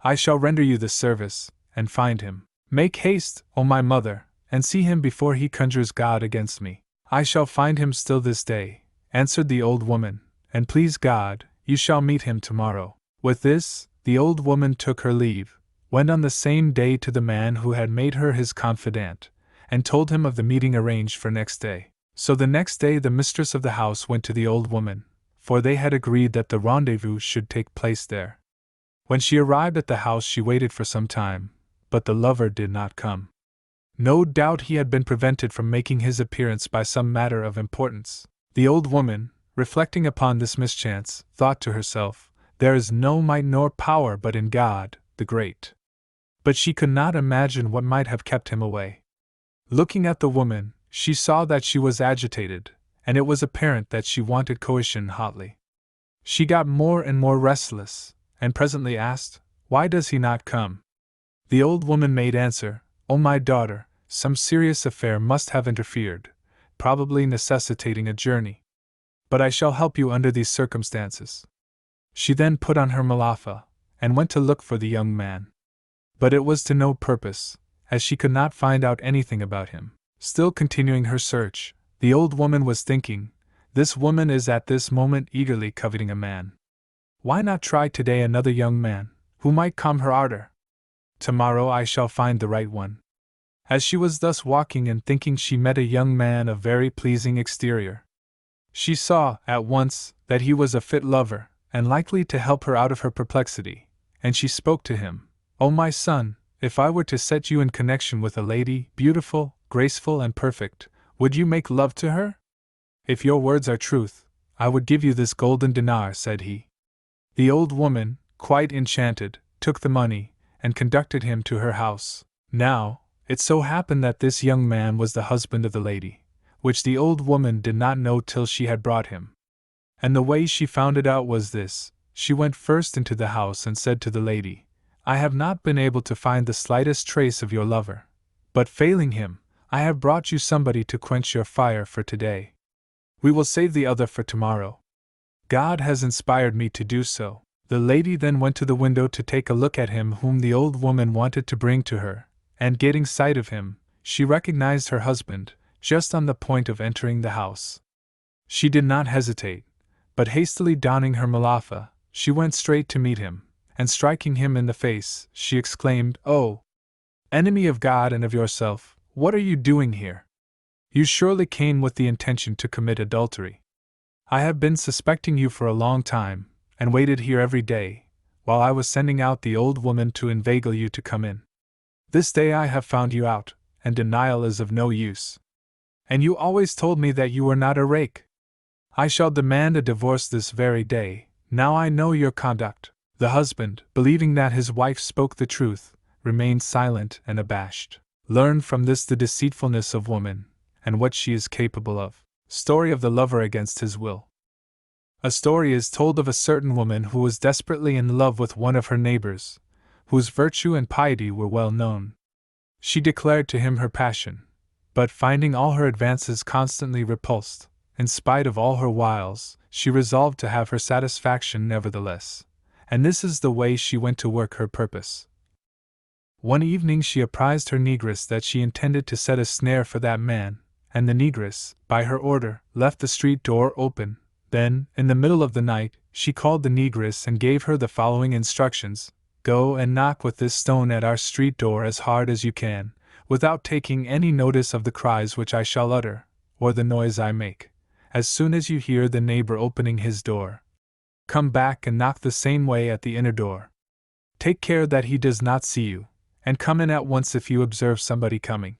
Speaker 1: I shall render you the service, and find him. Make haste, O my mother, and see him before he conjures God against me." "I shall find him still this day," answered the old woman, "and please God, you shall meet him tomorrow." With this, the old woman took her leave, went on the same day to the man who had made her his confidant, and told him of the meeting arranged for next day. So the next day the mistress of the house went to the old woman, for they had agreed that the rendezvous should take place there. When she arrived at the house she waited for some time, but the lover did not come. No doubt he had been prevented from making his appearance by some matter of importance. The old woman, reflecting upon this mischance, thought to herself, "There is no might nor power but in God, the Great." But she could not imagine what might have kept him away. Looking at the woman, she saw that she was agitated, and it was apparent that she wanted coition hotly. She got more and more restless, and presently asked, "Why does he not come?" The old woman made answer, "O my daughter, some serious affair must have interfered, probably necessitating a journey. But I shall help you under these circumstances." She then put on her malafa, and went to look for the young man. But it was to no purpose, as she could not find out anything about him. Still continuing her search, the old woman was thinking, "This woman is at this moment eagerly coveting a man. Why not try today another young man, who might calm her ardor? Tomorrow I shall find the right one." As she was thus walking and thinking she met a young man of very pleasing exterior. She saw, at once, that he was a fit lover, and likely to help her out of her perplexity, and she spoke to him, "O my son, if I were to set you in connection with a lady, beautiful, graceful and perfect, would you make love to her?" "If your words are truth, I would give you this golden dinar," said he. The old woman, quite enchanted, took the money, and conducted him to her house. Now, it so happened that this young man was the husband of the lady, which the old woman did not know till she had brought him. And the way she found it out was this: she went first into the house and said to the lady, "I have not been able to find the slightest trace of your lover, but failing him, I have brought you somebody to quench your fire for today. We will save the other for tomorrow. God has inspired me to do so." The lady then went to the window to take a look at him whom the old woman wanted to bring to her, and getting sight of him, she recognized her husband, just on the point of entering the house. She did not hesitate, but hastily donning her malafa, she went straight to meet him, and striking him in the face, she exclaimed, "Oh, enemy of God and of yourself, what are you doing here? You surely came with the intention to commit adultery. I have been suspecting you for a long time, and waited here every day, while I was sending out the old woman to inveigle you to come in. This day I have found you out, and denial is of no use. And you always told me that you were not a rake. I shall demand a divorce this very day, now I know your conduct." The husband, believing that his wife spoke the truth, remained silent and abashed. Learn from this the deceitfulness of woman, and what she is capable of. Story of the lover against his will. A story is told of a certain woman who was desperately in love with one of her neighbors, whose virtue and piety were well known. She declared to him her passion, but finding all her advances constantly repulsed, in spite of all her wiles, she resolved to have her satisfaction nevertheless, and this is the way she went to work her purpose. One evening she apprised her negress that she intended to set a snare for that man, and the negress, by her order, left the street door open. Then, in the middle of the night, she called the negress and gave her the following instructions: "Go and knock with this stone at our street door as hard as you can, without taking any notice of the cries which I shall utter, or the noise I make. As soon as you hear the neighbor opening his door, Come back and knock the same way at the inner door. Take care that he does not see you, and come in at once if you observe somebody coming."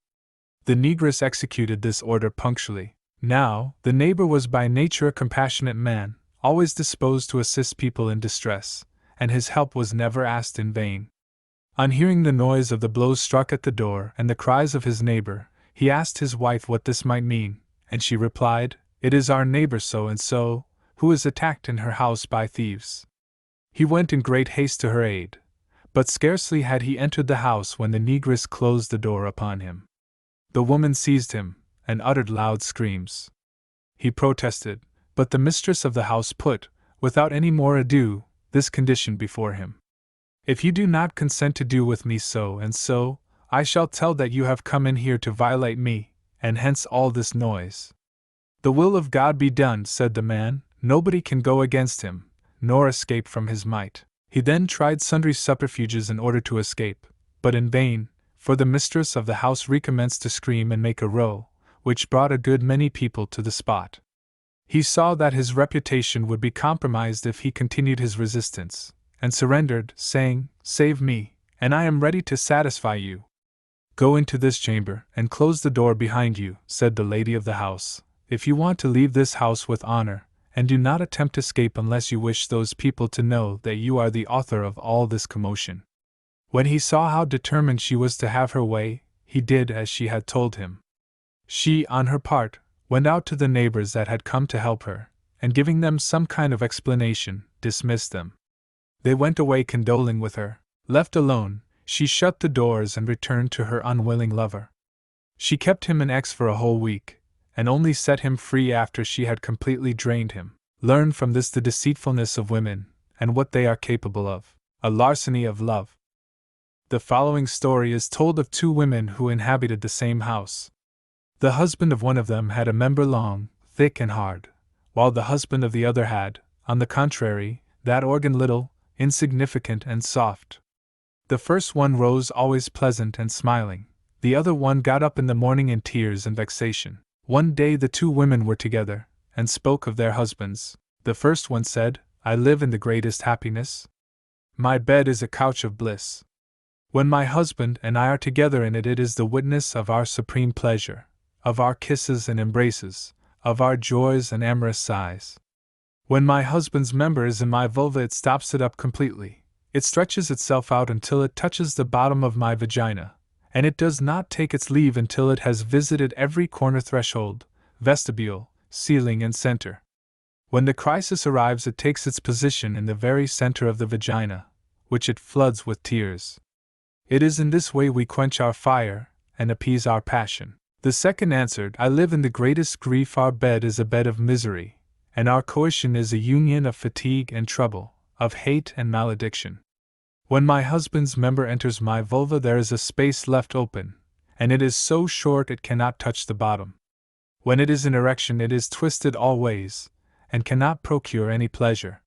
Speaker 1: The negress executed this order punctually. Now, the neighbor was by nature a compassionate man, always disposed to assist people in distress, and his help was never asked in vain. On hearing the noise of the blows struck at the door and the cries of his neighbor, he asked his wife what this might mean, and she replied, "It is our neighbor so-and-so, who is attacked in her house by thieves." He went in great haste to her aid, but scarcely had he entered the house when the negress closed the door upon him. The woman seized him, and uttered loud screams. He protested, but the mistress of the house put, without any more ado, this condition before him. "If you do not consent to do with me so and so, I shall tell that you have come in here to violate me, and hence all this noise." "The will of God be done," said the man. "Nobody can go against him, nor escape from his might." He then tried sundry subterfuges in order to escape, but in vain, for the mistress of the house recommenced to scream and make a row, which brought a good many people to the spot. He saw that his reputation would be compromised if he continued his resistance, and surrendered, saying, "Save me, and I am ready to satisfy you." "Go into this chamber, and close the door behind you," said the lady of the house, "if you want to leave this house with honor, and do not attempt escape unless you wish those people to know that you are the author of all this commotion." When he saw how determined she was to have her way, he did as she had told him. She, on her part, went out to the neighbors that had come to help her, and giving them some kind of explanation, dismissed them. They went away condoling with her. Left alone, she shut the doors and returned to her unwilling lover. She kept him in X for a whole week, and only set him free after she had completely drained him. Learn from this the deceitfulness of women, and what they are capable of. A larceny of love. The following story is told of two women who inhabited the same house. The husband of one of them had a member long, thick and hard, while the husband of the other had, on the contrary, that organ little, insignificant and soft. The first one rose always pleasant and smiling, the other one got up in the morning in tears and vexation. One day the two women were together, and spoke of their husbands. The first one said, "I live in the greatest happiness. My bed is a couch of bliss. When my husband and I are together in it, it is the witness of our supreme pleasure, of our kisses and embraces, of our joys and amorous sighs. When my husband's member is in my vulva, it stops it up completely. It stretches itself out until it touches the bottom of my vagina, and it does not take its leave until it has visited every corner, threshold, vestibule, ceiling, and center. When the crisis arrives, it takes its position in the very center of the vagina, which it floods with tears. It is in this way we quench our fire and appease our passion." The second answered, "I live in the greatest grief. Our bed is a bed of misery, and our coition is a union of fatigue and trouble, of hate and malediction. When my husband's member enters my vulva, there is a space left open, and it is so short it cannot touch the bottom. When it is in erection, it is twisted all ways, and cannot procure any pleasure.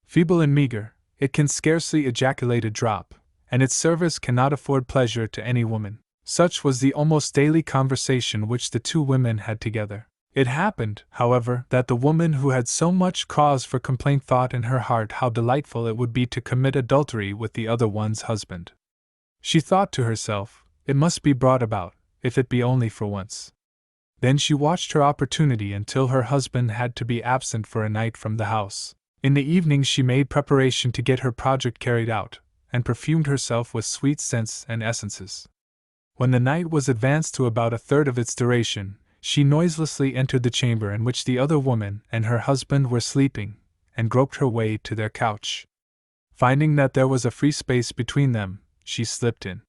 Speaker 1: Feeble and meager, it can scarcely ejaculate a drop, and its service cannot afford pleasure to any woman." Such was the almost daily conversation which the two women had together. It happened, however, that the woman who had so much cause for complaint thought in her heart how delightful it would be to commit adultery with the other one's husband. She thought to herself, "It must be brought about, if it be only for once." Then she watched her opportunity until her husband had to be absent for a night from the house. In the evening she made preparation to get her project carried out, and perfumed herself with sweet scents and essences. When the night was advanced to about a third of its duration, she noiselessly entered the chamber in which the other woman and her husband were sleeping, and groped her way to their couch. Finding that there was a free space between them, she slipped in.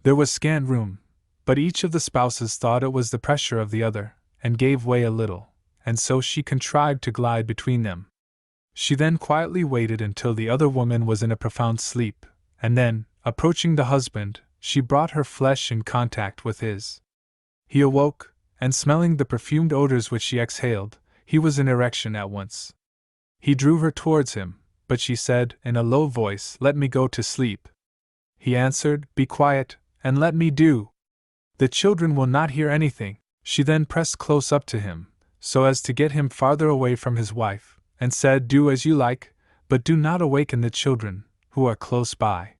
Speaker 1: There was scant room, but each of the spouses thought it was the pressure of the other, and gave way a little, and so she contrived to glide between them. She then quietly waited until the other woman was in a profound sleep, and then, approaching the husband, she brought her flesh in contact with his. He awoke, and smelling the perfumed odors which she exhaled, he was in erection at once. He drew her towards him, but she said, in a low voice, "Let me go to sleep." He answered, "Be quiet, and let me do. The children will not hear anything." She then pressed close up to him, so as to get him farther away from his wife, and said, "Do as you like, but do not awaken the children, who are close by.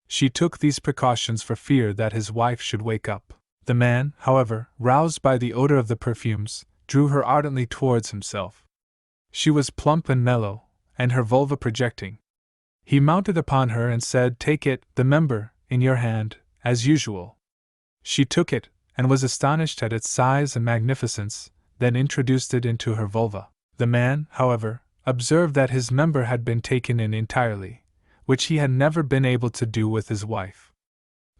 Speaker 1: She took these precautions for fear that his wife should wake up. The man, however, roused by the odor of the perfumes, drew her ardently towards himself. She was plump and mellow, and her vulva projecting. He mounted upon her and said, "Take it, the member, in your hand, as usual." She took it, and was astonished at its size and magnificence, then introduced it into her vulva. The man, however, observed that his member had been taken in entirely, which he had never been able to do with his wife.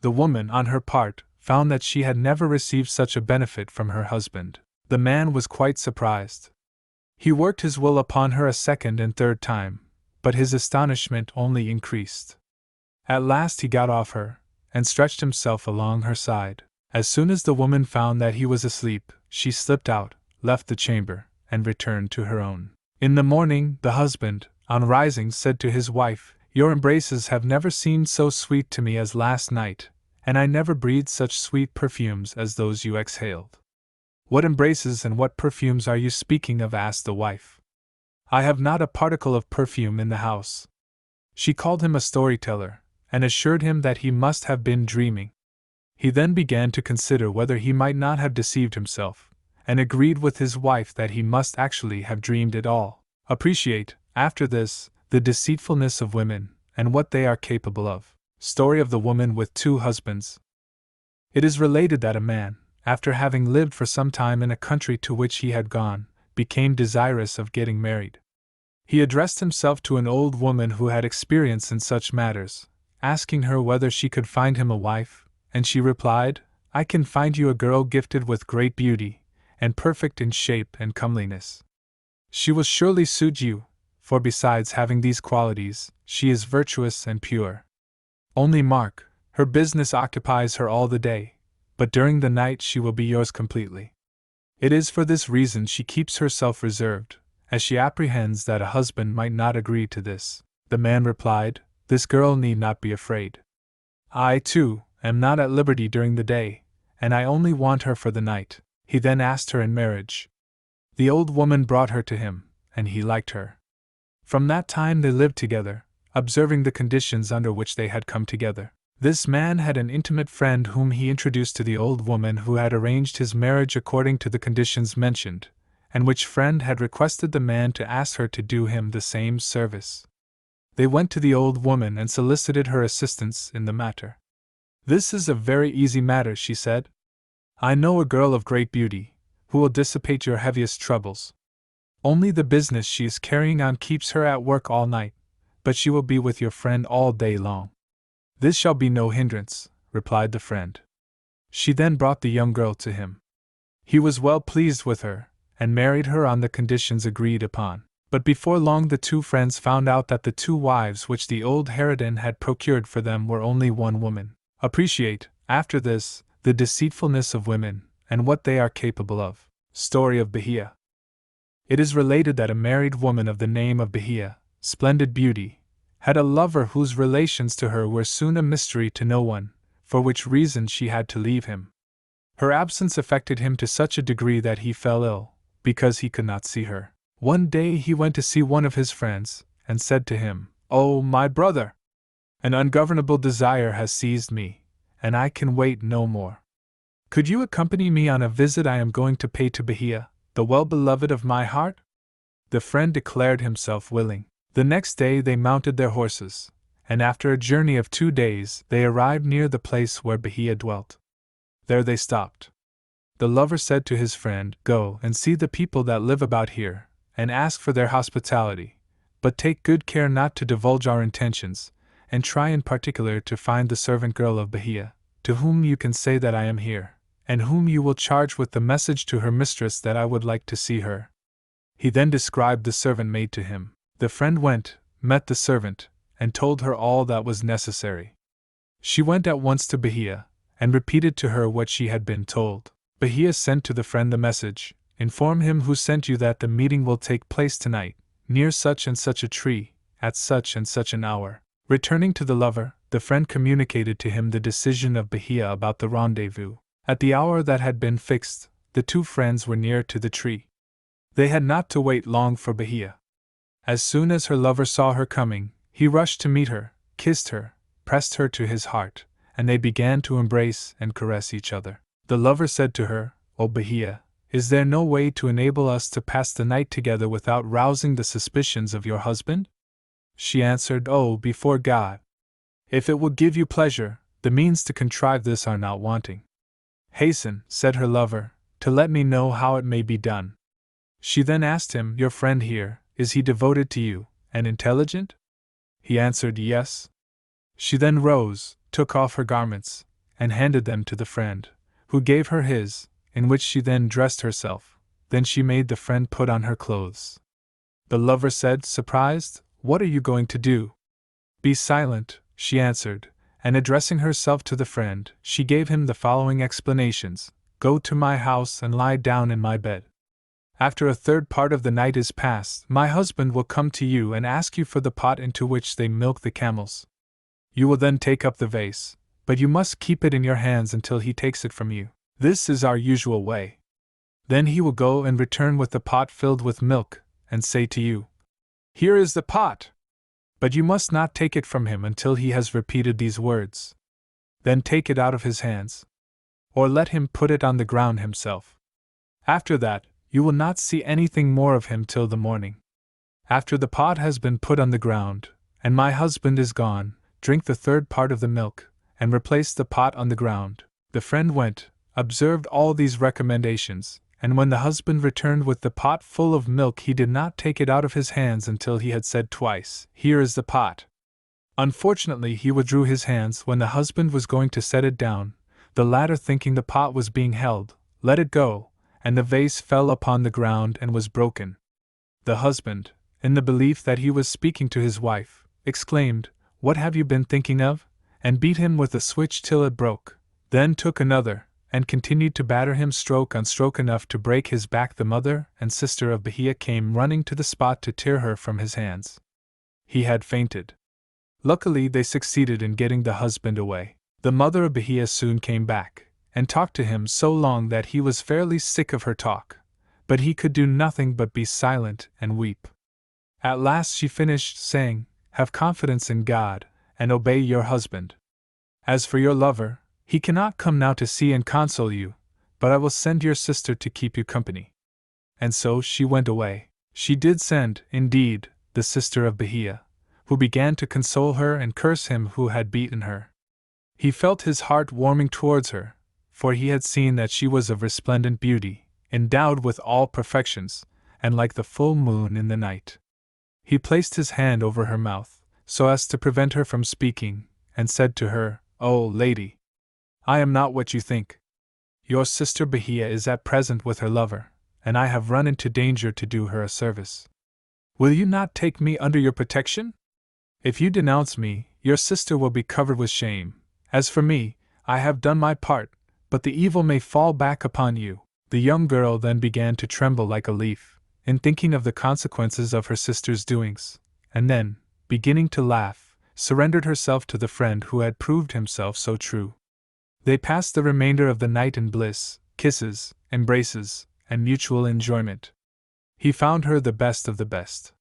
Speaker 1: The woman, on her part, found that she had never received such a benefit from her husband. The man was quite surprised. He worked his will upon her a second and third time, but his astonishment only increased. At last he got off her, and stretched himself along her side. As soon as the woman found that he was asleep, she slipped out, left the chamber, and returned to her own. In the morning, the husband, on rising, said to his wife, "Your embraces have never seemed so sweet to me as last night, and I never breathed such sweet perfumes as those you exhaled." "What embraces and what perfumes are you speaking of?" asked the wife. "I have not a particle of perfume in the house." She called him a storyteller, and assured him that he must have been dreaming. He then began to consider whether he might not have deceived himself, and agreed with his wife that he must actually have dreamed it all. Appreciate, after this, the deceitfulness of women, and what they are capable of. Story of the woman with two husbands. It is related that a man, after having lived for some time in a country to which he had gone, became desirous of getting married. He addressed himself to an old woman who had experience in such matters, asking her whether she could find him a wife, and she replied, "I can find you a girl gifted with great beauty, and perfect in shape and comeliness. She will surely suit you, for besides having these qualities, she is virtuous and pure. Only mark, her business occupies her all the day, but during the night she will be yours completely. It is for this reason she keeps herself reserved, as she apprehends that a husband might not agree to this." The man replied, "This girl need not be afraid. I, too, am not at liberty during the day, and I only want her for the night." He then asked her in marriage. The old woman brought her to him, and he liked her. From that time they lived together, observing the conditions under which they had come together. This man had an intimate friend whom he introduced to the old woman who had arranged his marriage according to the conditions mentioned, and which friend had requested the man to ask her to do him the same service. They went to the old woman and solicited her assistance in the matter. "This is a very easy matter," she said. "I know a girl of great beauty, who will dissipate your heaviest troubles. Only the business she is carrying on keeps her at work all night, but she will be with your friend all day long." "This shall be no hindrance," replied the friend. She then brought the young girl to him. He was well pleased with her, and married her on the conditions agreed upon. But before long the two friends found out that the two wives which the old harridan had procured for them were only one woman. Appreciate, after this, the deceitfulness of women, and what they are capable of. Story of Bahia. It is related that a married woman of the name of Bahia, splendid beauty, had a lover whose relations to her were soon a mystery to no one, for which reason she had to leave him. Her absence affected him to such a degree that he fell ill, because he could not see her. One day he went to see one of his friends, and said to him, "Oh, my brother! An ungovernable desire has seized me, and I can wait no more. Could you accompany me on a visit I am going to pay to Bahia, the well-beloved of my heart?" The friend declared himself willing. The next day they mounted their horses, and after a journey of 2 days they arrived near the place where Bahia dwelt. There they stopped. The lover said to his friend, "Go and see the people that live about here, and ask for their hospitality, but take good care not to divulge our intentions, and try in particular to find the servant girl of Bahia, to whom you can say that I am here, and whom you will charge with the message to her mistress that I would like to see her." He then described the servant maid to him. The friend went, met the servant, and told her all that was necessary. She went at once to Bahia, and repeated to her what she had been told. Bahia sent to the friend the message, "Inform him who sent you that the meeting will take place tonight, near such and such a tree, at such and such an hour." Returning to the lover, the friend communicated to him the decision of Bahia about the rendezvous. At the hour that had been fixed, the two friends were near to the tree. They had not to wait long for Bahia. As soon as her lover saw her coming, he rushed to meet her, kissed her, pressed her to his heart, and they began to embrace and caress each other. The lover said to her, "O Bahia, is there no way to enable us to pass the night together without rousing the suspicions of your husband?" She answered, "Oh, before God, if it will give you pleasure, the means to contrive this are not wanting." "Hasten," said her lover, "to let me know how it may be done." She then asked him, "Your friend here, is he devoted to you, and intelligent?" He answered, "Yes." She then rose, took off her garments, and handed them to the friend, who gave her his, in which she then dressed herself. Then she made the friend put on her clothes. The lover said, surprised, "What are you going to do?" "Be silent," she answered, and addressing herself to the friend, she gave him the following explanations: "Go to my house and lie down in my bed. After a third part of the night is past, my husband will come to you and ask you for the pot into which they milk the camels. You will then take up the vase, but you must keep it in your hands until he takes it from you. This is our usual way. Then he will go and return with the pot filled with milk, and say to you, 'Here is the pot!' But you must not take it from him until he has repeated these words. Then take it out of his hands, or let him put it on the ground himself. After that, you will not see anything more of him till the morning. After the pot has been put on the ground, and my husband is gone, drink the third part of the milk, and replace the pot on the ground." The friend went, observed all these recommendations, and when the husband returned with the pot full of milk, he did not take it out of his hands until he had said twice, "Here is the pot." Unfortunately, he withdrew his hands when the husband was going to set it down. The latter, thinking the pot was being held, let it go, and the vase fell upon the ground and was broken. The husband, in the belief that he was speaking to his wife, exclaimed, "What have you been thinking of?" and beat him with a switch till it broke, then took another, and continued to batter him stroke on stroke enough to break his back. The mother and sister of Bahia came running to the spot to tear her from his hands. He had fainted. Luckily, they succeeded in getting the husband away. The mother of Bahia soon came back, and talked to him so long that he was fairly sick of her talk, but he could do nothing but be silent and weep. At last she finished, saying, "Have confidence in God, and obey your husband. As for your lover, he cannot come now to see and console you, but I will send your sister to keep you company." And so she went away. She did send, indeed, the sister of Bahia, who began to console her and curse him who had beaten her. He felt his heart warming towards her, for he had seen that she was of resplendent beauty, endowed with all perfections, and like the full moon in the night. He placed his hand over her mouth, so as to prevent her from speaking, and said to her, "O lady, I am not what you think. Your sister Bahia is at present with her lover, and I have run into danger to do her a service. Will you not take me under your protection? If you denounce me, your sister will be covered with shame. As for me, I have done my part, but the evil may fall back upon you." The young girl then began to tremble like a leaf, in thinking of the consequences of her sister's doings, and then, beginning to laugh, surrendered herself to the friend who had proved himself so true. They passed the remainder of the night in bliss, kisses, embraces, and mutual enjoyment. He found her the best of the best.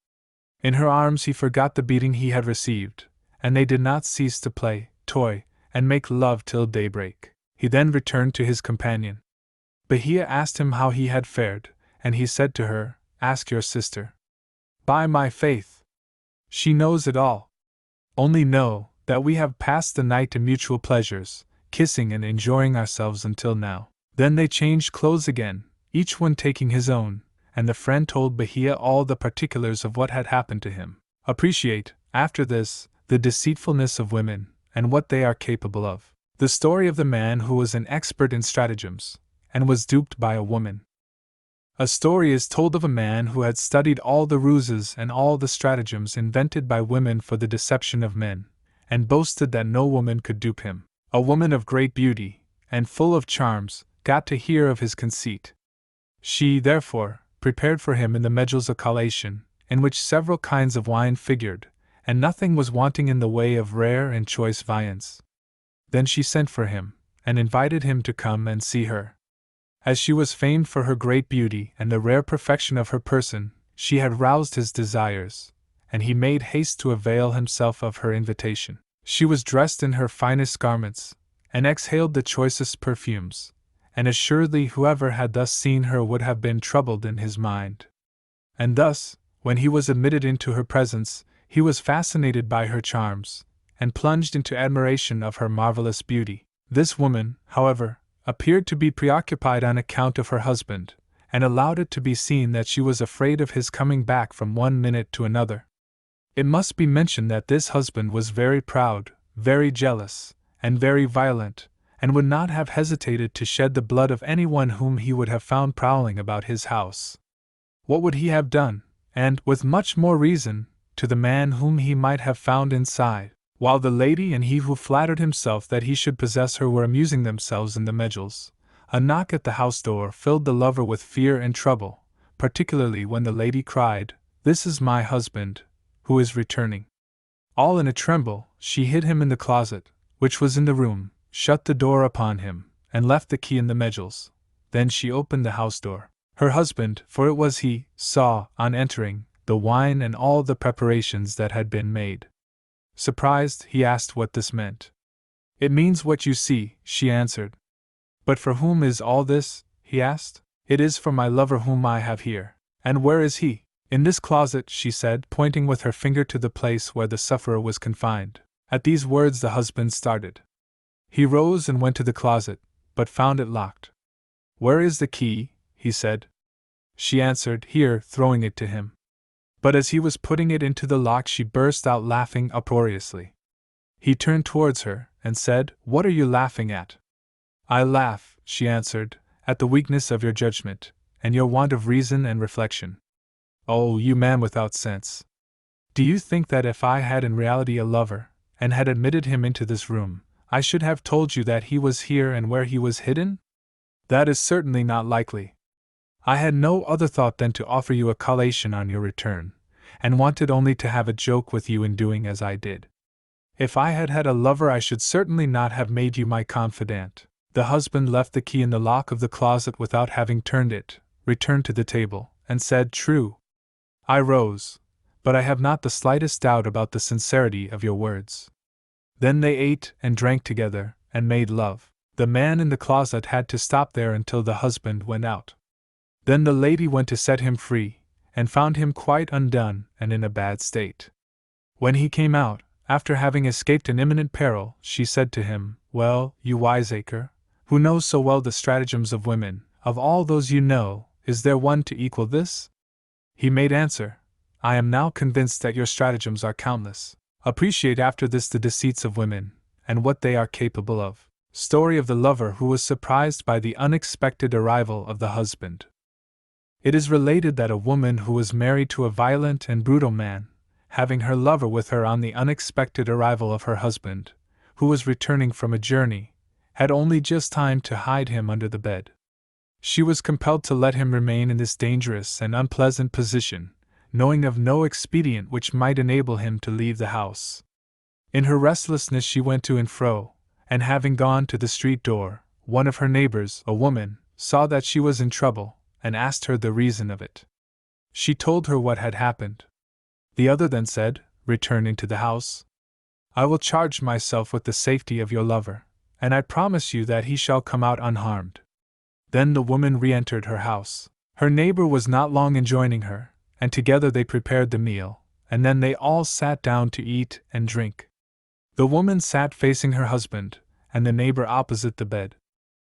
Speaker 1: In her arms he forgot the beating he had received, and they did not cease to play, toy, and make love till daybreak. He then returned to his companion. Bahia asked him how he had fared, and he said to her, "Ask your sister. By my faith, she knows it all. Only know that we have passed the night in mutual pleasures, kissing and enjoying ourselves until now." Then they changed clothes again, each one taking his own, and the friend told Bahia all the particulars of what had happened to him. Appreciate, after this, the deceitfulness of women, and what they are capable of. The story of the man who was an expert in stratagems, and was duped by a woman. A story is told of a man who had studied all the ruses and all the stratagems invented by women for the deception of men, and boasted that no woman could dupe him. A woman of great beauty, and full of charms, got to hear of his conceit. She, therefore, prepared for him in the medjols a collation, in which several kinds of wine figured, and nothing was wanting in the way of rare and choice viands. Then she sent for him, and invited him to come and see her. As she was famed for her great beauty and the rare perfection of her person, she had roused his desires, and he made haste to avail himself of her invitation. She was dressed in her finest garments, and exhaled the choicest perfumes, and assuredly whoever had thus seen her would have been troubled in his mind. And thus, when he was admitted into her presence, he was fascinated by her charms, and plunged into admiration of her marvelous beauty. This woman, however, appeared to be preoccupied on account of her husband, and allowed it to be seen that she was afraid of his coming back from one minute to another. It must be mentioned that this husband was very proud, very jealous, and very violent, and would not have hesitated to shed the blood of anyone whom he would have found prowling about his house. What would he have done, and, with much more reason, to the man whom he might have found inside? While the lady and he who flattered himself that he should possess her were amusing themselves in the medjols, a knock at the house door filled the lover with fear and trouble, particularly when the lady cried, "This is my husband, who is returning." All in a tremble, she hid him in the closet, which was in the room, shut the door upon him, and left the key in the medjols. Then she opened the house door. Her husband, for it was he, saw, on entering, the wine and all the preparations that had been made. Surprised, he asked what this meant. "It means what you see," she answered. "But for whom is all this?" he asked. "It is for my lover whom I have here." "And where is he?" "In this closet," she said, pointing with her finger to the place where the sufferer was confined. At these words the husband started. He rose and went to the closet, but found it locked. "Where is the key?" he said. She answered, "Here," throwing it to him. But as he was putting it into the lock she burst out laughing uproariously. He turned towards her, and said, "What are you laughing at?" "I laugh," she answered, "at the weakness of your judgment, and your want of reason and reflection. Oh, you man without sense! Do you think that if I had in reality a lover, and had admitted him into this room, I should have told you that he was here and where he was hidden? That is certainly not likely. I had no other thought than to offer you a collation on your return, and wanted only to have a joke with you in doing as I did. If I had had a lover I should certainly not have made you my confidant." The husband left the key in the lock of the closet without having turned it, returned to the table, and said, "True." I rose, but I have not the slightest doubt about the sincerity of your words. Then they ate and drank together, and made love. The man in the closet had to stop there until the husband went out. Then the lady went to set him free, and found him quite undone and in a bad state. When he came out, after having escaped an imminent peril, she said to him, "Well, you wiseacre, who knows so well the stratagems of women, of all those you know, is there one to equal this?" He made answer, "I am now convinced that your stratagems are countless. Appreciate after this the deceits of women, and what they are capable of." Story of the lover who was surprised by the unexpected arrival of the husband. It is related that a woman who was married to a violent and brutal man, having her lover with her on the unexpected arrival of her husband, who was returning from a journey, had only just time to hide him under the bed. She was compelled to let him remain in this dangerous and unpleasant position, knowing of no expedient which might enable him to leave the house. In her restlessness she went to and fro, and having gone to the street door, one of her neighbors, a woman, saw that she was in trouble, and asked her the reason of it. She told her what had happened. The other then said, returning to the house, "I will charge myself with the safety of your lover, and I promise you that he shall come out unharmed." Then the woman re-entered her house. Her neighbor was not long in joining her, and together they prepared the meal, and then they all sat down to eat and drink. The woman sat facing her husband, and the neighbor opposite the bed.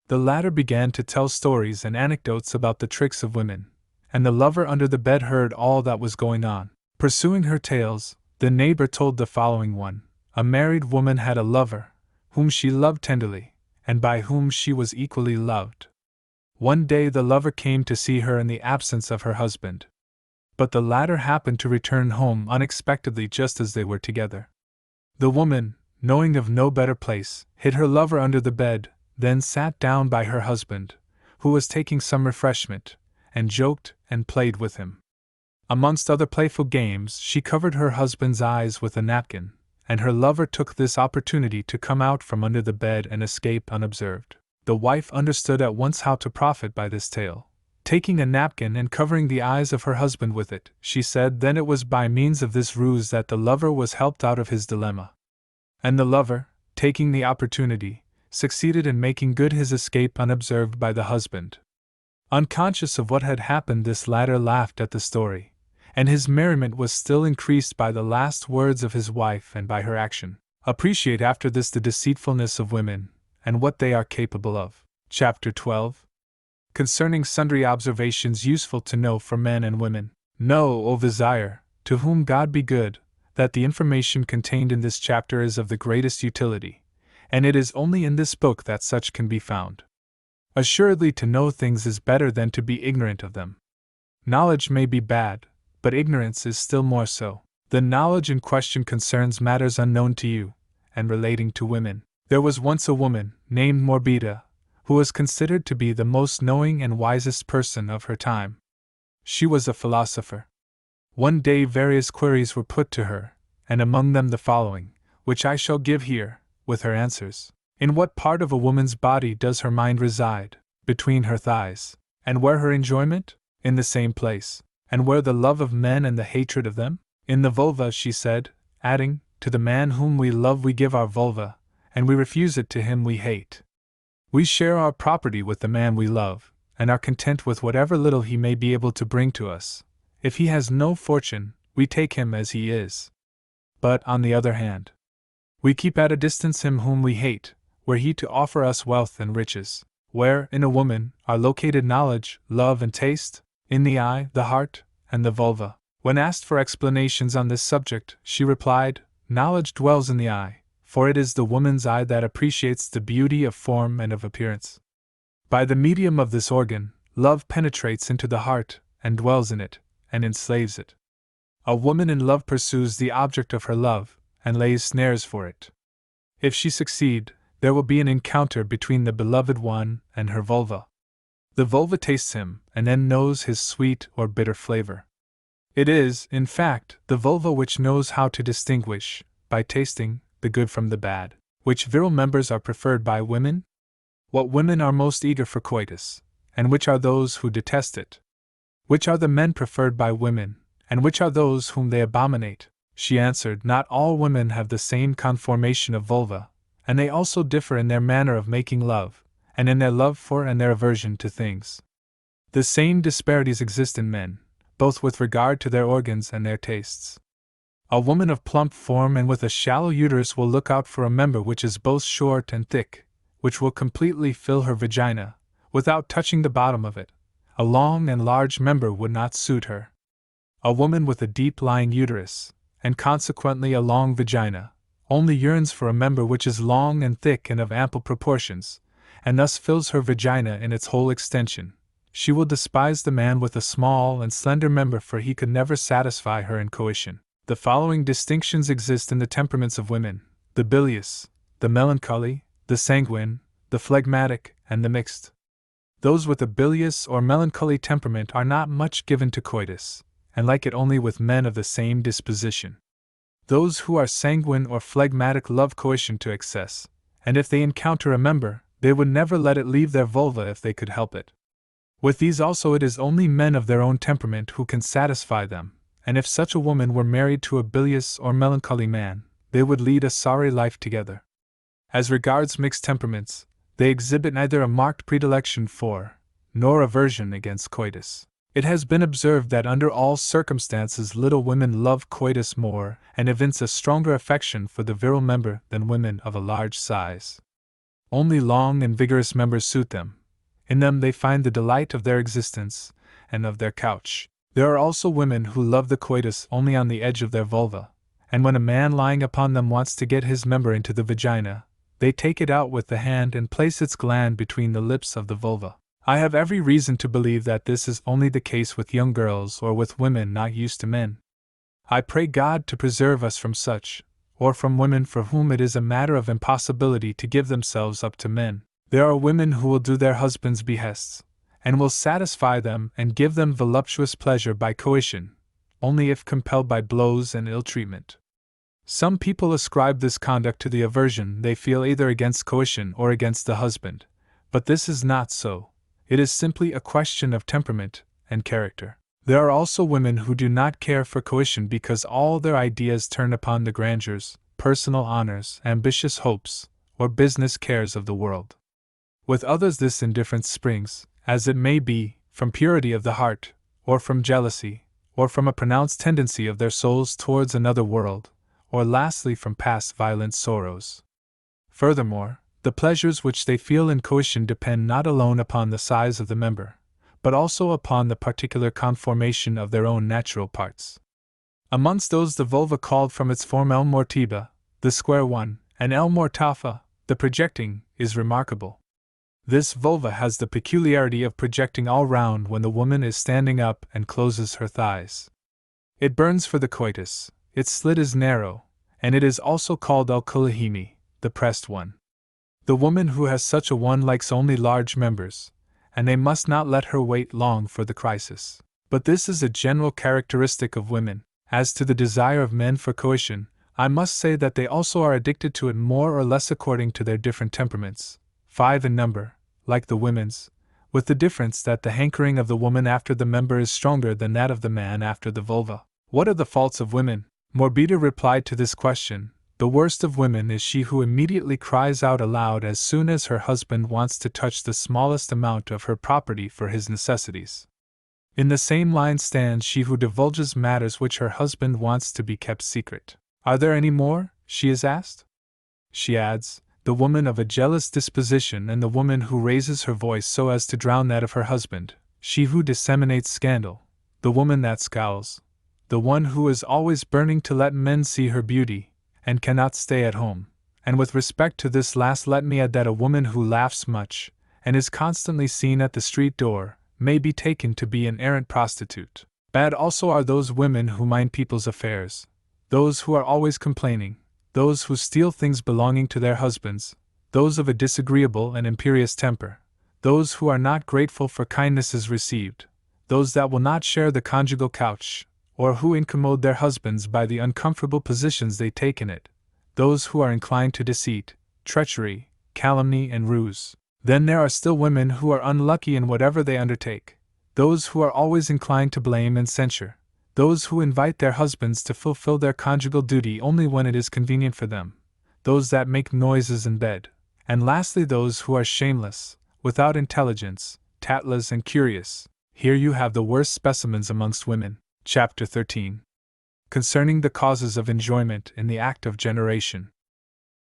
Speaker 1: The latter began to tell stories and anecdotes about the tricks of women, and the lover under the bed heard all that was going on. Pursuing her tales, the neighbor told the following one. A married woman had a lover, whom she loved tenderly, and by whom she was equally loved. One day the lover came to see her in the absence of her husband. But the latter happened to return home unexpectedly just as they were together. The woman, knowing of no better place, hid her lover under the bed, then sat down by her husband, who was taking some refreshment, and joked and played with him. Amongst other playful games, she covered her husband's eyes with a napkin, and her lover took this opportunity to come out from under the bed and escape unobserved. The wife understood at once how to profit by this tale, Taking a napkin and covering the eyes of her husband with it, she said then it was by means of this ruse that the lover was helped out of his dilemma. And the lover, taking the opportunity, succeeded in making good his escape unobserved by the husband. Unconscious of what had happened, this latter laughed at the story, and his merriment was still increased by the last words of his wife and by her action. Appreciate after this the deceitfulness of women, and what they are capable of. Chapter 12. Concerning sundry observations useful to know for men and women. Know, O Vizier, to whom God be good, that the information contained in this chapter is of the greatest utility, and it is only in this book that such can be found. Assuredly, to know things is better than to be ignorant of them. Knowledge may be bad, but ignorance is still more so. The knowledge in question concerns matters unknown to you, and relating to women. There was once a woman, named Morbida, who was considered to be the most knowing and wisest person of her time. She was a philosopher. One day various queries were put to her, and among them the following, which I shall give here, with her answers. In what part of a woman's body does her mind reside? Between her thighs. And where her enjoyment? In the same place. And where the love of men and the hatred of them? In the vulva, she said, adding, to the man whom we love we give our vulva, and we refuse it to him we hate. We share our property with the man we love, and are content with whatever little he may be able to bring to us. If he has no fortune, we take him as he is. But, on the other hand, we keep at a distance him whom we hate, were he to offer us wealth and riches. Where, in a woman, are located knowledge, love, and taste? In the eye, the heart, and the vulva. When asked for explanations on this subject, she replied, knowledge dwells in the eye, for it is the woman's eye that appreciates the beauty of form and of appearance. By the medium of this organ, love penetrates into the heart, and dwells in it, and enslaves it. A woman in love pursues the object of her love, and lays snares for it. If she succeed, there will be an encounter between the beloved one and her vulva. The vulva tastes him, and then knows his sweet or bitter flavor. It is, in fact, the vulva which knows how to distinguish, by tasting, the good from the bad. Which virile members are preferred by women? What women are most eager for coitus, and which are those who detest it? Which are the men preferred by women, and which are those whom they abominate? She answered, not all women have the same conformation of vulva, and they also differ in their manner of making love, and in their love for and their aversion to things. The same disparities exist in men, both with regard to their organs and their tastes. A woman of plump form and with a shallow uterus will look out for a member which is both short and thick, which will completely fill her vagina, without touching the bottom of it. A long and large member would not suit her. A woman with a deep-lying uterus, and consequently a long vagina, only yearns for a member which is long and thick and of ample proportions, and thus fills her vagina in its whole extension. She will despise the man with a small and slender member, for he could never satisfy her in coition. The following distinctions exist in the temperaments of women: the bilious, the melancholy, the sanguine, the phlegmatic, and the mixed. Those with a bilious or melancholy temperament are not much given to coitus, and like it only with men of the same disposition. Those who are sanguine or phlegmatic love coition to excess, and if they encounter a member, they would never let it leave their vulva if they could help it. With these also it is only men of their own temperament who can satisfy them, and if such a woman were married to a bilious or melancholy man, they would lead a sorry life together. As regards mixed temperaments, they exhibit neither a marked predilection for, nor aversion against coitus. It has been observed that under all circumstances little women love coitus more and evince a stronger affection for the virile member than women of a large size. Only long and vigorous members suit them. In them they find the delight of their existence and of their couch. There are also women who love the coitus only on the edge of their vulva, and when a man lying upon them wants to get his member into the vagina, they take it out with the hand and place its gland between the lips of the vulva. I have every reason to believe that this is only the case with young girls or with women not used to men. I pray God to preserve us from such, or from women for whom it is a matter of impossibility to give themselves up to men. There are women who will do their husbands' behests, and will satisfy them and give them voluptuous pleasure by coition, only if compelled by blows and ill treatment. Some people ascribe this conduct to the aversion they feel either against coition or against the husband, but this is not so, It is simply a question of temperament and character. There are also women who do not care for coition because all their ideas turn upon the grandeurs, personal honors, ambitious hopes, or business cares of the world. With others this indifference springs, as it may be, from purity of the heart, or from jealousy, or from a pronounced tendency of their souls towards another world, or lastly from past violent sorrows. Furthermore, the pleasures which they feel in coition depend not alone upon the size of the member, but also upon the particular conformation of their own natural parts. Amongst those the vulva called from its form L mortiba, the square one, and L mortafa, the projecting, is remarkable. This vulva has the peculiarity of projecting all round when the woman is standing up and closes her thighs. It burns for the coitus, its slit is narrow, and it is also called al-kulahimi, the pressed one. The woman who has such a one likes only large members, and they must not let her wait long for the crisis. But this is a general characteristic of women. As to the desire of men for coition, I must say that they also are addicted to it more or less according to their different temperaments, 5 in number, like the women's, with the difference that the hankering of the woman after the member is stronger than that of the man after the vulva. What are the faults of women? Morbida replied to this question: the worst of women is she who immediately cries out aloud as soon as her husband wants to touch the smallest amount of her property for his necessities. In the same line stands she who divulges matters which her husband wants to be kept secret. Are there any more? She is asked. She adds, the woman of a jealous disposition and the woman who raises her voice so as to drown that of her husband, she who disseminates scandal, the woman that scowls, the one who is always burning to let men see her beauty, and cannot stay at home. And with respect to this last let me add that a woman who laughs much, and is constantly seen at the street door, may be taken to be an errant prostitute. Bad also are those women who mind people's affairs, those who are always complaining, those who steal things belonging to their husbands, those of a disagreeable and imperious temper, those who are not grateful for kindnesses received, those that will not share the conjugal couch, or who incommode their husbands by the uncomfortable positions they take in it, those who are inclined to deceit, treachery, calumny, and ruse. Then there are still women who are unlucky in whatever they undertake, those who are always inclined to blame and censure, those who invite their husbands to fulfill their conjugal duty only when it is convenient for them, those that make noises in bed, and lastly those who are shameless, without intelligence, tatless and curious. Here you have the worst specimens amongst women. Chapter 13. Concerning the causes of enjoyment in the act of generation.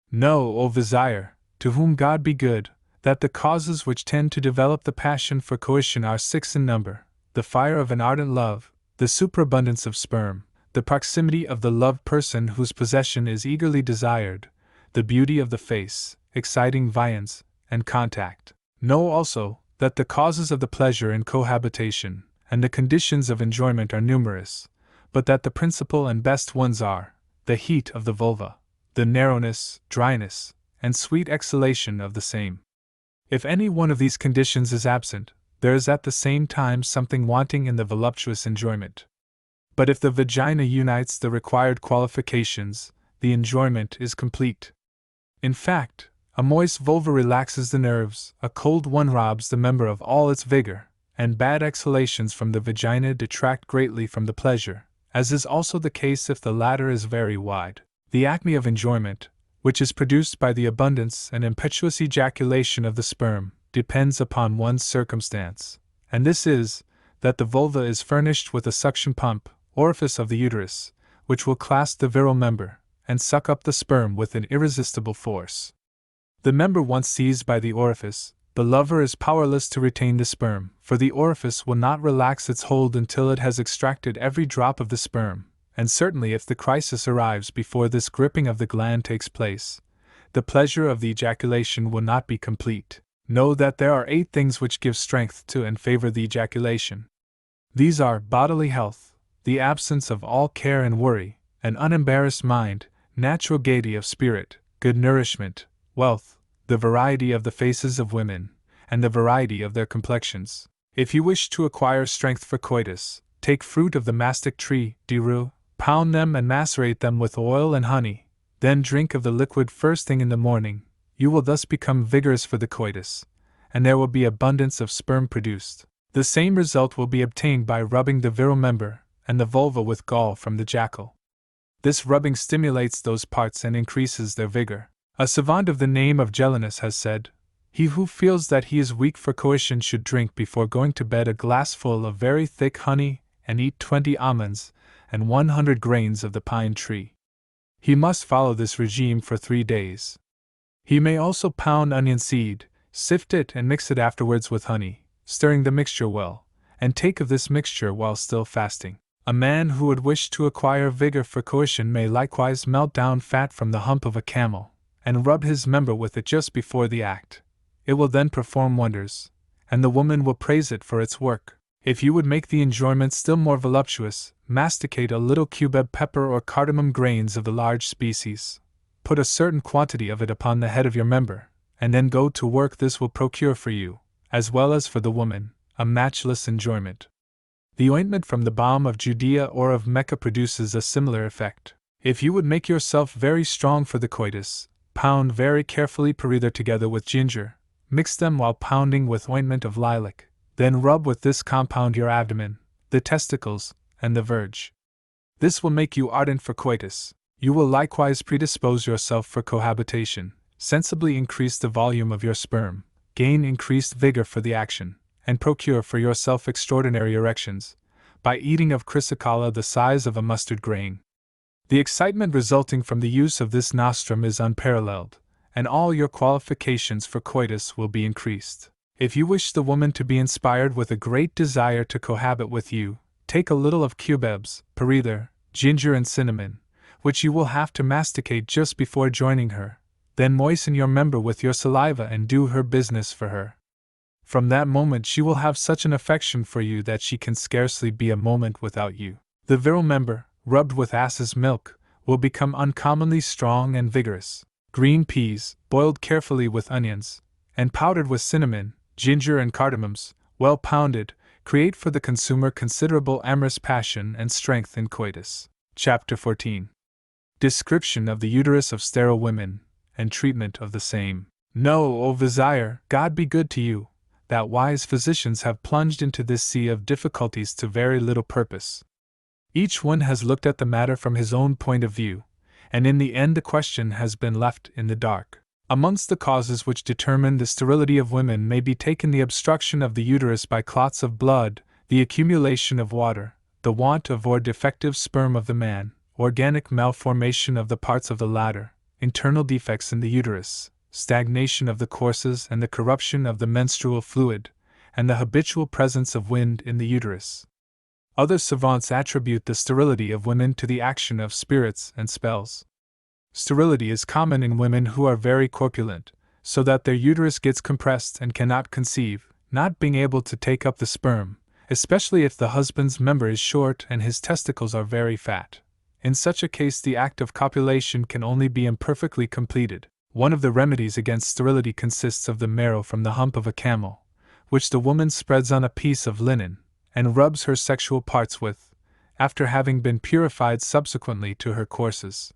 Speaker 1: Know, O Vizier, to whom God be good, that the causes which tend to develop the passion for coition are 6 in number: the fire of an ardent love, the superabundance of sperm, the proximity of the loved person whose possession is eagerly desired, the beauty of the face, exciting viands, and contact. Know also, that the causes of the pleasure in cohabitation, and the conditions of enjoyment are numerous, but that the principal and best ones are the heat of the vulva, the narrowness, dryness, and sweet exhalation of the same. If any one of these conditions is absent, there is at the same time something wanting in the voluptuous enjoyment. But if the vagina unites the required qualifications, the enjoyment is complete. In fact, a moist vulva relaxes the nerves, a cold one robs the member of all its vigor, and bad exhalations from the vagina detract greatly from the pleasure, as is also the case if the latter is very wide. The acme of enjoyment, which is produced by the abundance and impetuous ejaculation of the sperm, depends upon one circumstance, and this is, that the vulva is furnished with a suction pump, orifice of the uterus, which will clasp the virile member, and suck up the sperm with an irresistible force. The member once seized by the orifice, the lover is powerless to retain the sperm, for the orifice will not relax its hold until it has extracted every drop of the sperm, and certainly if the crisis arrives before this gripping of the gland takes place, the pleasure of the ejaculation will not be complete. Know that there are 8 things which give strength to and favor the ejaculation. These are bodily health, the absence of all care and worry, an unembarrassed mind, natural gaiety of spirit, good nourishment, wealth, the variety of the faces of women, and the variety of their complexions. If you wish to acquire strength for coitus, take fruit of the mastic tree, diru, pound them and macerate them with oil and honey, then drink of the liquid first thing in the morning. You will thus become vigorous for the coitus, and there will be abundance of sperm produced. The same result will be obtained by rubbing the virile member and the vulva with gall from the jackal. This rubbing stimulates those parts and increases their vigor. A savant of the name of Gellinus has said, "He who feels that he is weak for coition should drink before going to bed a glassful of very thick honey and eat 20 almonds and 100 grains of the pine tree." He must follow this regime for 3 days. He may also pound onion seed, sift it and mix it afterwards with honey, stirring the mixture well, and take of this mixture while still fasting. A man who would wish to acquire vigor for coition may likewise melt down fat from the hump of a camel, and rub his member with it just before the act. It will then perform wonders, and the woman will praise it for its work. If you would make the enjoyment still more voluptuous, masticate a little cubeb pepper or cardamom grains of the large species. Put a certain quantity of it upon the head of your member, and then go to work. This will procure for you, as well as for the woman, a matchless enjoyment. The ointment from the balm of Judea or of Mecca produces a similar effect. If you would make yourself very strong for the coitus, pound very carefully perether together with ginger, mix them while pounding with ointment of lilac, then rub with this compound your abdomen, the testicles, and the verge. This will make you ardent for coitus. You will likewise predispose yourself for cohabitation, sensibly increase the volume of your sperm, gain increased vigor for the action, and procure for yourself extraordinary erections, by eating of chrysocolla the size of a mustard grain. The excitement resulting from the use of this nostrum is unparalleled, and all your qualifications for coitus will be increased. If you wish the woman to be inspired with a great desire to cohabit with you, take a little of cubebs, perether, ginger and cinnamon, which you will have to masticate just before joining her, then moisten your member with your saliva and do her business for her. From that moment she will have such an affection for you that she can scarcely be a moment without you. The virile member, rubbed with ass's milk, will become uncommonly strong and vigorous. Green peas, boiled carefully with onions, and powdered with cinnamon, ginger and cardamoms, well pounded, create for the consumer considerable amorous passion and strength in coitus. Chapter 14. Description of the uterus of sterile women, and treatment of the same. Know, O Vizier, God be good to you, that wise physicians have plunged into this sea of difficulties to very little purpose. Each one has looked at the matter from his own point of view, and in the end the question has been left in the dark. Amongst the causes which determine the sterility of women may be taken the obstruction of the uterus by clots of blood, the accumulation of water, the want of or defective sperm of the man, organic malformation of the parts of the latter, internal defects in the uterus, stagnation of the courses and the corruption of the menstrual fluid, and the habitual presence of wind in the uterus. Other savants attribute the sterility of women to the action of spirits and spells. Sterility is common in women who are very corpulent, so that their uterus gets compressed and cannot conceive, not being able to take up the sperm, especially if the husband's member is short and his testicles are very fat. In such a case the act of copulation can only be imperfectly completed. One of the remedies against sterility consists of the marrow from the hump of a camel, which the woman spreads on a piece of linen, and rubs her sexual parts with, after having been purified subsequently to her courses.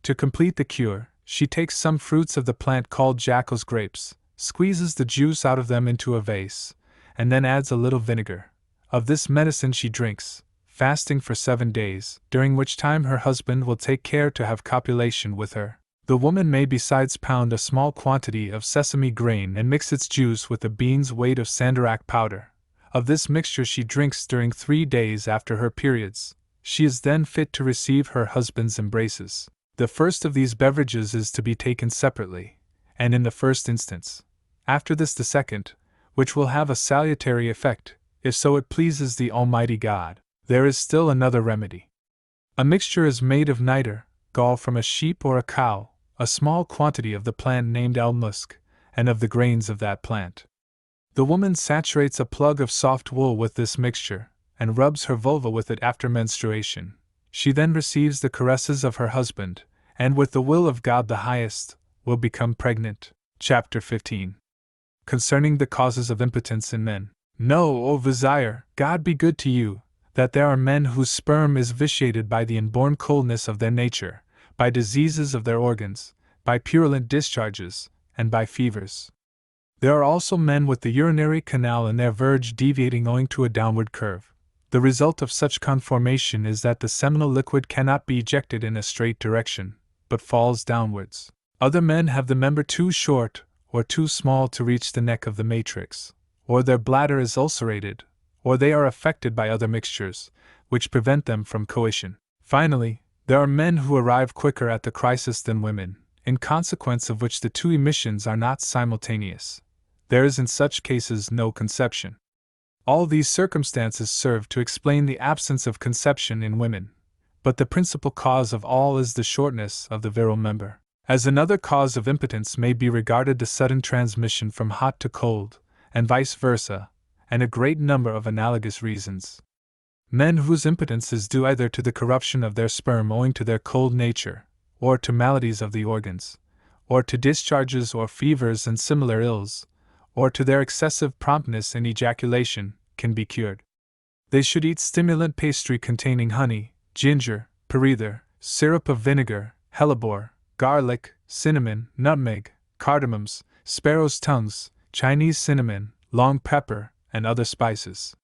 Speaker 1: To complete the cure, she takes some fruits of the plant called jackal's grapes, squeezes the juice out of them into a vase, and then adds a little vinegar. Of this medicine she drinks, fasting for 7 days, during which time her husband will take care to have copulation with her. The woman may besides pound a small quantity of sesame grain and mix its juice with a bean's weight of sandarac powder. Of this mixture she drinks during 3 days after her periods. She is then fit to receive her husband's embraces. The first of these beverages is to be taken separately, and in the first instance. After this the second, which will have a salutary effect, if so it pleases the Almighty God. There is still another remedy. A mixture is made of niter, gall from a sheep or a cow, a small quantity of the plant named al-musk, and of the grains of that plant. The woman saturates a plug of soft wool with this mixture, and rubs her vulva with it after menstruation. She then receives the caresses of her husband, and with the will of God the highest, will become pregnant. Chapter 15. Concerning the causes of impotence in men. Know, O Vizier, God be good to you, that there are men whose sperm is vitiated by the inborn coldness of their nature, by diseases of their organs, by purulent discharges, and by fevers. There are also men with the urinary canal and their verge deviating owing to a downward curve. The result of such conformation is that the seminal liquid cannot be ejected in a straight direction, but falls downwards. Other men have the member too short or too small to reach the neck of the matrix, or their bladder is ulcerated, or they are affected by other mixtures, which prevent them from coition. Finally, there are men who arrive quicker at the crisis than women, in consequence of which the two emissions are not simultaneous. There is in such cases no conception. All these circumstances serve to explain the absence of conception in women, but the principal cause of all is the shortness of the virile member. As another cause of impotence may be regarded the sudden transmission from hot to cold, and vice versa, and a great number of analogous reasons. Men whose impotence is due either to the corruption of their sperm owing to their cold nature, or to maladies of the organs, or to discharges or fevers and similar ills, or to their excessive promptness in ejaculation, can be cured. They should eat stimulant pastry containing honey, ginger, perether, syrup of vinegar, hellebore, garlic, cinnamon, nutmeg, cardamoms, sparrow's tongues, Chinese cinnamon, long pepper, and other spices.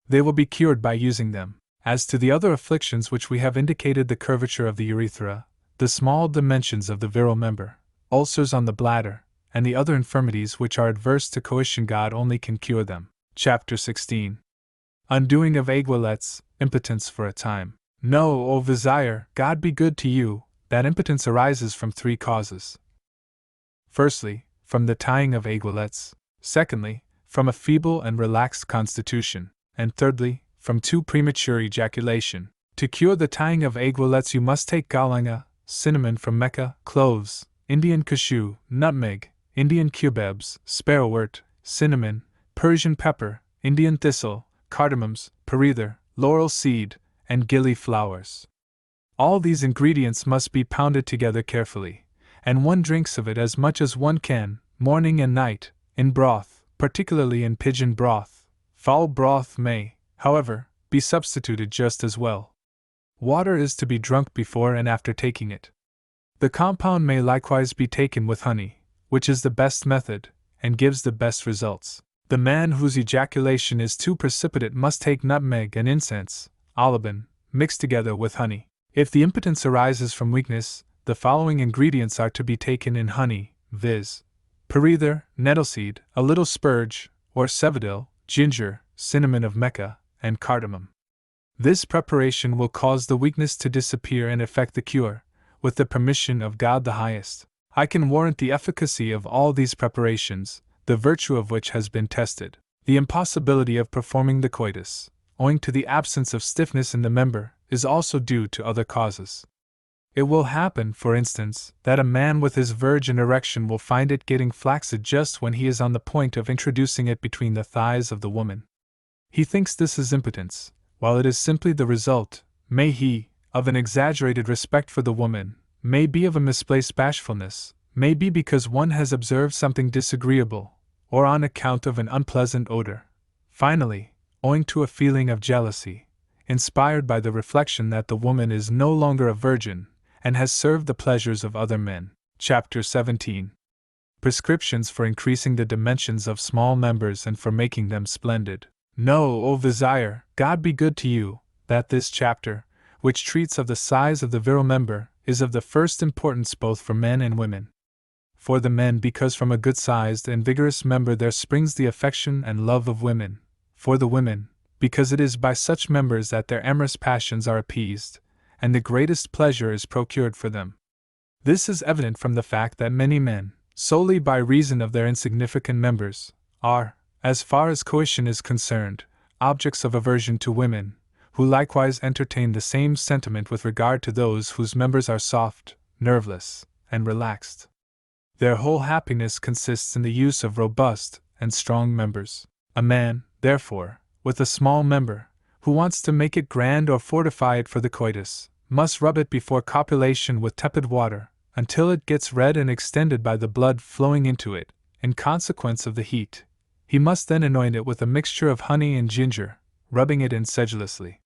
Speaker 1: They will be cured by using them. As to the other afflictions which we have indicated, the curvature of the urethra, the small dimensions of the virile member, ulcers on the bladder, and the other infirmities which are adverse to coition, God only can cure them. Chapter 16. Undoing of aiguillettes, impotence for a time. Know, O Vizier, God be good to you, that impotence arises from three causes. Firstly, from the tying of aiguillettes. Secondly, from a feeble and relaxed constitution. And thirdly, from too premature ejaculation. To cure the tying of aiguillettes you must take galanga, cinnamon from Mecca, cloves, Indian cashew, nutmeg, Indian cubebs, sparrowwort, cinnamon, Persian pepper, Indian thistle, cardamoms, perether, laurel seed, and gilly flowers. All these ingredients must be pounded together carefully, and one drinks of it as much as one can, morning and night, in broth, particularly in pigeon broth. Fowl broth may, however, be substituted just as well. Water is to be drunk before and after taking it. The compound may likewise be taken with honey, which is the best method, and gives the best results. The man whose ejaculation is too precipitate must take nutmeg and incense, oliban, mixed together with honey. If the impotence arises from weakness, the following ingredients are to be taken in honey, viz. Perether, nettleseed, a little spurge, or sevadil, ginger, cinnamon of Mecca, and cardamom. This preparation will cause the weakness to disappear and effect the cure, with the permission of God the Highest. I can warrant the efficacy of all these preparations, the virtue of which has been tested. The impossibility of performing the coitus, owing to the absence of stiffness in the member, is also due to other causes. It will happen, for instance, that a man with his virgin erection will find it getting flaccid just when he is on the point of introducing it between the thighs of the woman. He thinks this is impotence, while it is simply the result, may he, of an exaggerated respect for the woman, may be of a misplaced bashfulness, may be because one has observed something disagreeable, or on account of an unpleasant odor. Finally, owing to a feeling of jealousy, inspired by the reflection that the woman is no longer a virgin, and has served the pleasures of other men. Chapter 17. Prescriptions for increasing the dimensions of small members and for making them splendid. Know, O Vizier, God be good to you, that this chapter, which treats of the size of the virile member, is of the first importance both for men and women. For the men, because from a good-sized and vigorous member there springs the affection and love of women. For the women, because it is by such members that their amorous passions are appeased, and the greatest pleasure is procured for them. This is evident from the fact that many men, solely by reason of their insignificant members, are, as far as coition is concerned, objects of aversion to women, who likewise entertain the same sentiment with regard to those whose members are soft, nerveless, and relaxed. Their whole happiness consists in the use of robust and strong members. A man, therefore, with a small member, who wants to make it grand or fortify it for the coitus, must rub it before copulation with tepid water, until it gets red and extended by the blood flowing into it, in consequence of the heat. He must then anoint it with a mixture of honey and ginger, rubbing it in sedulously.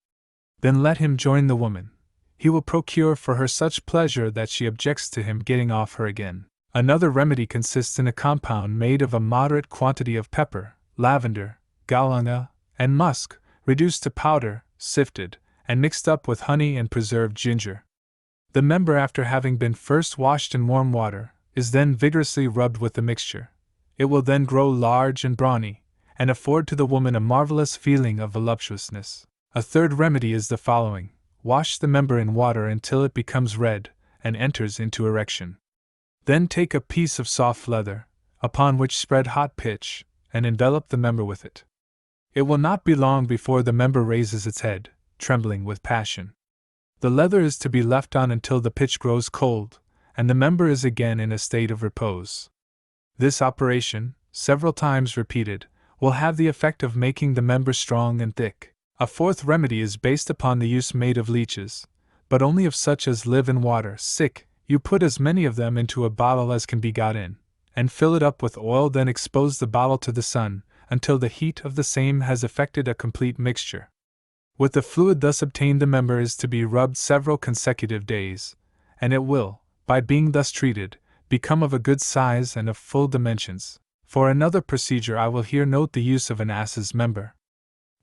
Speaker 1: Then let him join the woman. He will procure for her such pleasure that she objects to him getting off her again. Another remedy consists in a compound made of a moderate quantity of pepper, lavender, galanga, and musk, reduced to powder, sifted, and mixed up with honey and preserved ginger. The member, after having been first washed in warm water, is then vigorously rubbed with the mixture. It will then grow large and brawny, and afford to the woman a marvelous feeling of voluptuousness. A third remedy is the following: wash the member in water until it becomes red and enters into erection. Then take a piece of soft leather, upon which spread hot pitch, and envelop the member with it. It will not be long before the member raises its head, trembling with passion. The leather is to be left on until the pitch grows cold, and the member is again in a state of repose. This operation, several times repeated, will have the effect of making the member strong and thick. A fourth remedy is based upon the use made of leeches, but only of such as live in water. You put as many of them into a bottle as can be got in, and fill it up with oil, then expose the bottle to the sun, until the heat of the same has effected a complete mixture. With the fluid thus obtained, the member is to be rubbed several consecutive days, and it will, by being thus treated, become of a good size and of full dimensions. For another procedure I will here note the use of an ass's member.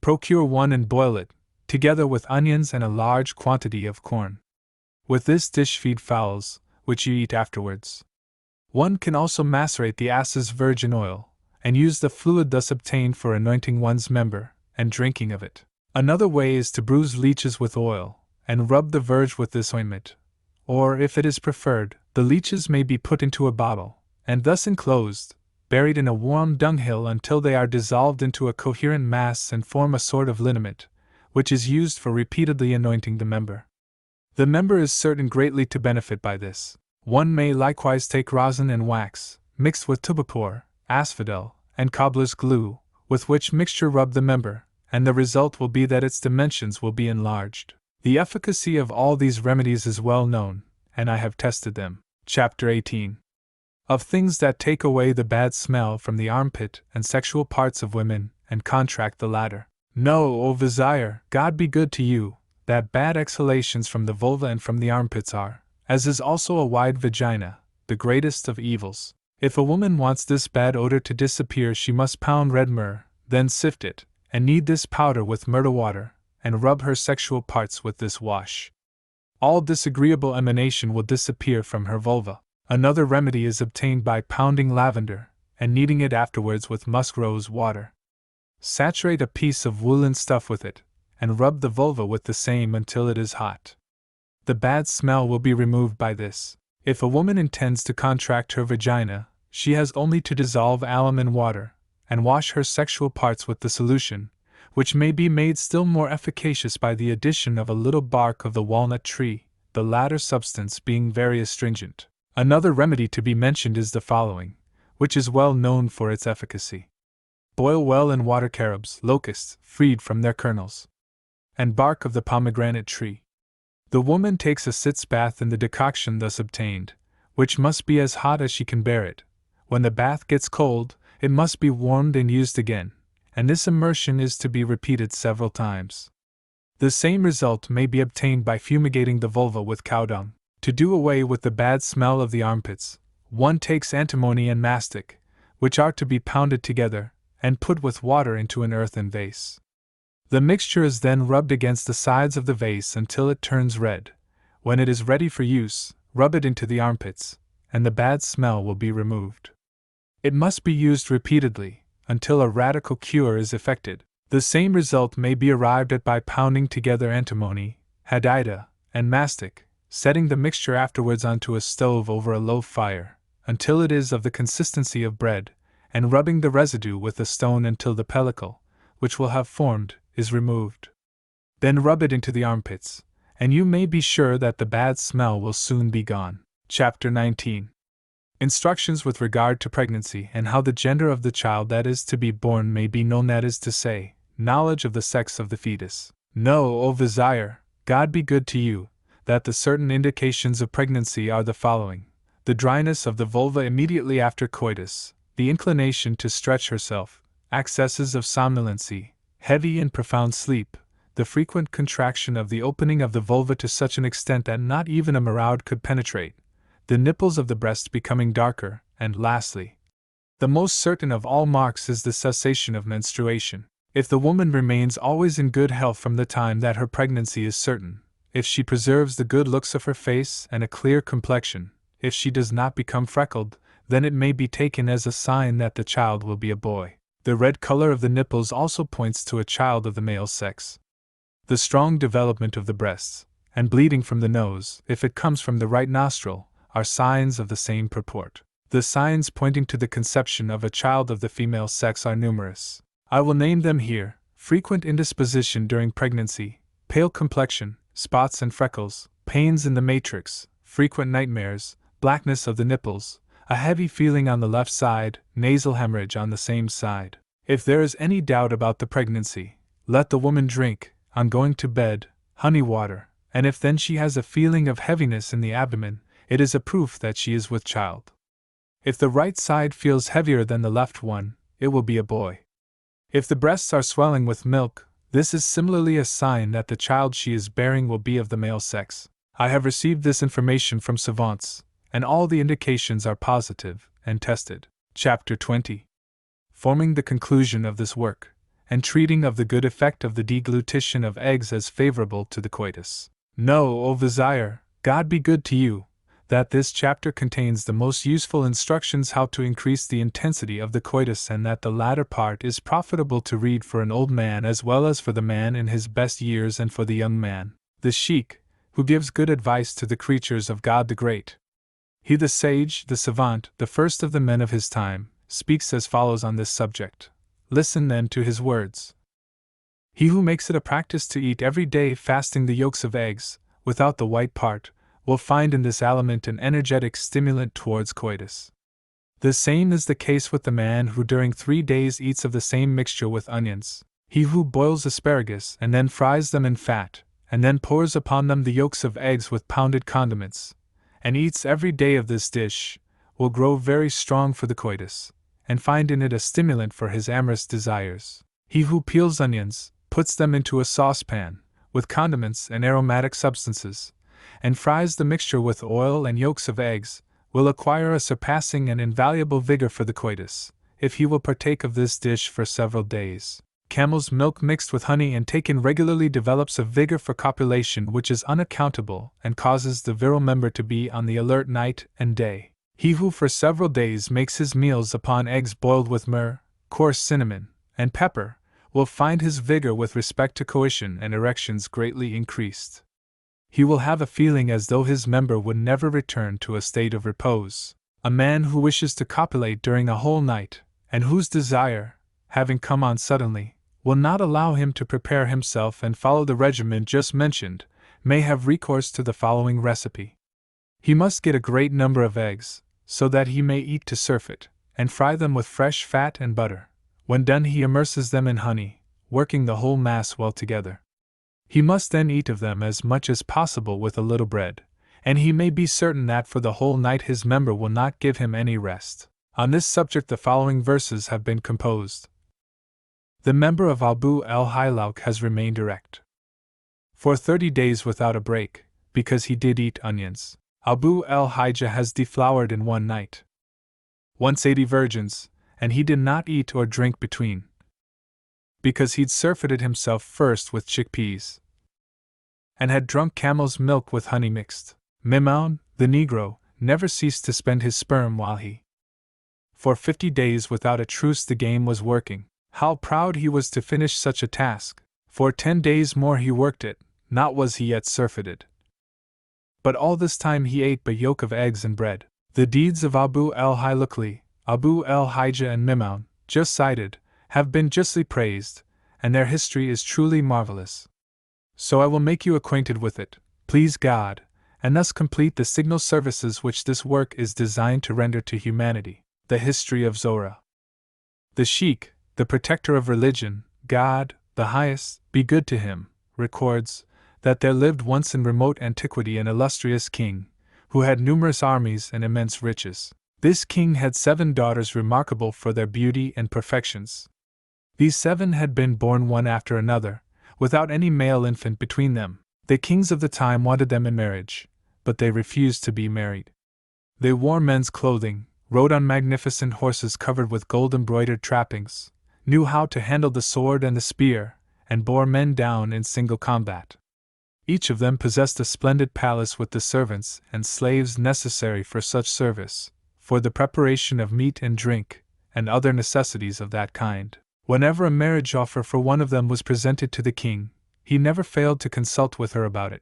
Speaker 1: Procure one and boil it, together with onions and a large quantity of corn. With this dish feed fowls, which you eat afterwards. One can also macerate the ass's virgin oil, and use the fluid thus obtained for anointing one's member, and drinking of it. Another way is to bruise leeches with oil, and rub the verge with this ointment. Or, if it is preferred, the leeches may be put into a bottle, and thus enclosed, buried in a warm dunghill until they are dissolved into a coherent mass and form a sort of liniment, which is used for repeatedly anointing the member. The member is certain greatly to benefit by this. One may likewise take rosin and wax, mixed with tubapour, asphodel, and cobbler's glue, with which mixture rub the member, and the result will be that its dimensions will be enlarged. The efficacy of all these remedies is well known, and I have tested them. Chapter 18. Of things that take away the bad smell from the armpit and sexual parts of women, and contract the latter. Know, O Vizier, God be good to you, that bad exhalations from the vulva and from the armpits are, as is also a wide vagina, the greatest of evils. If a woman wants this bad odor to disappear, she must pound red myrrh, then sift it, and knead this powder with myrtle water, and rub her sexual parts with this wash. All disagreeable emanation will disappear from her vulva. Another remedy is obtained by pounding lavender, and kneading it afterwards with musk rose water. Saturate a piece of woolen stuff with it, and rub the vulva with the same until it is hot. The bad smell will be removed by this. If a woman intends to contract her vagina, she has only to dissolve alum in water, and wash her sexual parts with the solution, which may be made still more efficacious by the addition of a little bark of the walnut tree, the latter substance being very astringent. Another remedy to be mentioned is the following, which is well known for its efficacy. Boil well in water carobs, locusts, freed from their kernels, and bark of the pomegranate tree. The woman takes a sitz bath in the decoction thus obtained, which must be as hot as she can bear it. When the bath gets cold, it must be warmed and used again, and this immersion is to be repeated several times. The same result may be obtained by fumigating the vulva with cow dung. To do away with the bad smell of the armpits, one takes antimony and mastic, which are to be pounded together, and put with water into an earthen vase. The mixture is then rubbed against the sides of the vase until it turns red. When it is ready for use, rub it into the armpits, and the bad smell will be removed. It must be used repeatedly, until a radical cure is effected. The same result may be arrived at by pounding together antimony, hadida, and mastic, setting the mixture afterwards onto a stove over a low fire, until it is of the consistency of bread, and rubbing the residue with a stone until the pellicle, which will have formed, is removed. Then rub it into the armpits, and you may be sure that the bad smell will soon be gone. Chapter 19. Instructions with regard to pregnancy and how the gender of the child that is to be born may be known, that is to say, knowledge of the sex of the fetus. Know, O Vizier, God be good to you, that the certain indications of pregnancy are the following: the dryness of the vulva immediately after coitus, the inclination to stretch herself, accesses of somnolency, heavy and profound sleep, the frequent contraction of the opening of the vulva to such an extent that not even a maraude could penetrate, the nipples of the breast becoming darker, and lastly, the most certain of all marks is the cessation of menstruation. If the woman remains always in good health from the time that her pregnancy is certain, if she preserves the good looks of her face and a clear complexion, if she does not become freckled, then it may be taken as a sign that the child will be a boy. The red color of the nipples also points to a child of the male sex. The strong development of the breasts, and bleeding from the nose, if it comes from the right nostril, are signs of the same purport. The signs pointing to the conception of a child of the female sex are numerous. I will name them here: frequent indisposition during pregnancy, pale complexion, spots and freckles, pains in the matrix, frequent nightmares, blackness of the nipples, a heavy feeling on the left side, nasal hemorrhage on the same side. If there is any doubt about the pregnancy, let the woman drink, on going to bed, honey water, and if then she has a feeling of heaviness in the abdomen, it is a proof that she is with child. If the right side feels heavier than the left one, it will be a boy. If the breasts are swelling with milk, this is similarly a sign that the child she is bearing will be of the male sex. I have received this information from savants, and all the indications are positive and tested. Chapter 20. Forming the conclusion of this work, and treating of the good effect of the deglutition of eggs as favorable to the coitus. Know, O Vizier, God be good to you, that this chapter contains the most useful instructions how to increase the intensity of the coitus, and that the latter part is profitable to read for an old man as well as for the man in his best years and for the young man, the SHAYKH, who gives good advice to the creatures of God the Great. He, the sage, the savant, the first of the men of his time, speaks as follows on this subject. Listen then to his words. He who makes it a practice to eat every day fasting the yolks of eggs, without the white part, will find in this aliment an energetic stimulant towards coitus. The same is the case with the man who during 3 days eats of the same mixture with onions. He who boils asparagus and then fries them in fat, and then pours upon them the yolks of eggs with pounded condiments, and eats every day of this dish, will grow very strong for the coitus, and find in it a stimulant for his amorous desires. He who peels onions, puts them into a saucepan, with condiments and aromatic substances, and fries the mixture with oil and yolks of eggs, will acquire a surpassing and invaluable vigor for the coitus, if he will partake of this dish for several days. Camel's milk mixed with honey and taken regularly develops a vigor for copulation which is unaccountable and causes the virile member to be on the alert night and day. He who for several days makes his meals upon eggs boiled with myrrh, coarse cinnamon, and pepper, will find his vigor with respect to coition and erections greatly increased. He will have a feeling as though his member would never return to a state of repose. A man who wishes to copulate during a whole night, and whose desire, having come on suddenly, will not allow him to prepare himself and follow the regimen just mentioned, may have recourse to the following recipe. He must get a great number of eggs, so that he may eat to surfeit, and fry them with fresh fat and butter. When done, he immerses them in honey, working the whole mass well together. He must then eat of them as much as possible with a little bread, and he may be certain that for the whole night his member will not give him any rest. On this subject the following verses have been composed. The member of Abu el-Hilawk has remained erect for 30 days without a break, because he did eat onions. Abu el-Hijah has deflowered in one night once 80 virgins, and he did not eat or drink between, because he'd surfeited himself first with chickpeas, and had drunk camel's milk with honey mixed. Mimoun, the Negro, never ceased to spend his sperm while he, for 50 days without a truce the game was working. How proud he was to finish such a task! For 10 days more he worked it, not was he yet surfeited. But all this time he ate but yolk of eggs and bread. The deeds of Abu el-Hilawk, Abu el-Hijah and Mimoun, just cited, have been justly praised, and their history is truly marvelous. So I will make you acquainted with it, please God, and thus complete the signal services which this work is designed to render to humanity. The history of Zorah. The SHAYKH, the protector of religion, God, the highest, be good to him, records that there lived once in remote antiquity an illustrious king, who had numerous armies and immense riches. This king had 7 daughters remarkable for their beauty and perfections. These 7 had been born one after another, without any male infant between them. The kings of the time wanted them in marriage, but they refused to be married. They wore men's clothing, rode on magnificent horses covered with gold-embroidered trappings, knew how to handle the sword and the spear, and bore men down in single combat. Each of them possessed a splendid palace with the servants and slaves necessary for such service, for the preparation of meat and drink, and other necessities of that kind. Whenever a marriage offer for one of them was presented to the king, he never failed to consult with her about it,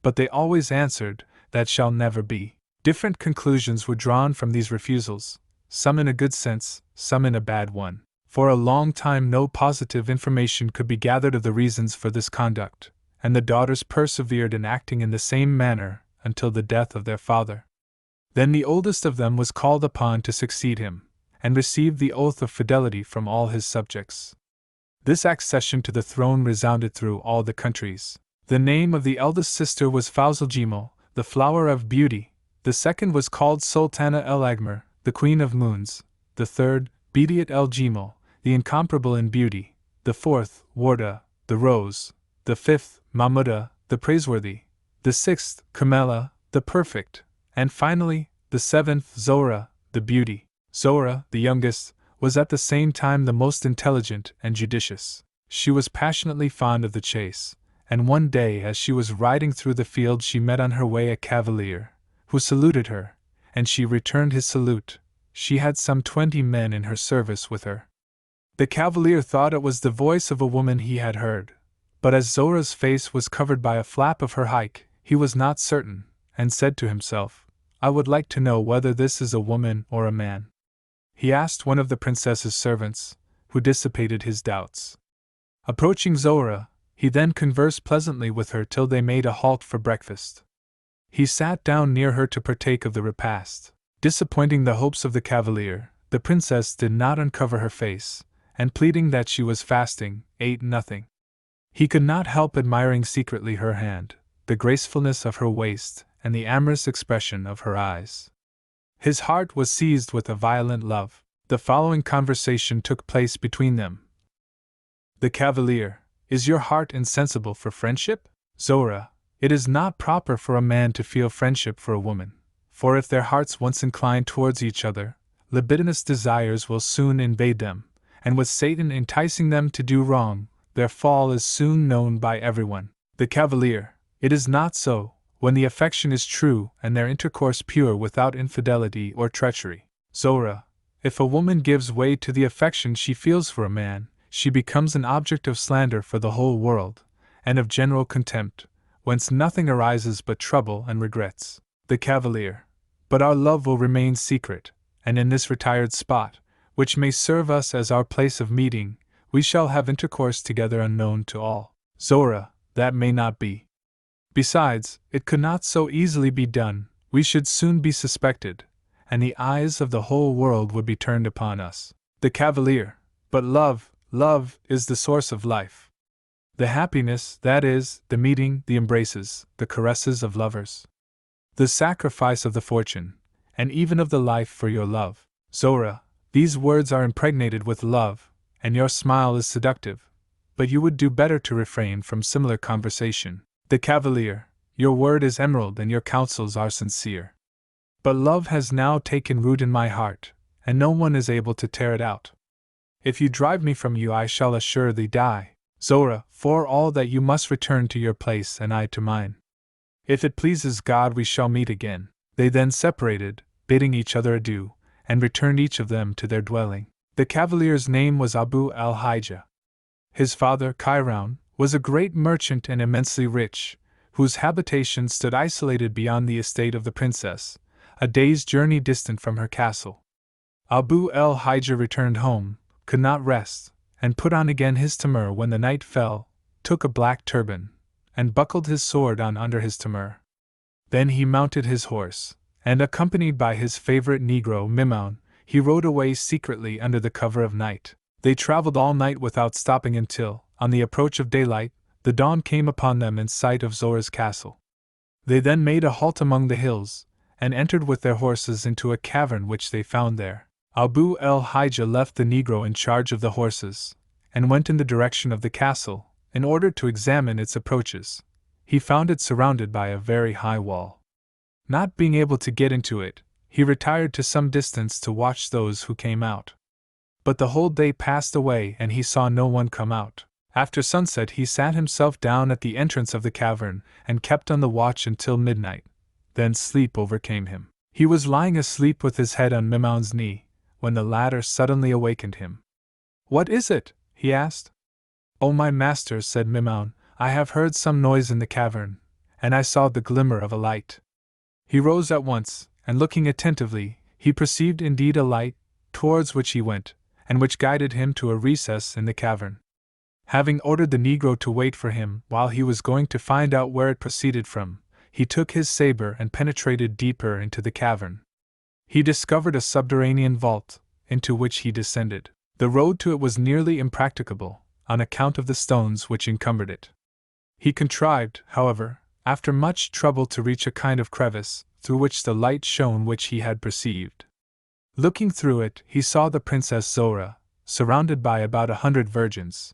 Speaker 1: but they always answered, "That shall never be." Different conclusions were drawn from these refusals, some in a good sense, some in a bad one. For a long time no positive information could be gathered of the reasons for this conduct, and the daughters persevered in acting in the same manner until the death of their father. Then the oldest of them was called upon to succeed him, and received the oath of fidelity from all his subjects. This accession to the throne resounded through all the countries. The name of the eldest sister was Fawzul-Jimal, the flower of beauty. The second was called Sultana el-Agmar, the queen of moons. The third, Bediat el-Jimal, the incomparable in beauty. The fourth, Warda, the rose. The fifth, Mahmuda, the praiseworthy. The sixth, Kamela, the perfect. And finally, the seventh, Zohra, the beauty. Zohra, the youngest, was at the same time the most intelligent and judicious. She was passionately fond of the chase, and one day as she was riding through the field she met on her way a cavalier, who saluted her, and she returned his salute. She had some 20 men in her service with her. The cavalier thought it was the voice of a woman he had heard, but as Zohra's face was covered by a flap of her haik, he was not certain, and said to himself, "I would like to know whether this is a woman or a man." He asked one of the princess's servants, who dissipated his doubts. Approaching Zohra, he then conversed pleasantly with her till they made a halt for breakfast. He sat down near her to partake of the repast. Disappointing the hopes of the cavalier, the princess did not uncover her face, and pleading that she was fasting, ate nothing. He could not help admiring secretly her hand, the gracefulness of her waist, and the amorous expression of her eyes. His heart was seized with a violent love. The following conversation took place between them. The cavalier: "Is your heart insensible for friendship?" Zohra: "It is not proper for a man to feel friendship for a woman, for if their hearts once incline towards each other, libidinous desires will soon invade them, and with Satan enticing them to do wrong, their fall is soon known by everyone." The cavalier: "It is not so, when the affection is true and their intercourse pure without infidelity or treachery." Zohra: "If a woman gives way to the affection she feels for a man, she becomes an object of slander for the whole world, and of general contempt, whence nothing arises but trouble and regrets." The cavalier: "But our love will remain secret, and in this retired spot, which may serve us as our place of meeting, we shall have intercourse together unknown to all." Zohra: "That may not be. Besides, it could not so easily be done, we should soon be suspected, and the eyes of the whole world would be turned upon us." The cavalier: "But love is the source of life. The happiness, that is, the meeting, the embraces, the caresses of lovers. The sacrifice of the fortune, and even of the life for your love." Zohra: "These words are impregnated with love, and your smile is seductive, but you would do better to refrain from similar conversation." The cavalier: "Your word is emerald and your counsels are sincere. But love has now taken root in my heart, and no one is able to tear it out. If you drive me from you I shall assuredly die." Zohra: "For all that you must return to your place and I to mine. If it pleases God we shall meet again." They then separated, bidding each other adieu, and returned each of them to their dwelling. The cavalier's name was Abu al-Hijja. His father, Chiron, was a great merchant and immensely rich, whose habitation stood isolated beyond the estate of the princess, a day's journey distant from her castle. Abu al-Hijja returned home, could not rest, and put on again his tamur when the night fell, took a black turban, and buckled his sword on under his tamur. Then he mounted his horse, and accompanied by his favorite negro Mimoun, he rode away secretly under the cover of night. They traveled all night without stopping until, on the approach of daylight, the dawn came upon them in sight of Zohra's castle. They then made a halt among the hills, and entered with their horses into a cavern which they found there. Abu al-Hijja left the negro in charge of the horses, and went in the direction of the castle, in order to examine its approaches. He found it surrounded by a very high wall. Not being able to get into it, he retired to some distance to watch those who came out. But the whole day passed away and he saw no one come out. After sunset he sat himself down at the entrance of the cavern and kept on the watch until midnight. Then sleep overcame him. He was lying asleep with his head on Mimoun's knee, when the latter suddenly awakened him. "What is it?" he asked. "Oh, my master," said Mimoun, "I have heard some noise in the cavern, and I saw the glimmer of a light." He rose at once, and looking attentively, he perceived indeed a light, towards which he went, and which guided him to a recess in the cavern. Having ordered the negro to wait for him while he was going to find out where it proceeded from, he took his saber and penetrated deeper into the cavern. He discovered a subterranean vault, into which he descended. The road to it was nearly impracticable, on account of the stones which encumbered it. He contrived, however, after much trouble to reach a kind of crevice, through which the light shone which he had perceived. Looking through it, he saw the Princess Zora, surrounded by about 100 virgins.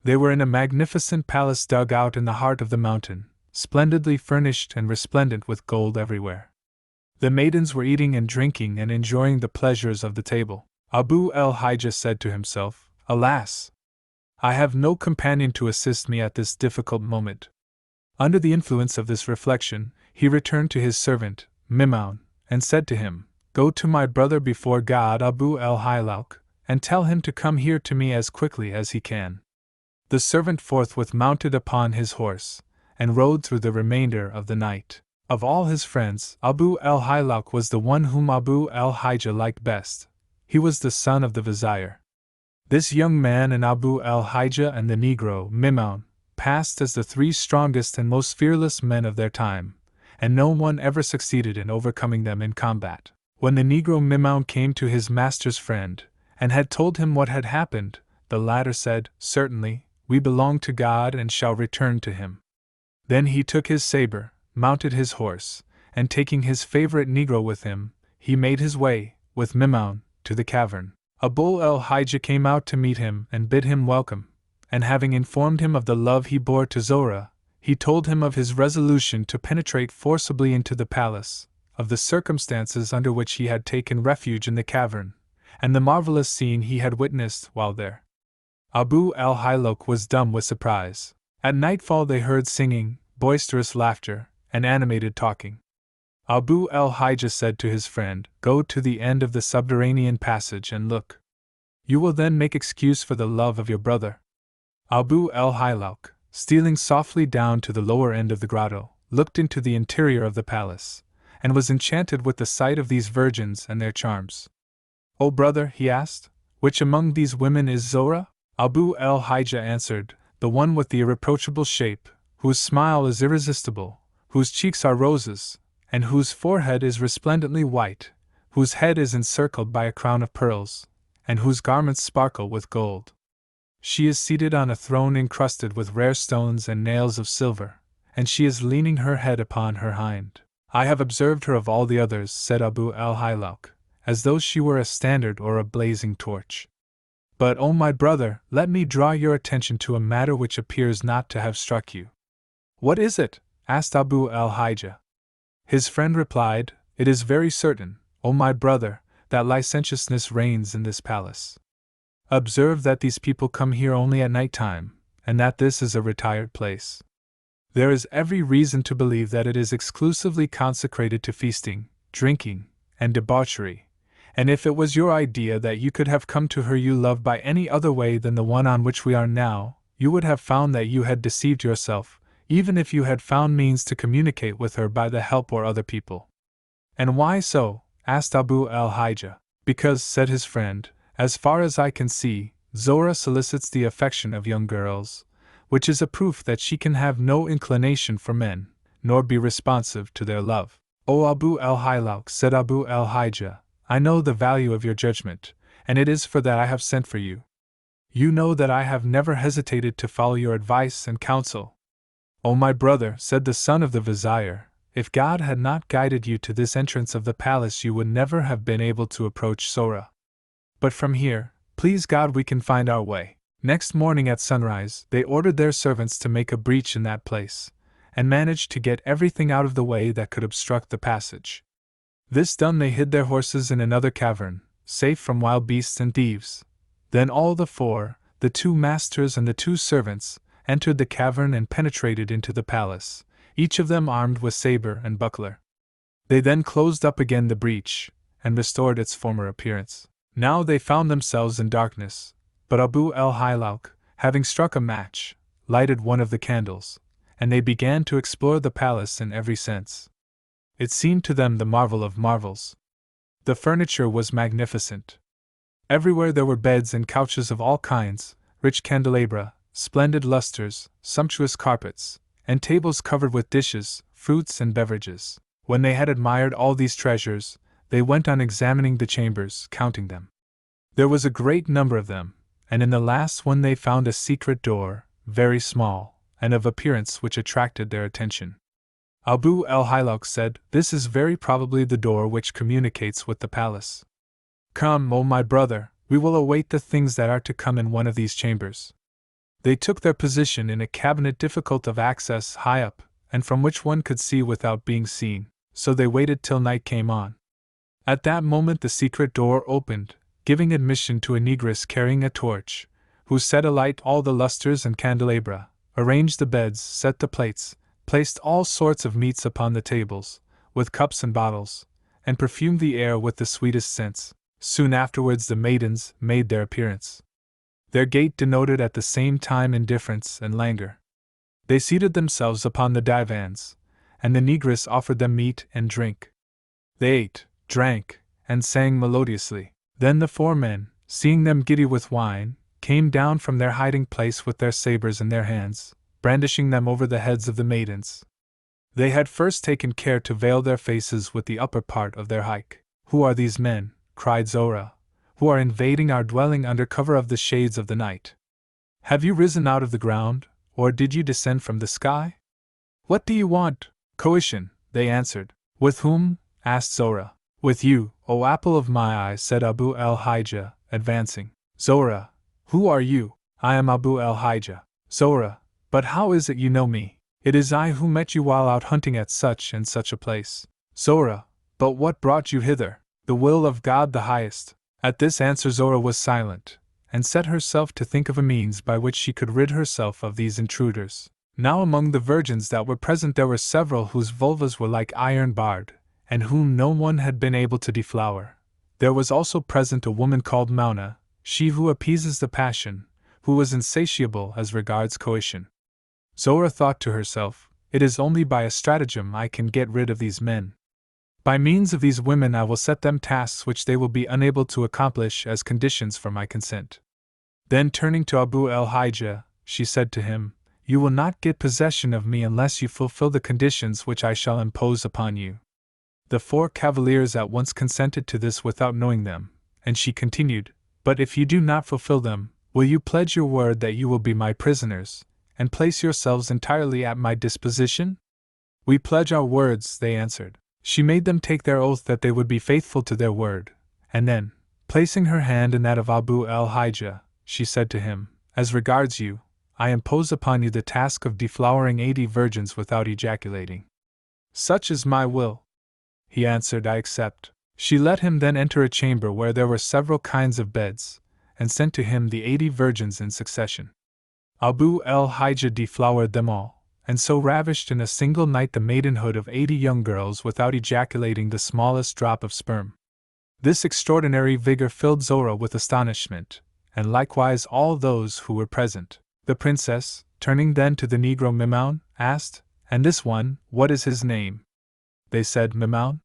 Speaker 1: They were in a magnificent palace dug out in the heart of the mountain, splendidly furnished and resplendent with gold everywhere. The maidens were eating and drinking and enjoying the pleasures of the table. Abu el-Hijjah said to himself, "Alas! I have no companion to assist me at this difficult moment." Under the influence of this reflection, he returned to his servant, Mimoun, and said to him, "Go to my brother before God Abu el-Hijjah, and tell him to come here to me as quickly as he can." The servant forthwith mounted upon his horse, and rode through the remainder of the night. Of all his friends, Abu el-Hijjah was the one whom Abu el-Hijjah liked best. He was the son of the vizier. This young man and Abu el-Hijjah and the negro, Mimoun, passed as the three strongest and most fearless men of their time, and no one ever succeeded in overcoming them in combat. When the negro Mimoun came to his master's friend, and had told him what had happened, the latter said, "Certainly, we belong to God and shall return to him." Then he took his saber, mounted his horse, and taking his favorite negro with him, he made his way, with Mimoun, to the cavern. Abu el-Hijjah came out to meet him and bid him welcome, and having informed him of the love he bore to Zora, he told him of his resolution to penetrate forcibly into the palace, of the circumstances under which he had taken refuge in the cavern, and the marvelous scene he had witnessed while there. Abu el-Hijjah was dumb with surprise. At nightfall they heard singing, boisterous laughter, and animated talking. Abu el-Hijjah said to his friend, "Go to the end of the subterranean passage and look. You will then make excuse for the love of your brother." Abu el-Hijjah, stealing softly down to the lower end of the grotto, looked into the interior of the palace, and was enchanted with the sight of these virgins and their charms. "O brother," he asked, "which among these women is Zora?" Abu el-Hijjah answered, "The one with the irreproachable shape, whose smile is irresistible, whose cheeks are roses, and whose forehead is resplendently white, whose head is encircled by a crown of pearls, and whose garments sparkle with gold. She is seated on a throne encrusted with rare stones and nails of silver, and she is leaning her head upon her hind. I have observed her of all the others," said Abu el-Hijjah, "as though she were a standard or a blazing torch. But, O my brother, let me draw your attention to a matter which appears not to have struck you." "What is it?" asked Abu el-Hijjah. His friend replied, "It is very certain, O my brother, that licentiousness reigns in this palace. Observe that these people come here only at night time, and that this is a retired place. There is every reason to believe that it is exclusively consecrated to feasting, drinking, and debauchery, and if it was your idea that you could have come to her you love by any other way than the one on which we are now, you would have found that you had deceived yourself, even if you had found means to communicate with her by the help of other people." "And why so?" asked Abu el-Hijjah. "Because," said his friend, "as far as I can see, Zora solicits the affection of young girls, which is a proof that she can have no inclination for men, nor be responsive to their love." "O Abu el-Hijjah," said Abu el-Hijjah, "I know the value of your judgment, and it is for that I have sent for you. You know that I have never hesitated to follow your advice and counsel." "O my brother," said the son of the vizier, "if God had not guided you to this entrance of the palace you would never have been able to approach Zora. But from here, please God, we can find our way." Next morning at sunrise, they ordered their servants to make a breach in that place, and managed to get everything out of the way that could obstruct the passage. This done, they hid their horses in another cavern, safe from wild beasts and thieves. Then all the four, the 2 masters and the 2 servants, entered the cavern and penetrated into the palace, each of them armed with saber and buckler. They then closed up again the breach, and restored its former appearance. Now they found themselves in darkness, but Abu el-Hailak, having struck a match, lighted one of the candles, and they began to explore the palace in every sense. It seemed to them the marvel of marvels. The furniture was magnificent. Everywhere there were beds and couches of all kinds, rich candelabra, splendid lustres, sumptuous carpets, and tables covered with dishes, fruits, and beverages. When they had admired all these treasures, they went on examining the chambers, counting them. There was a great number of them, and in the last one they found a secret door, very small, and of appearance which attracted their attention. Abu el-Hailak said, "This is very probably the door which communicates with the palace. Come, O my brother, we will await the things that are to come in one of these chambers." They took their position in a cabinet difficult of access high up, and from which one could see without being seen, so they waited till night came on. At that moment the secret door opened, giving admission to a negress carrying a torch, who set alight all the lustres and candelabra, arranged the beds, set the plates, placed all sorts of meats upon the tables, with cups and bottles, and perfumed the air with the sweetest scents. Soon afterwards the maidens made their appearance. Their gait denoted at the same time indifference and languor. They seated themselves upon the divans, and the negress offered them meat and drink. They ate, drank, and sang melodiously. Then the 4 men, seeing them giddy with wine, came down from their hiding place with their sabers in their hands, brandishing them over the heads of the maidens. They had first taken care to veil their faces with the upper part of their hike. "Who are these men," cried Zora, "who are invading our dwelling under cover of the shades of the night? Have you risen out of the ground, or did you descend from the sky? What do you want?" "Coition," they answered. "With whom?" asked Zora. "With you, O apple of my eye," said Abu el-Hijah, advancing. "Zora, who are you?" "I am Abu el-Hijah." "Zora, but how is it you know me?" "It is I who met you while out hunting at such and such a place." "Zora, but what brought you hither?" "The will of God the highest." At this answer Zora was silent, and set herself to think of a means by which she could rid herself of these intruders. Now among the virgins that were present there were several whose vulvas were like iron barred, and whom no one had been able to deflower. There was also present a woman called Mauna, she who appeases the passion, who was insatiable as regards coition. Zora thought to herself, "It is only by a stratagem I can get rid of these men. By means of these women I will set them tasks which they will be unable to accomplish as conditions for my consent." Then turning to Abu el-Hijah, she said to him, "You will not get possession of me unless you fulfill the conditions which I shall impose upon you." The 4 cavaliers at once consented to this without knowing them, and she continued, "But if you do not fulfill them, will you pledge your word that you will be my prisoners, and place yourselves entirely at my disposition?" "We pledge our words," they answered. She made them take their oath that they would be faithful to their word, and then, placing her hand in that of Abu el-Hijah, she said to him, "As regards you, I impose upon you the task of deflowering 80 virgins without ejaculating." "Such is my will." He answered, "I accept." She let him then enter a chamber where there were several kinds of beds, and sent to him the 80 virgins in succession. Abu el-Hijah deflowered them all, and so ravished in a single night the maidenhood of 80 young girls without ejaculating the smallest drop of sperm. This extraordinary vigor filled Zora with astonishment, and likewise all those who were present. The princess, turning then to the negro Mimoun, asked, "And this one, what is his name?" They said, "Mimoun."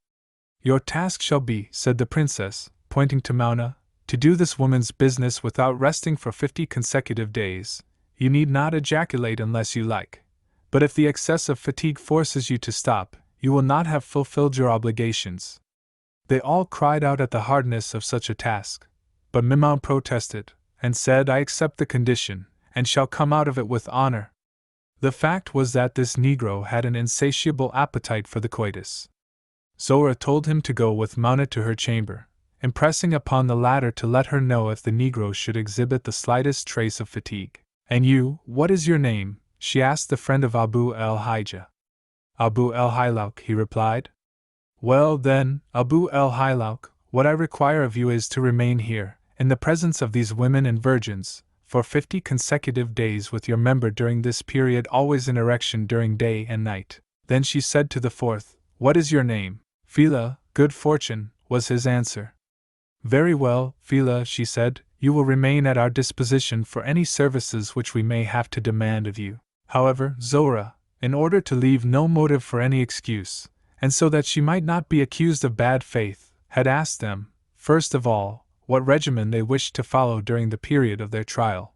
Speaker 1: "Your task shall be," said the princess, pointing to Mauna, "to do this woman's business without resting for 50 consecutive days. You need not ejaculate unless you like. But if the excess of fatigue forces you to stop, you will not have fulfilled your obligations." They all cried out at the hardness of such a task, but Mimoun protested, and said, "I accept the condition, and shall come out of it with honor." The fact was that this negro had an insatiable appetite for the coitus. Zora told him to go with Mauna to her chamber, impressing upon the latter to let her know if the negro should exhibit the slightest trace of fatigue. "And you, what is your name?" she asked the friend of Abu el-Hijah. "Abu el-Hailak," he replied. Well then, Abu el-Hilak, what I require of you is to remain here, in the presence of these women and virgins, for 50 consecutive days with your member during this period always in erection during day and night. Then she said to the fourth, What is your name? Phila, good fortune, was his answer. Very well, Phila, she said, you will remain at our disposition for any services which we may have to demand of you. However, Zora, in order to leave no motive for any excuse, and so that she might not be accused of bad faith, had asked them, first of all, what regimen they wished to follow during the period of their trial.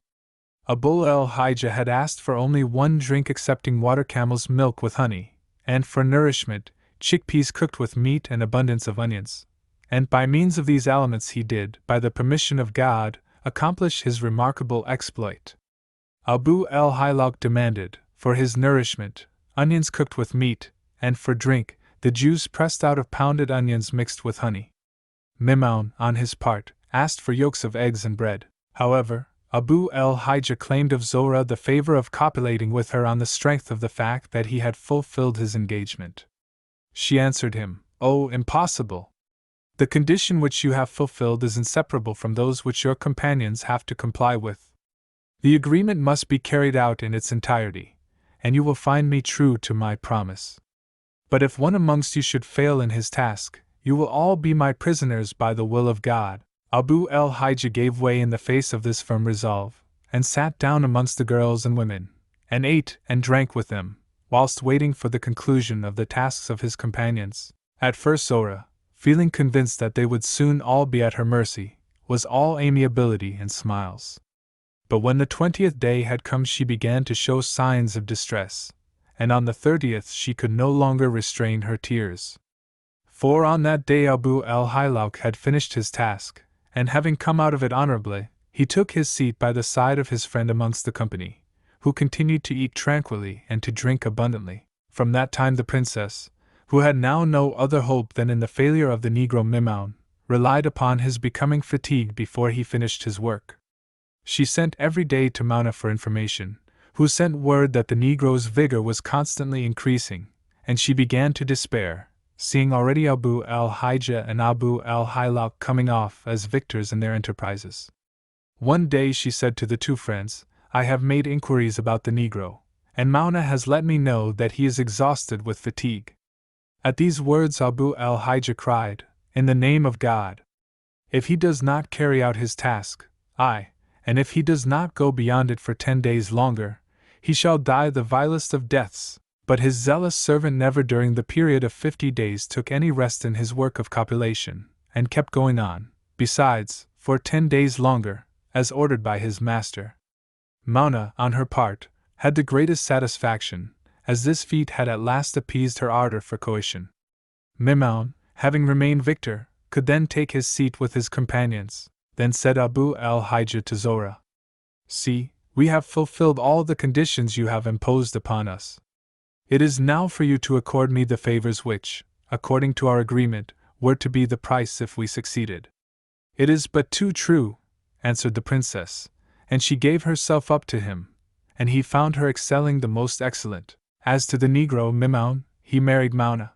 Speaker 1: Abu el-Hijah had asked for only one drink excepting water camel's milk with honey, and for nourishment, chickpeas cooked with meat and abundance of onions. And by means of these elements he did, by the permission of God, accomplish his remarkable exploit. Abu el-Hilak demanded, for his nourishment, onions cooked with meat, and for drink, the juice pressed out of pounded onions mixed with honey. Mimoun, on his part, asked for yolks of eggs and bread. However, Abu el-Hijah claimed of Zora the favor of copulating with her on the strength of the fact that he had fulfilled his engagement. She answered him, Oh, impossible! The condition which you have fulfilled is inseparable from those which your companions have to comply with. The agreement must be carried out in its entirety, and you will find me true to my promise. But if one amongst you should fail in his task, you will all be my prisoners by the will of God. Abu el-Hijah gave way in the face of this firm resolve, and sat down amongst the girls and women, and ate and drank with them, whilst waiting for the conclusion of the tasks of his companions. At first Zora, feeling convinced that they would soon all be at her mercy, was all amiability and smiles. But when the 20th day had come she began to show signs of distress, and on the 30th she could no longer restrain her tears. For on that day Abu el-Hilak had finished his task, and having come out of it honorably, he took his seat by the side of his friend amongst the company, who continued to eat tranquilly and to drink abundantly. From that time the princess, who had now no other hope than in the failure of the Negro Mimoun, relied upon his becoming fatigued before he finished his work. She sent every day to Mauna for information, who sent word that the Negro's vigor was constantly increasing, and she began to despair, seeing already Abu el-Hijah and Abu el-Hilak coming off as victors in their enterprises. One day she said to the two friends, I have made inquiries about the Negro, and Mauna has let me know that he is exhausted with fatigue. At these words Abu el-Hijah cried, In the name of God! If he does not carry out his task, and if he does not go beyond it for 10 days longer, he shall die the vilest of deaths. But his zealous servant never during the period of 50 days took any rest in his work of copulation, and kept going on, besides, for 10 days longer, as ordered by his master. Mauna, on her part, had the greatest satisfaction, as this feat had at last appeased her ardor for coition. Mimoun, having remained victor, could then take his seat with his companions. Then said Abu el-Hijah to Zora, See, we have fulfilled all the conditions you have imposed upon us. It is now for you to accord me the favors which, according to our agreement, were to be the price if we succeeded. It is but too true, answered the princess, and she gave herself up to him, and he found her excelling the most excellent. As to the Negro Mimoun, he married Mauna.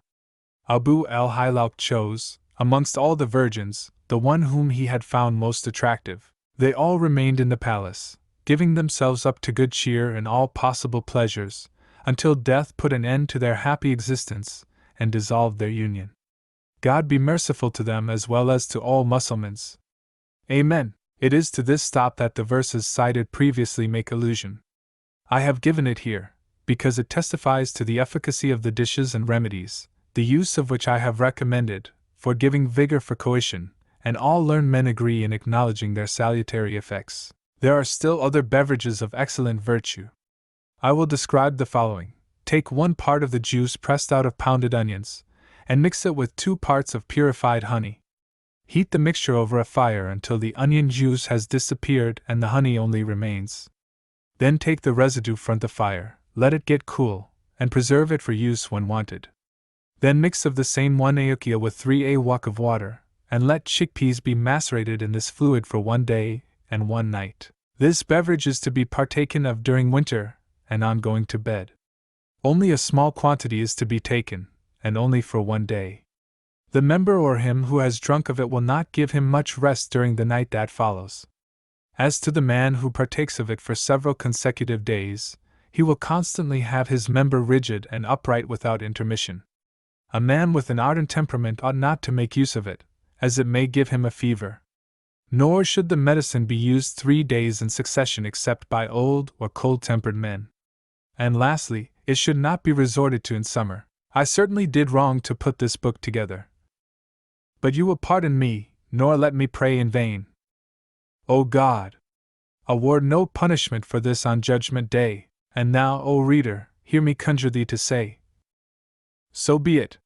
Speaker 1: Abu el-Hilak chose, amongst all the virgins, the one whom he had found most attractive. They all remained in the palace, giving themselves up to good cheer and all possible pleasures, until death put an end to their happy existence, and dissolved their union. God be merciful to them as well as to all Mussulmans. Amen. It is to this stop that the verses cited previously make allusion. I have given it here, because it testifies to the efficacy of the dishes and remedies, the use of which I have recommended, for giving vigor for coition, and all learned men agree in acknowledging their salutary effects. There are still other beverages of excellent virtue. I will describe the following. Take 1 part of the juice pressed out of pounded onions, and mix it with 2 parts of purified honey. Heat the mixture over a fire until the onion juice has disappeared and the honey only remains. Then take the residue from the fire, let it get cool, and preserve it for use when wanted. Then mix of the same 1 aukia with 3 awak of water, and let chickpeas be macerated in this fluid for 1 day and 1 night. This beverage is to be partaken of during winter, and on going to bed. Only a small quantity is to be taken, and only for 1 day. The member or him who has drunk of it will not give him much rest during the night that follows. As to the man who partakes of it for several consecutive days, he will constantly have his member rigid and upright without intermission. A man with an ardent temperament ought not to make use of it, as it may give him a fever. Nor should the medicine be used 3 days in succession except by old or cold-tempered men. And lastly, it should not be resorted to in summer. I certainly did wrong to put this book together. But you will pardon me, nor let me pray in vain. O God! Award no punishment for this on Judgment Day, and now, O reader, hear me conjure thee to say, so be it.